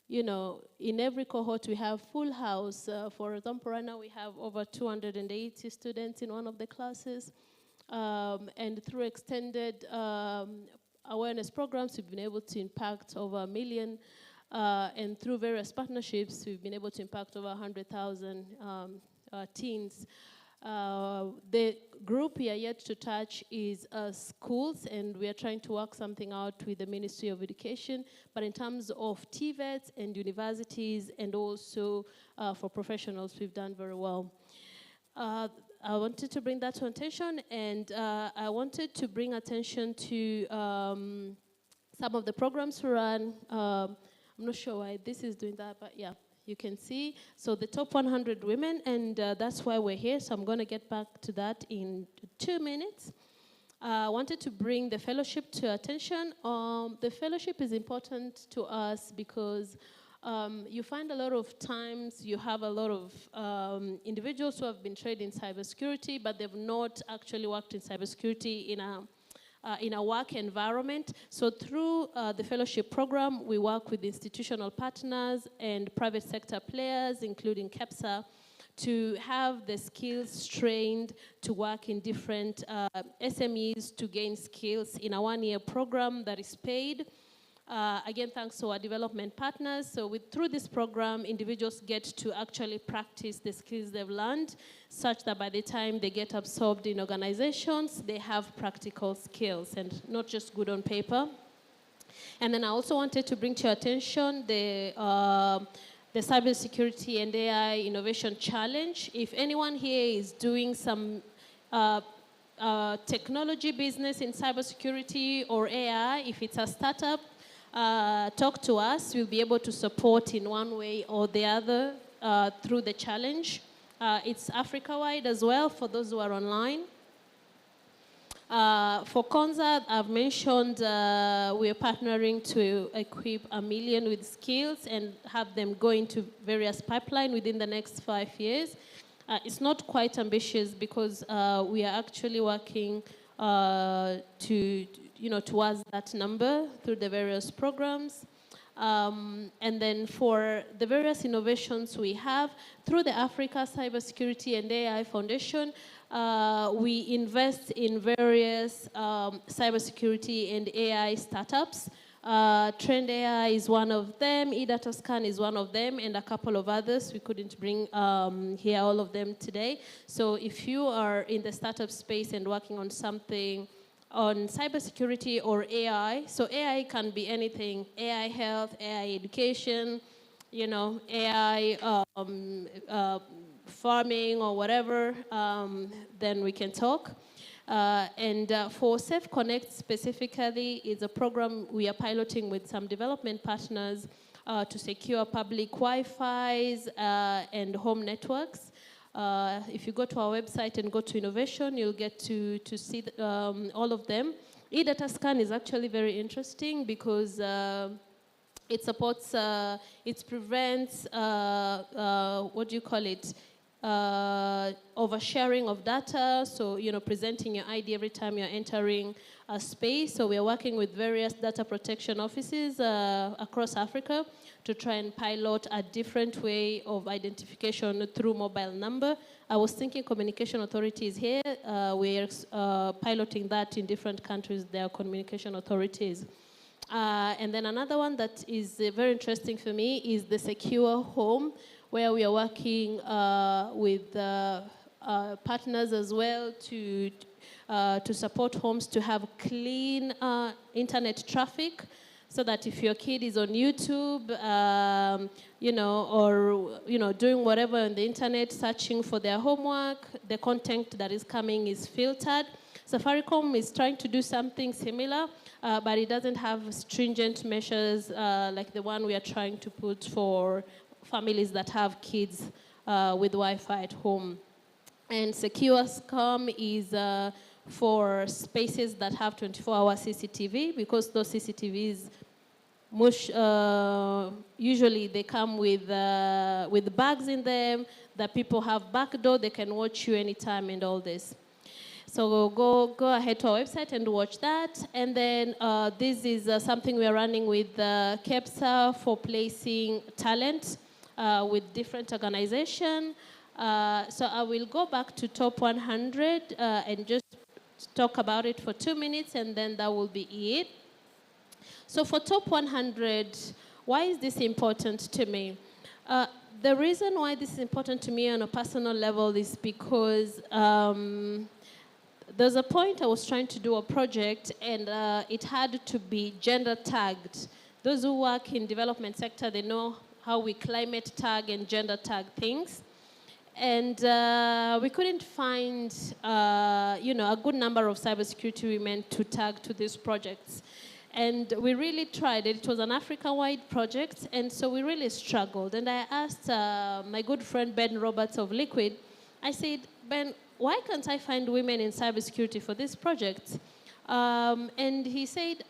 in every cohort we have full house. For example, right now we have over 280 students in one of the classes. And through extended awareness programs, we've been able to impact over 1 million. And through various partnerships, we've been able to impact over 100,000 teens. The group we are yet to touch is schools, and we are trying to work something out with the Ministry of Education. But in terms of TVETs and universities and also for professionals, we've done very well. I wanted to bring that to attention, and I wanted to bring attention to some of the programs we run. I'm not sure why this is doing that, but yeah. You can see, so the top 100 women, and that's why we're here, so I'm going to get back to that in 2 minutes. I wanted to bring the fellowship to attention. The fellowship is important to us because you find a lot of times you have a lot of individuals who have been trained in cybersecurity, but they've not actually worked in cybersecurity in a work environment. So through the fellowship program, we work with institutional partners and private sector players, including KEPSA, to have the skills trained to work in different SMEs to gain skills in a 1-year program that is paid. Again, thanks to our development partners. So through this program, individuals get to actually practice the skills they've learned, such that by the time they get absorbed in organizations, they have practical skills and not just good on paper. And then I also wanted to bring to your attention the Cybersecurity and AI Innovation Challenge. If anyone here is doing some technology business in cybersecurity or AI, if it's a startup, talk to us. We'll be able to support in one way or the other through the challenge. It's Africa-wide as well for those who are online. For Konza, I've mentioned we are partnering to equip 1 million with skills and have them go into various pipelines within the next 5 years. It's not quite ambitious because we are actually working towards that number through the various programs. And then for the various innovations we have, through the Africa Cybersecurity and AI Foundation, we invest in various cybersecurity and AI startups. Trend AI is one of them, E.T.G is one of them, and a couple of others. We couldn't bring here all of them today. So if you are in the startup space and working on something on cybersecurity or AI, so AI can be anything, AI health, AI education, AI farming or whatever, then we can talk. And for Safe Connect specifically, it's a program we are piloting with some development partners to secure public Wi-Fi's and home networks. If you go to our website and go to innovation, you'll get to see all of them. E.T.G is actually very interesting because it supports, it prevents, oversharing of data. So, presenting your ID every time you're entering a space. So we are working with various data protection offices across Africa to try and pilot a different way of identification through mobile number. I was thinking communication authorities here. We're piloting that in different countries, their communication authorities. And then another one that is very interesting for me is the secure home, where we are working with partners as well to support homes to have clean internet traffic. so that if your kid is on YouTube, or doing whatever on the internet, searching for their homework, the content that is coming is filtered. Safaricom is trying to do something similar, but it doesn't have stringent measures like the one we are trying to put for families that have kids with Wi-Fi at home. And Secure SCOM is for spaces that have 24-hour CCTV, because those CCTVs usually they come with bags in them, that people have backdoor, they can watch you anytime and all this. So go ahead to our website and watch that. And then this is something we are running with KEPSA for placing talent with different organizations. So I will go back to top 100 and just talk about it for 2 minutes, and then that will be it. So for top 100, why is this important to me? The reason why this is important to me on a personal level is because there's a point I was trying to do a project, and it had to be gender tagged. Those who work in development sector, they know how we climate tag and gender tag things. And we couldn't find, a good number of cybersecurity women to tag to these projects. And we really tried it. It was an Africa-wide project, and so we really struggled. And I asked my good friend Ben Roberts of Liquid, I said, Ben, why can't I find women in cybersecurity for this project? And he said,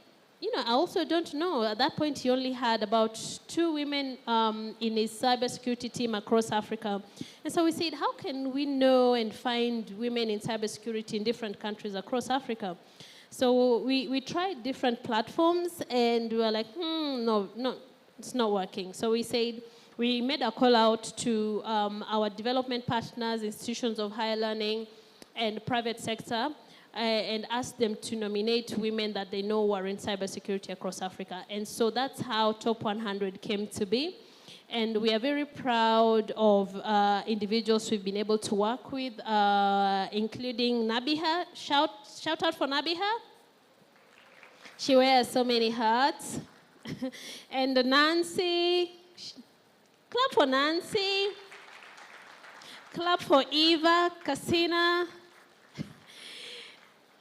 I also don't know. At that point, he only had about 2 women in his cybersecurity team across Africa. And so we said, how can we know and find women in cybersecurity in different countries across Africa? So we tried different platforms, and we were like, no, it's not working. So we said, we made a call out to our development partners, institutions of higher learning, and private sector, and asked them to nominate women that they know were in cybersecurity across Africa. And so that's how Top 100 came to be. And we are very proud of individuals we've been able to work with, including Nabiha. Shout out for Nabiha. She wears so many hats. And Nancy. Clap for Nancy. Clap for Eva, Cassina.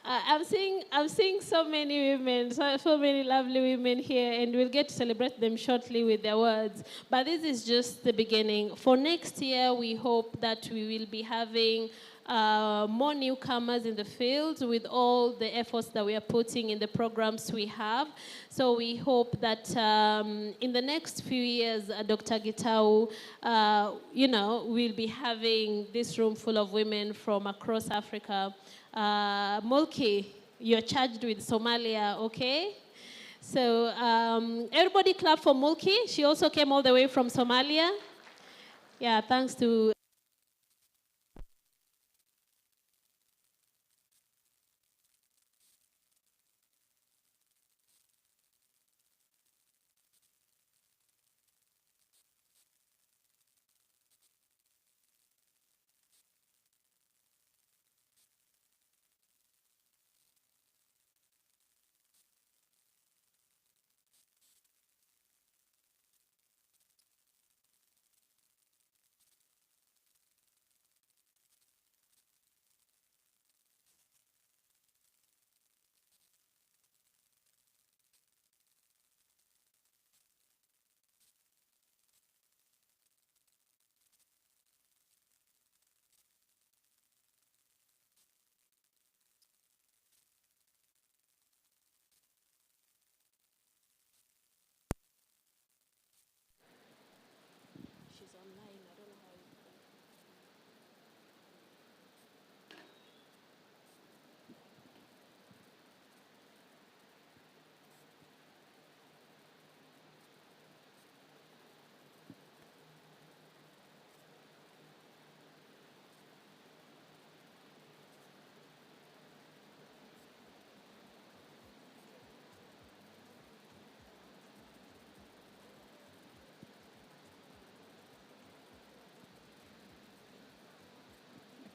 I'm seeing so many women, so many lovely women here, and we'll get to celebrate them shortly with their words. But this is just the beginning. For next year, we hope that we will be having more newcomers in the field with all the efforts that we are putting in the programs we have. So we hope that in the next few years, Dr. Gitau, we'll be having this room full of women from across Africa. Mulki, you're charged with Somalia, okay? So everybody clap for Mulki. She also came all the way from Somalia. Yeah, thanks to...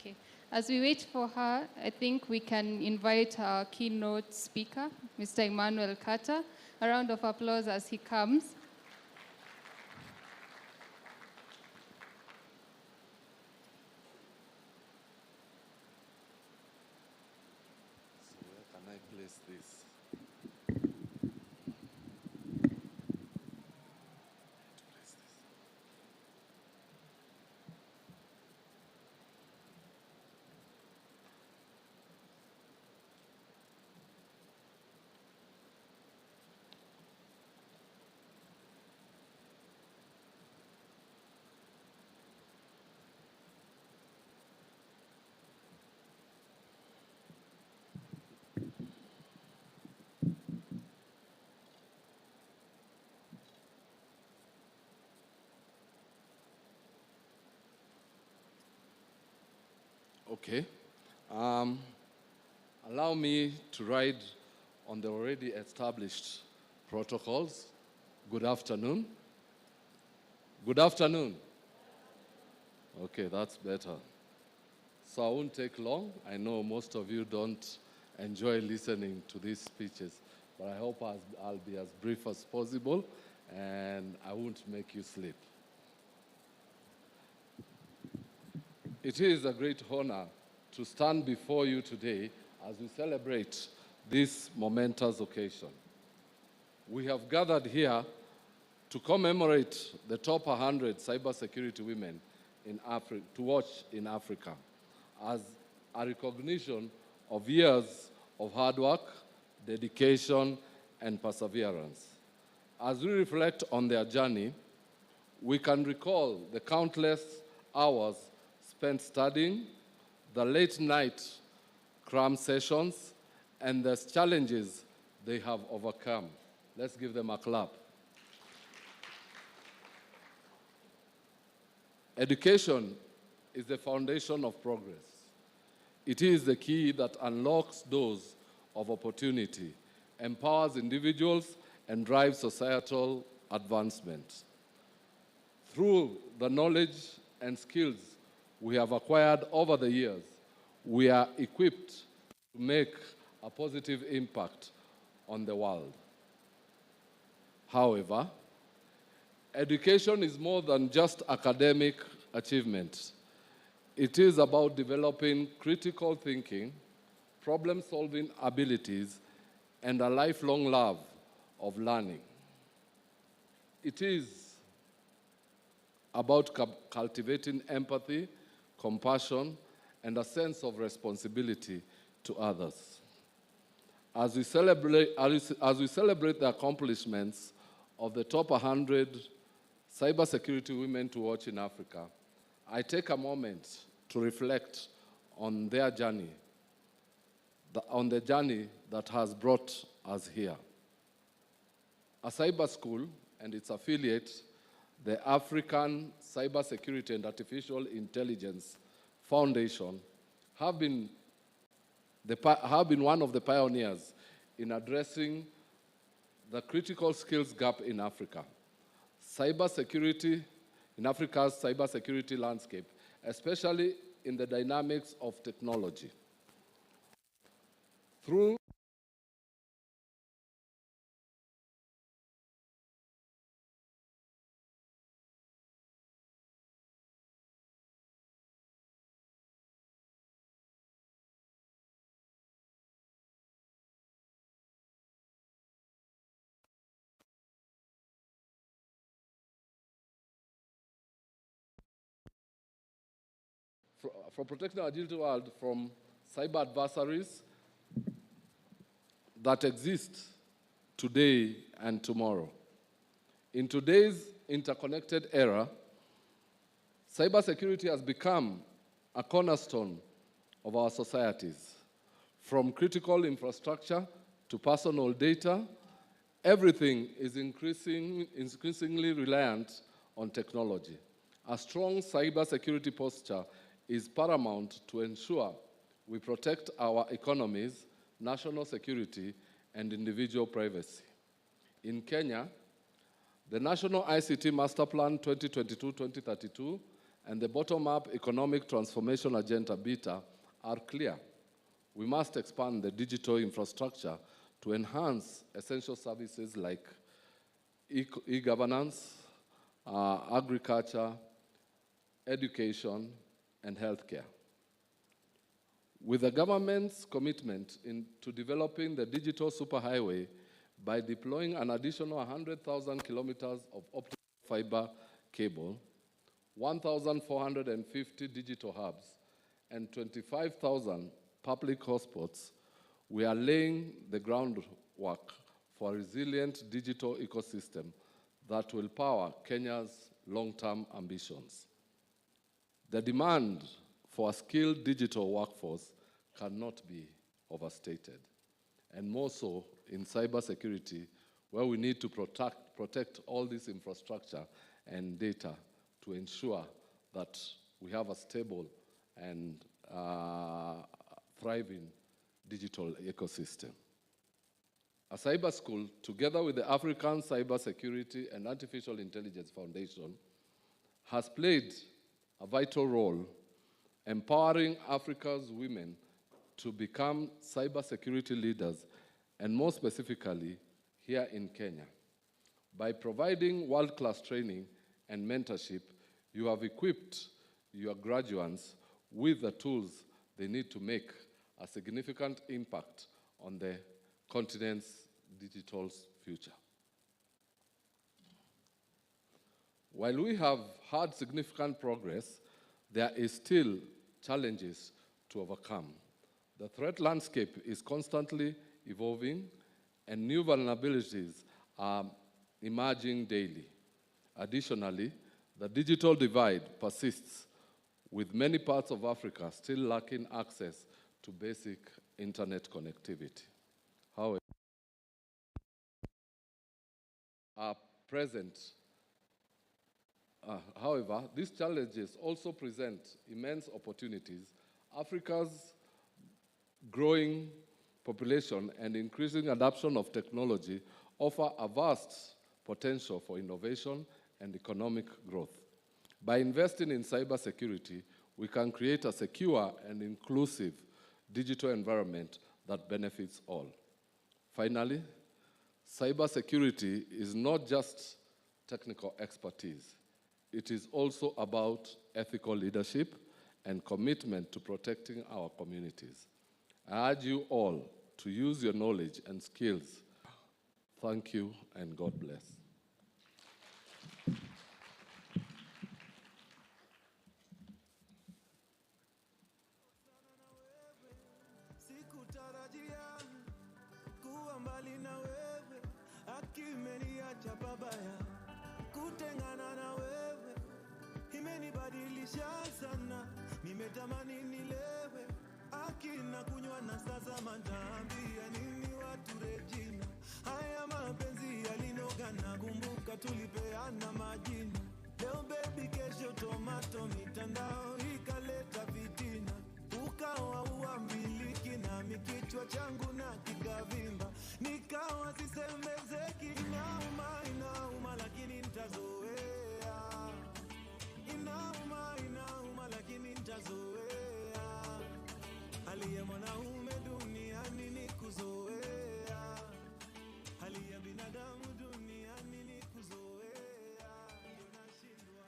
Okay. As we wait for her, I think we can invite our keynote speaker, Mr. Emmanuel Carter, A round of applause as he comes. So where can I place this? Okay. Allow me to ride on the already established protocols. Good afternoon. Good afternoon. Okay, that's better. So I won't take long. I know most of you don't enjoy listening to these speeches, but I hope I'll be as brief as possible and I won't make you sleep. It is a great honor to stand before you today as we celebrate this momentous occasion. We have gathered here to commemorate the top 100 cybersecurity women in Africa, to watch in Africa, as a recognition of years of hard work, dedication, and perseverance. As we reflect on their journey, we can recall the countless hours spent studying, the late night cram sessions, and the challenges they have overcome. Let's give them a clap. Education is the foundation of progress. It is the key that unlocks doors of opportunity, empowers individuals, and drives societal advancement. Through the knowledge and skills we have acquired over the years, we are equipped to make a positive impact on the world. However, education is more than just academic achievement. It is about developing critical thinking, problem-solving abilities, and a lifelong love of learning. It is about cultivating empathy, compassion, and a sense of responsibility to others. As we celebrate the accomplishments of the top 100 cybersecurity women to watch in Africa, I take a moment to reflect on their journey, on the journey that has brought us here. A cyber school and its affiliate, the African Cybersecurity and Artificial Intelligence Foundation, have been one of the pioneers in addressing the critical skills gap in Africa. Cybersecurity, in Africa's cybersecurity landscape, especially in the dynamics of technology. Through for protecting our digital world from cyber adversaries that exist today and tomorrow. In today's interconnected era, cybersecurity has become a cornerstone of our societies. From critical infrastructure to personal data, everything is increasingly reliant on technology. A strong cybersecurity posture is paramount to ensure we protect our economies, national security, and individual privacy. In Kenya, the National ICT Master Plan 2022-2032 and the Bottom-Up Economic Transformation Agenda, BETA, are clear. We must expand the digital infrastructure to enhance essential services like e-governance, agriculture, education, and healthcare. With the government's commitment to developing the digital superhighway by deploying an additional 100,000 kilometers of optical fiber cable, 1,450 digital hubs, and 25,000 public hotspots, we are laying the groundwork for a resilient digital ecosystem that will power Kenya's long-term ambitions. The demand for a skilled digital workforce cannot be overstated, and more so in cybersecurity, where we need to protect all this infrastructure and data to ensure that we have a stable and thriving digital ecosystem. A cyber school, together with the African Cybersecurity and Artificial Intelligence Foundation, has played a vital role empowering Africa's women to become cybersecurity leaders, and more specifically, here in Kenya. By providing world-class training and mentorship, you have equipped your graduates with the tools they need to make a significant impact on the continent's digital future. While we have had significant progress, there is still challenges to overcome. The threat landscape is constantly evolving, and new vulnerabilities are emerging daily. Additionally, the digital divide persists, with many parts of Africa still lacking access to basic internet connectivity. However, these challenges also present immense opportunities. Africa's growing population and increasing adoption of technology offer a vast potential for innovation and economic growth. By investing in cybersecurity, we can create a secure and inclusive digital environment that benefits all. Finally, cybersecurity is not just technical expertise. It is also about ethical leadership and commitment to protecting our communities. I urge you all to use your knowledge and skills. Thank you, and God bless. Sikutarajia kuwa mbali na wewe, akimeniacha pabaya. Kutengana na wewe imenibadilisha sana, nimetamani nilewe akina kunywa na sasa mataambia nini watu Regina. Haya mapenzi yalinoga, nakumbuka tulipeana majina. Leo baby, kesho tomato, mitandao ikaleta vitina. Ukawa uambiliki nami kichwa changu na kikavimba, nikawa sisemezeki. Inauma, inauma lakini nitazoea. Inauma, inauma lakini nitazoea. Hali ya mwanaume duniani ni kuzoea. Hali ya binadamu duniani ni kuzoea. Unashindwa.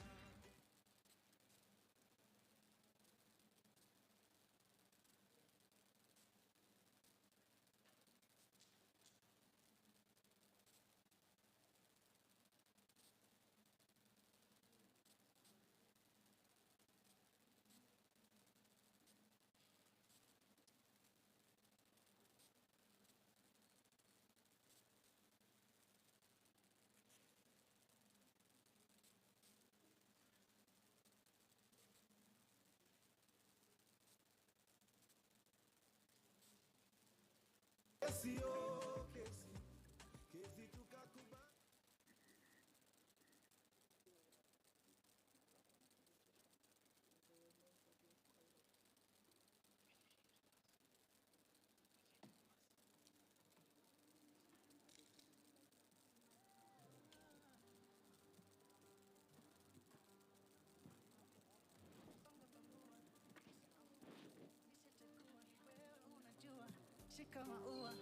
Shika maua,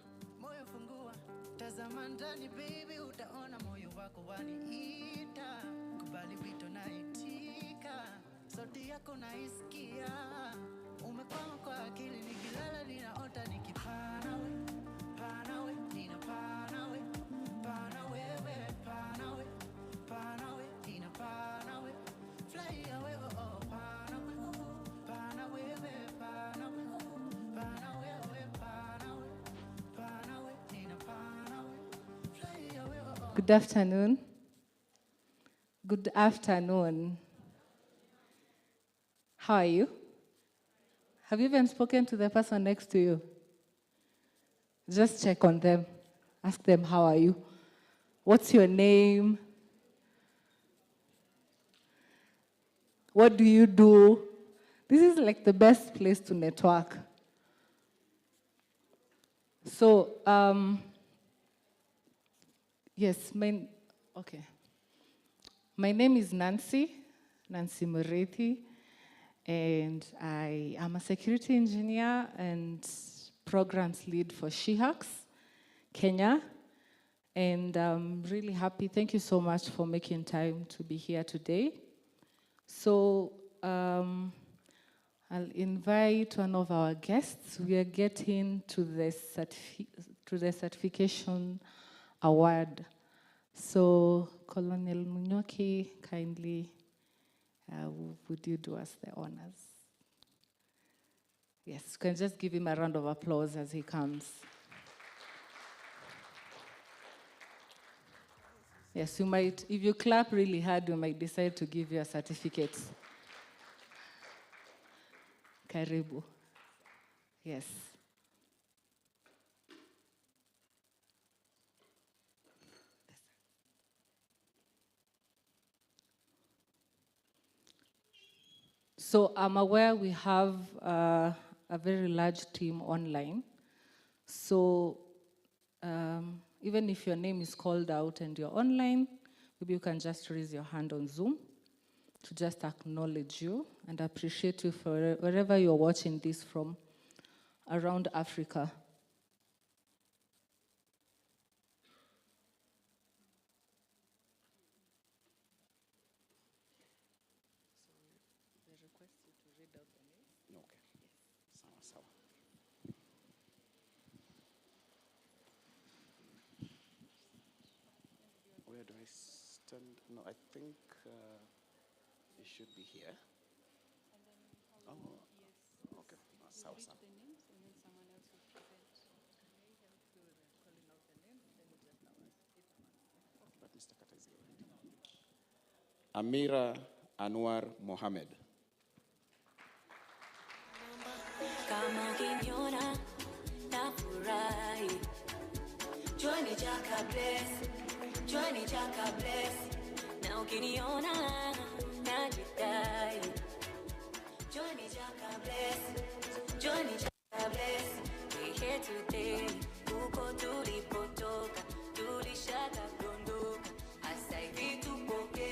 moyo moyo fungua, tazama ndani baby, utaona moyo wako waniita. Kubali wito naitika, sauti yako naisikia. Umekwama kwa akili, nikilala ninaota nikipana we, pana we, ninapana we, pana wewe, pana we, pana we, ninapana we, fly away, oh oh, pana we, pana wewe, pana we, pana wewe, pana we, pana we, ninapana we, fly away, oh oh. Good afternoon. Good afternoon. How are you? Have you even spoken to the person next to you? Just check on them. Ask them, how are you? What's your name? What do you do? This is like the best place to network. So, yes, okay. My name is Nancy Mureti, and I am a security engineer and programs lead for SheHacks Kenya. And I'm really happy. Thank you so much for making time to be here today. So I'll invite one of our guests. We are getting to the certification award. So Colonel Munyoki, kindly, would you do us the honors? Yes, you can just give him a round of applause as he comes. Yes, you might, if you clap really hard, we might decide to give you a certificate. Karibu. Yes. So I'm aware we have a very large team online. So even if your name is called out and you're online, maybe you can just raise your hand on Zoom to just acknowledge you and appreciate you for wherever you're watching this from around Africa. Where do I stand? No, I think it should be here. Oh, okay. Sawa sawa. But Mr. Kata is here. Amira Anwar Mohammed. Kama ukiniona nafurahi, Johnny Jaka bless, Johnny Jaka bless. Na ukiniona najidai, Johnny Jaka bless, Johnny Jaka bless. We here today, uko tulipotoka, tulishaka dondoka, asa hivi tupoke.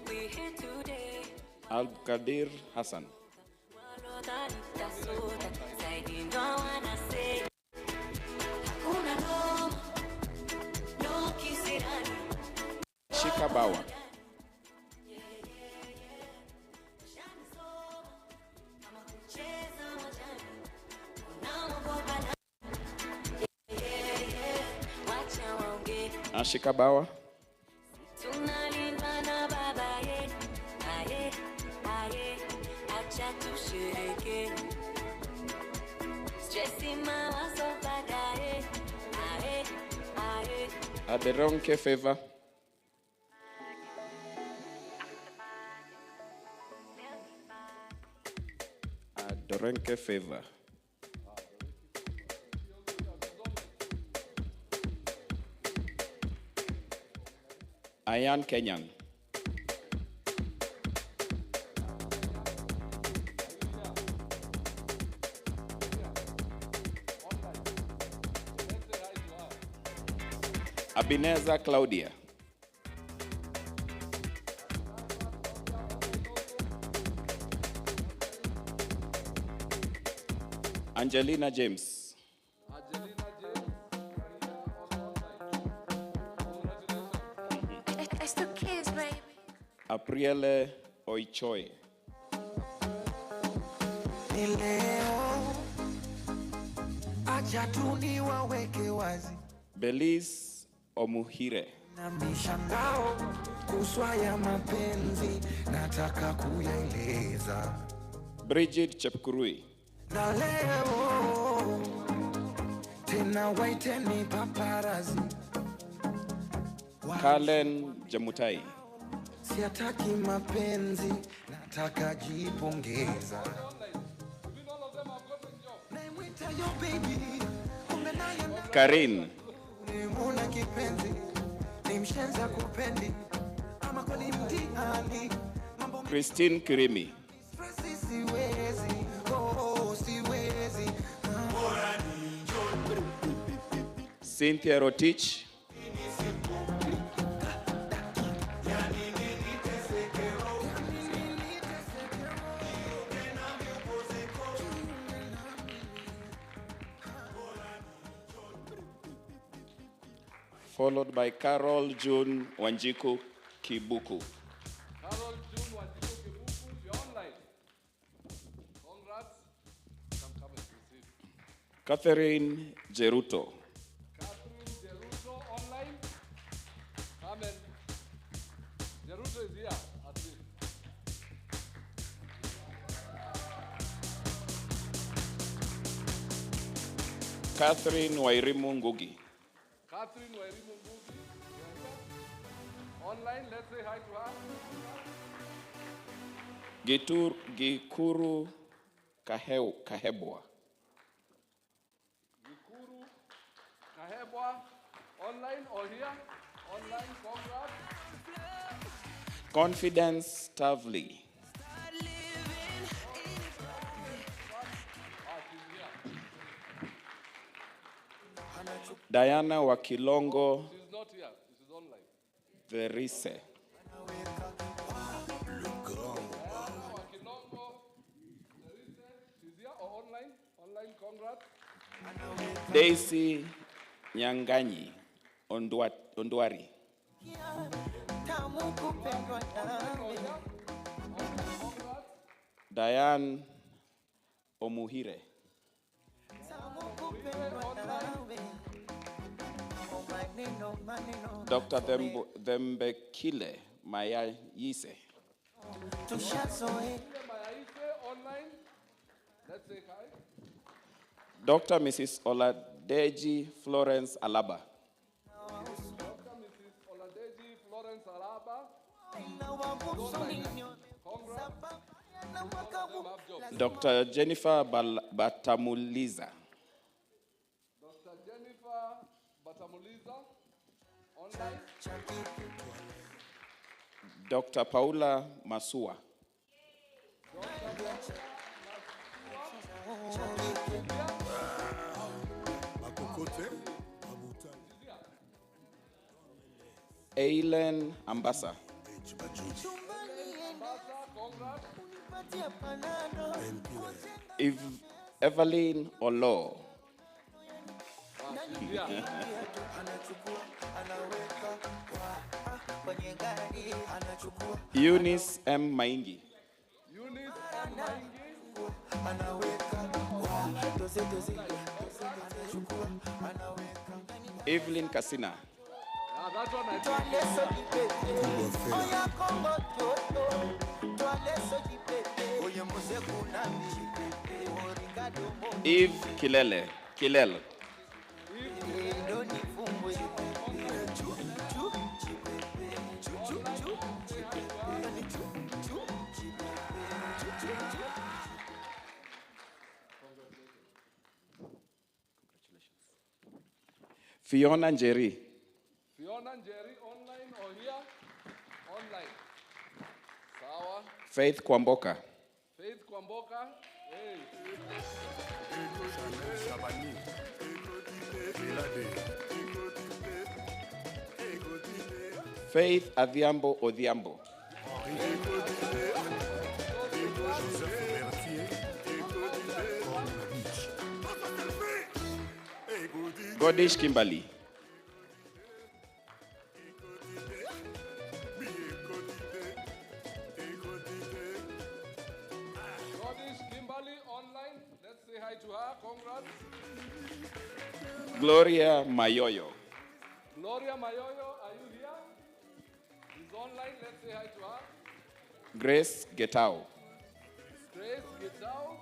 We here today. Al-Qadir Hassan. Shikabawa. Shikabawa. Aderonke Favor. Aderonke Favor. Ayan Kenyan. Abineza Claudia. Angelina James. Angelina James. Apriele Oichoi. Ni leo, acha tu niwaweke wazi. Belize Omuhire. Na mishangao kuswa ya mapenzi nataka kuyaeleza. Bridget Chepkurui. Na leo tena waiteni paparazi. Kalen Jamutai. Siataki mapenzi, nataka jipongeza. Karin. Una kipenzi, ni mshenza kupendi, ama kweli mtihani. Christine Kirimi. Siwezi, oh, siwezi. Cynthia Rotich. Followed by Carol June Wanjiku Kibuku. Carol June Wanjiku Kibuku, you're online. Congrats. Come and receive. Catherine Jeruto. Catherine Jeruto online. Come and. Jeruto is here at least. Catherine Wairimu Ngugi. Catherine Wairimu Ngugi. Online, let's say hi to her. Gikuru Kahebwa. Gikuru Kahebwa. Online or here? Online, congrats. Confidence Tavli. Diana Wakilongo. She's not here. She's online. Verise. She's here or online? Online, congrats. Daisy Nyanganyi Ondwari. Diane Omuhire. Dr. Thembekile Maya Yise. Online. Let's say hi. Dr. Mrs. Oladeji Florence Alaba. Dr. Mrs. Oladeji Florence Alaba. Congrats. Dr. Jennifer Batamuliza. Dr. Jennifer Batamuliza. Online. Dr. Paula Masua. Aileen Ambassa. Evelyn Olo. Eunice M. Maingi. Eunice M. Maingi. Evelyn Kasina. That one Eve Kilele. Fiona Njeri. Fiona Njeri, online or here? Online. Sawa. Faith Kwamboka. Faith Kwamboka. Hey. Faith Adhiambo Odhiambo. Godish Kimberly. hi to her. Congrats. Gloria Mayoyo. Gloria Mayoyo, are you here? She's online. Let's say hi to her. Grace Getao. Grace Getao.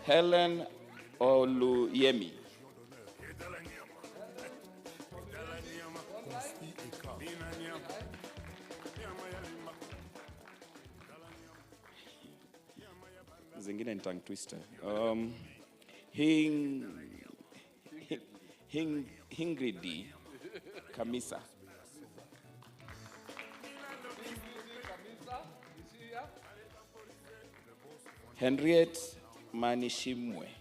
Helen Oluyemi. Zingine ni tongue twister. Hingridi Kamisa. Henriette Manishimwe. Henriette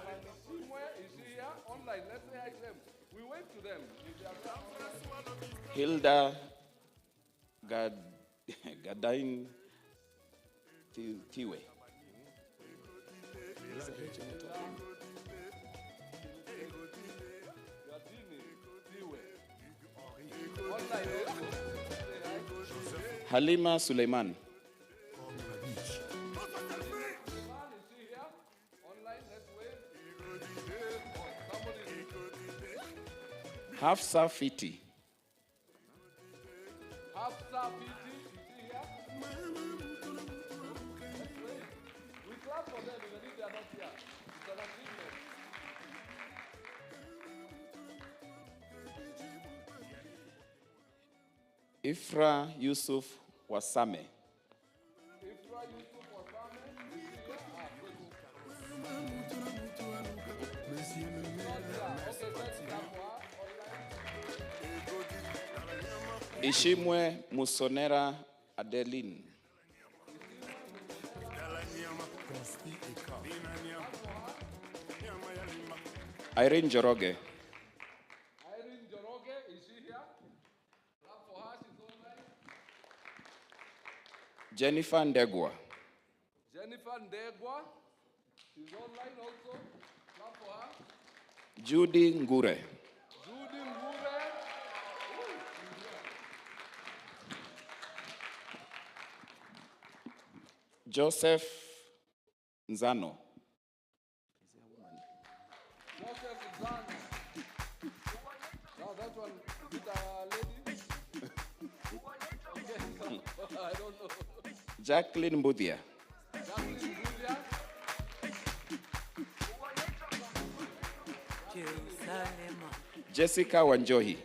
Manishimwe is here online. Let's say hi to them. We wave to them. Hilda Gadain Tiwe. Halima Suleiman. Hafsa Fiti. Hafsa Fiti, is she here? We clap for them even if they are not here. It's an achievement. Ifra Yusuf Wasame. Ifra Yusuf Wasame, is she here? Ishimwe Musonera Adeline. Irene Joroge. Irene Joroge, is she here? Clap for her, she's online. Jennifer Ndegwa. Jennifer Ndegwa, she's online also. Clap for her. Judy Ngure. Judy Ngure. Joseph Nzano. Joseph Nzano. Now that one, is it a lady? I don't know. Jacqueline Mbudia. Jacqueline Mbudia. Jessica Wanjohi.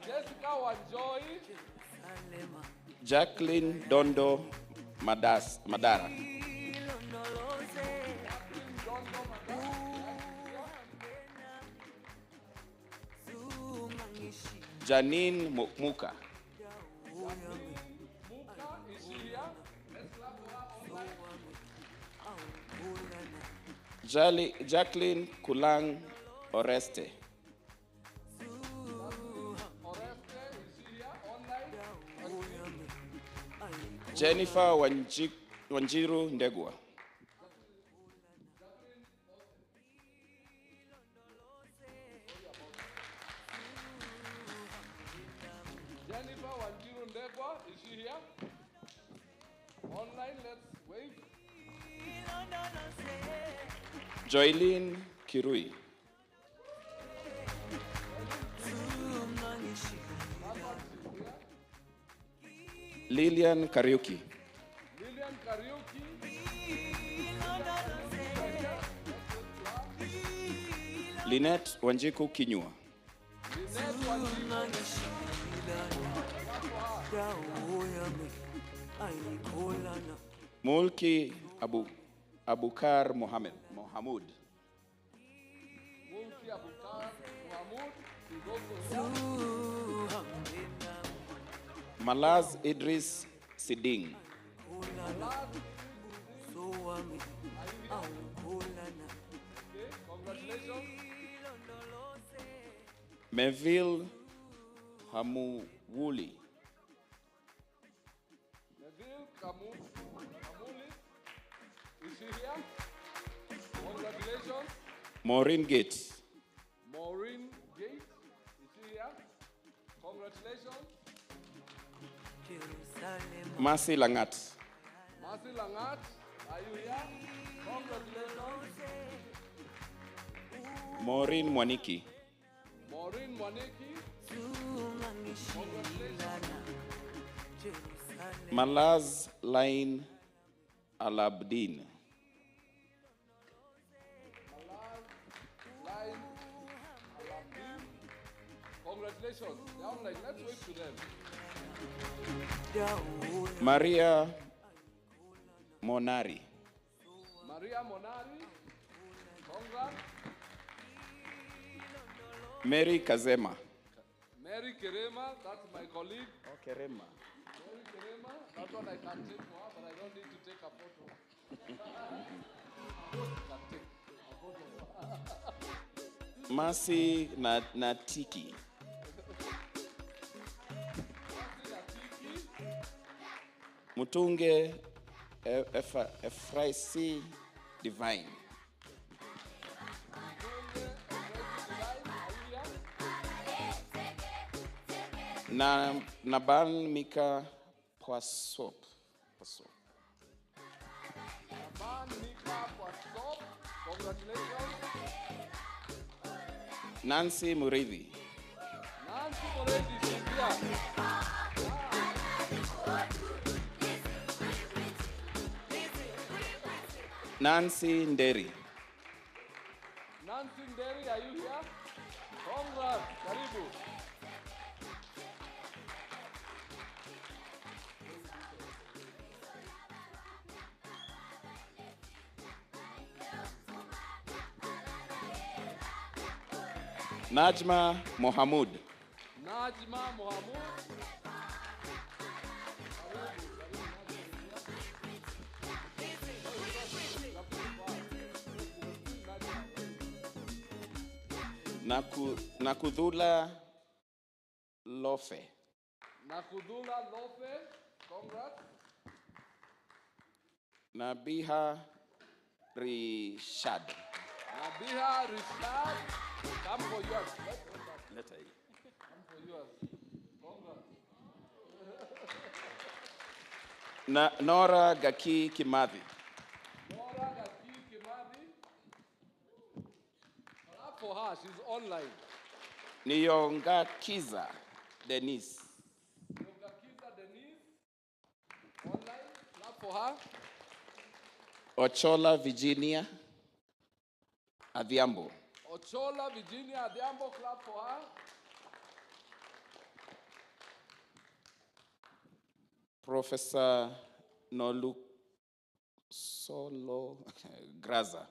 Jessica Wanjohi. Jacqueline Dondo Madara. Janine Muka. Jacqueline Kulang Oreste. Jennifer Wanjiru Ndegwa. Jennifer Wanjiru Ndegwa, is she here? Online, let's wave. Joylene Kirui. Lilian Kariuki. Lilian Kariuki. Lynette Wanjiku Kinyua. Lynette Wanjiku. Mulki Abukar Mohamud. Mulki Abukar Mohamud is also here. Malaz Idris Siding. Congratulations. Melville Hamuwuli. Neville Kamuli. Is she here? Congratulations. Maureen Gates. Maureen Gates. Is she here? Congratulations. Mercy Langat. Mercy Langat. Are you here? Congratulations. Maureen Mwaniki. Maureen Mwaniki. Congratulations. Malaz Lain Alabdin. Congratulations. They're online. Let's wait to them. Maria Monari. Maria Monari. Congrats. Mary Kazema. Mary Kerema. That's my colleague. Oh, Kerema. Mary Kerema. That one I can take for her, but I don't need to take a photo. Mercy Natiki. Mutunge Efraisi Divine. Naban Mika Poisop. Naban Mika Poisop. Congratulations. Nancy Muridhi. Nancy Muridhi, she's here. Nancy Nderi. Nancy Nderi, are you here? Congrats, karibu. Najma Mohamud. Najma Mohamud. Nakudula Lofe. Nakudula Lofe. Congrats. Nabiha Rishad. Nabiha Rishad. Come for yours. Letter. Come for yours. Congrats. Nora Gaki Kimathi. Nora Gaki Kimathi. Clap for her. She's online. Niyonga Kiza Denise. Niyonga Kiza Denise. Online. Clap for her. Ochola Virginia Adhiambo. Ochola Virginia Adhiambo, clap for her. Professor Nolu Solo Graza.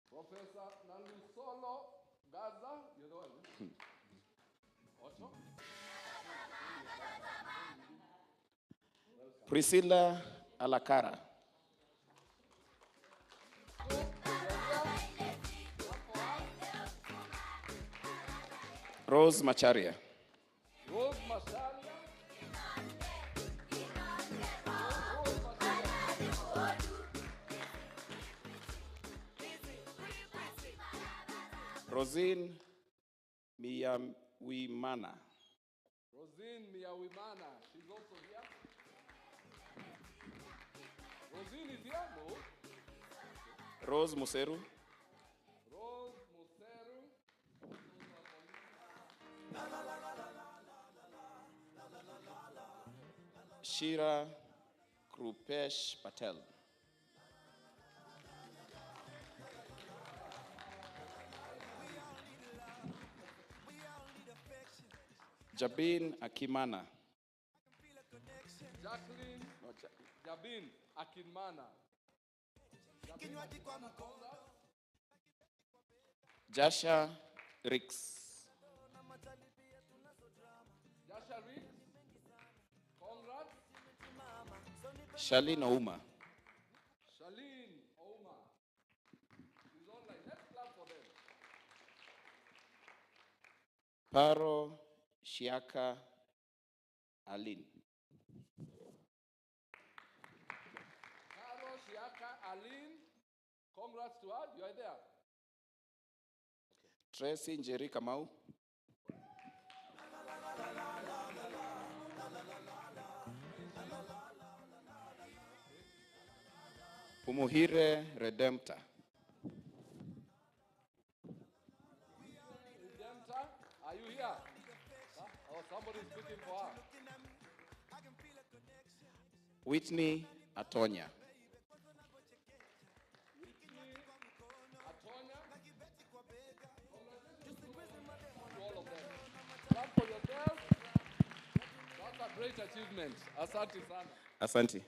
Professor Nolu Solo Gaza, you know what? Ocho? Priscilla Alakara. Rose Macharia. Rose Macharia. Rosine Miyawimana. Rosine Miyawimana. She's also here. Rosine is here? No. Rose Museru. Rose Museru. Shira Krupesh Patel. Jabin Akimana. Jacqueline Jabin Akimana. Jasha Rix. Jasha Rix. Congrats. Shalin Ouma. Shalin Ouma. She's online. Let's clap for them. Paro Shiaka Alin. Caro Shiaka Alin, congrats to her, you are there. Tracy Njeri Kamau. Pumuhire Redempta. Redempta, are you here? Oh, somebody is speaking for her. Whitney Atonya. To all of them. Clap for yourself. That's a great achievement. Asante sana. Asante.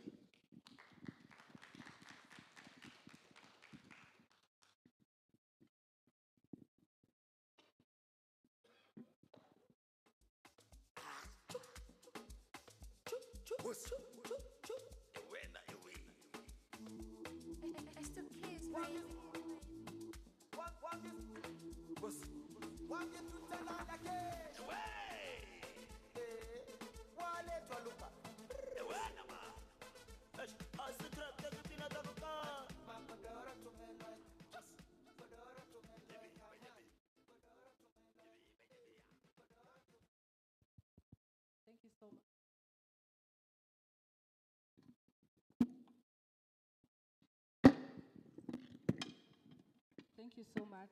Thank you so much. Thank you so much.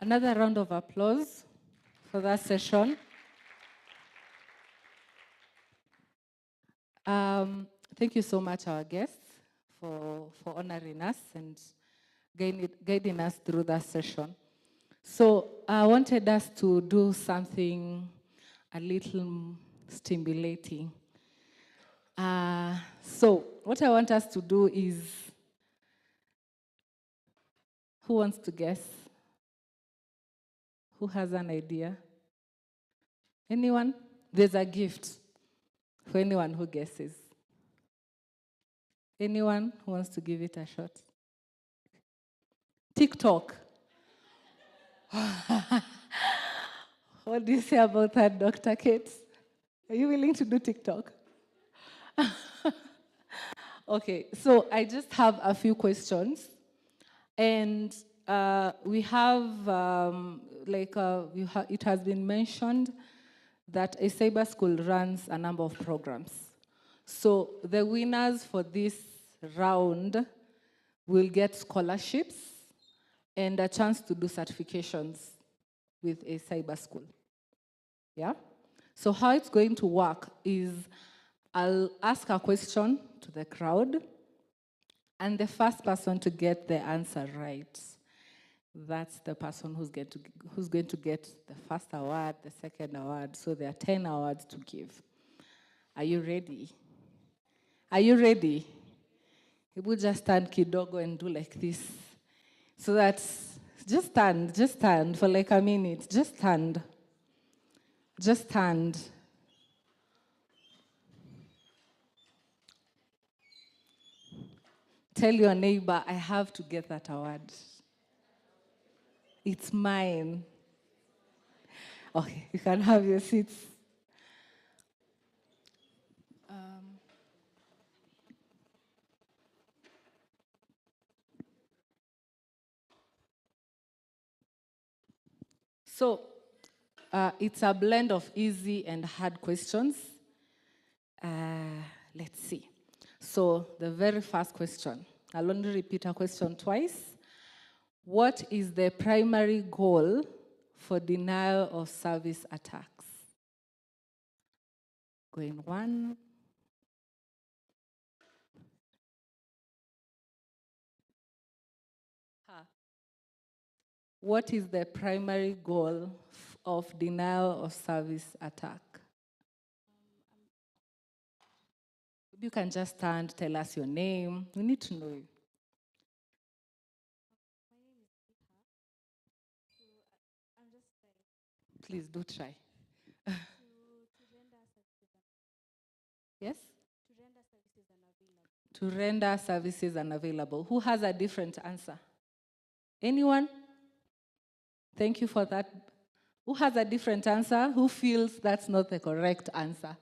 Another round of applause for that session. Thank you so much, our guests, for honoring us and guiding us through that session. So I wanted us to do something a little stimulating. So what I want us to do is, who wants to guess? Who has an idea? Anyone? There's a gift for anyone who guesses. Anyone who wants to give it a shot? TikTok. What do you say about that, Dr. Kate? Are you willing to do TikTok? Okay, so I just have a few questions. And we have, it has been mentioned that a cyber school runs a number of programs. So the winners for this round will get scholarships and a chance to do certifications with a cyber school. Yeah? So how it's going to work is I'll ask a question to the crowd, and the first person to get the answer right, that's the person who's going to get the first award, the second award. So there are 10 awards to give. Are you ready? Are you ready? You would just stand kidogo and do like this. So that's, just stand for like a minute. Just stand. Just stand. Tell your neighbor, I have to get that award. It's mine. Okay, you can have your seats. So it's a blend of easy and hard questions. Let's see. So the very first question, I'll only repeat a question twice. What is the primary goal for denial of service attacks? Going one. What is the primary goal of denial of service attack? You can just stand, tell us your name. We need to know you. Please do try. Yes? To render services unavailable. Who has a different answer? Anyone? Thank you for that. Who has a different answer? Who feels that's not the correct answer?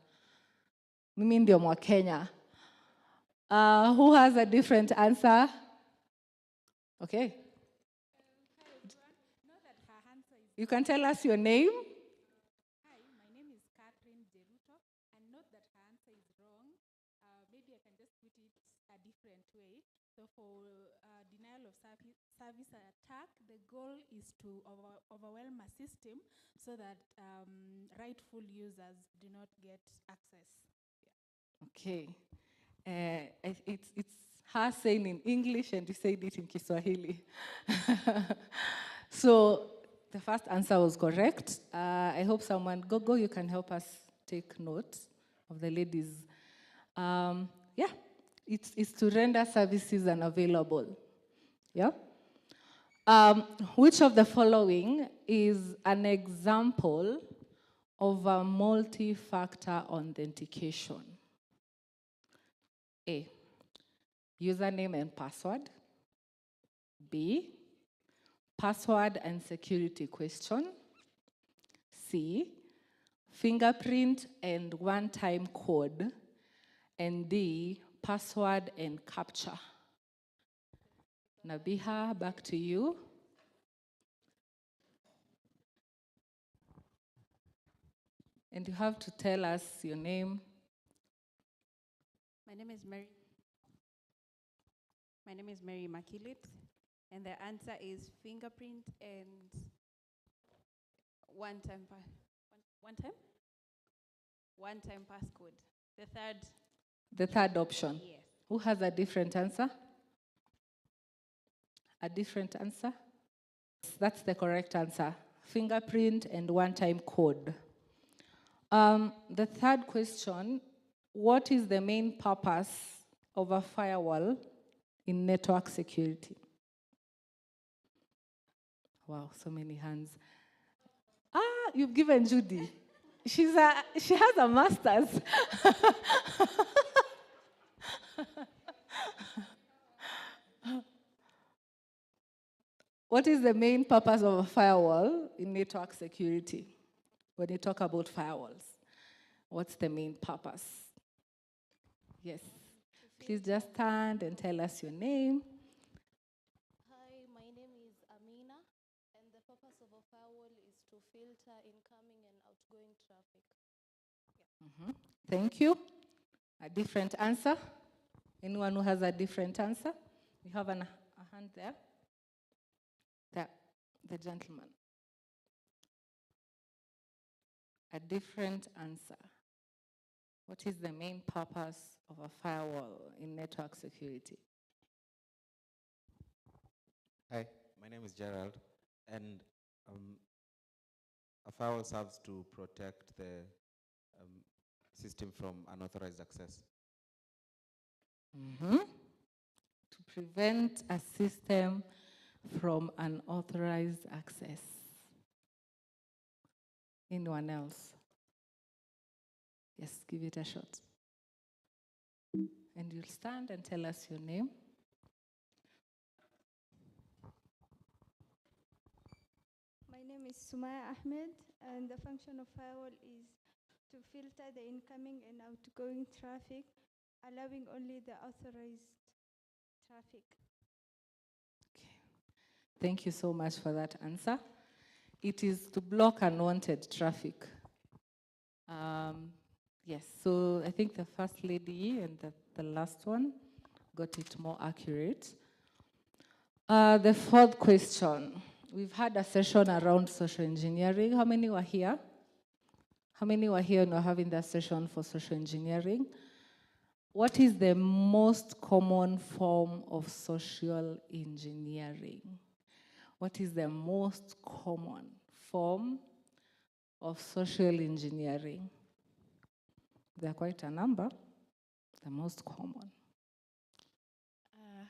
Mimi ndio Mwakenya. Who has a different answer? Okay. You can tell us your name. Hi, my name is Catherine Deruto, and note that her answer is wrong. Maybe I can just put it a different way. So for denial of service attack, the goal is to overwhelm a system so that rightful users do not get access. Okay. It's her saying in English and you said it in Kiswahili. So the first answer was correct. I hope someone, Gogo, you can help us take notes of the ladies. Yeah, it's to render services unavailable. Yeah. Which of the following is an example of a multi-factor authentication? A, username and password. B, password and security question. C, fingerprint and one-time code. And D, password and captcha. Nabiha, back to you. And you have to tell us your name. My name is Mary. My name is Mary Immaculate, and the answer is fingerprint and one-time passcode. The third option. Yes. Who has a different answer? A different answer? That's the correct answer. Fingerprint and one-time code. The third question, what is the main purpose of a firewall in network security? Wow, so many hands. You've given Judy. She has a master's. What is the main purpose of a firewall in network security? When you talk about firewalls, what's the main purpose? Yes. Please just stand and tell us your name. Hi, my name is Amina, and the purpose of a firewall is to filter incoming and outgoing traffic. Thank you. A different answer? Anyone who has a different answer? We have a hand there. There, the gentleman. A different answer. What is the main purpose of a firewall in network security? Hi, my name is Gerald, and a firewall serves to protect the system from unauthorized access. To prevent a system from unauthorized access. Anyone else? Yes, give it a shot. And you'll stand and tell us your name. My name is Sumaya Ahmed, and the function of firewall is to filter the incoming and outgoing traffic, allowing only the authorized traffic. Thank you so much for that answer. It is to block unwanted traffic. Yes, so I think the first lady and the last one got it more accurate. The fourth question. We've had a session around social engineering. How many were here? How many were here and were having that session for social engineering? What is the most common form of social engineering? What is the most common form of social engineering? There are quite a number. The most common.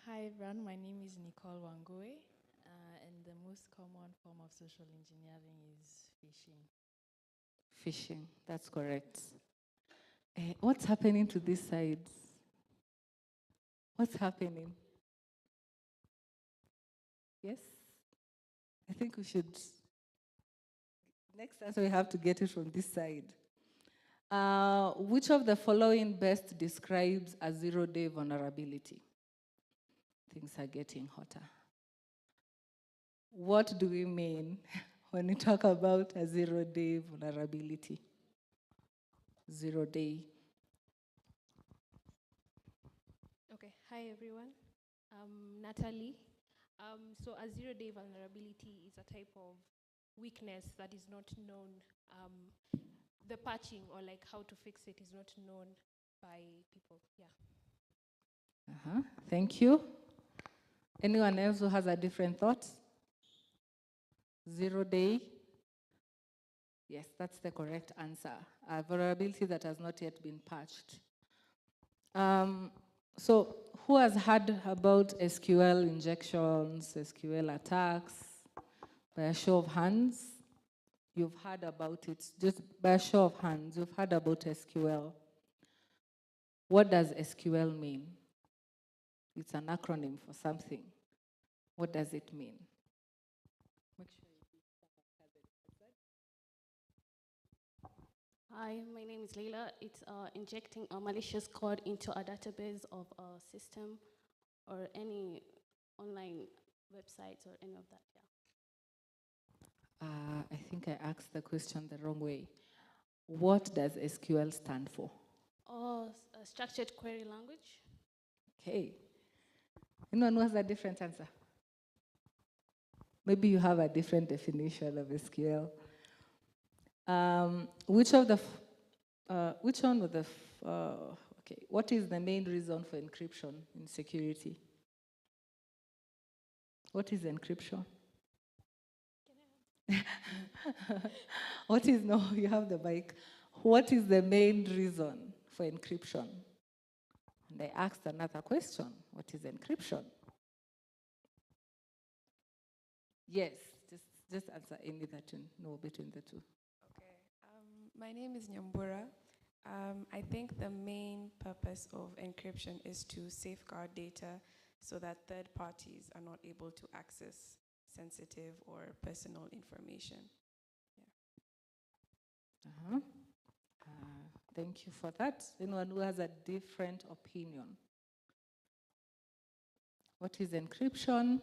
Hi everyone, my name is Nicole Wangui, and the most common form of social engineering is phishing. Phishing, that's correct. What's happening to these sides? What's happening? Yes? I think we should, next answer we have to get it from this side. Which of the following best describes a zero-day vulnerability? Things are getting hotter. What do we mean when we talk about a zero-day vulnerability? Zero-day. Okay, hi everyone. Natalie. So a zero-day vulnerability is a type of weakness that is not known. The patching or like how to fix it is not known by people. Yeah. Thank you. Anyone else who has a different thought? Zero-day. Yes, that's the correct answer. A vulnerability that has not yet been patched. So who has heard about SQL injections, SQL attacks? By a show of hands, you've heard about it. Just by a show of hands, you've heard about SQL. What does SQL mean? It's an acronym for something. What does it mean? Hi, my name is Leila. It's injecting a malicious code into a database of a system or any online websites or any of that, yeah. I think I asked the question the wrong way. What does SQL stand for? Structured query language. Okay. Anyone who has a different answer? Maybe you have a different definition of SQL. Which one of the, okay, what is the main reason for encryption in security? What is encryption? What is, no, you have the mic. What is the main reason for encryption? And I asked another question. What is encryption? Yes, just answer any that you know between the two. Okay, my name is Nyambura. I think the main purpose of encryption is to safeguard data so that third parties are not able to access sensitive or personal information. Yeah. Thank you for that. Anyone who has a different opinion? What is encryption?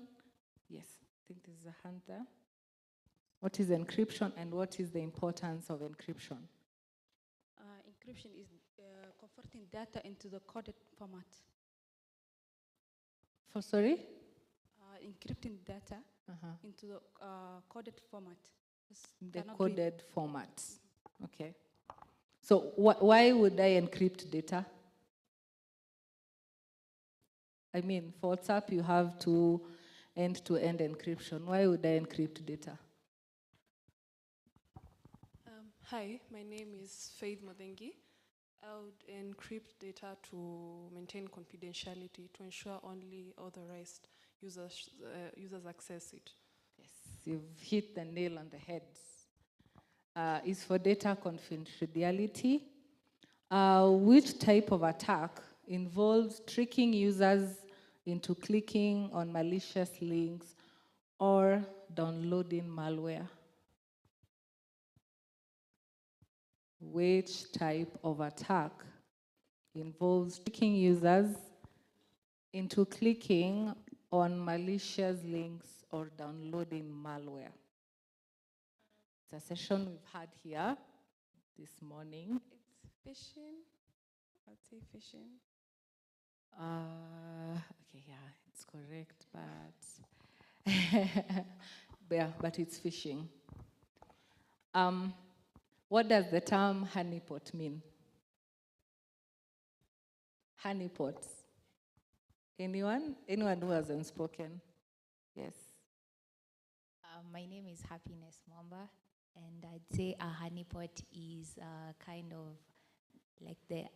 Yes, I think there's a hand there. What is encryption and what is the importance of encryption? Encryption is converting data into the coded format. Sorry? Encrypting data into the coded format. The coded format. Okay. So why would I encrypt data? I mean, for WhatsApp, you have to end-to-end encryption. Why would I encrypt data? Hi, my name is Faith Modengi. I would encrypt data to maintain confidentiality, to ensure only authorized users access it. Yes, you've hit the nail on the head. It's for data confidentiality. Which type of attack involves tricking users into clicking on malicious links or downloading malware? Which type of attack involves tricking users into clicking on malicious links or downloading malware? It's a session we've had here this morning. It's phishing. I'd say phishing. Okay, yeah, it's correct, but it's phishing. What does the term honeypot mean? Honeypots. Anyone? Anyone who hasn't spoken? Yes. My name is Happiness Mwamba, and I'd say a honeypot is kind of like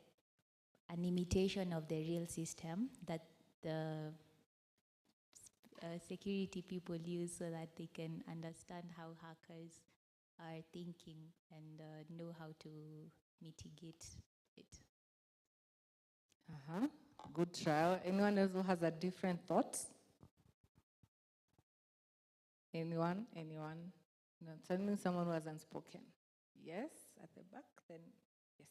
an imitation of the real system that the security people use so that they can understand how hackers are thinking and know how to mitigate it. Good trial. Anyone else who has a different thought? Anyone? Anyone? No, telling someone who hasn't spoken. Yes, at the back, then yes.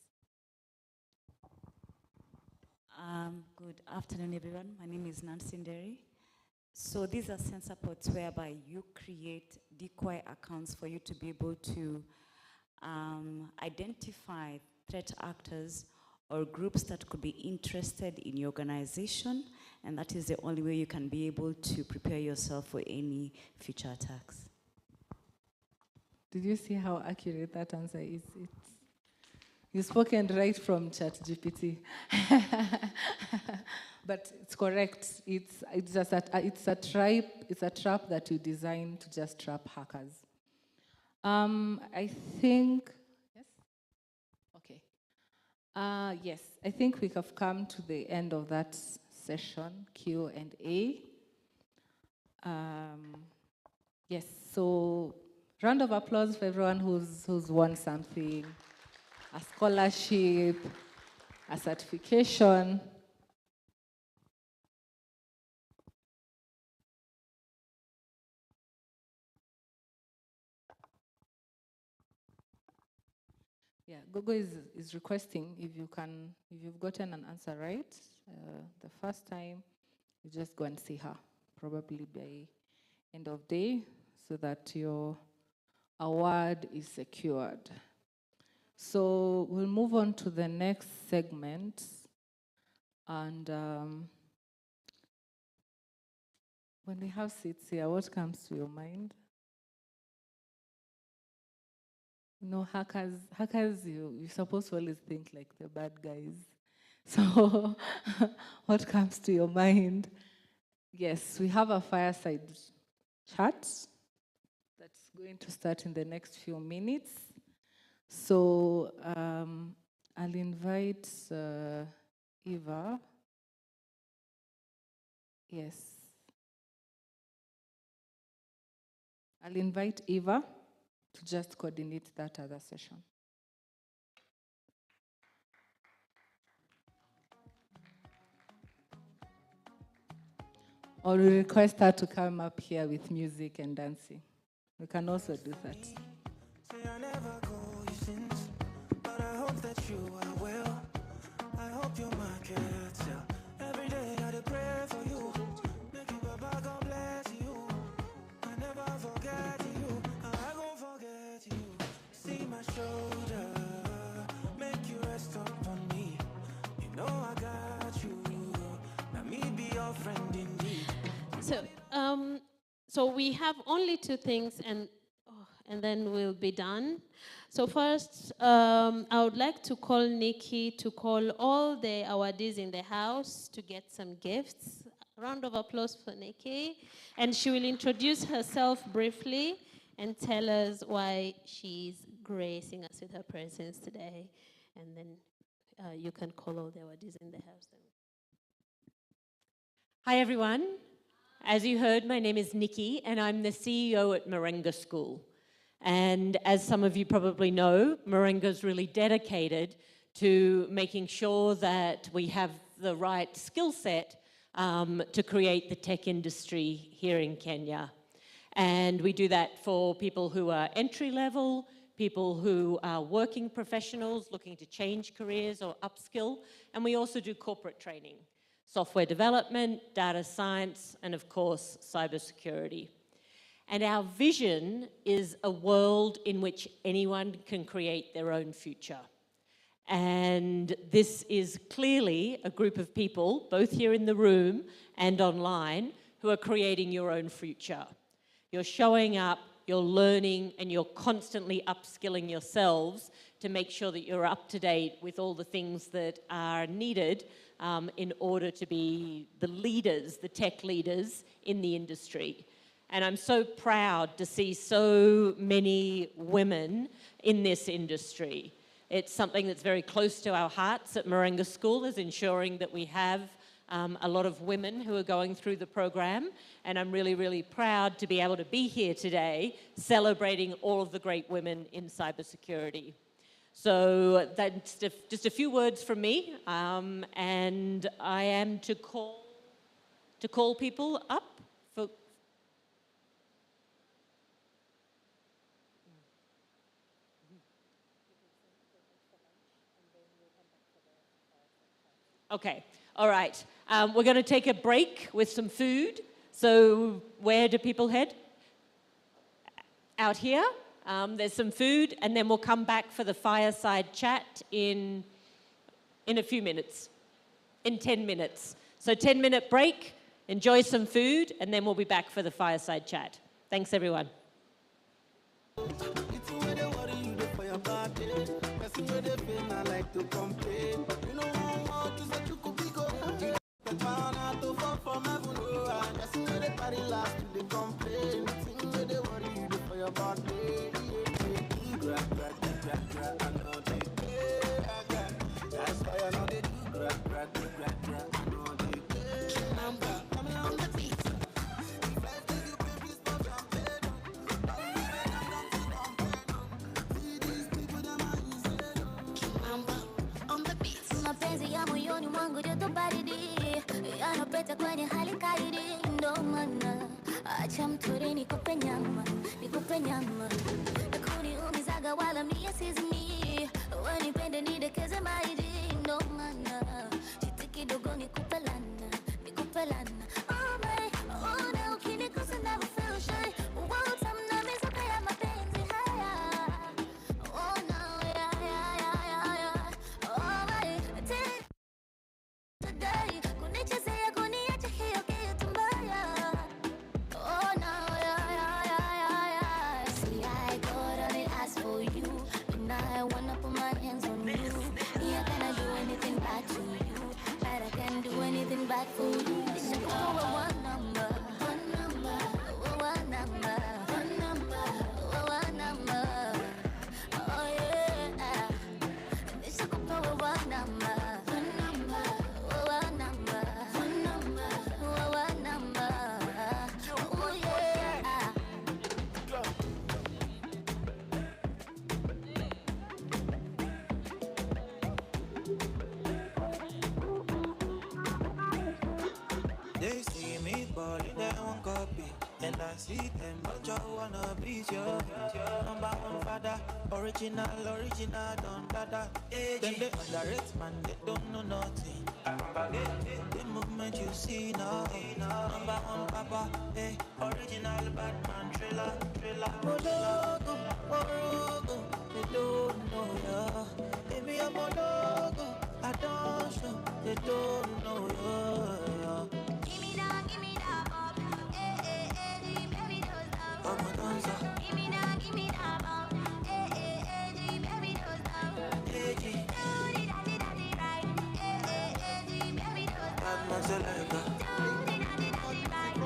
Good afternoon, everyone. My name is Nancy Nderi. So these are sensor pods whereby you create decoy accounts for you to be able to identify threat actors or groups that could be interested in your organization, and that is the only way you can be able to prepare yourself for any future attacks. Did you see how accurate that answer is? You've spoken right from ChatGPT. But it's correct. It's a trap that you design to just trap hackers. I think, yes? Okay. Yes, I think we have come to the end of that session, Q&A. Yes, so round of applause for everyone who's won something, a scholarship, a certification. Yeah, Gogo is requesting if you've gotten an answer right the first time, you just go and see her, probably by end of day, so that your award is secured. So we'll move on to the next segment. And when we have seats here, what comes to your mind? No, hackers, you're supposed to always think like the bad guys. So what comes to your mind? Yes, we have a fireside chat that's going to start in the next few minutes. So I'll invite Eva. Yes. I'll invite Eva to just coordinate that other session. Or we request her to come up here with music and dancing. We can also do that. Say I never call you since, but I hope that you are well. I hope your market sell. Every day I pray for you. Make you Baba, God bless you. I never forget you. I won't forget you. See my shoulder, make you rest upon me. You know I got you. Now me be your friend indeed. So we have only two things, and then we'll be done. So first, I would like to call Nikki to call all the awardees in the house to get some gifts. A round of applause for Nikki. And she will introduce herself briefly and tell us why she's gracing us with her presence today. And then you can call all the awardees in the house. Hi, everyone. As you heard, my name is Nikki, and I'm the CEO at Moringa School. And as some of you probably know, Moringa is really dedicated to making sure that we have the right skill set to create the tech industry here in Kenya. And we do that for people who are entry level, people who are working professionals looking to change careers or upskill, and we also do corporate training. Software development, data science, and of course, cybersecurity. And our vision is a world in which anyone can create their own future. And this is clearly a group of people, both here in the room and online, who are creating your own future. You're showing up, you're learning, and you're constantly upskilling yourselves to make sure that you're up to date with all the things that are needed in order to be the leaders, the tech leaders in the industry. And I'm so proud to see so many women in this industry. It's something that's very close to our hearts at Moringa School, is ensuring that we have a lot of women who are going through the program. And I'm really, really proud to be able to be here today celebrating all of the great women in cybersecurity. So that's just a few words from me, and I am to call people up for. Okay, all right. We're going to take a break with some food. So where do people head? Out here. There's some food, and then we'll come back for the fireside chat in a few minutes, in 10 minutes. So 10-minute break, enjoy some food, and then we'll be back for the fireside chat. Thanks, everyone. Mapenzi ya moyoni mwangu joto baridi yanapeta kwenye hali kaidi, ndo maana acha mtori nikupe nyama nakuniumizaga wala mie sizimi, wanipende nidekeze maidi, ndo maana chiti kidogo nikupe lana oh my, oh na ukinikosa never feel shy, utamna mizuka ya mapenzi haya oh no yeah oh my today kunichezea kuniacha hiyo kitu mbaya oh no yeah see I got only ask for you and I wanna put my hands on you, yeah, can I do anything bad to you, but I can't do anything bad for you. This is one number oh yeah, this is one number oh yeah. They see me balling, they won't copy. And I see them, but you wanna be your number one father. Original, don't dada. Then they underrate, man, they don't know nothing. The movement you see now, number one papa, hey, original bad man, thriller. Modogo, Morogo, they don't know ya. Baby, I'm Modogo, I don't show, they don't know ya. Give me that up, baby don't stop. I'm a dancer. Give me that up, baby don't stop. E.T.G. Do the daddy right, baby don't stop. Bad man, Selecta. Do the daddy right, baby don't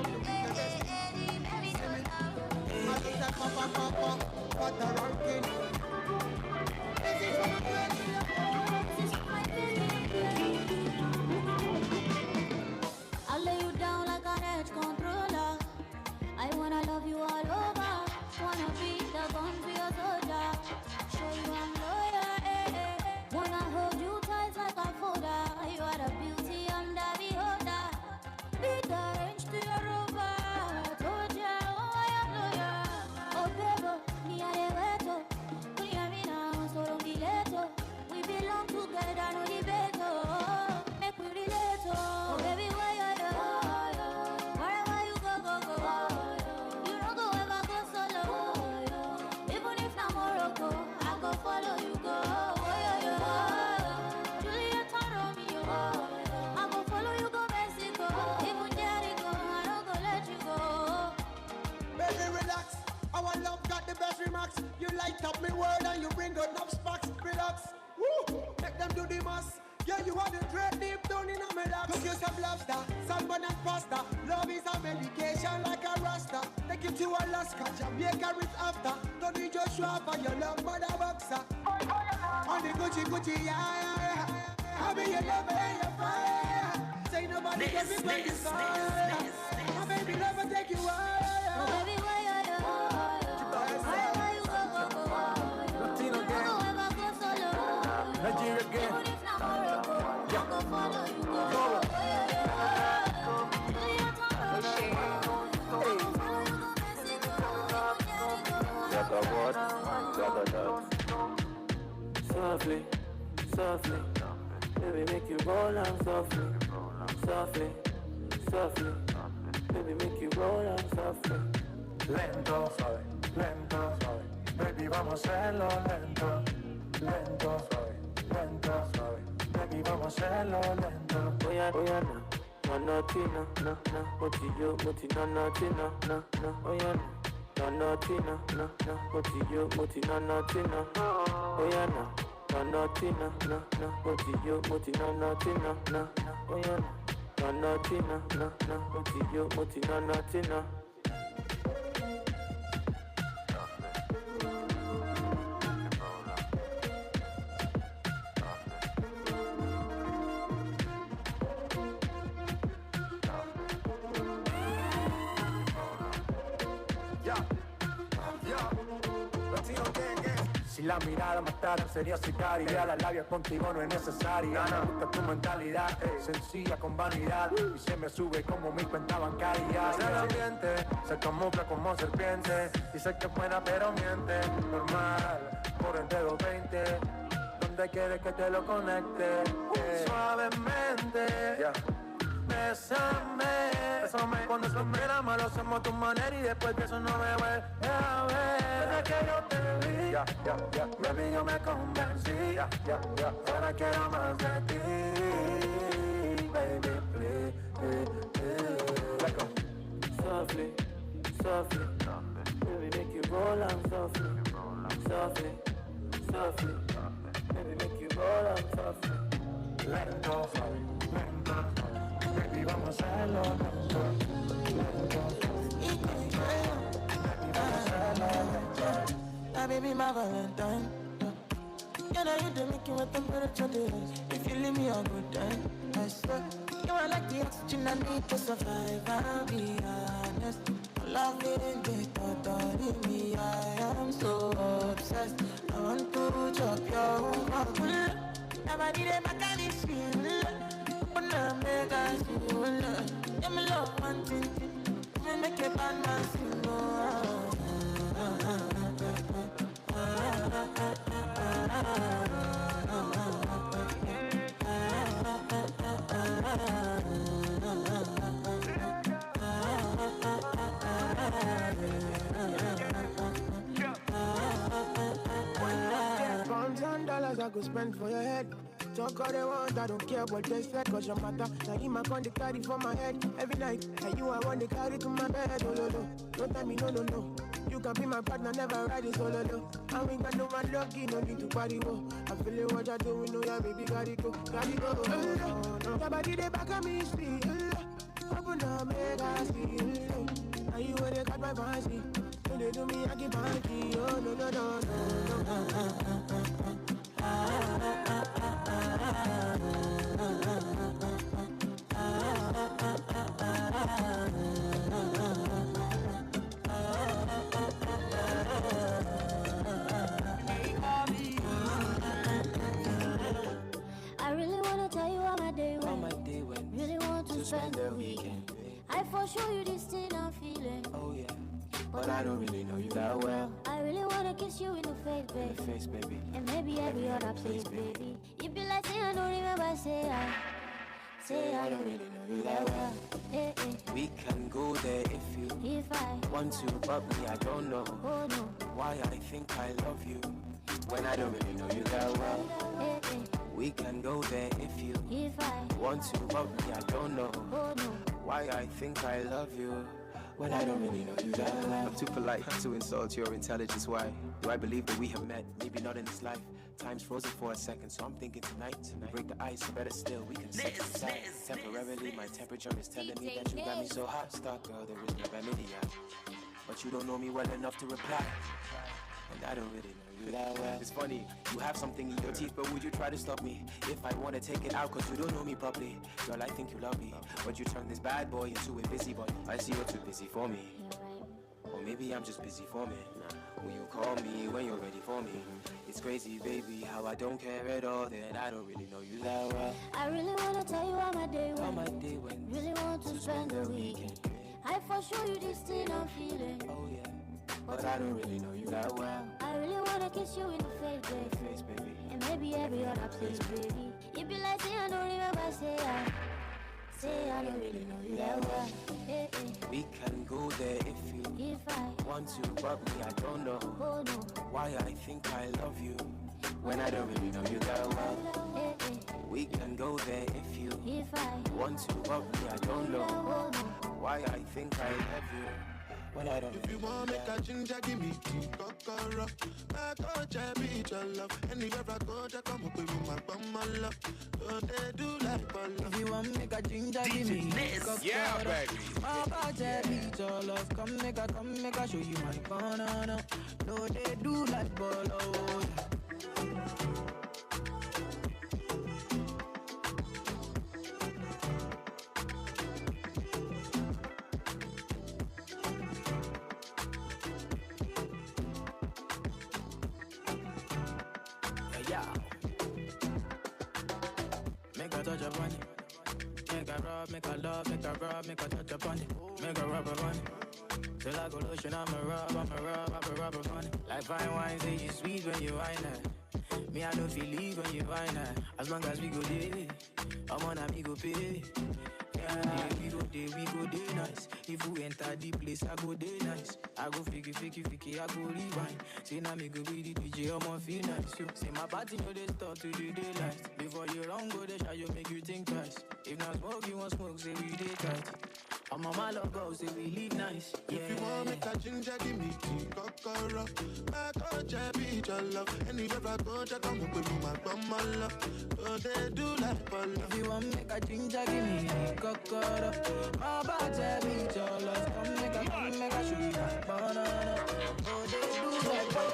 I'll lay you down like an edge controller. I wanna love you all over. Wanna be the gun for your soldier. Show you I'm loyal, Wanna hold you tight like a folder. You are the beauty and the beholder. Be the range to your rover. Told ya, oh I am loyal. Oh baby, ni aleweto. Kunyamina, solo dileto. We belong together, no debate. Make we relate, oh baby, why you wherever you go. You don't go ever go solo. Even if I'm Morocco, I go follow you go. Juliet and Romeo, I go follow you go Mexico. Even Jericho, I don't go let you go. Baby, relax. Our love got the best remarks. You light up me world and you bring out enough sparks. Relax. Woo! Make them do the mass. Yeah, you are the dread deep down in my lap. Cook you some lobster, salmon and pasta. Love is a medication like a rasta. Take you to Alaska, Jamaica is after. Don't need your shop for your love mother boxer. On the Gucci, yeah. I be your lover and your fire. Say nobody can be like this fire. My baby lover take you higher. Oh baby, where you go. Latino You don't go ever go solo. Nigeria again. Even if not Morocco, I go follow you go. Softly, Baby, make you roll on softly, softly, softly. Baby, make you roll on softly. Lento, suave, lento, suave. Baby, vamos a hacerlo lento, lento, suave, lento, suave. Baby, vamos a hacerlo lento. Oh yeah, no, tina, no, moti yo, moti no, tina, no, oh yeah, no, tina, no, moti yo, moti no, tina, oh yeah, no, tina, no, moti yo, moti no, tina, no, oh yeah, no, tina, no, moti yo, moti no, tina. Si la mirada matara sería sicaria. La labia contigo no es necesaria. Me gusta tu mentalidad, sencilla con vanidad. Y se me sube como mi cuenta bancaria. Se ambiente, se camufla como serpiente. Dice que es buena pero miente. Normal, por el dedo 20. ¿Dónde quieres que te lo conecte? Suavemente. Bésame, bésame. Cuando se me la mano hacemos a tu manera y después de eso no me vuelve a ver. Desde que yo te vi, baby, yo me convencí. Ahora quiero más de ti, baby, please. Softly, softly, baby, make you roll on softly, softly, softly, baby, make you roll on softly. Lento, lento. Baby, vamos a hacerlo lento, lento. Now baby, my Valentine. You know you do make you with temperature days. If you leave me a good time, I swear. You are like the oxygen I need to survive. I'll be honest. Loving it, totally me. I am so obsessed. I want to chop your heart. Never did it, my kind of feel. Make us feel. Yeah, me love one thing. Me make it bad man sing. Pounds and dollars I could spend for your head. Talk all they want, I don't care what they said. Cause your matter, now you my con they carry for my head every night. And you I want to carry to my bed, oh no no. Don't tell me no no no. You can be my partner, never ride it solo no. And we got no one lucky, no need to party go. I feel it what you're doing, know ya baby, gotta go, gotta go. No. Your body they back at me, speed. Open up, make us see. Now you where they got my fancy. When they do me, I keep on key. Oh no no no no. I really wanna tell you how my day went. Really want to spend the weekend. I for sure you this thing I'm feeling. Oh yeah, but I don't really know you that well. I really wanna kiss you in the face, baby. And maybe every other place, baby. You be like, say I don't remember, say I don't really know you that well. We can go there if I want to, but me, I don't know. Oh no. Why I think I love you when I don't really know you that well. We can go there if I want to, but me, I don't know. Oh no. Why I think I love you when I don't really know you that well. I'm too polite to insult your intelligence. Why do I believe that we have met? Maybe not in this life. Time's frozen for a second, so I'm thinking tonight we break the ice, or better still, we can set aside. Temporarily, my temperature is telling me that you got me so hot. Stuck, girl, there is no remedy. But you don't know me well enough to reply, and I don't really know you that well. It's funny, you have something in your teeth, but would you try to stop me if I want to take it out? Cause you don't know me properly. Girl, I think you love me, but you turn this bad boy into a busybody. I see you're too busy for me, or maybe I'm just busy for me. Will you call me when you're ready for me? It's crazy, baby, how I don't care at all. That I don't really know you that well. I really wanna tell you how my day went. How my day went. Really want to spend the weekend. I for sure you this thing I'm feeling. Oh yeah. but I don't really know you that well. I really wanna kiss you in the face, baby. And maybe every other place, baby. You be like, say I don't remember, say I don't really know you that well. Hey, hey. We can go there if I want to, but me, I don't know why I think I love you when I don't really know you that well. Hey, hey. We can go there if I want to, but me, I don't know why I think I love you when I don't. If you want make a ginger, give me tea, kokoro. My coach, I be your love. Anywhere I go, I come up with my bum, love. So they do like ball. If you want make a ginger, give me kokoro. Yeah, baby. My coach, I be your love. Come make a show you my banana. No, they do like ball. Oh, make a touch upon it. Make a rub, make a love, make a rub, make a touch upon it. Make a rub upon it. Till I go lotion, I'm a rub upon it. Like fine wine, say you sweet when you wine it. Me, I don't feel leave when you wine it. As long as we go there, I'm on a me go pay. Yeah, we go day nice. If we enter the place, I go day nice. I go fiki, I go rewind. Say now me go be the DJ, I'ma feel nice. You say my party no they start to the daylight. Before you run go they shall you make you think twice. If not smoke, you want smoke, say we day tight. I'm on my love go, say we live nice. Yeah. If you want make a ginger, give me tea, kokoro. My coach, I be your love. Anywhere I go, I come up with my bum, love. So they do like ball. If you want make a ginger, give me kokoro. My coach, I be your love. Come make a show you my banana. Oh, they do like ball.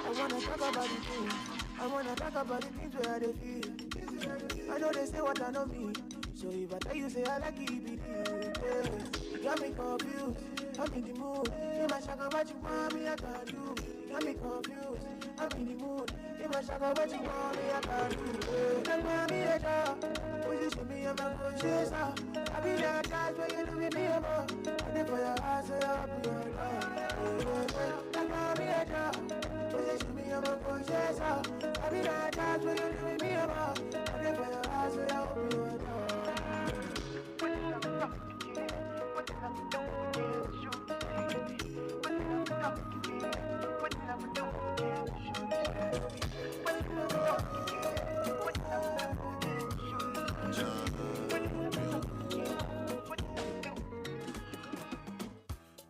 I wanna talk about the things. I wanna talk about the things where they feel. I know they say what I know me. So if I tell you, say I like it, be yeah. You got me confused, I'm in the mood. Say my shaka, what you want me, I can do. You got me confused, I'm in the mood. Say my shaka, what you want me, I can do. Tell me a job, position me, I'm not going to chase out. I be there, guys, where you do with me, I'm on. I live for your eyes, so I'll be your love. Tell me a job, position me, I'm not going to chase out. I be there, guys, where you do with me, I'm on. I live for your eyes, so I'll be your love.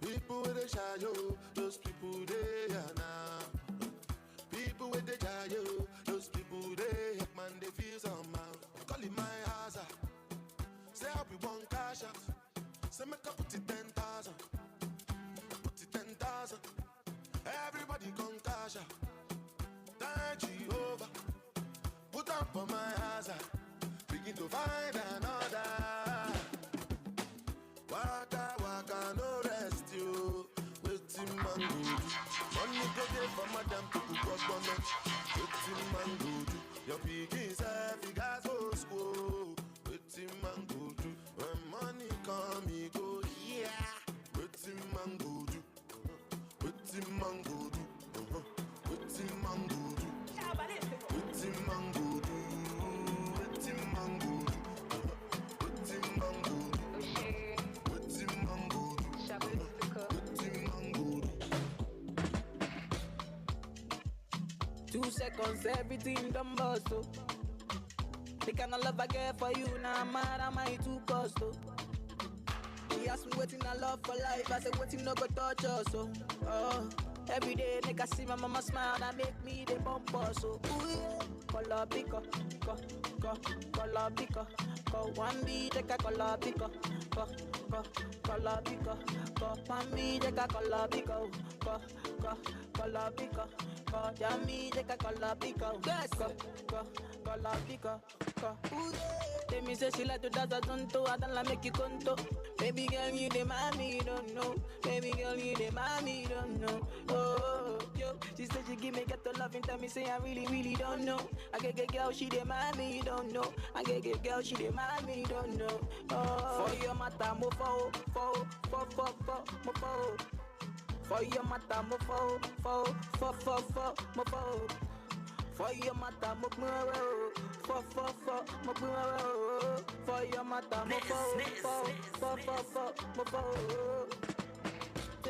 People with the shadow, those people they are now. People with the shadow, those people they man they feel somehow. Call it my hazard. Say I be one cash out. Say make up put it 10,000. Put it 10,000. Everybody come cash out. Thank Jehovah. Put up for my hazard. Begin to find another. Waka, no rest you. Waiting man go do. Money go there for madam people got bonnet. Waiting man go do. Your pikin self, you guys go school. Waiting man go do. When money come, he go, yeah. Waiting man go do. Waiting man go do. Waiting man go do. Waiting man go do. Waiting man go do. Waiting man go do. Waiting man go do. Waiting man go do. 2 seconds, everything done bust, oh. The kind of love I get for you, now I'm mad, am I too cost, oh. He asked me waiting I love for life, I said waiting no go touch us, oh. Every day, nigga see my mama smile, that make me the bump us, so ooh yeah. Color pico, color pico, one be take a color pico, color pico, one be take a color pico, color pico, Jamie take a color pico, color pico, ooh yeah. Tell me say she like to dance a tonto, I don't like make you conto. Baby girl, you the mommy, you don't know. Baby girl, you the mommy, you don't know. Oh, yo, she said she give me get to love and tell me say I really don't know. I get girl, she the mommy, you don't know. I get girl, she the mommy, you don't know. Oh, for your matter, mo fo. For your matter, mo fo, mo fo. For your matter, mo fo, mo for your matter, mo fo, mo fo.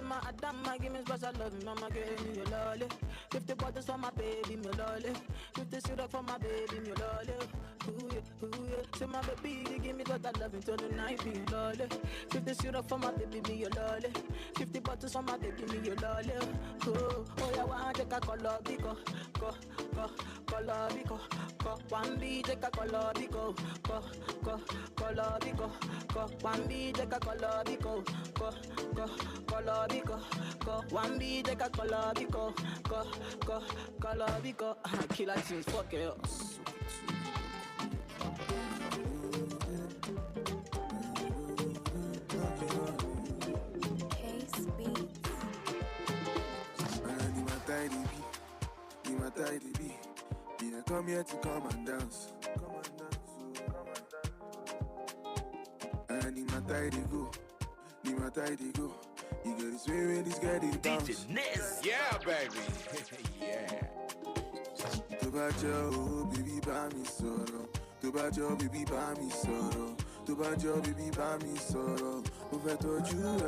My Adama, give me special love, mama give me your lolly. 50 bottles for my baby, me lolly. 50 syrup for my baby, me lolly. Ooh yeah. Say my baby, give me total love until the night, me lolly. 50 syrup for my baby, me your lolly. 50 bottles for my baby, me your lolly. Oh yeah, one take a color, biko, color, biko, one B take a color, biko, color, biko, one B take a color, biko, color. Go, one beat, take a color, go, color, go. Killer tunes, fuck it up. Case Beats. I come here to come and dance. And in my tidy go, in my tidy go. You get this way where this guy did bounce. Yeah, baby. Yeah. To bajo, baby, buy me sorrow. To bajo, baby, buy me sorrow. To bajo, baby, buy me sorrow. Over to you,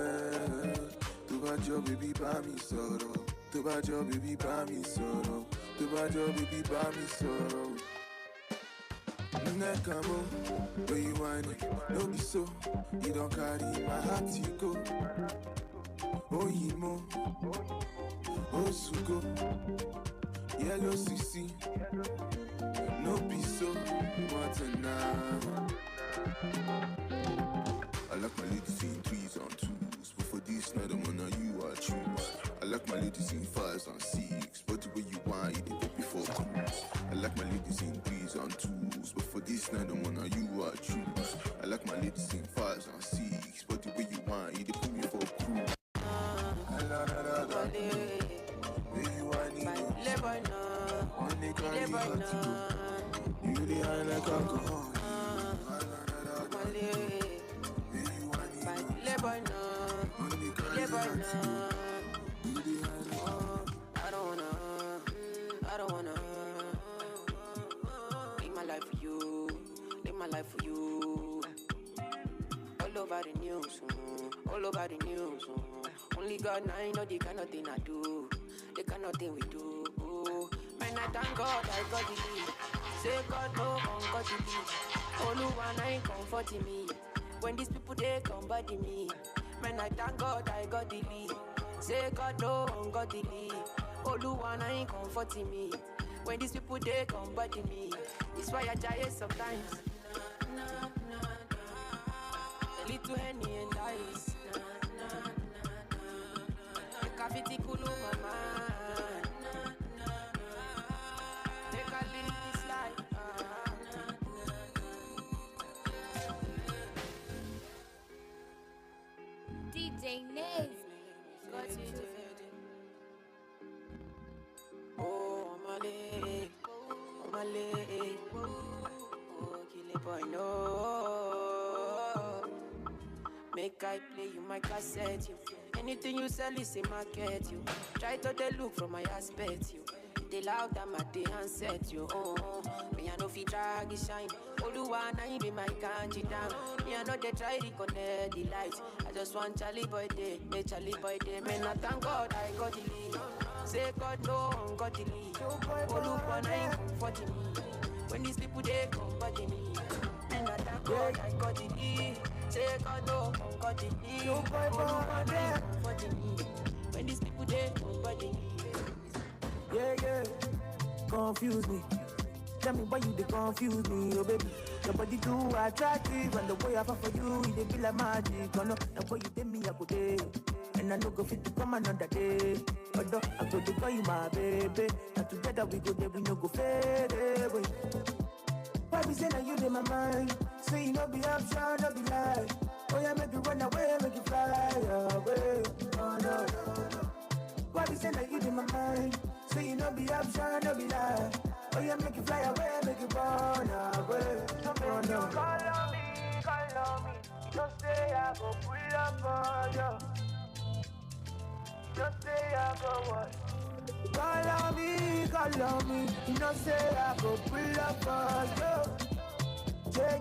to bajo, baby, buy me sorrow. To bajo, baby, buy me sorrow. To bajo, baby, buy me sorrow. Nekamo, where you want it? No be so. You don't carry my heart, you go. Oh, Yimo, oh, Sugo, Yellow CC, no be so, what a now. I like my ladies in 3s and 2s, but for this night, I'm on you, I choose. I like my ladies in 5s and 6, but the way you want it, it before cruise. I like my ladies in 3s and 2s, but for this night, I'm on you, I choose. I like my ladies in 5s and 6, but the way you want it, put me for cruise. I don't wanna live my life for you. All over the news, all over the news. Only God and I know the kind of thing I do, the kind of thing we do. Man, I thank God I got the lead. Say God no one got the lead. Only one I ain't comforting me. When these people they come body me. Man, I thank God I got the lead. Say God no one got the lead. Only one I ain't comforting me. When these people they come body me. It's why I try sometimes. A little Henny and ice. The coffee tickle my mind. Take a live this life. DJ Nez. Oh, my leg. Oh, kill it, boy, no. Make I play you my cassette, you. Anything you sell is a market, you. Try to they look from my aspect, you. They loud them at the handset, you. Me I know fi drag it shine. All one I be my country down. Me I know they try to connect the lights. I just want Charlie boy day, Charlie boy day. Man, I thank God I got the lead. Say God no one got the lead. All one I comforting me. When these people they come body me. And I thank God I got the lead. Say God no one got the lead. All one I comforting me. When these people they come body me. Yeah, confuse me. Tell me why you they confuse me, oh baby. Your body too attractive, and the way I fall for you, it they feel like magic. Oh no, the way you take me, I go day, and I no go fit to come another day. Although I go to call you my baby, and together we go there, we no go fade away. Why be saying that you in my mind? Say you no be option, no be lie. Oh yeah, make you run away, make you fly away. Oh no. Why be saying that you in my mind? Say you no be option, no be lie. Oh yeah, make you fly away, make you run away. So baby, you call on me. You don't say I go pull up on you. know say I go what? Call on me, you know say I go pull up for you. Yeah,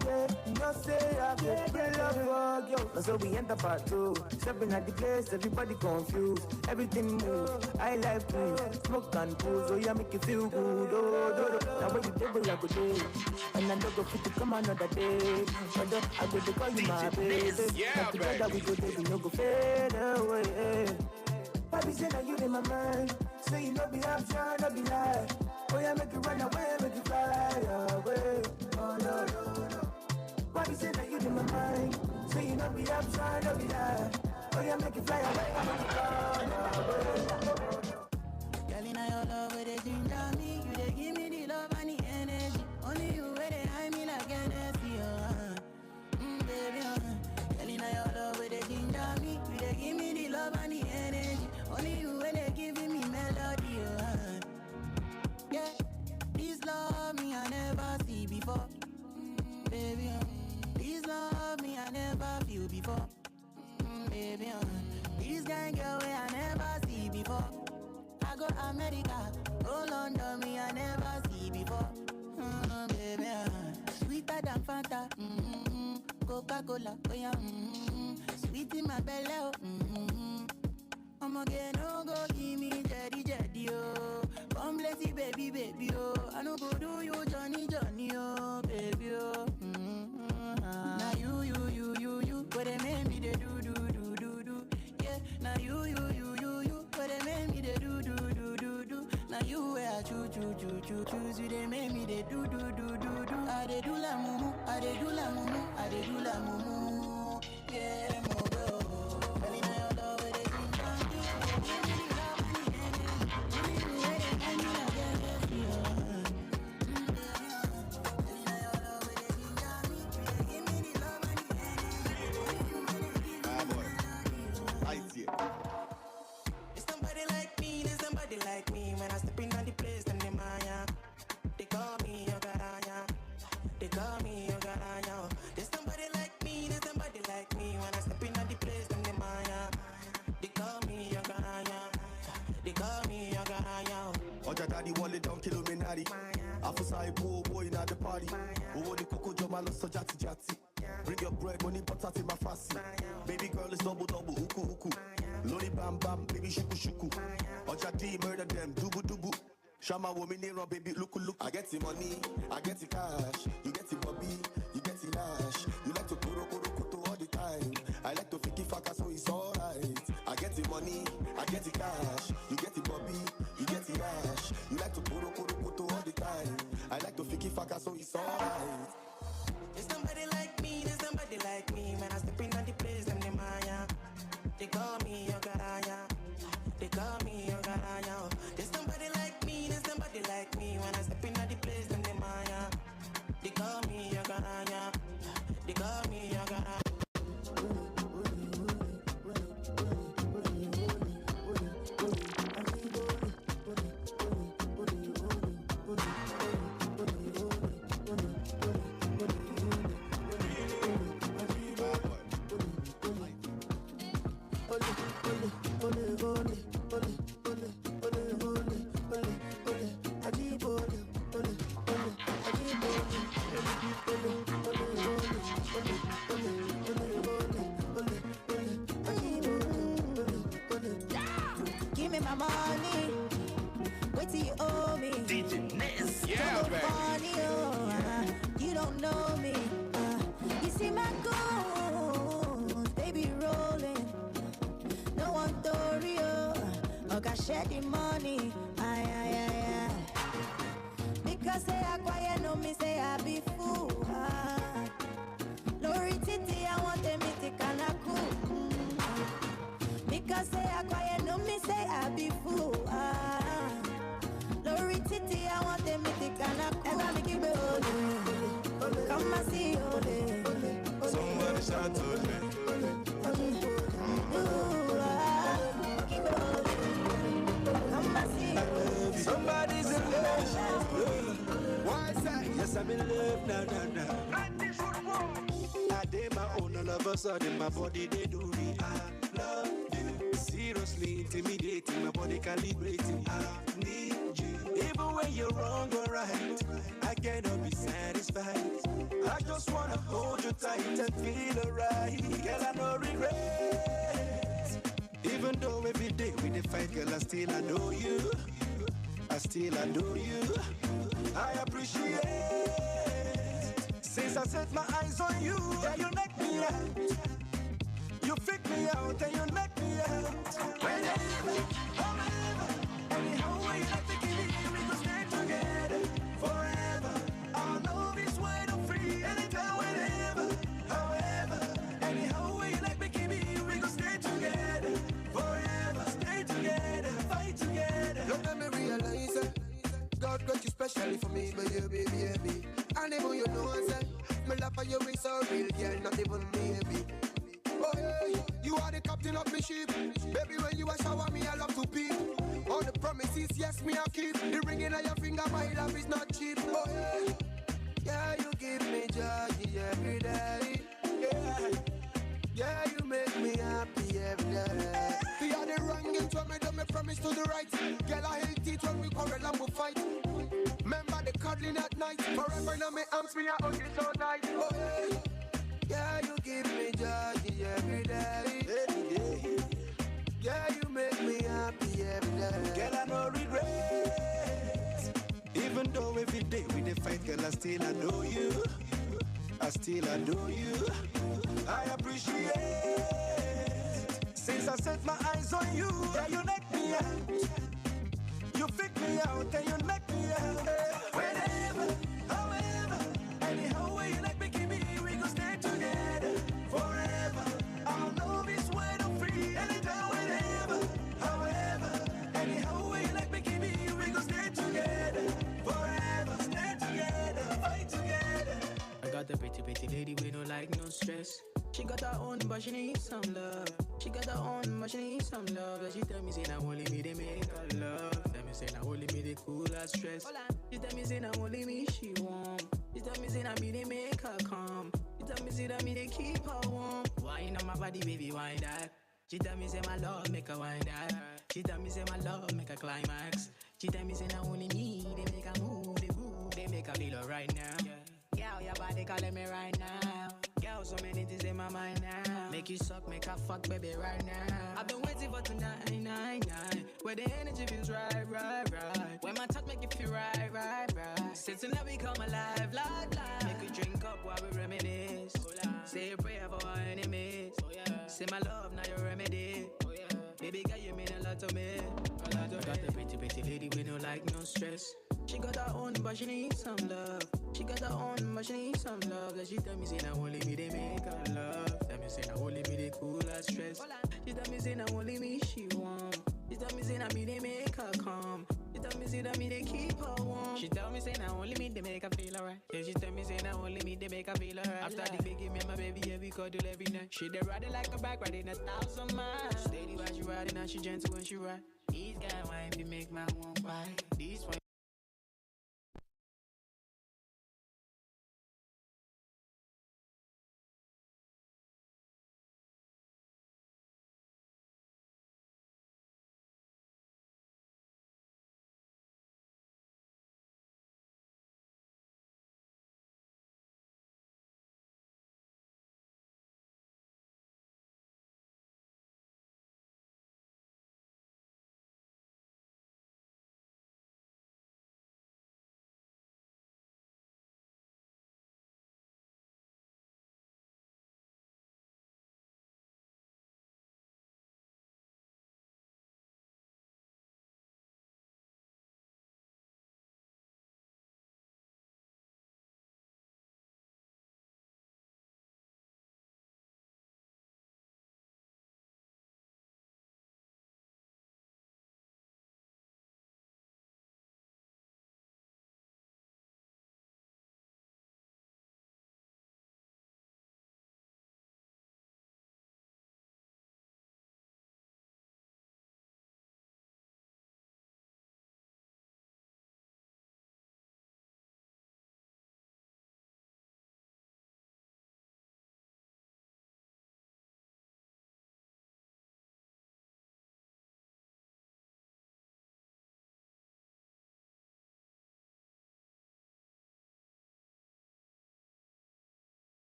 you know say I go pull up for you. So we enter part two, stepping at the place, everybody confused. Everything move, I like cool, smoke and pose, so yeah make you feel good. Oh. Now when you table I go do, and I don't go fit to come another day. But I go to call you my baby. Yeah, and together we go there, we no go fade away. Why be say that you in my mind? Say you no be option, no be lie. Oh yeah, make you run away, make you fly away. Oh no. Why be say that you in my mind? Say you no be option, no be lie. Oh yeah, make you fly away, make you fly away. Girl, in your love, where they ginger me, you they give me the love and the energy. Only you where they hide me like Hennessy, baby, Girl, in your love, where they ginger me, you they give me the love and the energy. Only you where they giving me melody, yeah. This love me I never see before, baby, This love me I never feel before, baby, This kind girl way I never see before. I go America, go London, me I never see before, baby, sweeter than Fanta, Coca-Cola, oh yeah, sweet in my belly, oh, I'm again, no go give me jetty, oh. Come bless you, baby, oh. I no go do you, Johnny, oh, baby, oh. Now you, what they make me they do. Yeah, now you, what they make me they do. Now you where I choose, you they make me they do. I they do la mumu, I they do la mumu, yeah, mo bro. There's somebody like me. When I step in on the place, then they maya. They call me Yogaranya. They call me Yogaranya. There's somebody like me. When I step in on the place, then they maya. They call me Yogaranya. They call me Yogaranya. Oja daddy wallet down Killuminati. Afusai pool boy in at the party. Who the cocoa jomalo so jati. Bring your bread, money butter to my fussy. Baby girl is double, uku. Loli bam bam, baby shuku. Oja D murder them, dubu. Shama woman near baby look. I get the money, I get the cash. You get the bobby, you get the lash. You like to kuro all the time. I like to fiki faka so it's alright. I get the money, I get the cash. You get the bobby, you get the lash. You like to kuro all the time. I like to fiki faka so it's alright. There's somebody like me. When I step in on the place, them they maya. They call me Yogaranya. They call me Yogaranya. There's somebody like me. When I step in on the place, them they maya. They call me Yogaranya. They call me Yogaranya. Give me my money. Wait till you owe me. Yeah, Don't go baby. funny, you don't know me. You see my goals, they be rolling. No one story, I got share the money. Aye. Because say I quiet, no me say I be fool. Lori Titi, I want them to can I cool. Because say I quiet, no me say I be fool. Lori Titi, I want them to can I cool. Ever make it be ole. Come and see ole. Somebody shout ole. Somebody's in love. Why is that? Yes, I'm in love. Nah. I did my own, all of a sudden my body they do me. I love you. See seriously intimidating, my body calibrating. I need you. Even when you're wrong or right, I cannot be satisfied. I just wanna hold you tight and feel alright. Girl, I no regret. Even though every day we dey fight, girl, I still adore you. I still adore you. I appreciate. Since I set my eyes on you, yeah, you knock me out. You freak me out and you knock me out. Whenever, however, anyhow way you like to give me, we gon' stay together forever. Our love is wide and free, anytime, whenever, however, anyhow way you like to give me, we gon' stay together forever. Stay together, fight together. Don't let me realize it. God got you specially for me, baby, baby. And even you know I said, my love for you is so real, girl, not even maybe. Oh yeah, you are the captain of my ship. Baby, when you a shower me, I love to peep. All the promises, yes, me I keep. The ring on your finger, my love is not cheap. Oh yeah, yeah, you give me joy every day. Yeah, yeah, you make me happy every day. The other wrong into me, don't me promise to the right. Girl, I hate it when we quarrel and we fight. Remember the cuddling at night. Forever in my arms, me I hug you so tight. Oh yeah. Yeah, you give me joy every day. Every day. Yeah, you make me happy every day. Girl, I no regret. Even though every day we dey fight, girl, I still adore you. I still adore you. I appreciate. Since I set my eyes on you, yeah, you knock me out. You freak me out and you knock me out. Whenever, however, anyhow way you like me, give me, we gon' stay together forever. Our love is wide and free, anytime, whenever, however, anyhow way you like me, give me, we gon' stay together forever. Stay together, fight together. I got the pretty lady with no like no stress. She got her own, but she needs some love. She got her own, but she needs some love. And she tell me, say, now only me, they make her love. Tell me, say, now only me, they cool her stress. She tell me, say, now only me, she warm. She tell me, say, now me, they make her calm. She tell me, say, that me, they keep her warm. Wine on my body, baby, wine that. She tell me, say, my love, make her wine that. She tell me, say, my love, make her climax. She tell me, say, now only me, they make her move, they groove. They make her feel right now. Girl, your body calling me right now. Girl, so many things in my mind now. Make you suck, make her fuck, baby, right now. I've been waiting for tonight, where the energy feels right. When my touch make you feel right. Since tonight we come alive, live. Make you drink up while we reminisce. Say a prayer for our enemies. Say my love, now your remedy. Baby girl, you mean a lot to me. I got the pretty lady with no like no stress. She got her own, but she needs some love. She got her own, but she needs some love. Like she tell me, say, now only me, they make her love. Tell me, say, now only me, they cool her stress. She tell me, say, now only me, she warm. She tell me, say, now me, they make her calm. She tell me, say, that me, they keep her warm. She tell me, say, now only me, they make her feel alright. Yeah, she tell me, say, now only me, they make her feel alright. After the big me and my baby, yeah, we cuddle every night. She they ride it like a bike, riding 1,000 miles. Steady while she riding, and she gentle when she ride. These guys wine, they make my one bite. These one.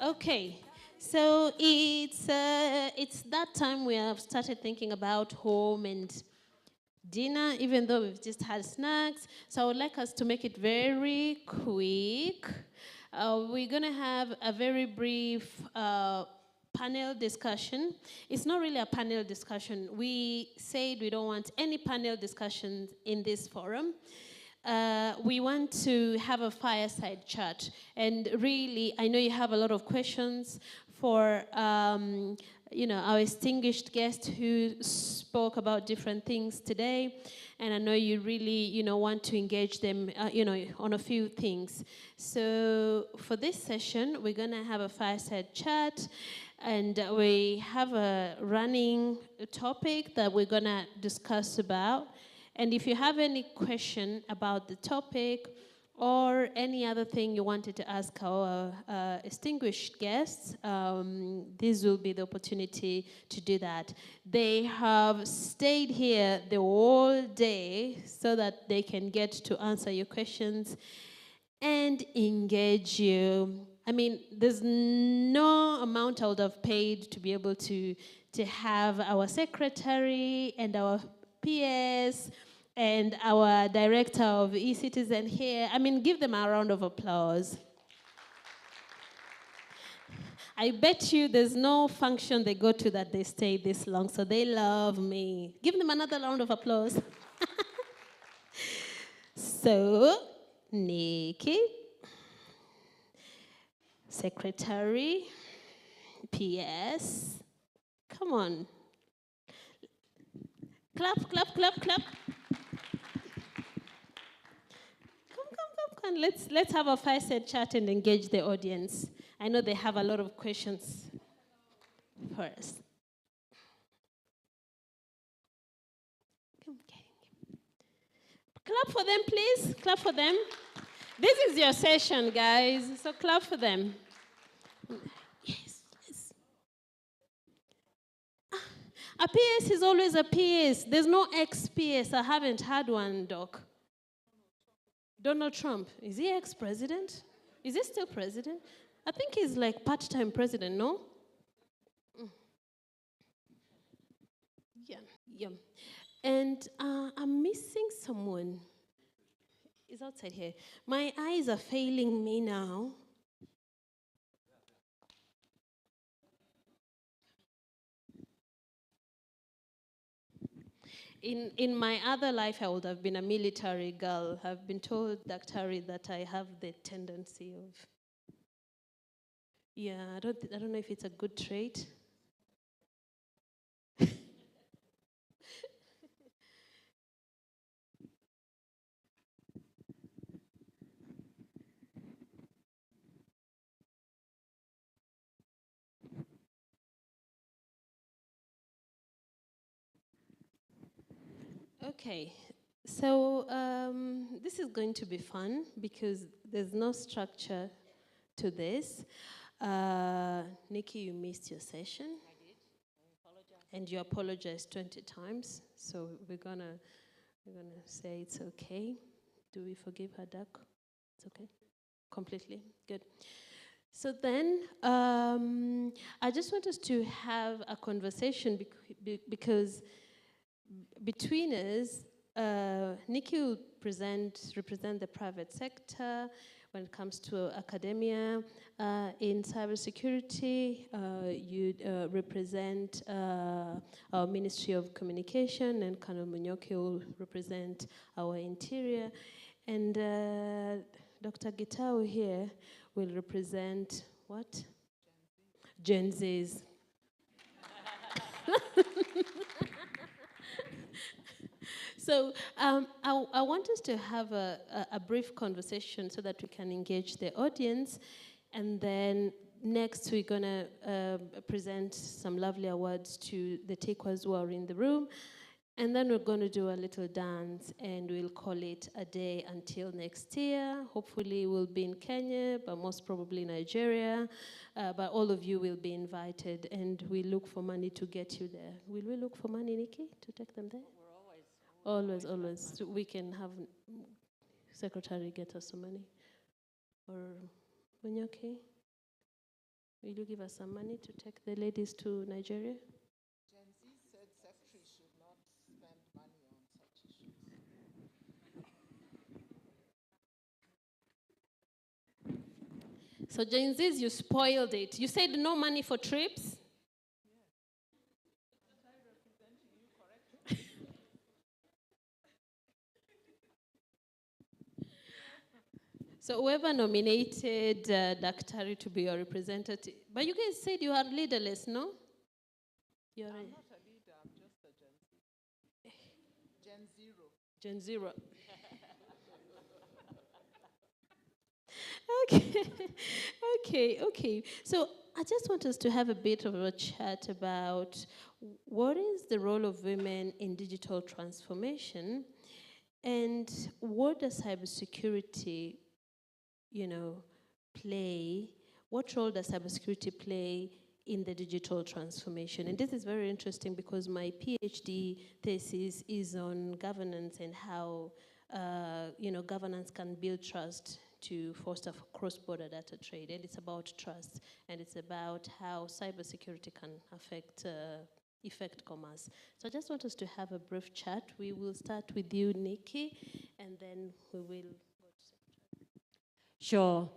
Okay, so it's that time we have started thinking about home and dinner, even though we've just had snacks. So I would like us to make it very quick. We're gonna have a very brief panel discussion. It's not really a panel discussion. We said we don't want any panel discussions in this forum. We want to have a fireside chat. And really, I know you have a lot of questions for our distinguished guest who spoke about different things today. And I know you really, want to engage them, on a few things. So for this session, we're going to have a fireside chat. And we have a running topic that we're going to discuss about. And if you have any question about the topic or any other thing you wanted to ask our distinguished guests, this will be the opportunity to do that. They have stayed here the whole day so that they can get to answer your questions and engage you. I mean, there's no amount I would have paid to be able to have our secretary and our PS and our director of e-citizen here. I mean, give them a round of applause. I bet you there's no function they go to that they stay this long, so they love me. Give them another round of applause. So, Nikki, secretary, PS, come on. Clap, clap, clap, clap. Come. Let's have a fireside chat and engage the audience. I know they have a lot of questions for us. Clap for them, please. Clap for them. This is your session, guys, so clap for them. Yes. A PS is always a PS. There's no ex-PS. I haven't had one, Doc. Donald Trump. Is he ex-president? Is he still president? I think he's like part-time president, no? Yeah. And I'm missing someone. He's outside here. My eyes are failing me now. In my other life, I would have been a military girl. I've been told, Daktari, that I have the tendency of. Yeah, I don't know if it's a good trait. Okay, so this is going to be fun because there's no structure to this. Nikki, you missed your session. I did. I apologize. And you apologized 20 times, so we're gonna say it's okay. Do we forgive her, Doc? It's okay? Completely? Good. So then, I just want us to have a conversation because between us, Nikki will represent the private sector when it comes to academia. In cybersecurity, you represent our Ministry of Communication, and Kano Munyoki will represent our interior. And Dr. Gitau here will represent what? Gen Zs. So I want us to have a brief conversation so that we can engage the audience. And then next we're going to present some lovely awards to the T1CWWA who are in the room. And then we're going to do a little dance and we'll call it a day until next year. Hopefully we'll be in Kenya, but most probably Nigeria. But all of you will be invited and we look for money to get you there. Will we look for money, Nikki, to take them there? Always. So we can have secretary get us some money? Or, Munyoke, will you give us some money to take the ladies to Nigeria? Gen Z said secretary should not spend money on such issues. So Gen Zs, you spoiled it. You said no money for trips? So whoever nominated Daktari to be your representative, but you guys said you are leaderless, no? I'm not a leader, I'm just a Gen Z. Gen Zero. Gen Zero. Okay. So I just want us to have a bit of a chat about what is the role of women in digital transformation, and what does cybersecurity, play? What role does cybersecurity play in the digital transformation? And this is very interesting because my PhD thesis is on governance and how governance can build trust to foster cross-border data trade. And it's about trust, and it's about how cybersecurity can affect commerce. So I just want us to have a brief chat. We will start with you, Nikki, and then we will go to secretary. Sure.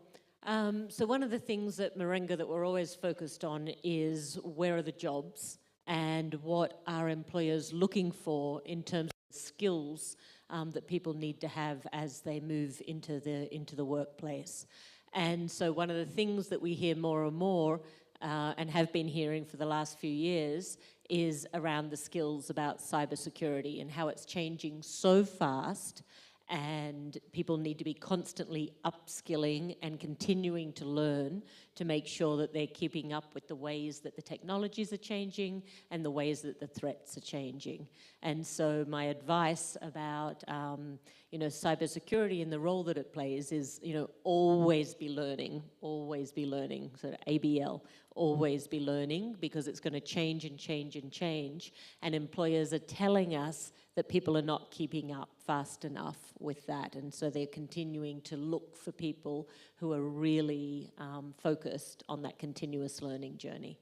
So one of the things at Moringa that we're always focused on is where are the jobs and what are employers looking for in terms of skills that people need to have as they move into the workplace. And so one of the things that we hear more and more and have been hearing for the last few years is around the skills about cybersecurity and how it's changing so fast, and people need to be constantly upskilling and continuing to learn to make sure that they're keeping up with the ways that the technologies are changing and the ways that the threats are changing. And so my advice about cybersecurity and the role that it plays is, always be learning, sort of ABL, always be learning, because it's going to change and change and change. And employers are telling us that people are not keeping up fast enough with that. And so they're continuing to look for people who are really focused on that continuous learning journey.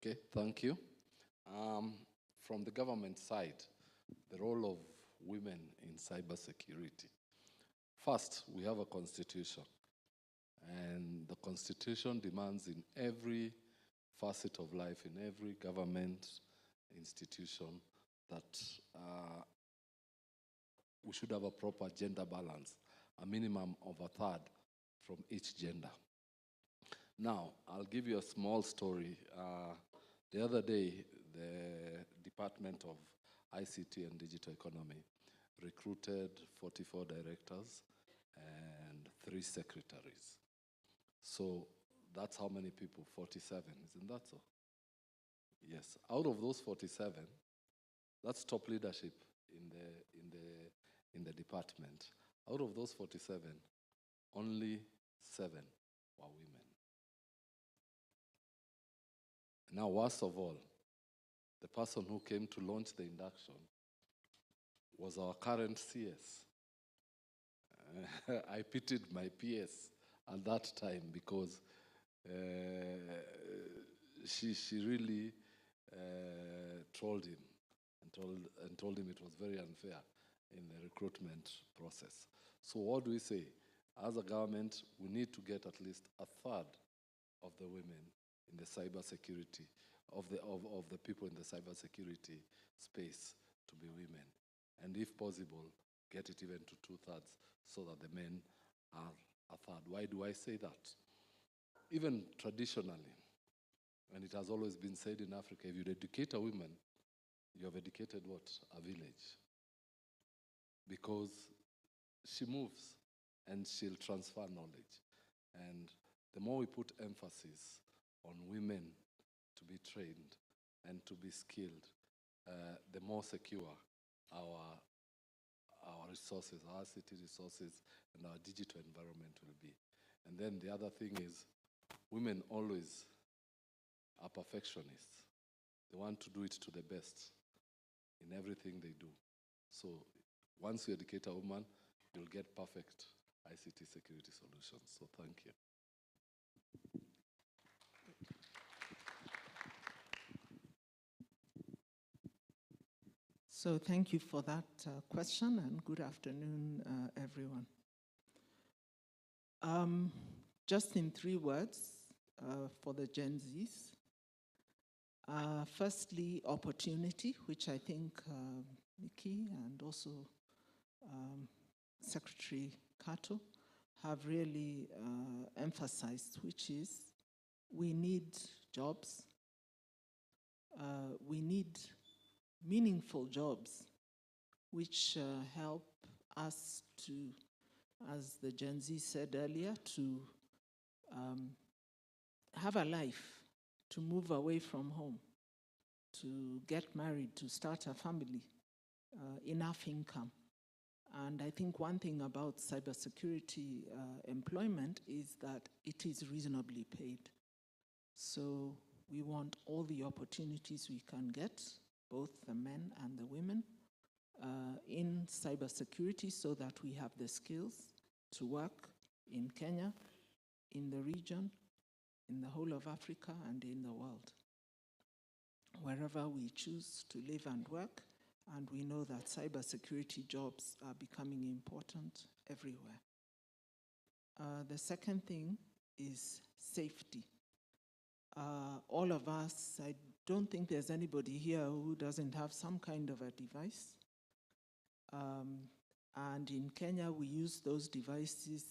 Okay, thank you. From the government side, the role of women in cybersecurity. First, we have a constitution, and the constitution demands in every facet of life, in every government institution, that we should have a proper gender balance, a minimum of a third from each gender. Now, I'll give you a small story. The other day, the Department of ICT and Digital Economy recruited 44 directors and 3 secretaries. So that's how many people? 47, isn't that so? Yes. Out of those 47, that's top leadership in the department. Out of those 47, only 7 were women. Now, worst of all, the person who came to launch the induction was our current CS. I pitied my PS at that time because she really trolled him and told him it was very unfair in the recruitment process. So what do we say? As a government, we need to get at least a third of the women in the cybersecurity, of the people in the cybersecurity space to be women. And if possible, get it even to 2/3 so that the men are a third. Why do I say that? Even traditionally, and it has always been said in Africa, if you educate a woman, you have educated what? A village. Because she moves and she'll transfer knowledge. And the more we put emphasis on women to be trained and to be skilled, the more secure our resources, our city resources, and our digital environment will be. And then the other thing is, women always are perfectionists. They want to do it to the best in everything they do. So once you educate a woman, you'll get perfect ICT security solutions. So thank you. So thank you for that question, and good afternoon, everyone. Just in 3 words for the Gen Zs. Firstly, opportunity, which I think Nikki and also Secretary Kato have really emphasized, which is we need jobs. We need meaningful jobs, which help us to, as the Gen Z said earlier, to have a life, to move away from home, to get married, to start a family, enough income. And I think one thing about cybersecurity employment is that it is reasonably paid. So we want all the opportunities we can get, both the men and the women, in cybersecurity, so that we have the skills to work in Kenya, in the region, in the whole of Africa, and in the world, wherever we choose to live and work. And we know that cybersecurity jobs are becoming important everywhere. The second thing is safety. All of us, I don't think there's anybody here who doesn't have some kind of a device. And in Kenya, we use those devices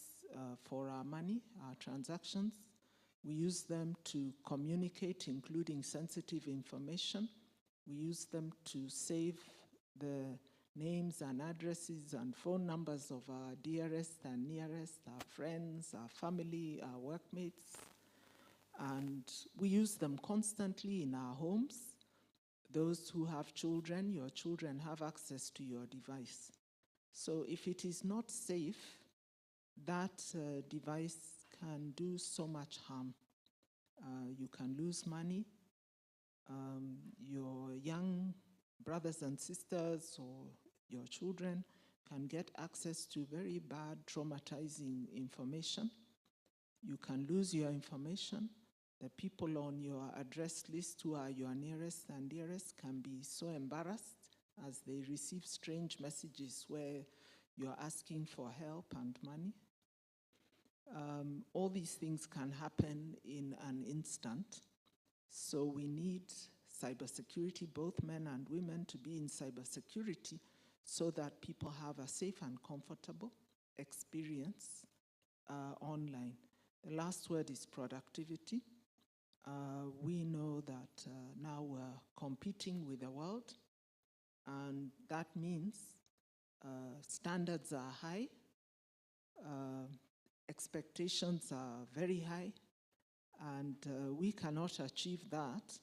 for our money, our transactions. We use them to communicate, including sensitive information. We use them to save the names and addresses and phone numbers of our dearest and nearest, our friends, our family, our workmates. And we use them constantly in our homes. Those who have children, your children have access to your device. So if it is not safe, that device can do so much harm. You can lose money. Your young brothers and sisters or your children can get access to very bad, traumatizing information. You can lose your information. The people on your address list who are your nearest and dearest can be so embarrassed as they receive strange messages where you're asking for help and money. All these things can happen in an instant. So we need cybersecurity, both men and women, to be in cybersecurity so that people have a safe and comfortable experience online. The last word is productivity. We know that now we're competing with the world, and that means standards are high, expectations are very high, and we cannot achieve that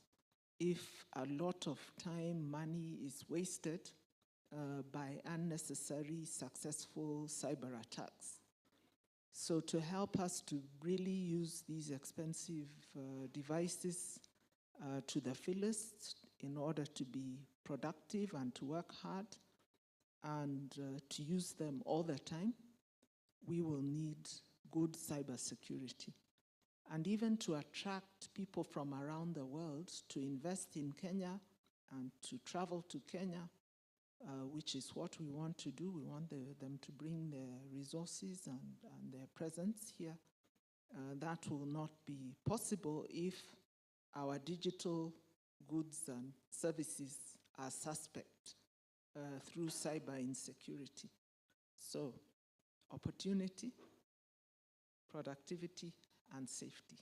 if a lot of time, money is wasted by unnecessary successful cyber attacks. So to help us to really use these expensive devices to the fullest in order to be productive and to work hard and to use them all the time, we will need good cybersecurity. And even to attract people from around the world to invest in Kenya and to travel to Kenya, which is what we want to do. We want them to bring their resources and their presence here. That will not be possible if our digital goods and services are suspect through cyber insecurity. So, opportunity, productivity, and safety.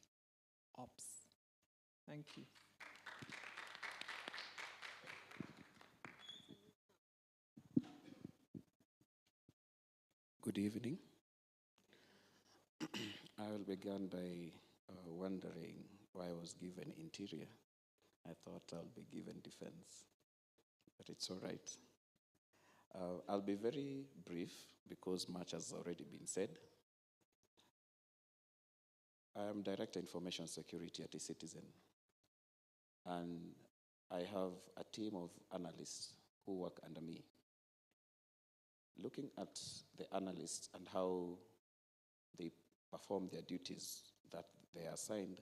Ops. Thank you. Good evening. I will begin by wondering why I was given interior. I thought I'll be given defense, but it's all right. I'll be very brief because much has already been said. I am Director Information Security at E.T.G, and I have a team of analysts who work under me. looking at the analysts and how they perform their duties that they are assigned,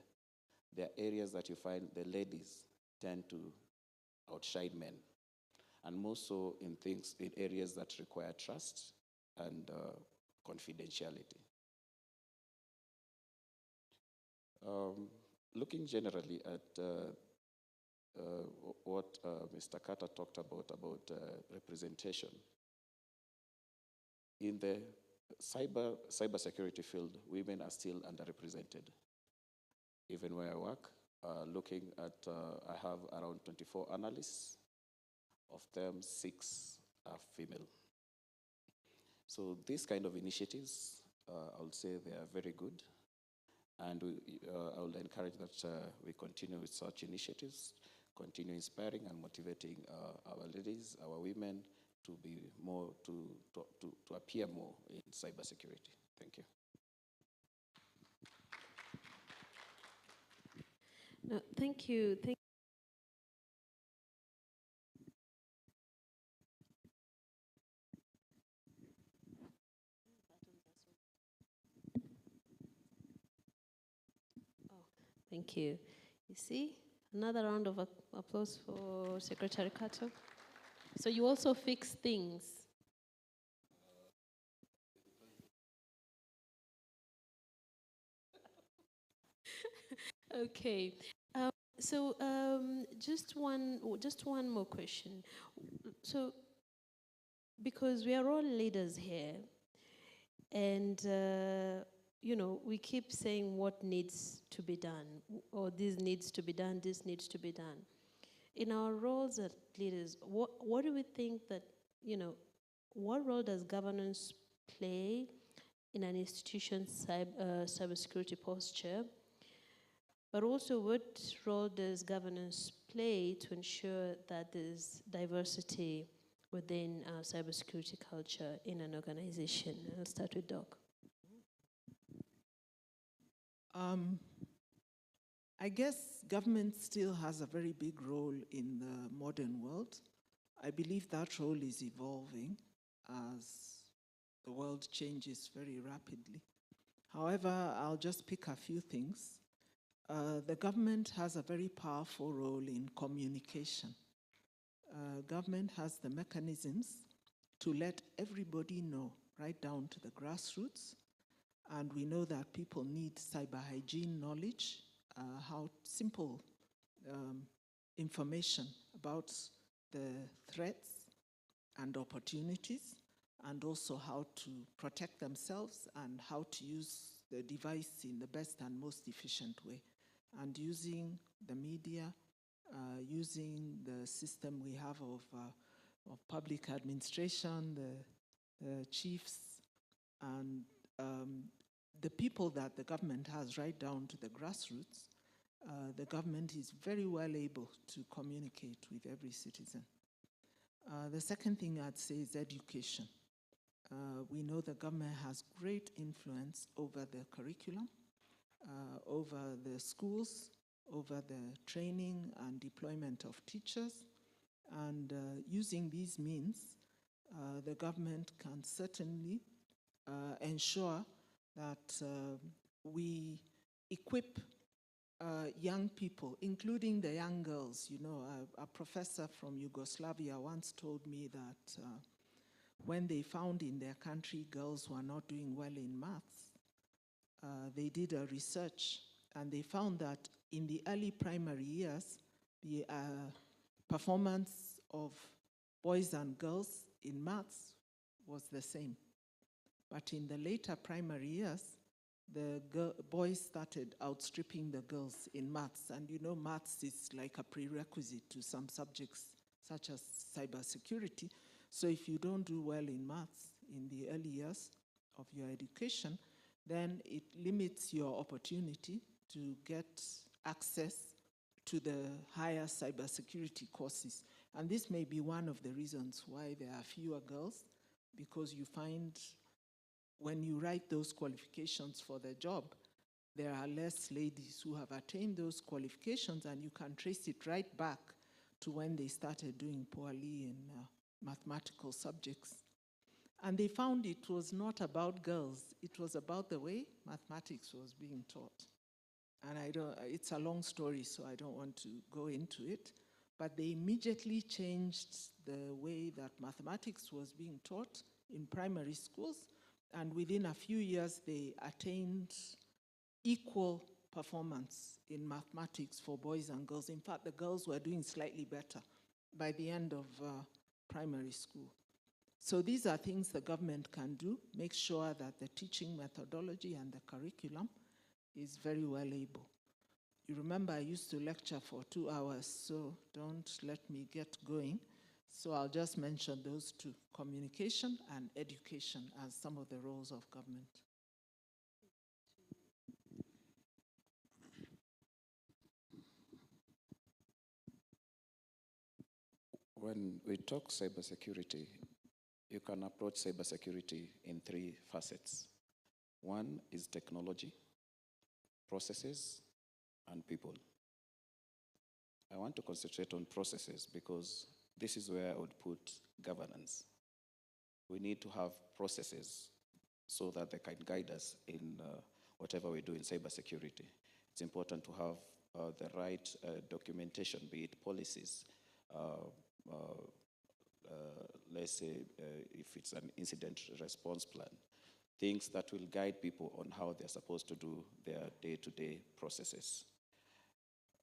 there are areas that you find the ladies tend to outshine men, and more so in areas that require trust and confidentiality. Looking generally at what Mr. Carter talked about representation, in the cybersecurity field, women are still underrepresented. Even where I work, looking at, I have around 24 analysts. Of them, 6 are female. So these kind of initiatives, I would say they are very good. And I would encourage that we continue with such initiatives, continue inspiring and motivating our ladies, our women, to be more, to appear more in cybersecurity. Thank you. No, thank you. Thank you. You see, another round of applause for Secretary Kato. So you also fix things. Okay. Just one more question. So, because we are all leaders here, and you know, we keep saying what needs to be done, or this needs to be done, this needs to be done. In our roles as leaders, what do we think that, you know, what role does governance play in an institution's cybersecurity posture? But also, what role does governance play to ensure that there's diversity within cybersecurity culture in an organization? I'll start with Doc. I guess government still has a very big role in the modern world. I believe that role is evolving as the world changes very rapidly. However, I'll just pick a few things. The government has a very powerful role in communication. Government has the mechanisms to let everybody know, right down to the grassroots. And we know that people need cyber hygiene knowledge, how simple information about the threats and opportunities, and also how to protect themselves and how to use the device in the best and most efficient way. And using the media, using the system we have of public administration, the chiefs, and the people that the government has right down to the grassroots, the government is very well able to communicate with every citizen. The second thing I'd say is education. We know the government has great influence over the curriculum, over the schools, over the training and deployment of teachers. And using these means, the government can certainly ensure that we equip young people, including the young girls. You know, a professor from Yugoslavia once told me that when they found in their country girls were not doing well in maths, they did a research and they found that in the early primary years, the performance of boys and girls in maths was the same. But in the later primary years, the boys started outstripping the girls in maths. And you know, maths is like a prerequisite to some subjects, such as cybersecurity. So if you don't do well in maths in the early years of your education, then it limits your opportunity to get access to the higher cybersecurity courses. And this may be one of the reasons why there are fewer girls, because you find when you write those qualifications for the job, there are less ladies who have attained those qualifications, and you can trace it right back to when they started doing poorly in mathematical subjects. And they found it was not about girls, it was about the way mathematics was being taught. And it's a long story, so I don't want to go into it. But they immediately changed the way that mathematics was being taught in primary schools. And within a few years, they attained equal performance in mathematics for boys and girls. In fact, the girls were doing slightly better by the end of primary school. So these are things the government can do, make sure that the teaching methodology and the curriculum is very well able. You remember I used to lecture for 2 hours, so don't let me get going. So I'll just mention those two, communication and education, as some of the roles of government. When we talk cybersecurity, you can approach cybersecurity in 3 facets. One is technology, processes, and people. I want to concentrate on processes because this is where I would put governance. We need to have processes so that they can guide us in whatever we do in cybersecurity. It's important to have the right documentation, be it policies, let's say if it's an incident response plan, things that will guide people on how they're supposed to do their day-to-day processes.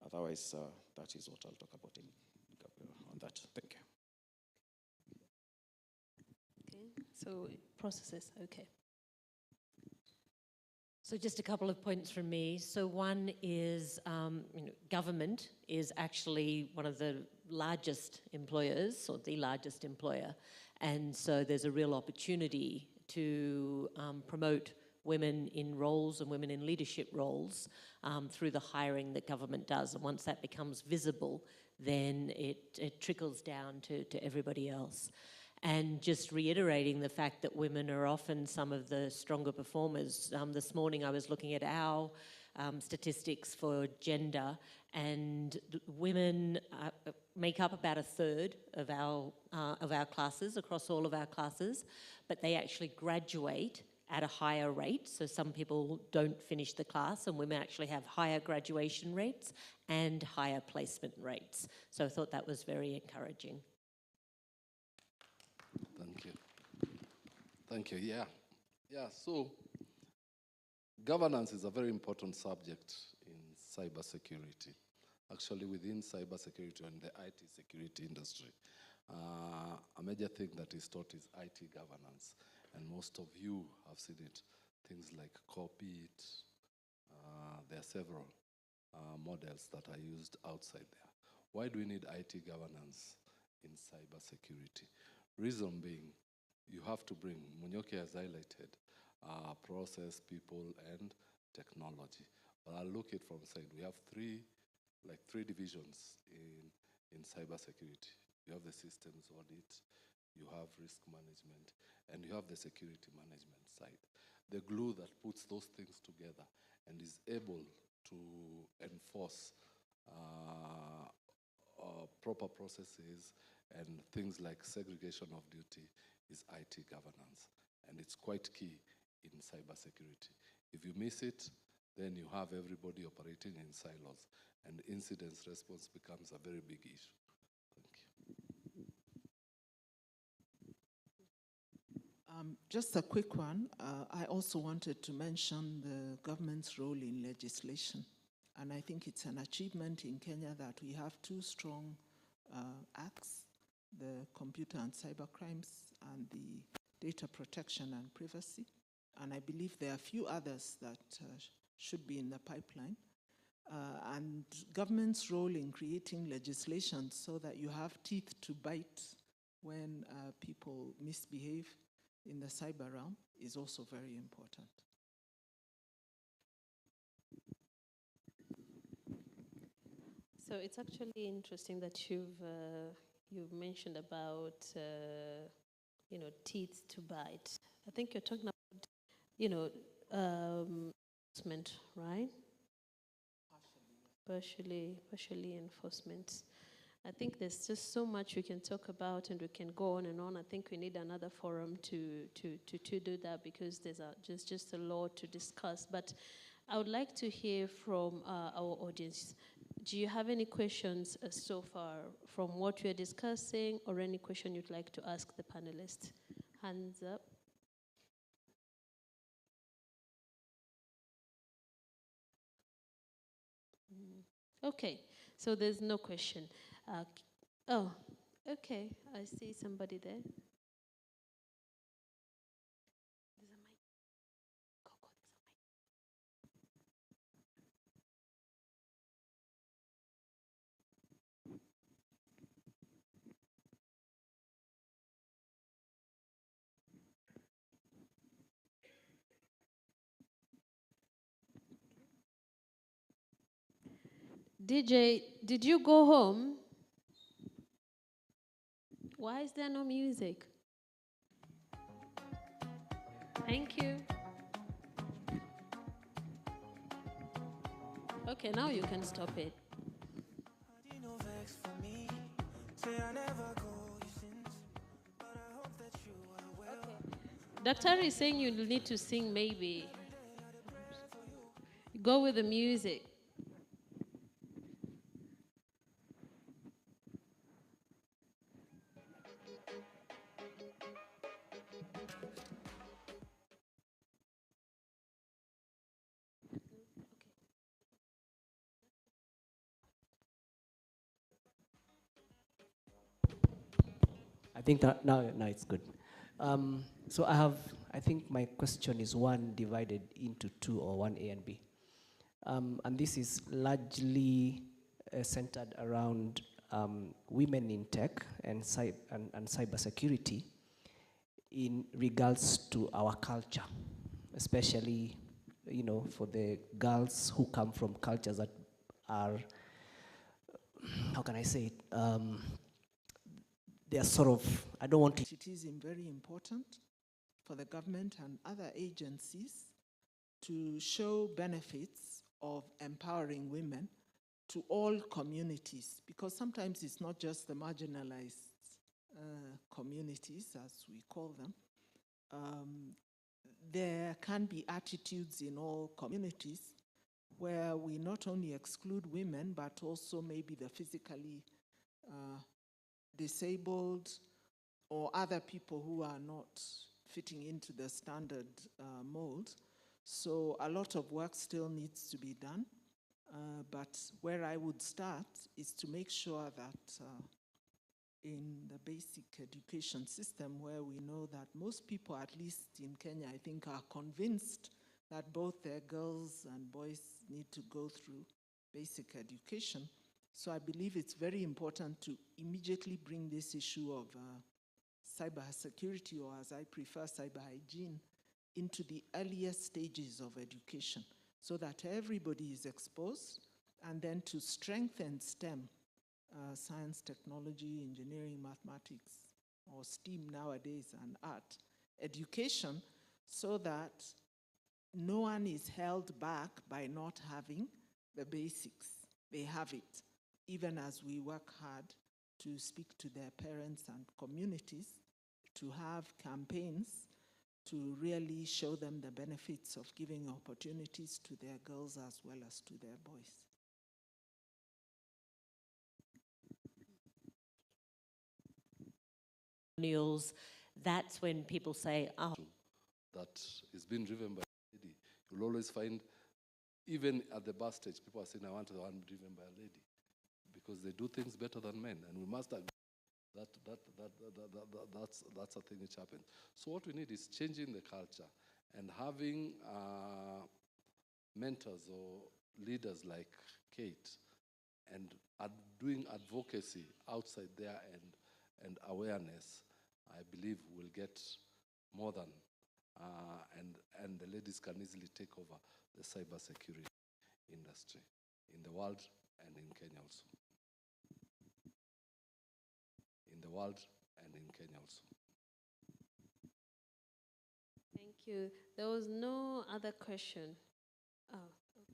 Otherwise, that is what I'll talk about on that. Thank you. Okay, so processes, okay. So just a couple of points from me. So one is government is actually one of the largest employers, or the largest employer. And so there's a real opportunity to promote women in roles and women in leadership roles through the hiring that government does. And once that becomes visible, then it trickles down to everybody else. And just reiterating the fact that women are often some of the stronger performers. This morning I was looking at our statistics for gender, and women make up about 1/3 of our classes, across all of our classes, but they actually graduate at a higher rate. So some people don't finish the class, and women actually have higher graduation rates and higher placement rates. So I thought that was very encouraging. Thank you. Thank you. Yeah, so governance is a very important subject in cybersecurity. Actually, within cybersecurity and the IT security industry, a major thing that is taught is IT governance. And most of you have seen it. Things like COPIT, there are several models that are used outside there. Why do we need IT governance in cybersecurity? Reason being, you have to bring, Munyoke has highlighted, process, people, and technology. But I'll look it from side. We have three divisions in cybersecurity. You have the systems audit, you have risk management, and you have the security management side. The glue that puts those things together and is able to enforce proper processes and things like segregation of duty is IT governance. And it's quite key in cybersecurity. If you miss it, then you have everybody operating in silos, and incident response becomes a very big issue. Just a quick one. I also wanted to mention the government's role in legislation. And I think it's an achievement in Kenya that we have 2 strong acts, the Computer and Cyber Crimes and the Data Protection and Privacy. And I believe there are a few others that should be in the pipeline. And government's role in creating legislation so that you have teeth to bite when people misbehave in the cyber realm is also very important. So it's actually interesting that you've mentioned about teeth to bite. I think you're talking about enforcement, right? Partially enforcement. I think there's just so much we can talk about, and we can go on and on. I think we need another forum to do that, because there's just a lot to discuss. But I would like to hear from our audience. Do you have any questions so far from what we're discussing, or any question you'd like to ask the panelists? Hands up. Okay, so there's no question. Oh, okay, I see somebody there. There's a mic. Coco, there's a mic. DJ, did you go home? Why is there no music? Thank you. Okay, now you can stop it. Doctor is saying you need to sing, maybe. Go with the music. I think now it's good. So I think my question is one divided into two, or one A and B. And this is largely centered around women in tech and cybersecurity in regards to our culture, especially, for the girls who come from cultures that are, how can I say it? They are sort of, I don't want to. It is very important for the government and other agencies to show benefits of empowering women to all communities, because sometimes it's not just the marginalized communities, as we call them. There can be attitudes in all communities where we not only exclude women, but also maybe the physically disabled or other people who are not fitting into the standard mold. So a lot of work still needs to be done. But where I would start is to make sure that in the basic education system, where we know that most people, at least in Kenya, I think, are convinced that both their girls and boys need to go through basic education. So I believe it's very important to immediately bring this issue of cyber security, or as I prefer, cyber hygiene, into the earliest stages of education, so that everybody is exposed, and then to strengthen STEM, science, technology, engineering, mathematics, or STEAM nowadays, and art education, so that no one is held back by not having the basics. They have it, even as we work hard to speak to their parents and communities, to have campaigns to really show them the benefits of giving opportunities to their girls as well as to their boys. That's when people say, oh. That is being driven by a lady. You'll always find, even at the bus stage, people are saying, I want the one driven by a lady, because they do things better than men, and we must agree that's a thing which happens. So what we need is changing the culture and having mentors or leaders like Kate, and doing advocacy outside there, and awareness. I believe we'll get more than, and the ladies can easily take over the cybersecurity industry in the world and in Kenya also. In the world and in Kenya also. Thank you. There was no other question. Oh, okay.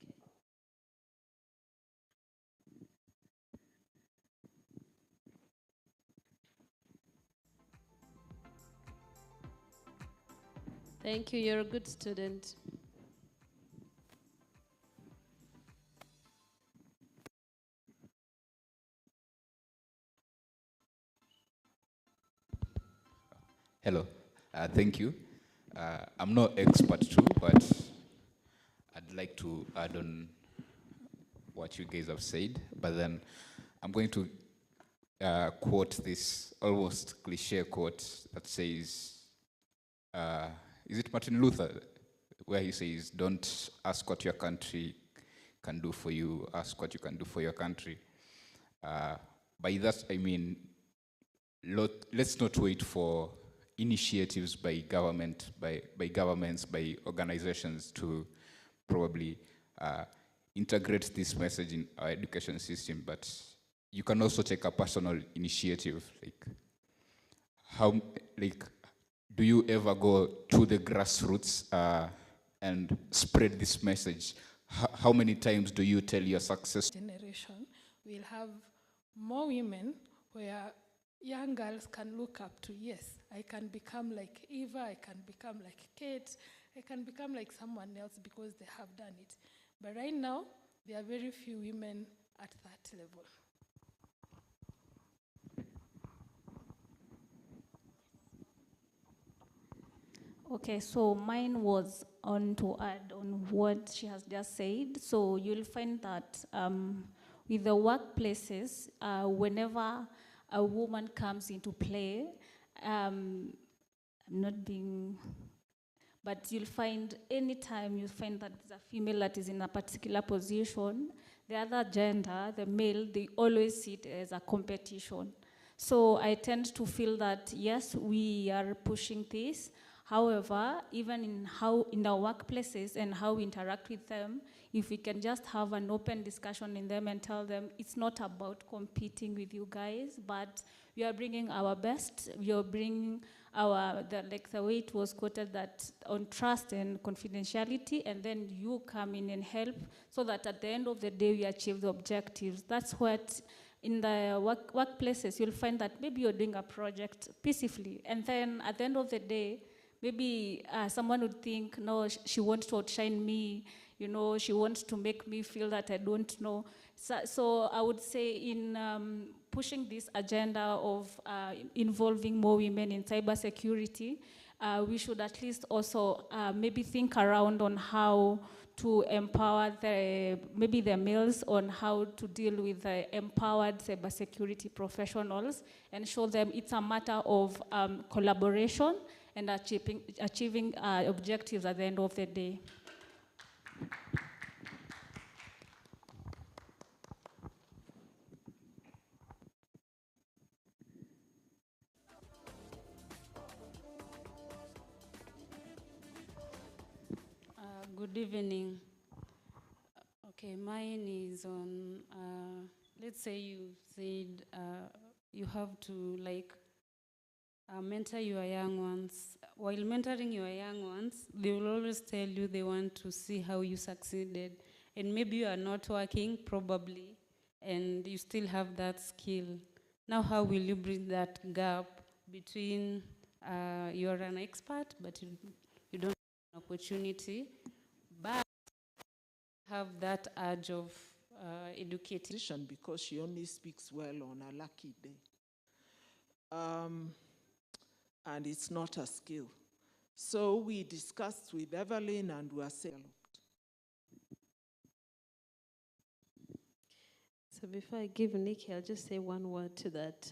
Thank you. You're a good student. Hello, thank you. I'm no expert too, but I'd like to add on what you guys have said, but then I'm going to quote this almost cliche quote that says, is it Martin Luther, where he says, don't ask what your country can do for you, ask what you can do for your country. By that, I mean, let's not wait for initiatives by government, by governments, by organizations to probably integrate this message in our education system, but you can also take a personal initiative. Do you ever go to the grassroots and spread this message? How many times do you tell your success generation? We'll have more women where young girls can look up to, yes, I can become like Eva, I can become like Kate, I can become like someone else because they have done it. But right now, there are very few women at that level. Okay, so mine was on to add on what she has just said. So you'll find that with the workplaces, whenever a woman comes into play, I'm not being, but you'll find anytime you find that there's a female that is in a particular position, the other gender, the male, they always see it as a competition. So I tend to feel that, yes, we are pushing this. However, even in our workplaces and how we interact with them, if we can just have an open discussion in them and tell them it's not about competing with you guys, but we are bringing our best, we are bringing the way it was quoted, that on trust and confidentiality, and then you come in and help so that at the end of the day we achieve the objectives. That's what in the workplaces you'll find that maybe you're doing a project peacefully, and then at the end of the day, maybe someone would think, no, she wants to outshine me, you know, she wants to make me feel that I don't know. So I would say in pushing this agenda of involving more women in cybersecurity, we should at least also maybe think around on how to empower maybe the males on how to deal with the empowered cybersecurity professionals and show them it's a matter of collaboration and achieving objectives at the end of the day. Good evening. Okay, mine is on, let's say you said you have to mentor your young ones. While mentoring your young ones, they will always tell you they want to see how you succeeded. And maybe you are not working, probably, and you still have that skill. Now, how will you bridge that gap between you're an expert, but you don't have an opportunity, but have that urge of educating? Because she only speaks well on a lucky day. And it's not a skill. So we discussed with Evelyn and we are saying. So before I give Nikki, I'll just say one word to that,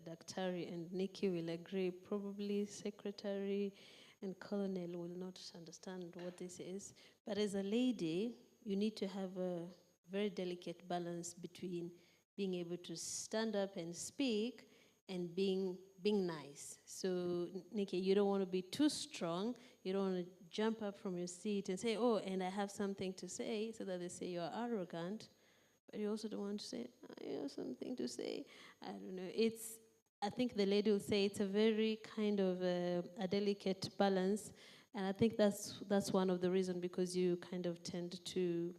Daktari, and Nikki will agree. Probably Secretary and Colonel will not understand what this is. But as a lady, you need to have a very delicate balance between being able to stand up and speak and being nice. So, Nikki, you don't want to be too strong. You don't want to jump up from your seat and say, oh, and I have something to say, so that they say you're arrogant. But you also don't want to say, I have something to say. I don't know. I think the lady will say it's a very kind of a delicate balance. And I think that's one of the reasons, because you kind of tend to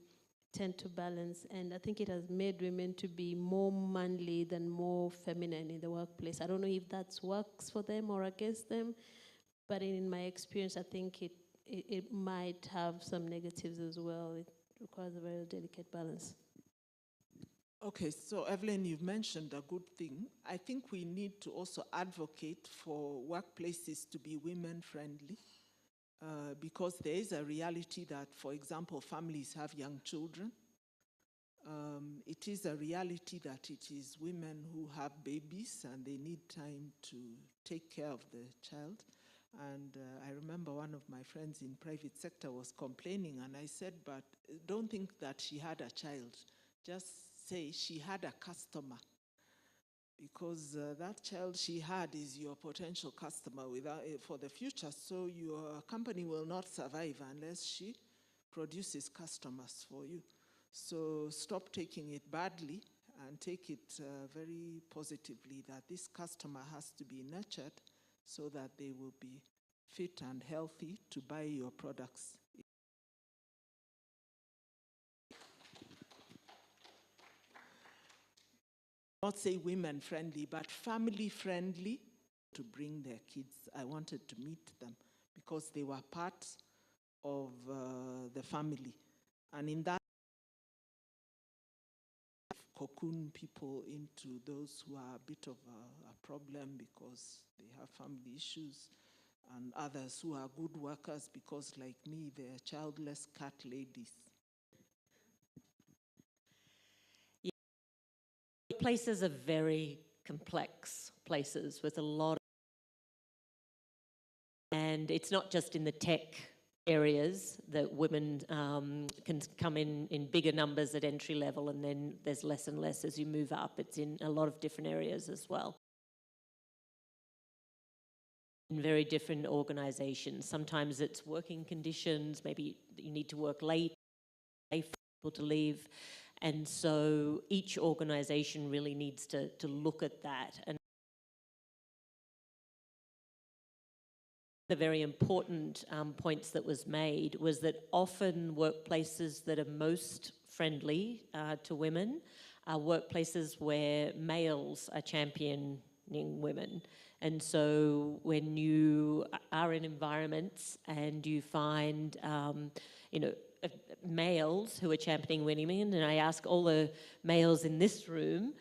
balance. And I think it has made women to be more manly than more feminine in the workplace. I don't know if that works for them or against them, but in my experience, I think it might have some negatives as well. It requires a very delicate balance. Okay, so Evelyn, you've mentioned a good thing. I think we need to also advocate for workplaces to be women-friendly, because there is a reality that, for example, families have young children. It is a reality that it is women who have babies and they need time to take care of the child. And I remember one of my friends in private sector was complaining, and I said, but don't think that she had a child. Just say she had a customer, because that child she had is your potential customer for the future. So your company will not survive unless she produces customers for you. So stop taking it badly and take it very positively, that this customer has to be nurtured so that they will be fit and healthy to buy your products. Not say women friendly, but family friendly, to bring their kids. I wanted to meet them because they were part of the family. And in that, cocoon people into those who are a bit of a problem because they have family issues, and others who are good workers because, like me, they're childless cat ladies. Places are very complex places with a lot of, and it's not just in the tech areas that women can come in bigger numbers at entry level, and then there's less and less as you move up. It's in a lot of different areas as well. In very different organizations. Sometimes it's working conditions, maybe you need to work late, for people to leave. And so each organization really needs to look at that. And the very important points that was made was that often workplaces that are most friendly to women are workplaces where males are championing women. And so when you are in environments and you find, males who are championing women, and I ask all the males in this room,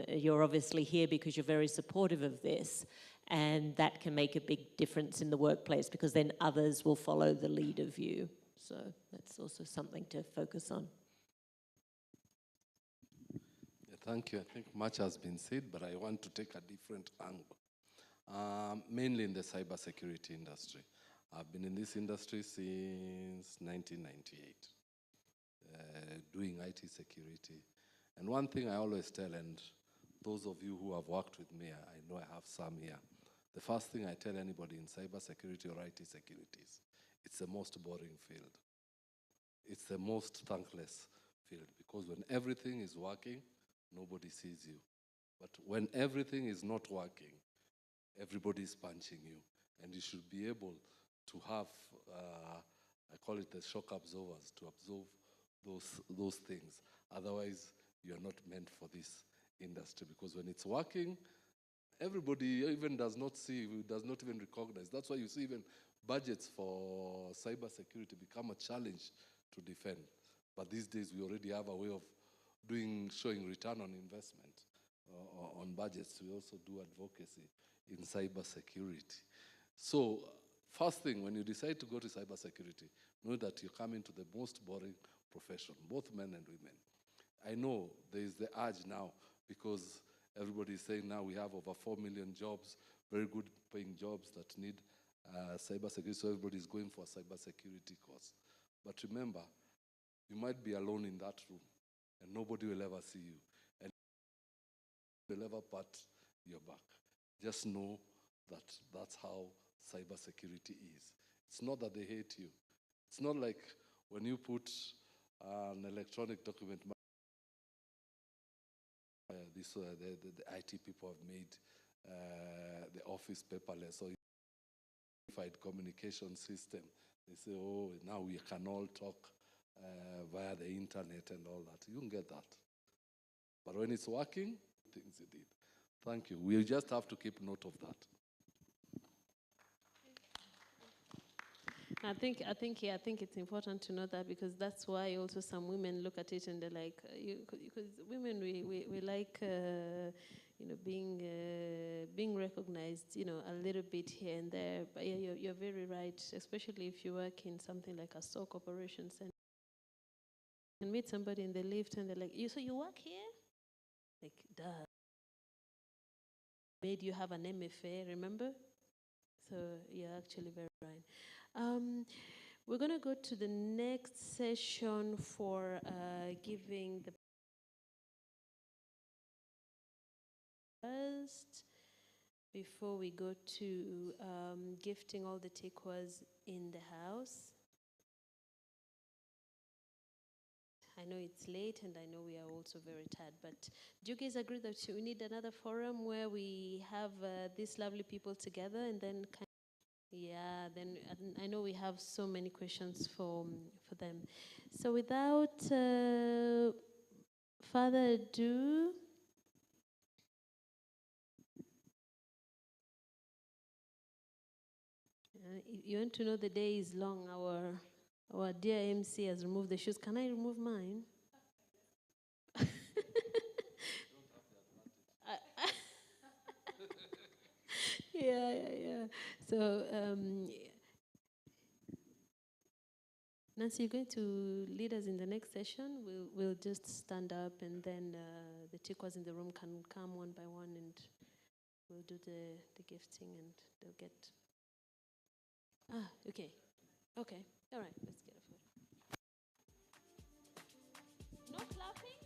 you're obviously here because you're very supportive of this, and that can make a big difference in the workplace because then others will follow the lead of you. So that's also something to focus on. Yeah, thank you. I think much has been said, but I want to take a different angle, mainly in the cybersecurity industry. I've been in this industry since 1998, doing IT security. And one thing I always tell, and those of you who have worked with me, I know I have some here, the first thing I tell anybody in cybersecurity or IT security is, it's the most boring field. It's the most thankless field, because when everything is working, nobody sees you. But when everything is not working, everybody is punching you. And you should be able to have, I call it the shock absorbers, to absorb those things. Otherwise, you're not meant for this industry, because when it's working, everybody even does not see, does not even recognize. That's why you see even budgets for cybersecurity become a challenge to defend. But these days, we already have a way of showing return on investment on budgets. We also do advocacy in cybersecurity. So, first thing, when you decide to go to cybersecurity, know that you come into the most boring profession, both men and women. I know there is the urge now, because everybody is saying now we have over 4 million jobs, very good paying jobs that need cybersecurity, so everybody is going for a cybersecurity course. But remember, you might be alone in that room, and nobody will ever see you, and will ever pat your back. Just know that that's how cybersecurity is. It's not that they hate you. It's not like when you put an electronic document, the IT people have made the office paperless or unified communication system. They say, oh, now we can all talk via the internet and all that. You don't get that. But when it's working, things it did. Thank you. We just have to keep note of that. I think it's important to know that, because that's why also some women look at it and they're like, because women we like being recognized, a little bit here and there. But yeah, you're very right, especially if you work in something like a stock operations and you can meet somebody in the lift and they're like, so you work here? Like, duh. Made you have an MFA, remember? So you're actually very right. We're going to go to the next session for giving the first, before we go to gifting all the T1CWWAs in the house. I know it's late and I know we are also very tired, but do you guys agree that we need another forum where we have these lovely people together and then then I know we have so many questions for them. So without further ado, you want to know the day is long. Our dear MC has removed the shoes. Can I remove mine? Yeah. So, Nancy, you're going to lead us in the next session. We'll just stand up, and then the T1CWWAs in the room can come one by one, and we'll do the gifting, and they'll get. Okay. All right. Let's get a photo. No clapping.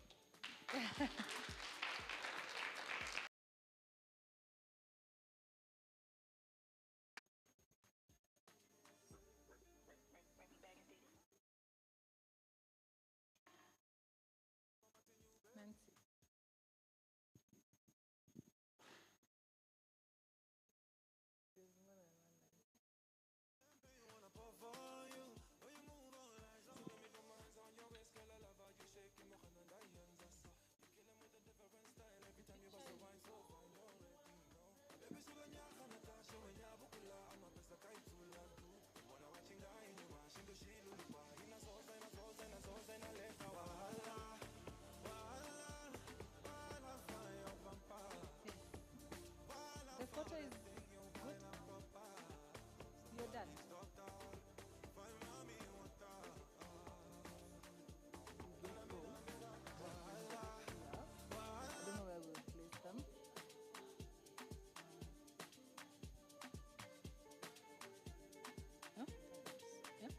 The photo is good. You're done. I don't know where we'll place them. Huh? Yeah.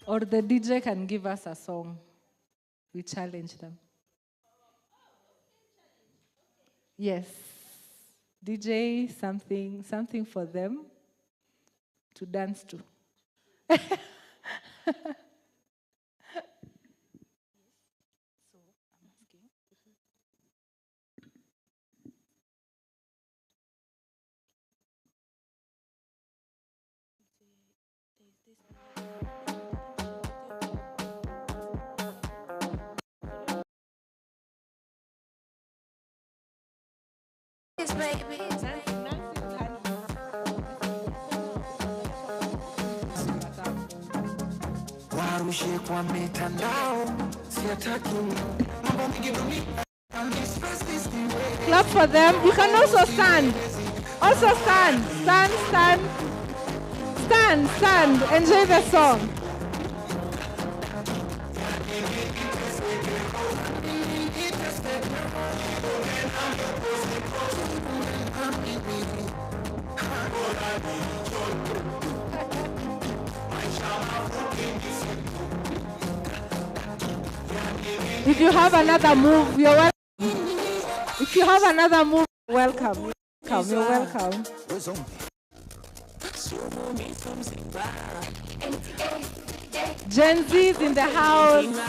Or the DJ can give us a song. We challenge them. Yes. DJ, something for them to dance to. Yes, baby. Warushe kwa mitandao siataki mambo mingi duni. Clap for them. You can also stand. Also stand. Stand. Enjoy the song. If you have another move, you're welcome. If you have another move, welcome. You're welcome. Gen Z's in the house.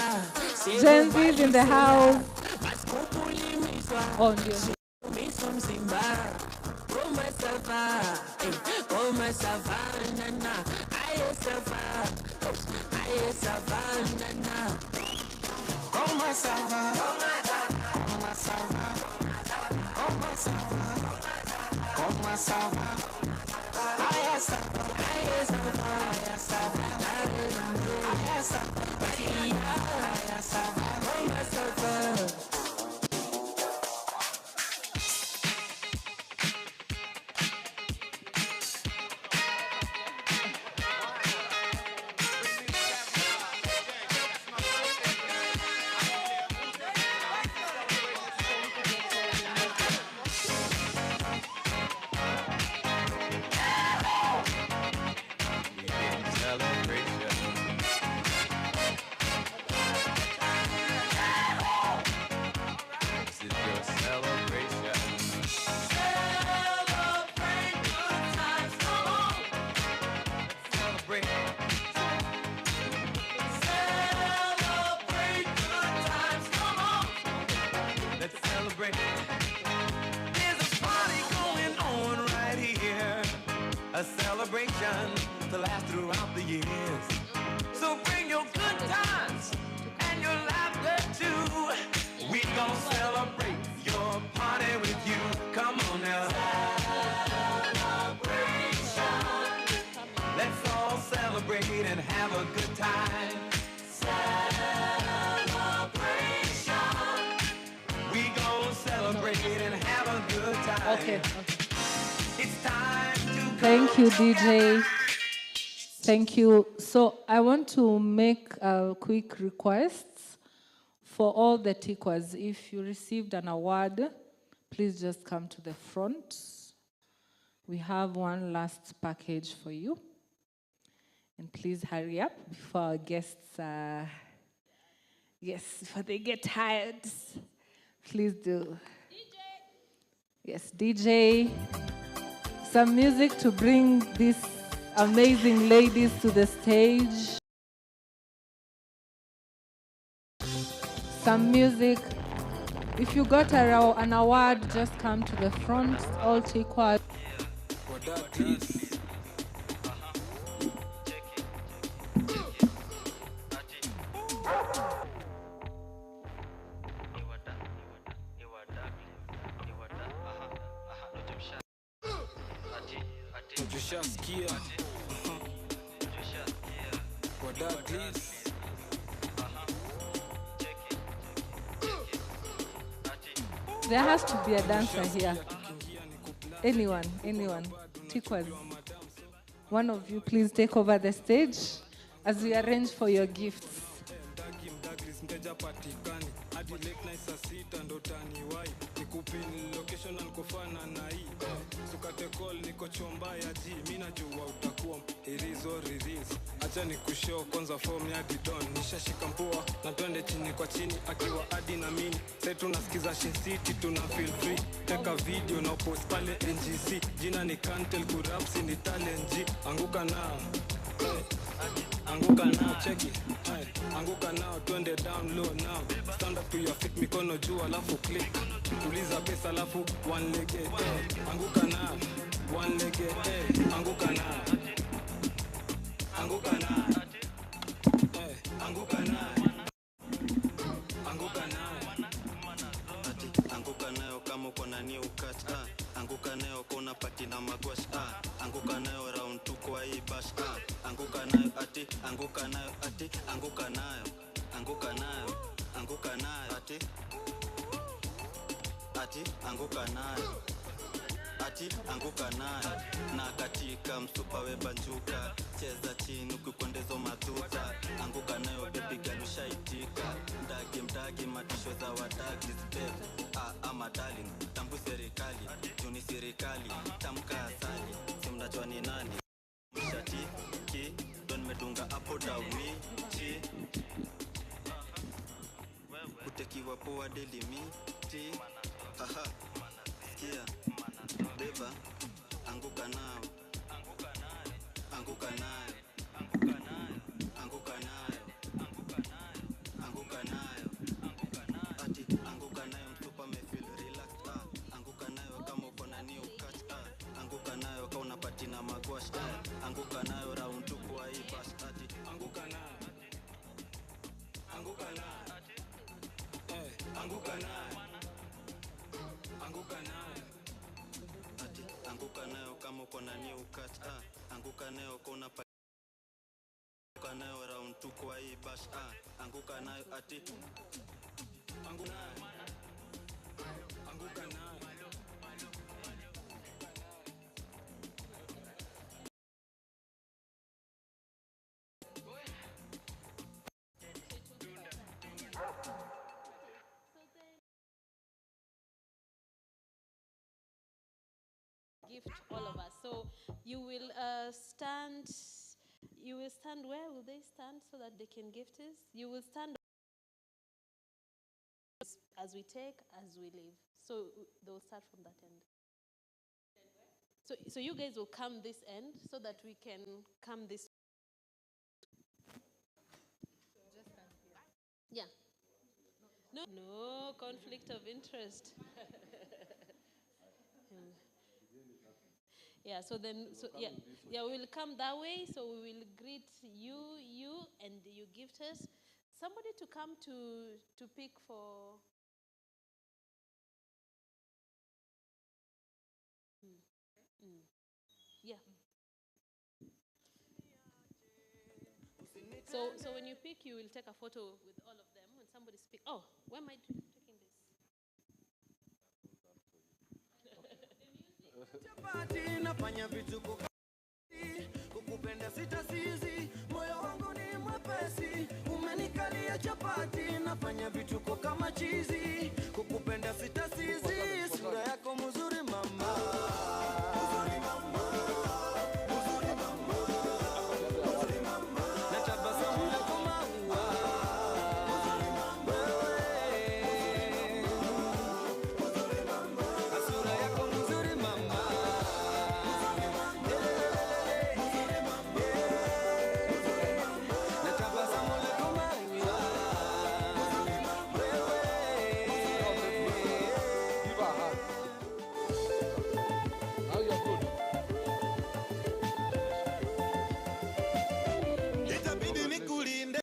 Gen Z's in the house. Oh, dear. sava, como savana, aye sava, aye savana, como sava, como sava, como sava, como sava, aye sava, aye sava, aye sava, aye sava, aye sava, como sava. A celebration to last throughout the years. So bring your good times and your laughter too. We gon' celebrate your party with you. Come on now. Celebration. Let's all celebrate and have a good time. Celebration. We gon' celebrate and have a good time. Okay. It's time to Thank you, DJ. Thank you. So I want to make a quick request for all the T1CWWAs. If you received an award, please just come to the front. We have one last package for you. And please hurry up before our guests, before they get tired. Please do. DJ. Yes, DJ. Some music to bring these amazing ladies to the stage. Some music. If you got an award, just come to the front. All T1CWWA. There has to be a dancer here. Anyone. T1CWWA. One of you, please take over the stage as we arrange for your gifts. Acha nikushow kwanza form ya Didon. Nishashika mpua na twende chini kwa chini akiwa hadi na mini. Sasa tunasikiza Shin City tuna feel free. Teka video na post pale NGC. Jina ni Kantel Kurapsi ni Talent G. Anguka nao. Anguka nao check it. Anguka nao twende down low now. Stand up to your feet mikono juu alafu click. Tuliza pesa alafu one leg. Anguka nao. One leg. Anguka nao. Anguka nayo, anguka nayo, anguka nayo, ati anguka nayo kama uko na new catch, anguka nayo kona pati na magwash, anguka nayo round 2 kwa hii bash, anguka nayo ati anguka nayo ati anguka nayo, anguka nayo, anguka nayo ati anguka nayo. Ati anguka nayo na katika msupa we banjuka cheza chini ukikwendezo madhuta anguka nayo baby girl ushaitika mdagi matisho za wadagi step ama darling tambu serikali juni serikali tamka asali simnajua ni nani mshati ki don medunga up down ni chi kutekiwa poa daily mi ti haha sikia beba anguka nao anguka nayo anguka nayo anguka nayo anguka nayo ati anguka nayo mtupa me feel relaxed anguka nayo kama uko na new catch anguka nayo kama uko na new catch anguka nayo kuna anguka nayo round 2 kwa hii bash anguka nayo ati anguka nayo gift all of us. So you will stand. You will stand. Where will they stand so that they can gift us? You will stand as we take, as we leave. So they'll start from that end. So you guys will come this end so that we can come this. Yeah. No conflict of interest. Yeah, so we'll come that way. So we will greet you, and you gift us. Somebody to come to pick for. Yeah. So when you pick, you will take a photo with all of them. When somebody speak, oh, where am I taking this? Chapati nafanya vituko kukupenda sitasizi moyo wangu ni mwepesi umenikalia chapati nafanya vituko kama chizi kukupenda sitasizi sura yako mzuri mama mzuri mama mzuri mama mzuri mama na tabasamu lako maua mzuri mama mzuri mama sura yako mzuri mama itabidi nikulinde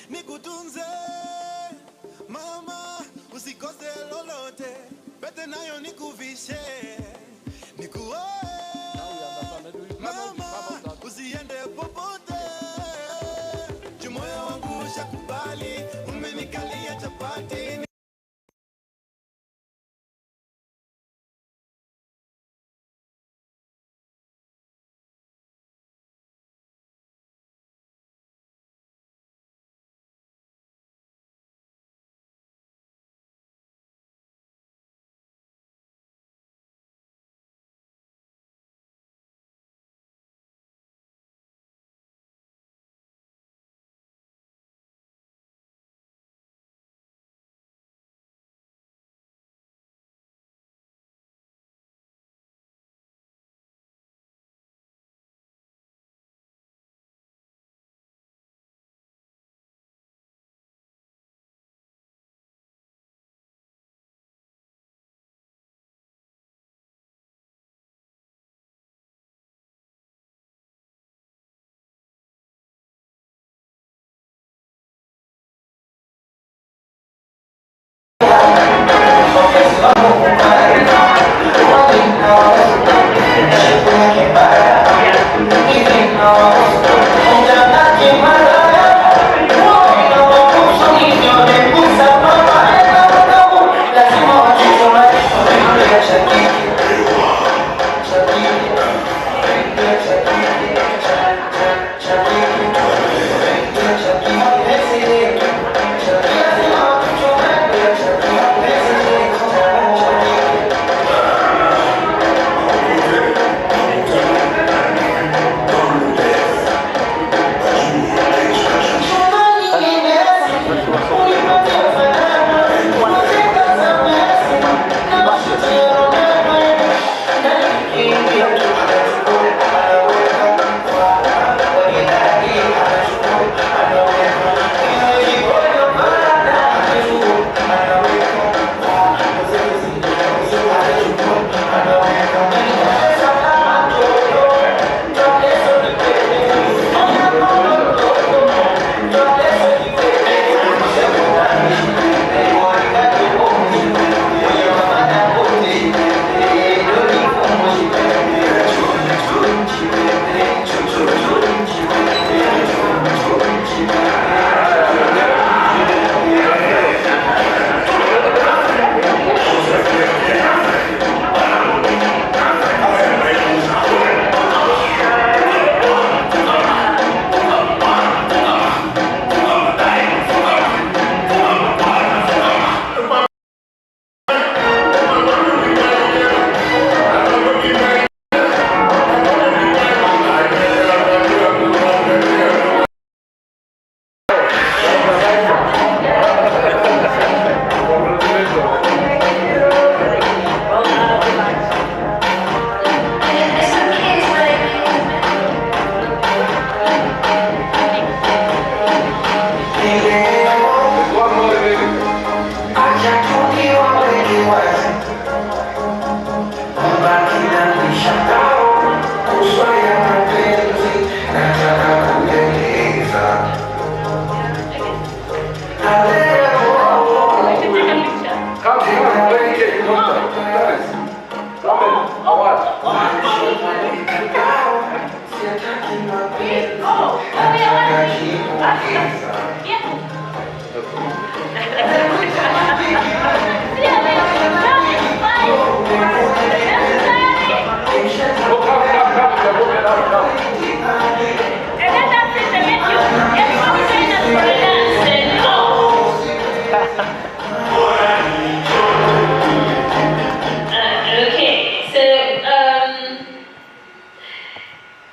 nikutunze mama usikose lolote pete nayo nikuvishe nikuoe mama usiende popote jumoyo wangu ushakubali umenikalia chapati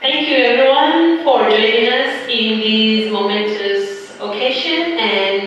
Thank you everyone for joining us in this momentous occasion, and